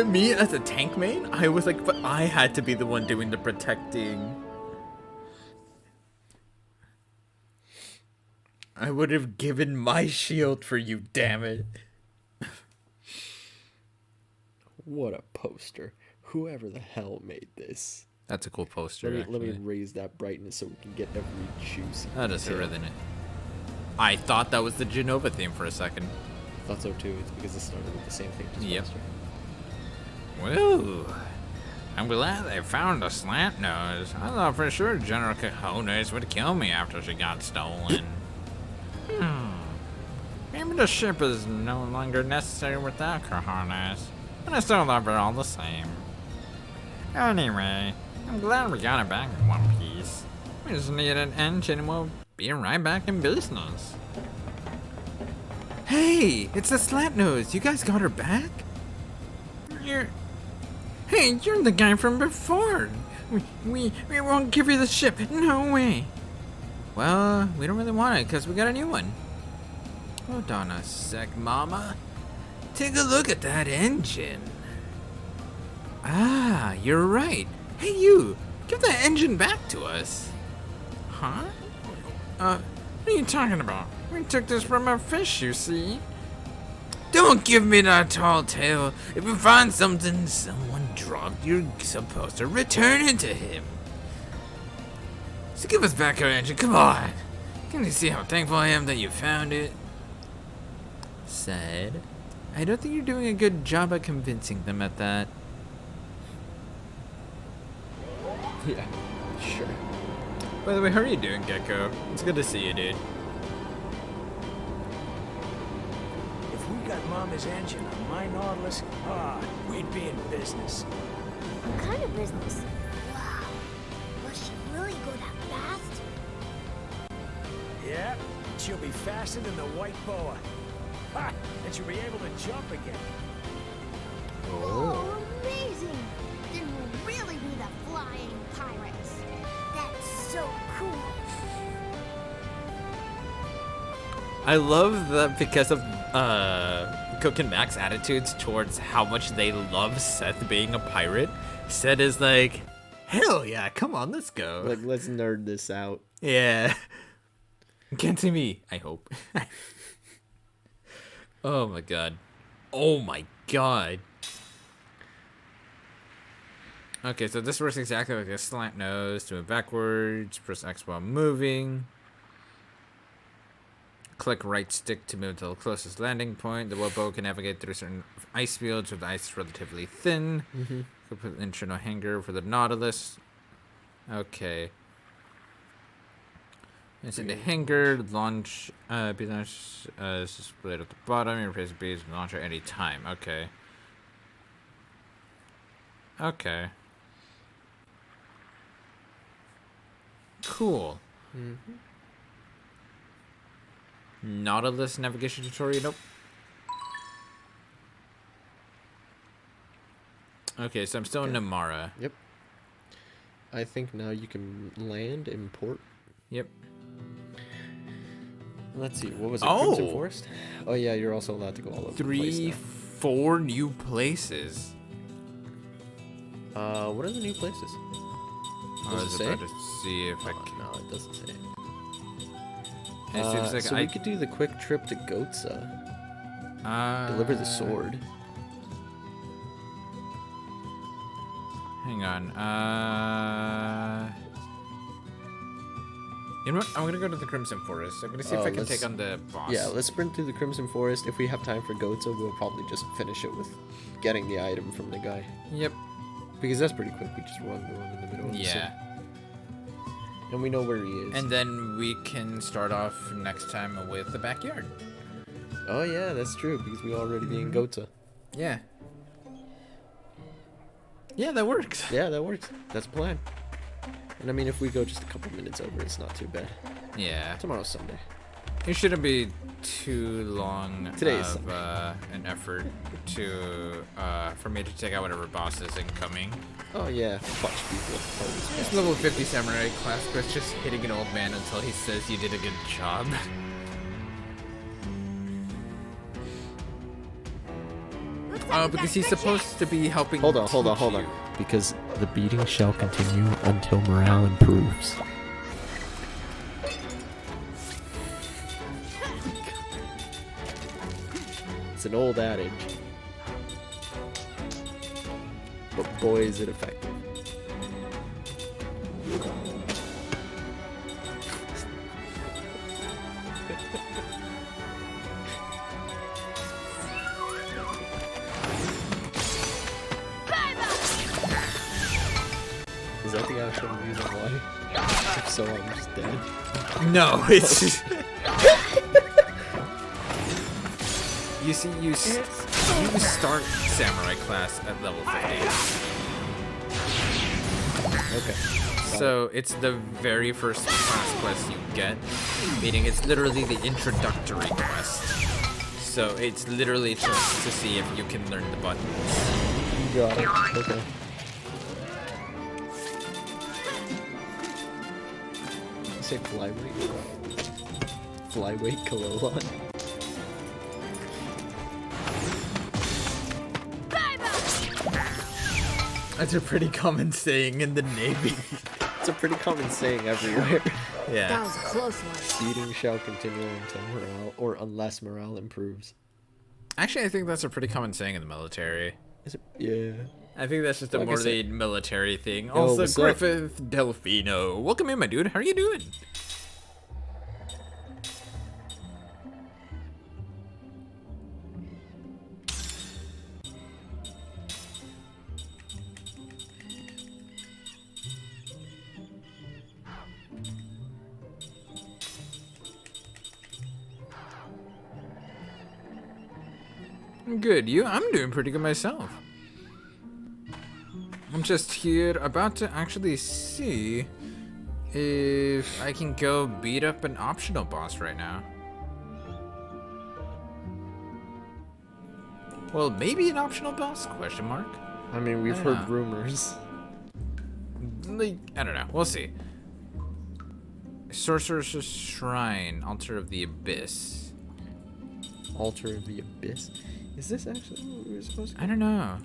me as a tank main. I was like, but I had to be the one doing the protecting. I would have given my shield for you, damn it. What a poster. Whoever the hell made this. That's a cool poster. Let me raise that brightness so we can get every juicy That is detail. really nice. I thought that was the Genova theme for a second. Thought so too. It's because it started with the same thing. Just Yep. faster. Woo! I'm glad they found a slant nose. I thought for sure General Cojones would kill me after she got stolen. Maybe the ship is no longer necessary without Cojones, but I still love her all the same. Anyway, I'm glad we got it back in one piece. We just need an engine and we'll be right back in business. Hey, it's the slant nose. You guys got her back? Hey, you're the guy from before. We won't give you the ship. No way. Well, we don't really want it because we got a new one. Hold on a sec, Mama. Take a look at that engine. Ah, you're right. Hey, you. Give that engine back to us. Huh? What are you talking about? We took this from a fish, you see. Don't give me that tall tale. If you find something someone dropped, you're supposed to return it to him. So give us back our engine, come on. Can you see how thankful I am that you found it? Said, I don't think you're doing a good job at convincing them at that. Yeah, sure. By the way, how are you doing, Gecko? It's good to see you, dude. If we got Mama's engine on my Nautilus, we'd be in business. What kind of business? Wow. Will she really go that fast? Yeah, she'll be faster than the white boa. Ha! And she'll be able to jump again. Oh, amazing! Then we'll really be the flying pirates. That's so cool. I love that because of Cook and Mac's attitudes towards how much they love Seth being a pirate. Seth is like, hell yeah, come on, let's go. Like, let's nerd this out. Yeah. Can't see me, I hope. Oh my god. Oh my god. Okay, so this works exactly like a slant nose. To move backwards, press X while moving. Click right stick to move to the closest landing point. The boat can navigate through certain ice fields where the ice is relatively thin. Put an internal hanger for the Nautilus. Okay. It's in the hanger. Launch. Be launched. Split at the bottom. You replace bees and launch at any time. Okay. Okay. Cool. Nautilus navigation tutorial. Nope. Okay, so I'm still in Numara. Yep. I think now you can land in port. Yep. Let's see, what was it? Crimson Forest? Oh yeah, you're also allowed to go all over the place 4 new places. What are the new places? I was about to see if I can. No, it doesn't say. It seems like so we could do the quick trip to Gotza. Deliver the sword. Hang on. You know what? I'm gonna go to the Crimson Forest. I'm gonna see if I can take on the boss. Yeah, let's sprint through the Crimson Forest. If we have time for Gotza, we'll probably just finish it with getting the item from the guy. Yep. Because that's pretty quick. We just run in the middle of the city. And we know where he is. And then we can start off next time with the backyard. Oh yeah, that's true, because we already be in Gotza. Yeah. Yeah, that works. Yeah, that works. That's the plan. And I mean, if we go just a couple minutes over, it's not too bad. Yeah. Tomorrow's Sunday. It shouldn't be too long Today is of an effort to for me to take out whatever boss is incoming. Oh yeah, watch people. This level 50 samurai class quest, just hitting an old man until he says you did a good job. Because he's supposed to be helping. Hold on. Because the beating shall continue until morale improves. It's an old adage. But boy is it effective. Is that the actual reason why? If so, I'm just dead. No, it's just... You see, you start samurai class at level 50. Okay. So it's the very first class quest you get, meaning it's literally the introductory quest. So it's literally just to see if you can learn the buttons. You got it. Okay. say flyweight? Flyweight Kalilon. That's a pretty common saying in the Navy. It's a pretty common saying everywhere. Yeah. That was a close one. Beating shall continue until morale, or unless morale improves. Actually, I think that's a pretty common saying in the military. Is it? Yeah. I think that's just a Like I more said- military thing. Yo, Also, what's up? Griffith Delfino. Welcome in, my dude. How are you doing? Good, you? I'm doing pretty good myself. I'm just here about to actually see if I can go beat up an optional boss right now. Well, maybe an optional boss? Question mark. I mean, we've I heard don't know. rumors. Like, I don't know. We'll see. Sorcerer's Shrine, Altar of the Abyss. Altar of the Abyss? Is this actually what we were supposed to do? I don't know.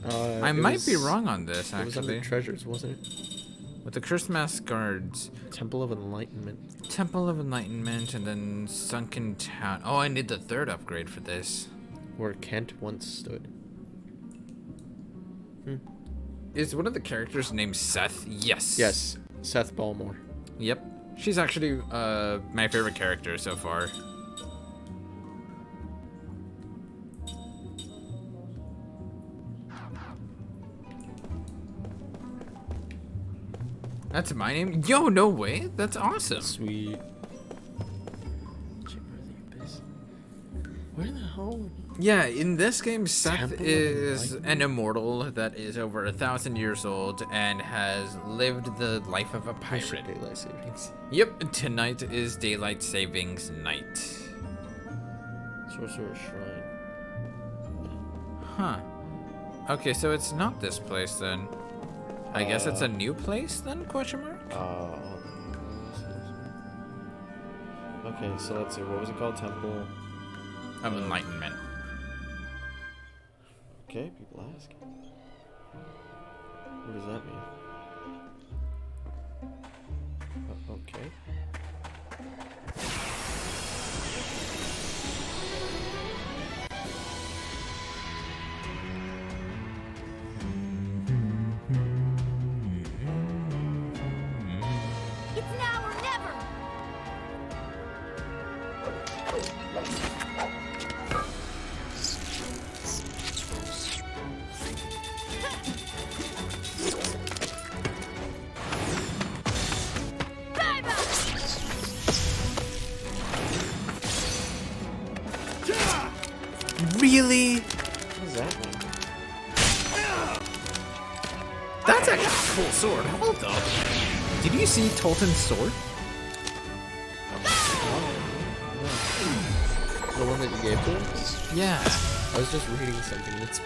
I It might was- be wrong on this, It was under actually. treasures, wasn't it? With the Christmas guards. Temple of Enlightenment. Temple of Enlightenment, and then Sunken Town. Oh, I need the third upgrade for this. Where Kent once stood. Is one of the characters named Seth? Yes. Yes, Seth Balmore. Yep. She's actually my favorite character so far. That's my name? Yo, no way. That's awesome. Sweet. Chamber of the Abyss. Where the hell? Yeah, in this game, Seth Temple of is an immortal that is over 1,000 years old and has lived the life of a pirate. Daylight savings. Yep, tonight is daylight savings night. Sorcerer's Shrine. Huh. Okay, so it's not this place then. I guess it's a new place then? Question mark. Okay, so let's see. What was it called? Temple Of Enlightenment. Okay, people ask. What does that mean? Okay. It's now or never! Really? What does that mean? That's a cool sword. Hold up. Did you see Tolton's sword? The one that you gave to him? Yeah. I was just reading something that's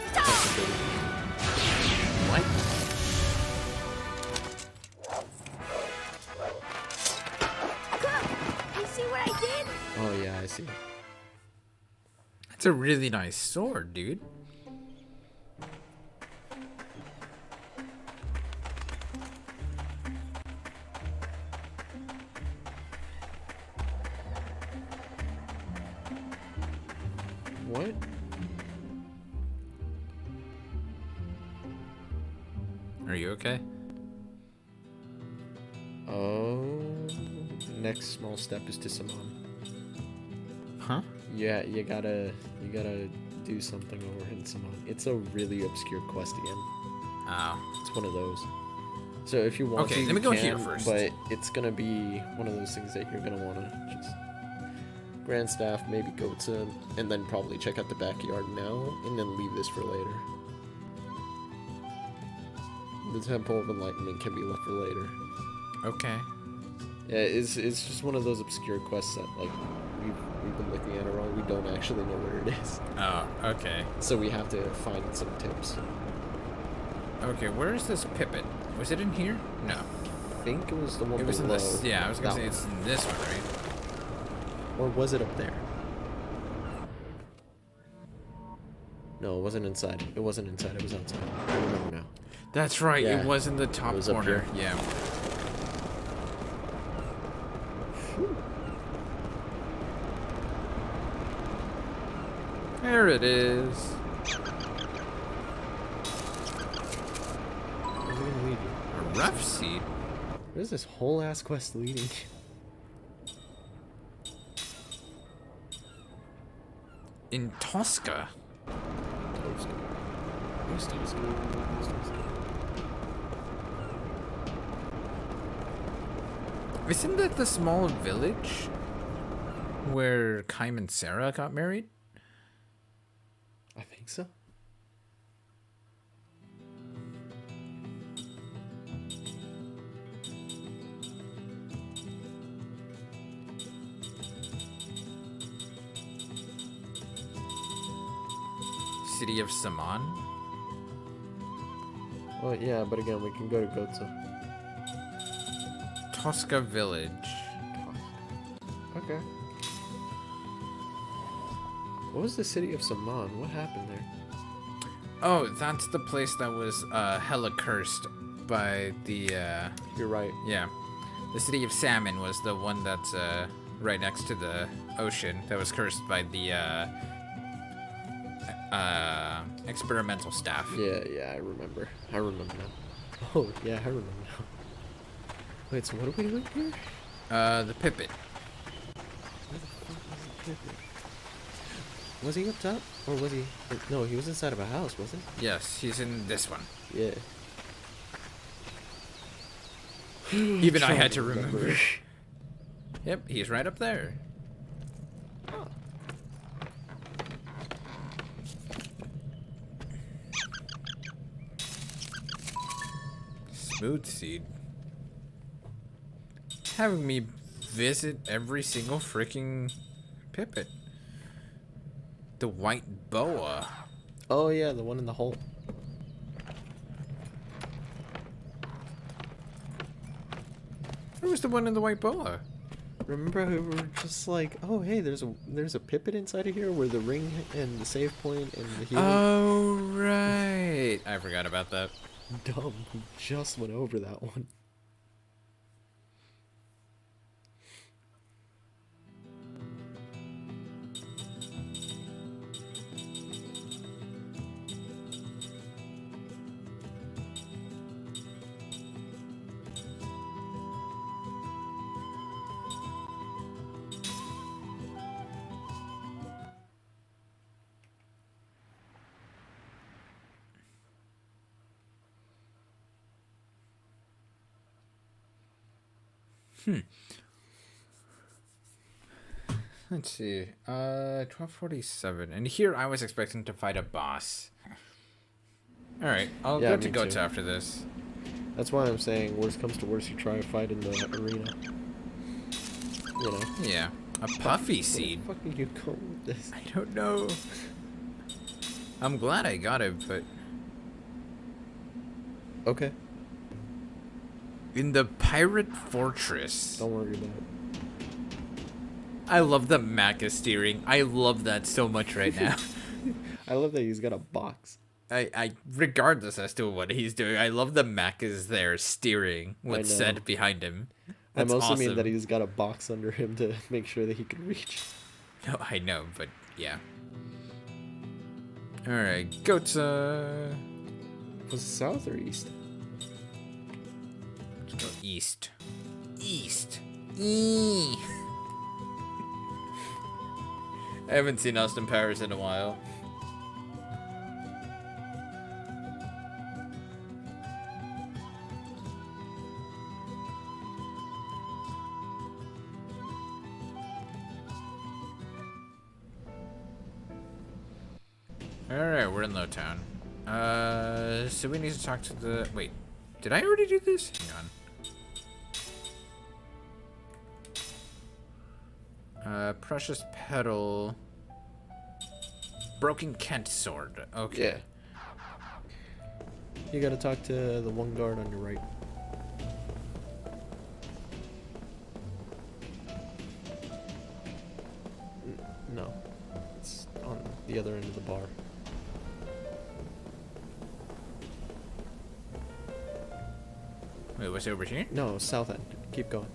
What? You see what I did? Oh yeah, I see. That's a really nice sword, dude. What? Are you okay? Oh, next small step is to summon. Huh? Yeah, you gotta do something over in Simon. It's a really obscure quest again. Oh. It's one of those. So if you want Okay, to, let you me go can, here first. But it's gonna be one of those things that you're gonna wanna just Grand Staff, maybe go to, and then probably check out the backyard now, and then leave this for later. The Temple of Enlightenment can be left for later. Okay. Yeah, it's just one of those obscure quests that like we've been looking at it wrong. We don't actually know where it is. Oh, okay. So we have to find some tips. Okay, where is this Pippin? Was it in here? No. think it was the one It was in below. this. Yeah, I was gonna that say it's in this one, right? Or was it up there? No, it wasn't inside. It wasn't inside. It was outside. I remember now. That's right. Yeah. It was in the top was up corner. here. Yeah. There it is. Where's it gonna lead you? A rough seat. Where's this whole ass quest leading? In Tosca. Tosca. Where's Tosca? Where's Tosca? Isn't that the small village where Kaim and Sarah got married? I think so. City of Saman? Oh yeah, but again, we can go to Gotza. Tosca Village. Okay. What was the city of Saman? What happened there? Oh, that's the place that was hella cursed by the You're right. yeah. The city of Salmon was the one that's right next to the ocean that was cursed by the experimental staff. Yeah, I remember. I remember now. Oh, yeah, I remember now. Wait, so what are we doing here? The Pipit. Where the fuck was the Pipit? Was he up top? Or was he... No, he was inside of a house, wasn't he? Yes, he's in this one. Yeah. Even I had to remember. Yep, he's right up there. Oh. Smooth seed. Having me visit every single freaking Pipit. The white boa. Oh, yeah, the one in the hole. Where was the one in the white boa? Remember how we were just like, oh, hey, there's a Pipit inside of here where the ring and the save point and the healing... Oh, right. I forgot about that. Dumb. We just went over that one. Let's see. 1247. And here I was expecting to fight a boss. Alright, I'll go to Goats after this. That's why I'm saying, worst comes to worst, you try a fight in the arena. You know? Yeah. A puffy seed. Where the fuck are you going with this? I don't know. I'm glad I got it, but... Okay. In the pirate fortress. Don't worry about it. I love the mecha steering. I love that so much right now. I love that he's got a box. I regardless as to what he's doing, I love the mech is there steering with Zed behind him. That's I mostly awesome. mean that he's got a box under him to make sure that he can reach. No, I know, but yeah. Alright, Goats. Was it south or east? Let's go east. East. I haven't seen Austin Powers in a while. Alright, we're in Lowtown. So we need to talk to the... Wait, did I already do this? Hang on. Precious Petal. Broken Kent Sword. Okay. Yeah. You gotta talk to the one guard on your right. the other end of the bar. Wait, what's over here? No, south end. Keep going.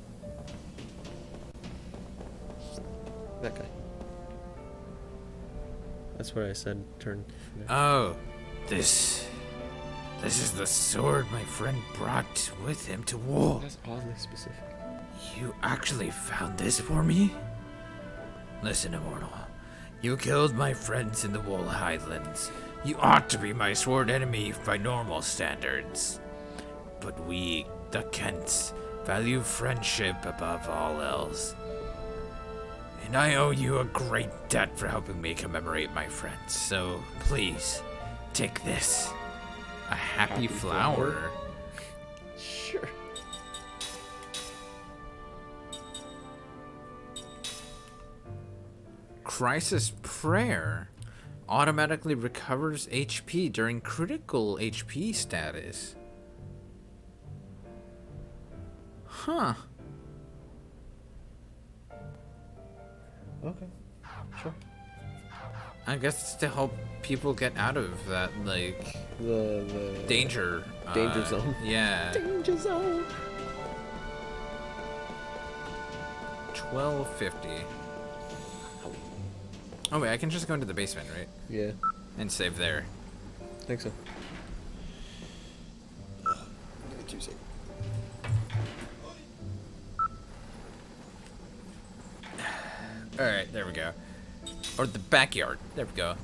That guy. That's what I said. Turn. Oh, this is the sword my friend brought with him to war. That's oddly specific. You actually found this for me? Listen, Immortal. You killed my friends in the Wool Highlands. You ought to be my sword enemy by normal standards. But we, the Kents, value friendship above all else. And I owe you a great debt for helping me commemorate my friends. So, please, take this. A happy flower. Sure. Crisis Prayer automatically recovers HP during critical HP status. Huh. Okay. Sure. I guess it's to help people get out of that, like, the danger zone. Yeah. Danger zone. 1250. Oh wait, I can just go into the basement, right? Yeah. And save there. I think so. Give me 2 seconds. Alright, there we go. Or the backyard. There we go.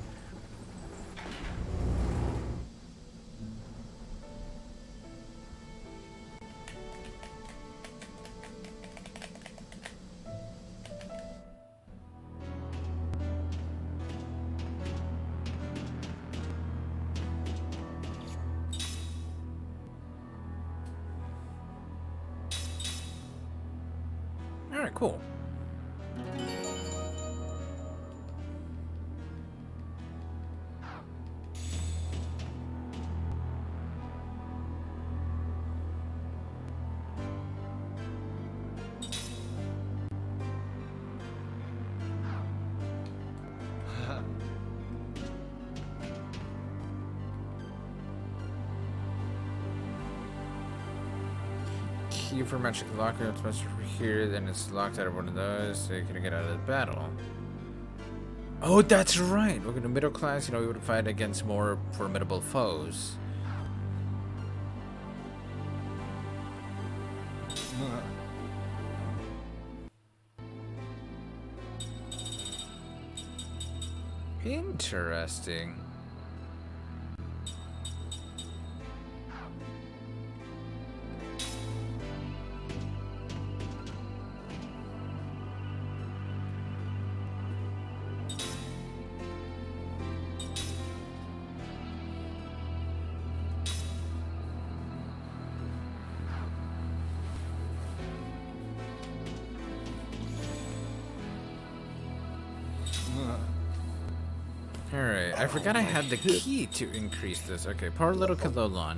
Alright, cool. Key for magic locker, it's much over here, then it's locked out of one of those, so you can get out of the battle. Oh, that's right! Look at the middle class, you know, we would fight against more formidable foes. Interesting. Alright, I forgot I had the key to increase this. Okay, poor little Kalolon.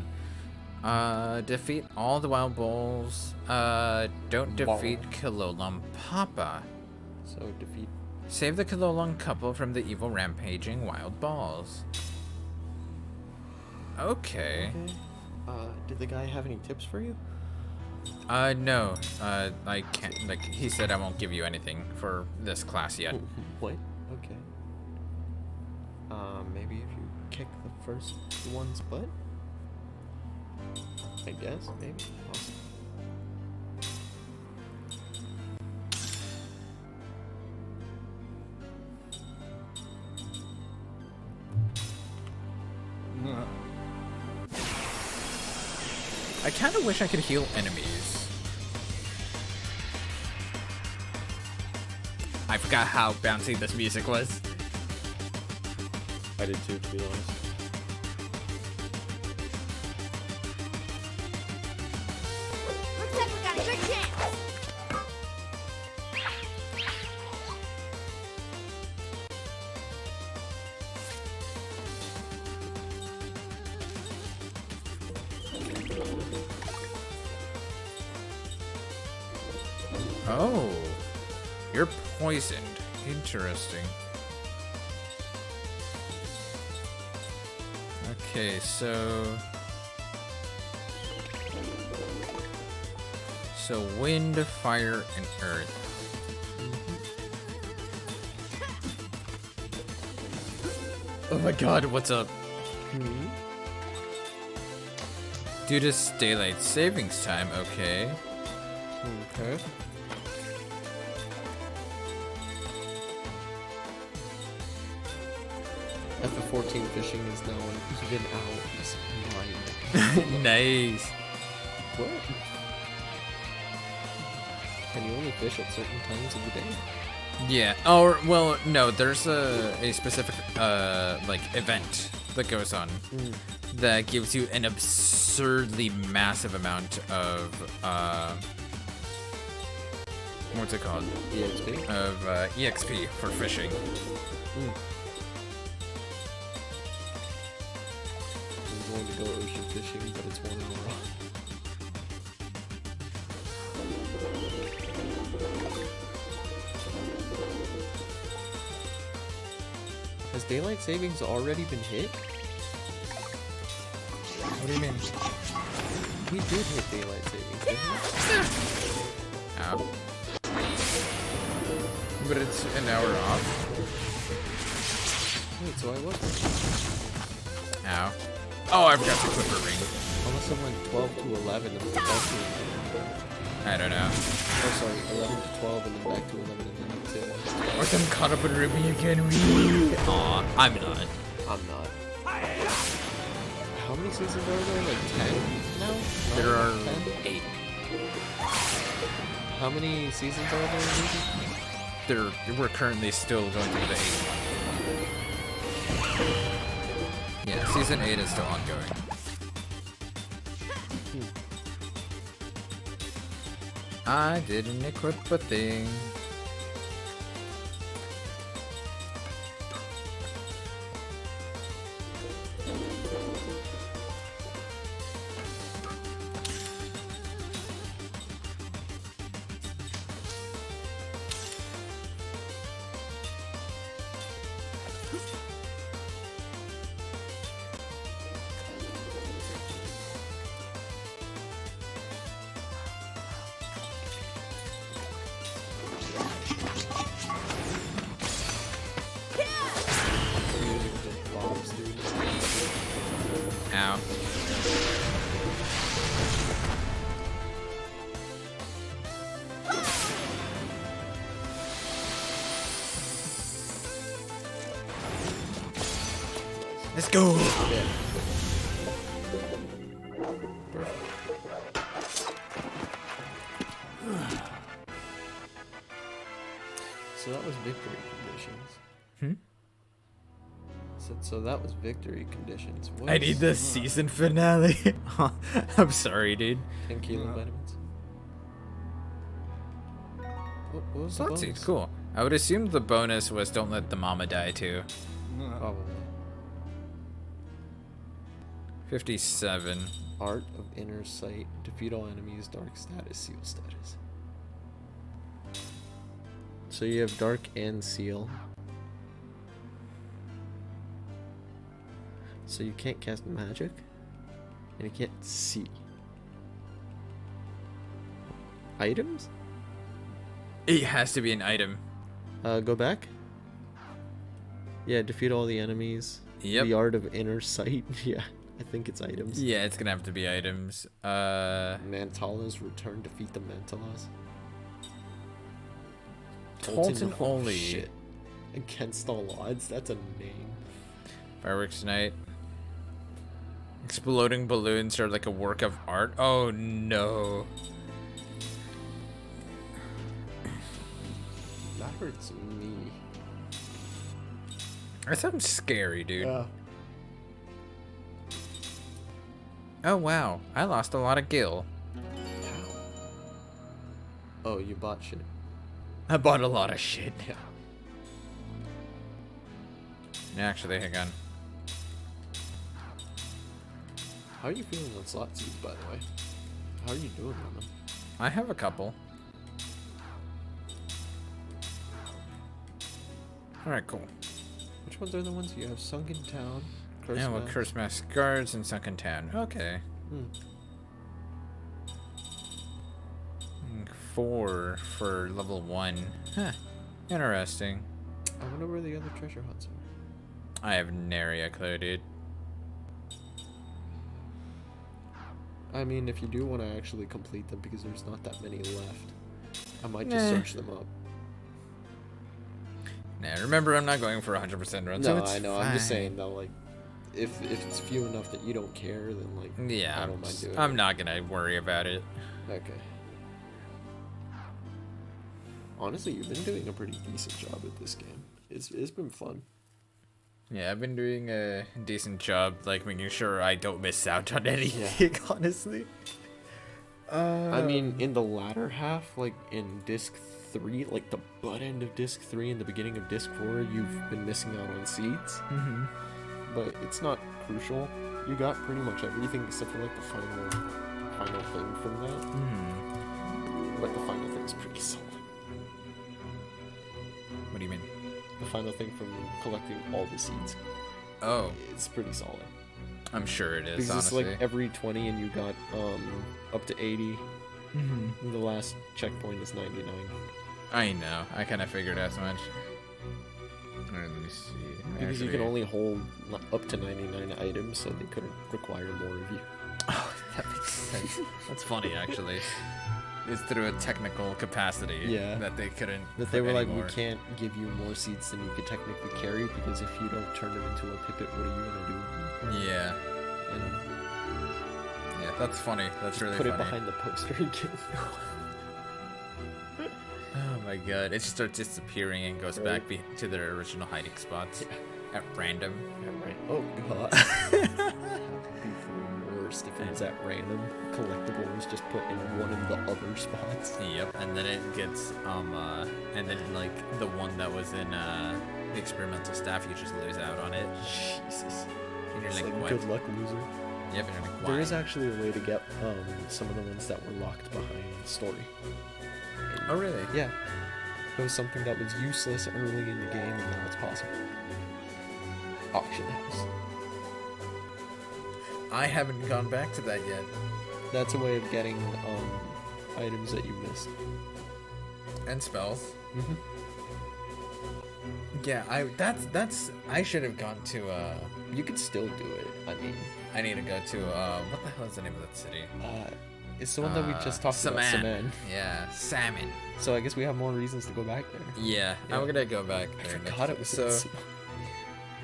Defeat all the wild bulls. Don't defeat Kalolon Papa. So defeat. Save the Kalolon couple from the evil rampaging wild balls. Okay. Did the guy have any tips for you? No. I can't, like, he said I won't give you anything for this class yet. What? Okay. Maybe if you kick the first one's butt? I guess, maybe. Awesome. I kind of wish I could heal enemies. I forgot how bouncy this music was. I did too, to be honest. Looks like we got a good chance. Oh, you're poisoned. Interesting. Okay, so wind, fire, and earth. Oh my god, what's up? Due to daylight savings time, okay. Okay. FF14 fishing is now an even hours. Nice. What? Can you only fish at certain times of the day? Yeah. Oh, well, no. There's a specific like event that goes on that gives you an absurdly massive amount of what's it called? EXP. Of EXP for fishing. I'm going to go ocean fishing, but it's 1 hour off. Has daylight savings already been hit? What do you mean? We did hit daylight savings, didn't we? Ow. But it's an hour off. Wait, so I was. Ow. Oh, I forgot to equip a ring. Unless it went 12 to 11 and then back to 11. I don't know. Oh, sorry, 11 to 12 and then back to 11 and then to 12. Or I'm caught up in Ruby again. Aw, I'm not. I'm not. How many seasons are there? Like 10 now? There are 10? 8. How many seasons are there in Ruby? We're currently still going through the 8. Yeah, season 8 is still ongoing. I didn't equip a thing. Ow. Let's go. Yeah. So that was victory conditions. So that was victory conditions. I need the season finale. I'm sorry, dude. 10 kilo vitamins. What was the Let's see. bonus? Cool. I would assume the bonus was don't let the mama die too. Probably. 57. Art of Inner Sight. Defeat all enemies. Dark status. Seal status. So you have dark and seal. So you can't cast magic. And you can't see. Items? It has to be an item. Go back. Yeah, defeat all the enemies. Yep. The Art of Inner Sight. Yeah, I think it's items. Yeah, it's gonna have to be items. Mantalas, return, defeat the Mantalas. Tolton oh, only. Shit. Against all odds, that's a name. FFXIV Night. Exploding balloons are like a work of art. Oh no. That hurts me. That sounds scary, dude. Yeah. Oh wow, I lost a lot of gil. Oh, you bought shit. I bought a lot of shit. Yeah. Actually, hang on. How are you feeling on slot seeds, by the way? How are you doing on them? I have a couple. Alright, cool. Which ones are the ones you have? Sunken Town, And with Curse Mask Guards in Sunken Town. Okay. 4 for level 1. Huh. Interesting. I wonder where the other treasure hunts are. I have nary a clue, dude. I mean, if you do want to actually complete them, because there's not that many left, I might just search them up. Nah, remember, I'm not going for 100% run. No, so I know. fine. I'm just saying though, like, if it's few enough that you don't care, then like, yeah, I don't mind doing I'm it. not gonna worry about it. Okay. Honestly, you've been doing a pretty decent job at this game. It's been fun. Yeah, I've been doing a decent job, like making sure I don't miss out on anything. Honestly. I mean, in the latter half, like in disc 3, like the butt end of disc 3 and the beginning of disc 4, you've been missing out on seeds. Mm-hmm. But it's not crucial. You got pretty much everything except for like the final thing from that. Mm-hmm. But the final thing's pretty solid. What do you mean? The final thing from collecting all the seeds. Oh. It's pretty solid. I'm sure it is, because honestly. it's like every 20 and you got up to 80. Mm-hmm. The last checkpoint is 99. I know. I kind of figured as much. Alright, let me see. Because you can only hold up to 99 items, so they couldn't require more of you. Oh, that makes sense. That's funny, actually. It's through a technical capacity that they couldn't. That they were like, anymore. we can't give you more seeds than you could technically carry, because if you don't turn them into a pipit, what are you gonna do? Yeah. And yeah, that's funny. That's really put funny. it behind the poster again. Oh my god, it just starts disappearing and goes back to their original hiding spots at random. Oh god. It'd be worst if it was at random. Collectible was just put in one of the other spots. Yep, and then it gets and then like the one that was in the experimental staff, you just lose out on it. Jesus. And you're It's like, like what? good luck, loser. Yep, and you're like, There why? is actually a way to get some of the ones that were locked behind story. Oh really? Yeah. It was something that was useless early in the game, and now it's possible. Auction house. I haven't gone back to that yet. That's a way of getting items that you missed. And spells. Mm-hmm. Yeah, I should have gone to You could still do it. I mean, I need to go to what the hell is the name of that city? It's the one that we just talked about. Saman. Yeah, Salmon. So I guess we have more reasons to go back there. Yeah, I'm gonna go back there. I forgot it was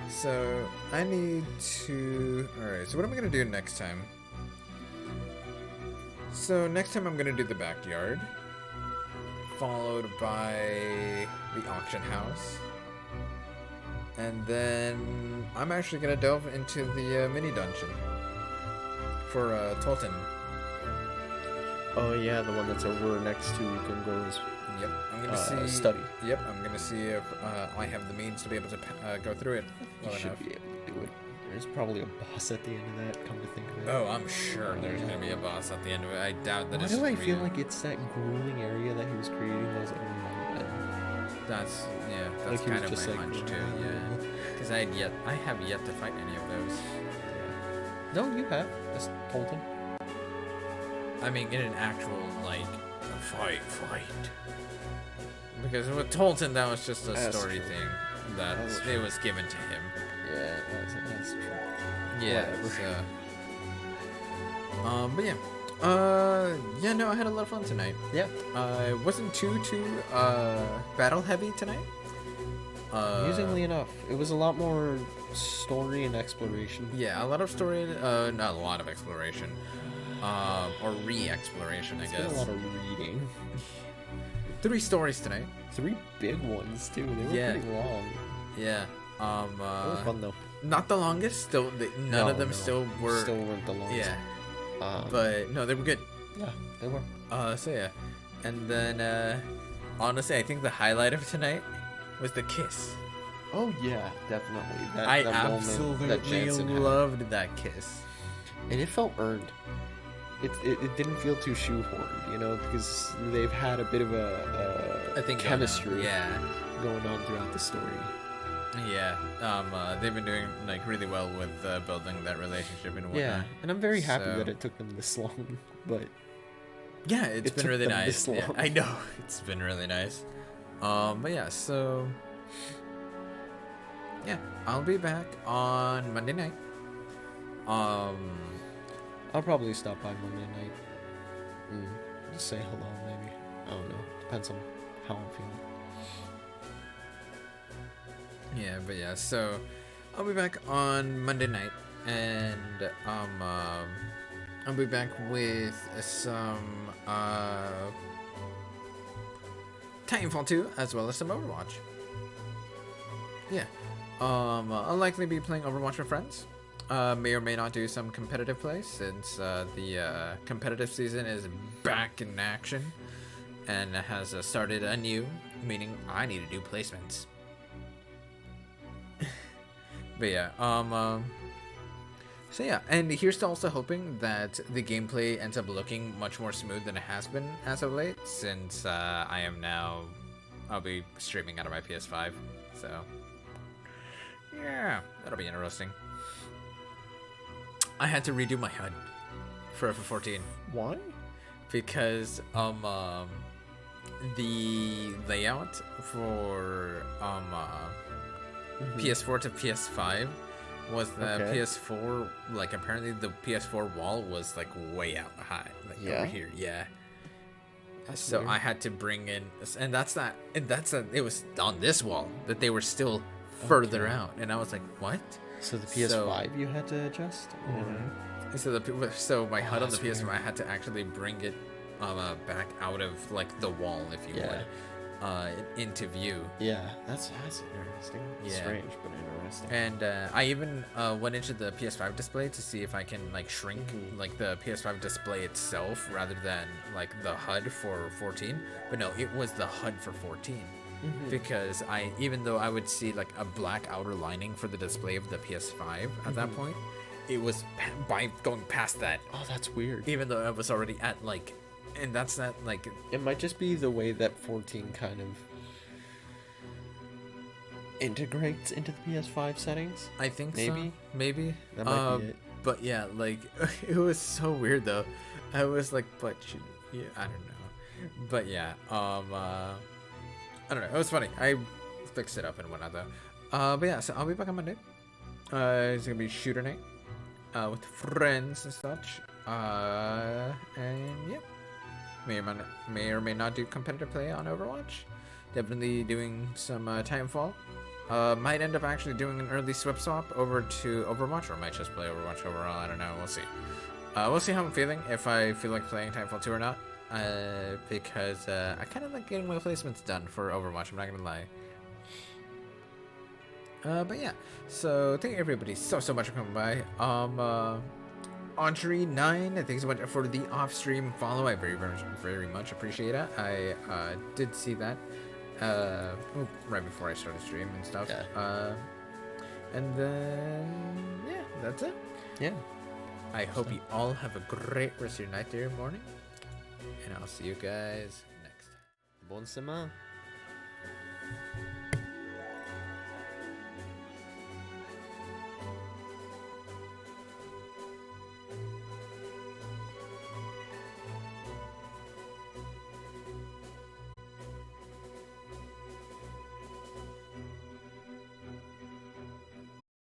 So I need to. All right. So what am I gonna do next time? So next time I'm gonna do the backyard, followed by the auction house, and then I'm actually gonna delve into the mini dungeon for Tolton. Oh yeah, the one that's over next to Gungor's. Yep, I'm gonna see. Study. Yep, I'm gonna see if I have the means to be able to go through it. You should be able to do it. There's probably a boss at the end of that. Come to think of it. Oh, I'm sure there's gonna be a boss at the end of it. I doubt that. Why it's do I just feel gonna be- like it's that grueling area that he was creating those? That's Like that's he kind was of just my like, hunch too. Yeah, because I have yet to fight any of those. No, you have. Just told him. I mean, in an actual like fight. Because with Tolton, that was just a That's story true. thing that That's it true. was given to him. Yeah, that's true. Yeah. Whatever. So, but yeah. Yeah, no, I had a lot of fun tonight. Yeah. It wasn't too battle heavy tonight. Amusingly enough, it was a lot more story and exploration. Yeah, a lot of story, not a lot of exploration. Or re-exploration, I It's guess. been a lot of reading. 3 stories tonight. 3 big ones too. They were pretty long. Yeah. They were fun though. Not the longest. Still, none of them still were. Still weren't the longest. Yeah. But no, they were good. Yeah, they were. So yeah, and then honestly, I think the highlight of tonight was the kiss. Oh yeah, definitely. I that moment that absolutely Jansen had. loved that kiss. And it felt earned. It didn't feel too shoehorned, you know, because they've had a bit of a I think chemistry yeah. going on throughout the story. Yeah, they've been doing like really well with building that relationship and whatnot. Yeah, and I'm very happy So- that it took them this long, but Yeah, it's it been took really them nice. this Yeah, long. I know it's been really nice. But yeah, so yeah, I'll be back on Monday night. I'll probably stop by Monday night and just say hello, maybe. I don't know. Depends on how I'm feeling. Yeah, but yeah, so I'll be back on Monday night, and I'll be back with some Titanfall 2 as well as some Overwatch. Yeah, I'll likely be playing Overwatch with friends. May or may not do some competitive play since the competitive season is back in action and has started anew, meaning I need to do placements. But yeah, so yeah, and here's to also hoping that the gameplay ends up looking much more smooth than it has been as of late, since I'll be streaming out of my PS5, so yeah, that'll be interesting. I had to redo my HUD for FF14. Why? Because the layout for PS4 to PS5 was the Okay. PS4, like apparently the PS4 wall was like way out high, like Yeah? over here. Yeah. That's So weird. I had to bring in, and it was on this wall that they were still further Okay. out, and I was like, what? So the PS5 you had to adjust? Or- So my HUD on the that's PS5, weird. I had to actually bring it back out of like the wall, if you Yeah. would, into view. Yeah, that's interesting. Yeah. Strange, but interesting. And I even went into the PS5 display to see if I can like shrink like the PS5 display itself rather than like the HUD for 14. But no, it was the HUD for 14. Because even though I would see like a black outer lining for the display of the PS5 at that point, it was by going past that. Oh, that's weird. Even though I was already at like, and that's not like. It might just be the way that 14 kind of integrates into the PS5 settings. I think maybe. so. Maybe. That might be it. But yeah, like it was so weird though. I was like, yeah, I don't know. But yeah, I don't know. It was funny. I fixed it up and whatnot though. But yeah, so I'll be back on Monday. It's gonna be shooter night with friends and such. And yeah, may or may not do competitive play on Overwatch. Definitely doing some Titanfall. Might end up actually doing an early swap over to Overwatch, or might just play Overwatch overall. I don't know. We'll see. We'll see how I'm feeling, if I feel like playing Titanfall 2 or not. Because I kind of like getting my placements done for Overwatch, I'm not gonna lie. But yeah, so thank you everybody so much for coming by. Audrey9, thanks so much for the off-stream follow. I very much appreciate it. I did see that right before I started stream and stuff. Yeah. And then yeah, that's it. Yeah. I hope you all have a great rest of your night, or morning, and I'll see you guys next time. Bon semaine.